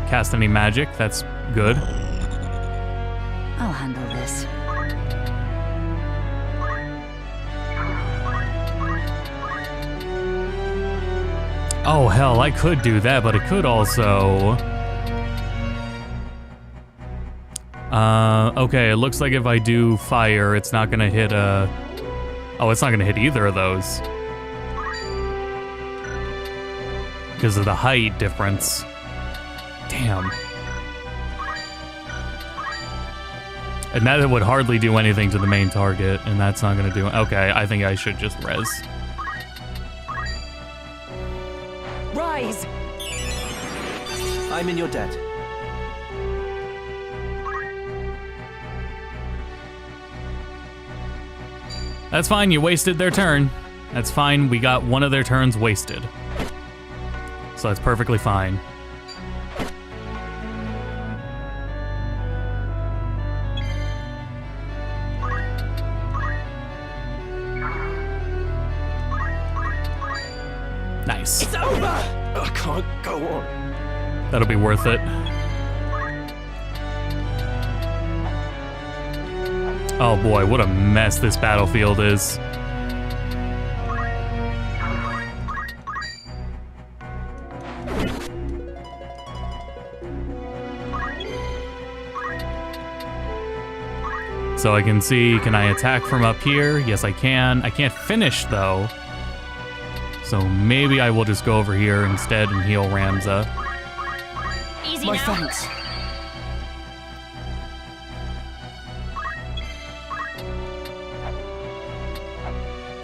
cast any magic. That's good. I'll handle this. Oh, hell, I could do that, but I could also... okay, it looks like if I do fire, it's not gonna hit oh, it's not gonna hit either of those. Because of the height difference. Damn. And that would hardly do anything to the main target, and that's not gonna do... Okay, I think I should just res. Rise! I'm in your debt. That's fine, you wasted their turn. That's fine, we got one of their turns wasted. So that's perfectly fine. Nice. It's over! I can't go on. That'll be worth it. Oh boy, what a mess this battlefield is. So I can see, can I attack from up here? Yes, I can. I can't finish, though. So maybe I will just go over here instead and heal Ramza. Easy My now. thanks.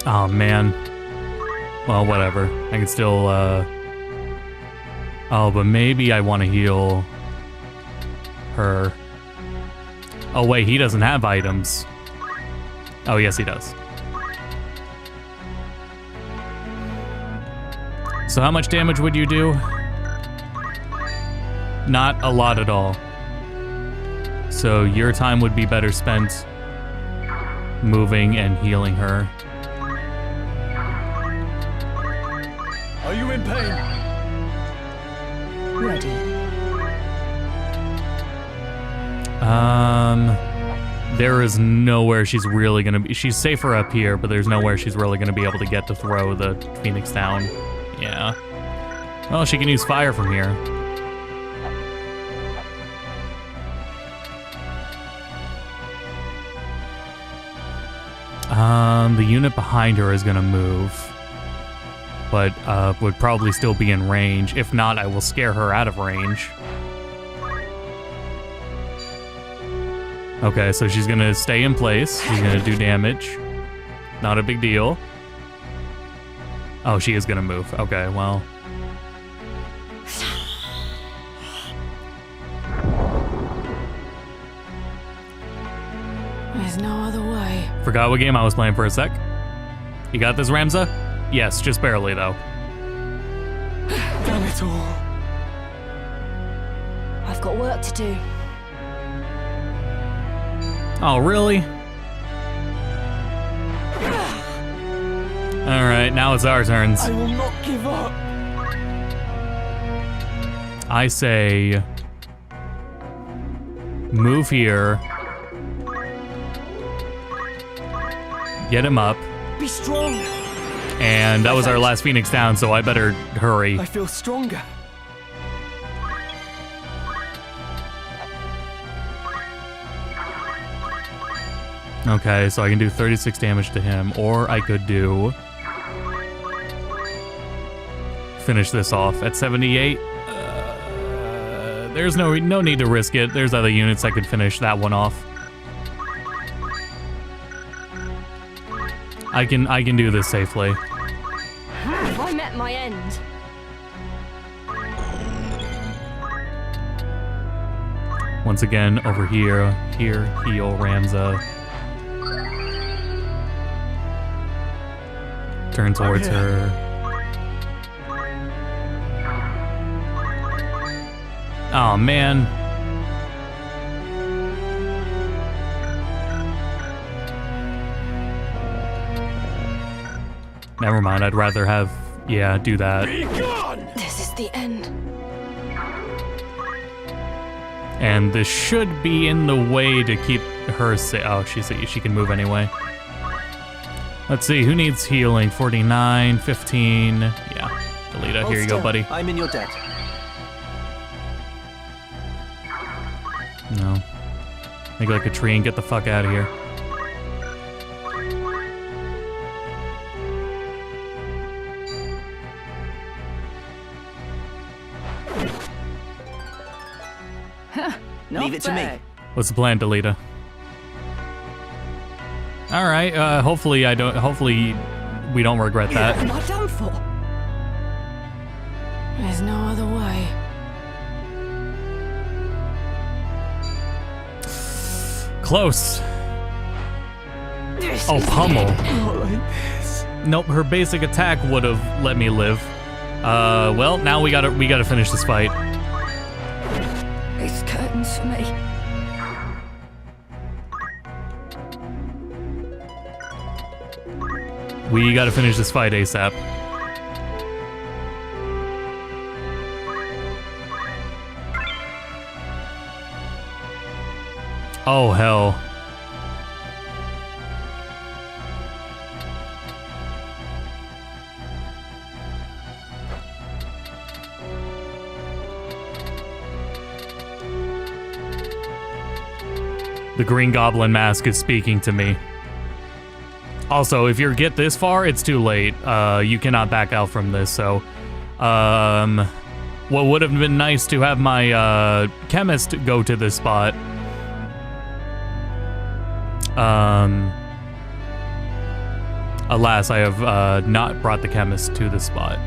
Oh, man. Well, whatever. I can still, Oh, but maybe I want to heal her. Oh, wait, he doesn't have items. Oh, yes, he does. So how much damage would you do? Not a lot at all. So your time would be better spent moving and healing her. Are you in pain? Ready. There is nowhere she's really gonna be. She's safer up here, but there's nowhere she's really gonna be able to get to throw the Phoenix down. Yeah. Well, she can use fire from here. The unit behind her is gonna move, but would probably still be in range. If not, I will scare her out of range. Okay, so she's gonna stay in place. She's gonna do damage. Not a big deal. Oh, she is gonna move. Okay, well. There's no other way. Forgot what game I was playing for a sec. You got this, Ramza? Yes, just barely, though. Damn it all. I've got work to do. Oh, really? Alright, now it's our turns. I will not give up. I say... move here. Get him up. Be strong. And that was our last Phoenix down, so I better hurry. I feel stronger. Okay, so I can do 36 damage to him, or I could do... finish this off at 78. There's no need to risk it. There's other units I could finish that one off. I can do this safely. Have I met my end? Once again, over here, heal Ramza. Turn towards her. Oh man. Never mind, I'd rather have, yeah, do that. This is the end. And this should be in the way to keep her safe. Oh, she can move anyway. Let's see, who needs healing? 49, 15. Yeah, Alita, here you go, buddy. I'm in your debt. No. Make like a tree and get the fuck out of here. Leave it to me. What's the plan, Delita? All right. Hopefully we don't regret that. What am I done for? There's no other way. Close. Oh, pummel. Not like this. Nope. Her basic attack would have let me live. Well, now we gotta finish this fight. It's curtains for me. We gotta finish this fight ASAP. Oh, hell. The Green Goblin mask is speaking to me. Also, if you get this far, it's too late. You cannot back out from this, so... what would have been nice to have my chemist go to this spot. Alas, I have not brought the chemist to this spot.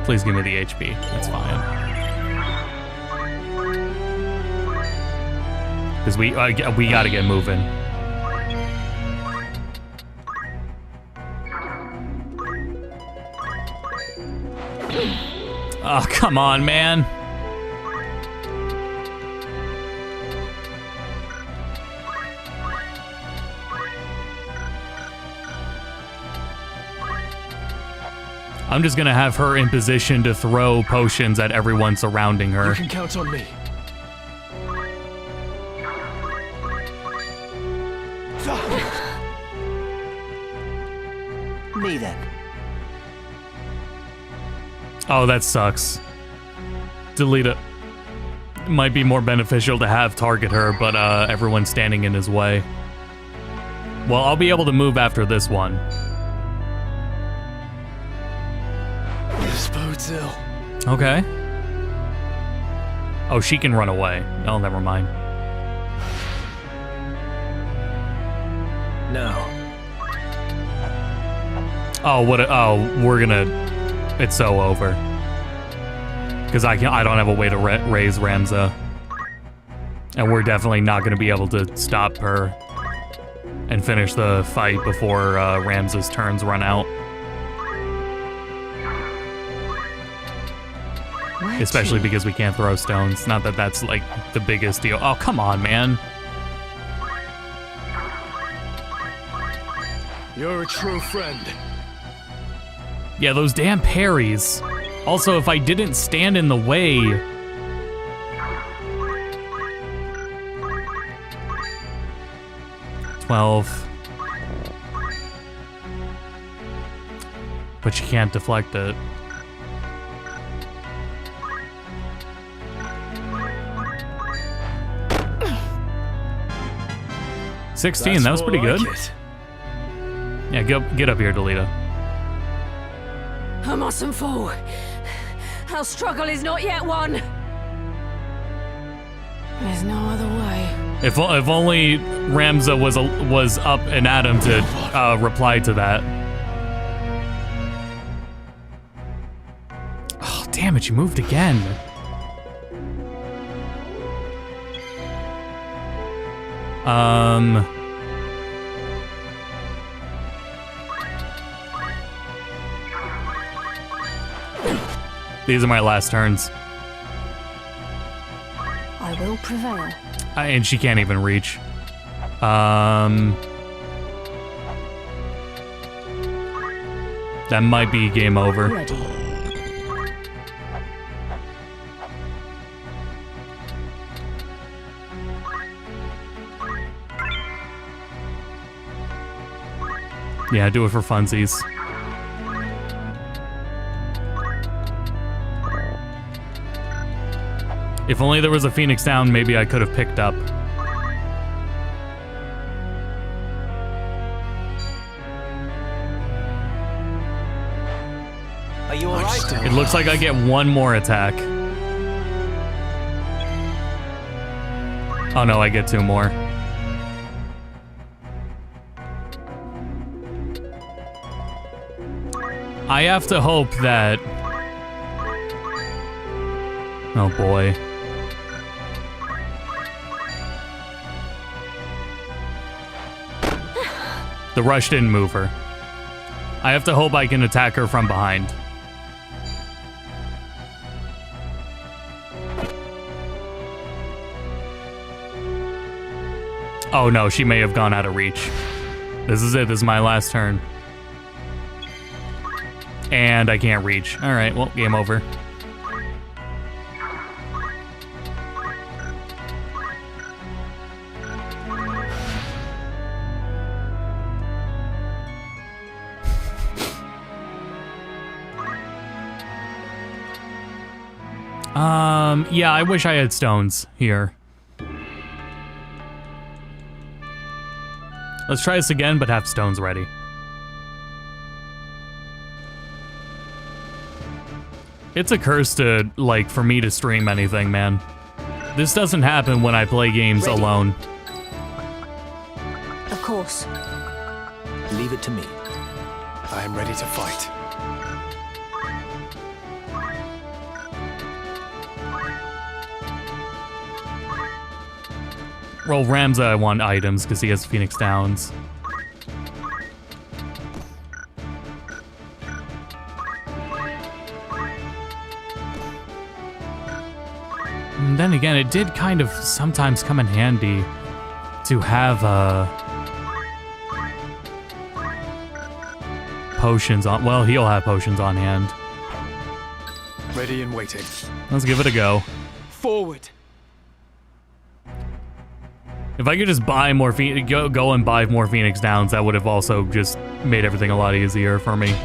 Please give me the HP. That's fine. Because we gotta get moving. Oh, come on, man. I'm just gonna have her in position to throw potions at everyone surrounding her. You can count on me. Me then. Oh, that sucks. Delete it. Might be more beneficial to have target her, but everyone's standing in his way. Well, I'll be able to move after this one. This bodes ill. Okay. Oh, she can run away. Oh, never mind. No. Oh, what? We're gonna. It's so over. Because I don't have a way to raise Ramza, and we're definitely not gonna be able to stop her and finish the fight before Ramza's turns run out. Especially because we can't throw stones. Not that that's like the biggest deal. Oh, come on, man. You're a true friend. Yeah, those damn parries. Also, if I didn't stand in the way... $12. But you can't deflect it. $16, that was pretty good. Yeah, get up here, Delita. I mustn't fall. Our struggle is not yet won. There's no other way. If only Ramza was up and at him to reply to that. Oh, damn it, you moved again. These are my last turns. I will prevail. And she can't even reach. That might be game over. Ready. Yeah, do it for funsies. If only there was a Phoenix down, maybe I could have picked up. Are you alright? It looks like I get one more attack. Oh no, I get two more. I have to hope that... Oh boy. The rush didn't move her. I have to hope I can attack her from behind. Oh no, she may have gone out of reach. This is it, this is my last turn. And I can't reach. Alright, well, game over. Yeah, I wish I had stones here. Let's try this again, but have stones ready. It's a curse to, like, for me to stream anything, man. This doesn't happen when I play games alone. Of course. Leave it to me. I am ready to fight. Well, Ramza, I want items because he has Phoenix Downs. And then again, it did kind of sometimes come in handy to have potions on. Well, he'll have potions on hand. Ready and waiting. Let's give it a go. Forward. If I could just buy more go and buy more Phoenix Downs, that would have also just made everything a lot easier for me.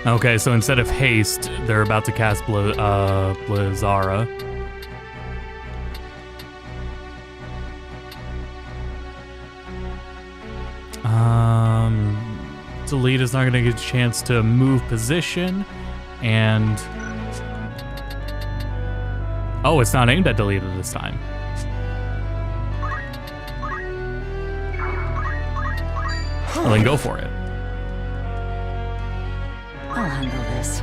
Okay, so instead of haste, they're about to cast Blizzara. Delete is not going to get a chance to move position, and... Oh, it's not aimed at deleted this time. Well, then go for it. I'll handle this.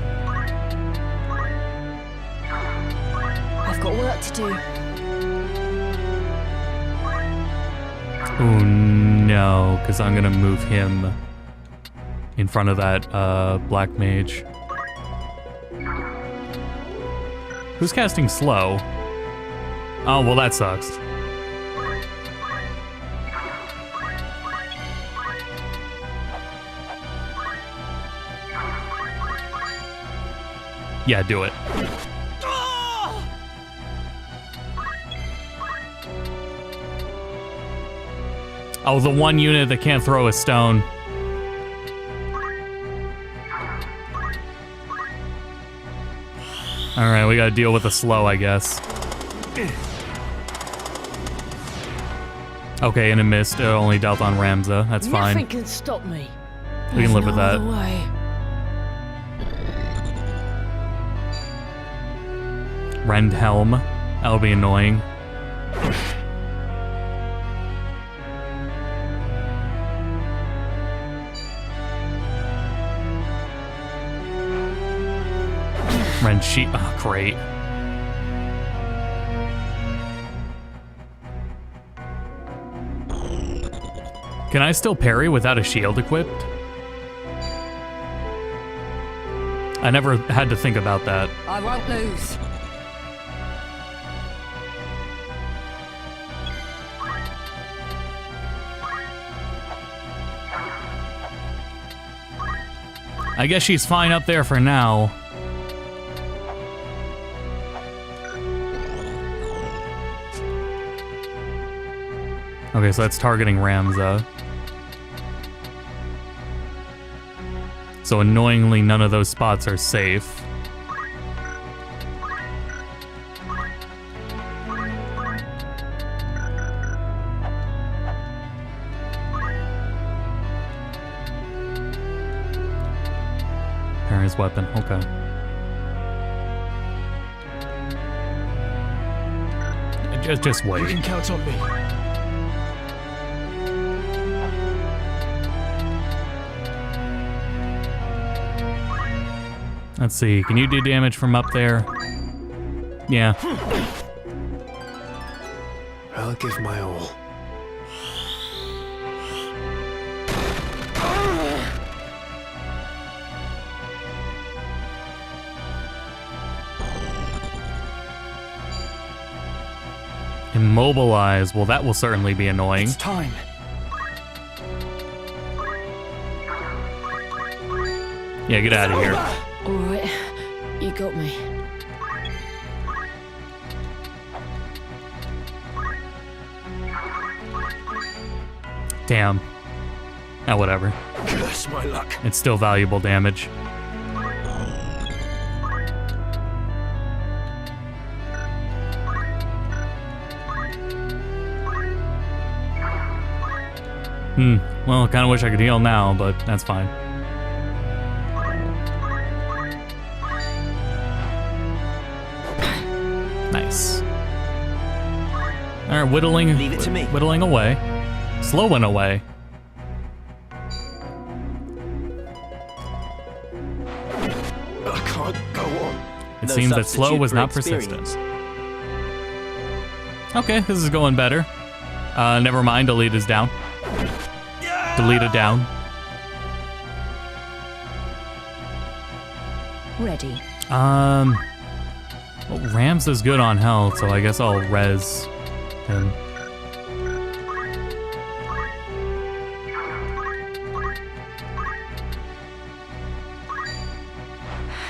I've got work to do. Oh no, because I'm gonna move him in front of that black mage. Who's casting slow? Oh, well that sucks. Yeah, do it. Oh, the one unit that can't throw a stone. Alright, we gotta deal with the slow, I guess. Okay, and it missed. It only dealt on Ramza. That's fine. Nothing can stop me. We can live with that. Rend Helm. That'll be annoying. Rend Sheet. Oh, great. Can I still parry without a shield equipped? I never had to think about that. I won't lose. I guess she's fine up there for now. Okay, so that's targeting Ramza. So annoyingly, none of those spots are safe. His weapon, okay. Just wait. You can count on me. Let's see, can you do damage from up there? Yeah. I'll give my all. Immobilize. Well, that will certainly be annoying. It's time. Yeah, get out of here. All right, you got me. Damn. Oh, whatever. Curse my luck. It's still valuable damage. Well, I kind of wish I could heal now, but that's fine. Nice. All right, whittling. Leave it to me. Whittling away. Slow went away. I can't go on. It seems that slow was not persistent. Okay, this is going better. Never mind, delete is down. Delete it down. Ready. Well, Rams is good on health, so I guess I'll res him.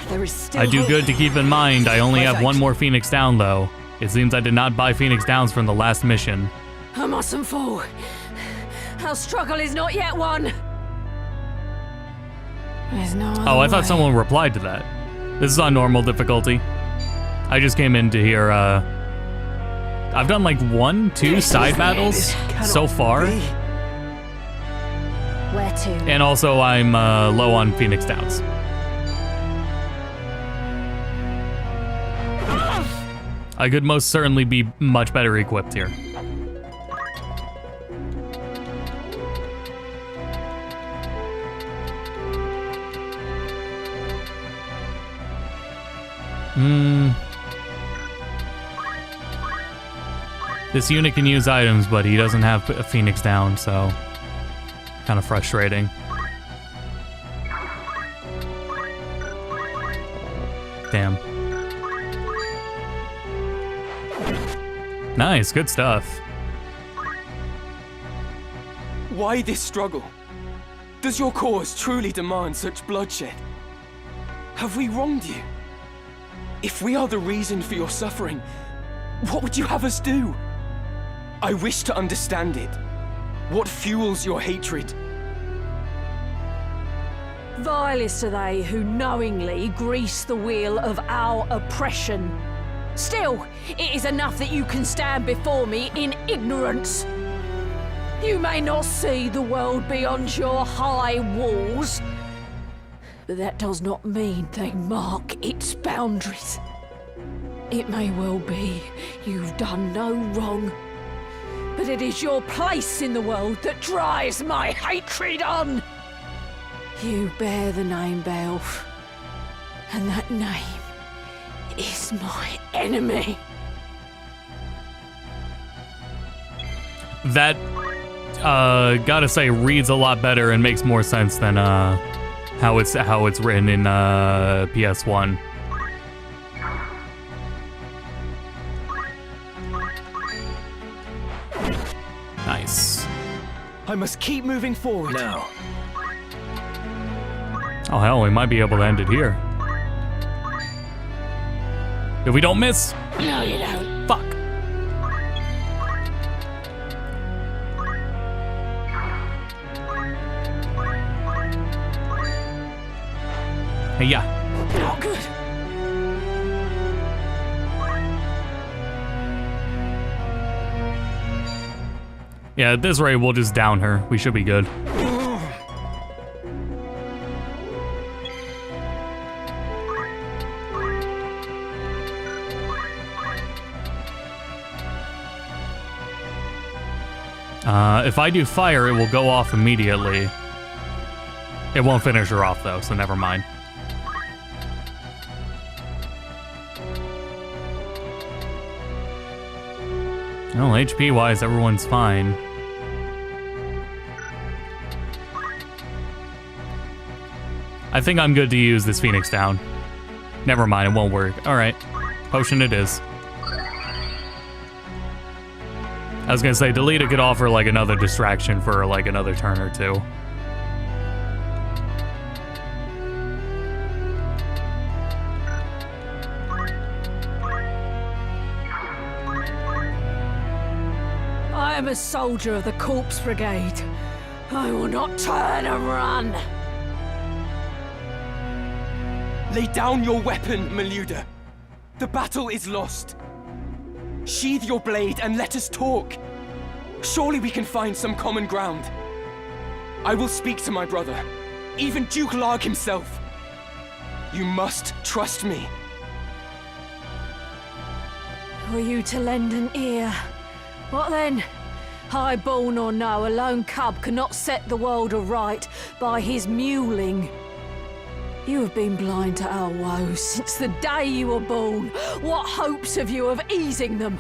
There is still I do hope. good to keep in mind. I only My have thanks. one more Phoenix down, though. It seems I did not buy Phoenix Downs from the last mission. I mustn't fall. Our struggle is not yet won. There's no other Oh, I thought way. someone replied to that. This is on normal difficulty. I just came in to hear, I've done like 1-2 side battles so far. Where to? And also I'm low on Phoenix Downs. I could most certainly be much better equipped here. This unit can use items, but he doesn't have a Phoenix down, so kind of frustrating. Damn. Nice, good stuff. Why this struggle? Does your cause truly demand such bloodshed? Have we wronged you? If we are the reason for your suffering, what would you have us do? I wish to understand it. What fuels your hatred? Vilest are they who knowingly grease the wheel of our oppression. Still, it is enough that you can stand before me in ignorance. You may not see the world beyond your high walls, but that does not mean they mark its boundaries. It may well be you've done no wrong, but it is your place in the world that drives my hatred on. You bear the name Beowulf, and that name is my enemy. That, gotta say, reads a lot better and makes more sense than how it's written in PS1. Nice. I must keep moving forward. Now. Oh hell, we might be able to end it here. If we don't miss. No, you don't. Fuck. Hey, yeah. Not good. Yeah, at this rate, we'll just down her. We should be good. If I do fire, it will go off immediately. It won't finish her off, though, so never mind. Well, HP-wise, everyone's fine. I think I'm good to use this Phoenix down. Never mind, it won't work. Alright, potion it is. I was gonna say, delete it could offer like another distraction for like another turn or two. I am a soldier of the Corpse Brigade. I will not turn and run. Lay down your weapon, Meluda. The battle is lost. Sheathe your blade and let us talk. Surely we can find some common ground. I will speak to my brother, even Duke Larg himself. You must trust me. Were you to lend an ear? What then? Highborn or no, a lone cub cannot set the world aright by his mewling. You have been blind to our woes since the day you were born. What hopes have you of easing them?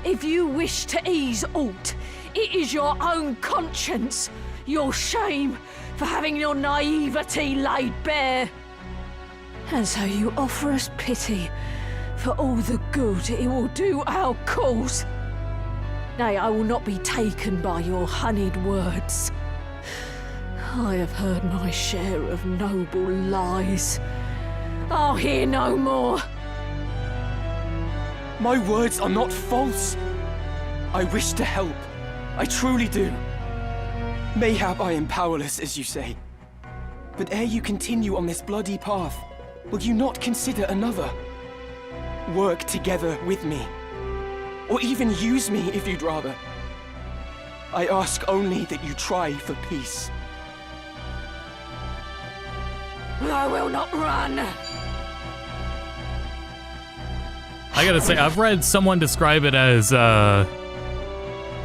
If you wish to ease aught, it is your own conscience, your shame for having your naivety laid bare. And so you offer us pity for all the good it will do our cause. Nay, I will not be taken by your honeyed words. I have heard my share of noble lies. I'll hear no more. My words are not false. I wish to help. I truly do. Mayhap I am powerless, as you say. But ere you continue on this bloody path, will you not consider another? Work together with me. Or even use me if you'd rather. I ask only that you try for peace. I will not run. I gotta say, I've read someone describe it as,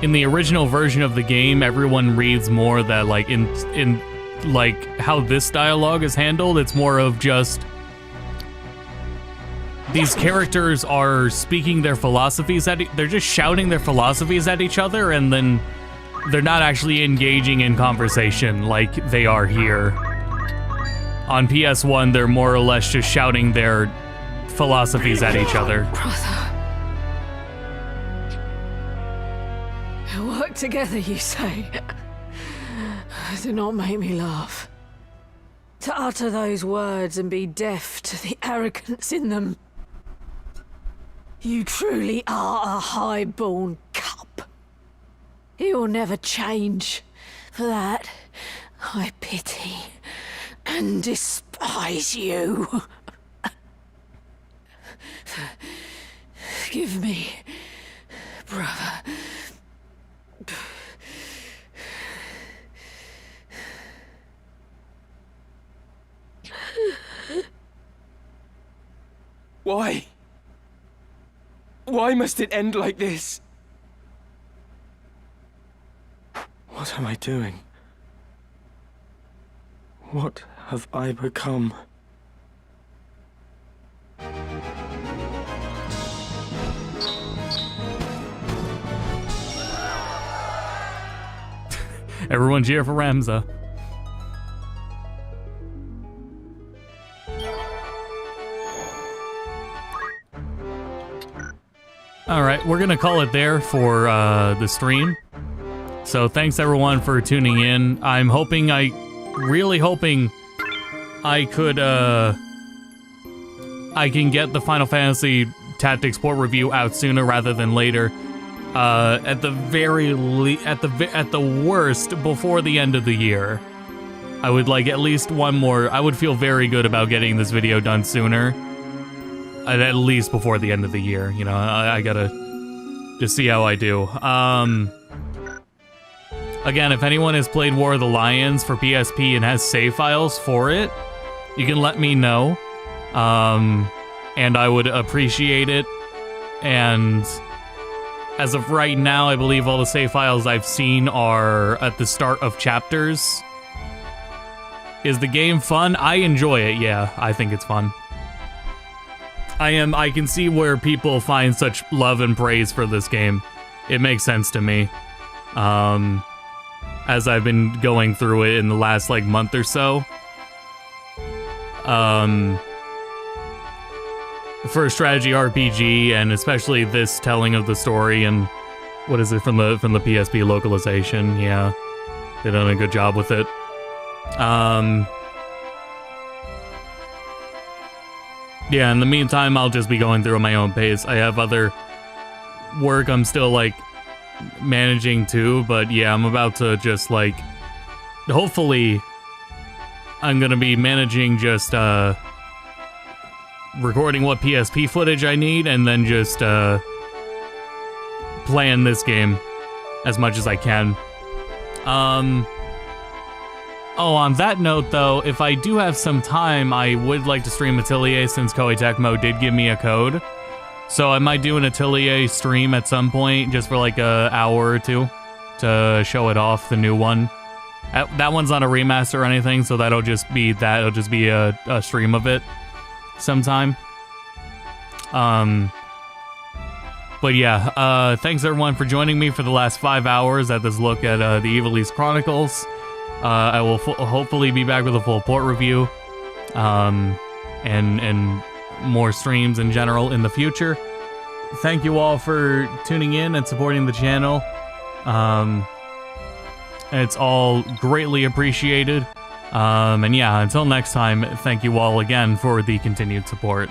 in the original version of the game, everyone reads more that, like, in like, how this dialogue is handled, it's more of just these characters are speaking their philosophies they're just shouting their philosophies at each other, and then they're not actually engaging in conversation like they are here. On PS1, they're more or less just shouting their philosophies at each other. Work together, you say? Do not make me laugh. To utter those words and be deaf to the arrogance in them. You truly are a high-born cup. It will never change. For that, I pity and despise you. Forgive me, brother. Why? Why must it end like this? What am I doing? What have I become? Everyone cheer for Ramza. Alright, we're gonna call it there for the stream. So thanks everyone for tuning in. I'm hoping, really hoping I could, I can get the Final Fantasy Tactics port review out sooner rather than later. At the at the worst, before the end of the year. I would like at least one more. I would feel very good about getting this video done sooner. At least before the end of the year, you know, I gotta just see how I do. Again, if anyone has played War of the Lions for PSP and has save files for it, you can let me know. And I would appreciate it. And as of right now, I believe all the save files I've seen are at the start of chapters. Is the game fun? I enjoy it, yeah. I think it's fun. I can see where people find such love and praise for this game. It makes sense to me. As I've been going through it in the last, like, month or so. For a strategy RPG, and especially this telling of the story, and what is it from the PSP localization? Yeah, they done a good job with it. Yeah, in the meantime, I'll just be going through at my own pace. I have other work I'm still, like, managing too, but yeah, I'm about to just, like, hopefully, I'm gonna be managing just, recording what PSP footage I need, and then just, playing this game as much as I can. Oh, on that note, though, if I do have some time, I would like to stream Atelier since Koei Tecmo did give me a code. So I might do an Atelier stream at some point, just for like an hour or two, to show it off, the new one. That one's not a remaster or anything, so that'll just be that. It'll just be a stream of it sometime. But yeah, thanks everyone for joining me for the last 5 hours at this look at the Ivalice Chronicles. I will hopefully be back with a full port review, and more streams in general in the future. Thank you all for tuning in and supporting the channel. It's all greatly appreciated. And yeah, until next time, thank you all again for the continued support.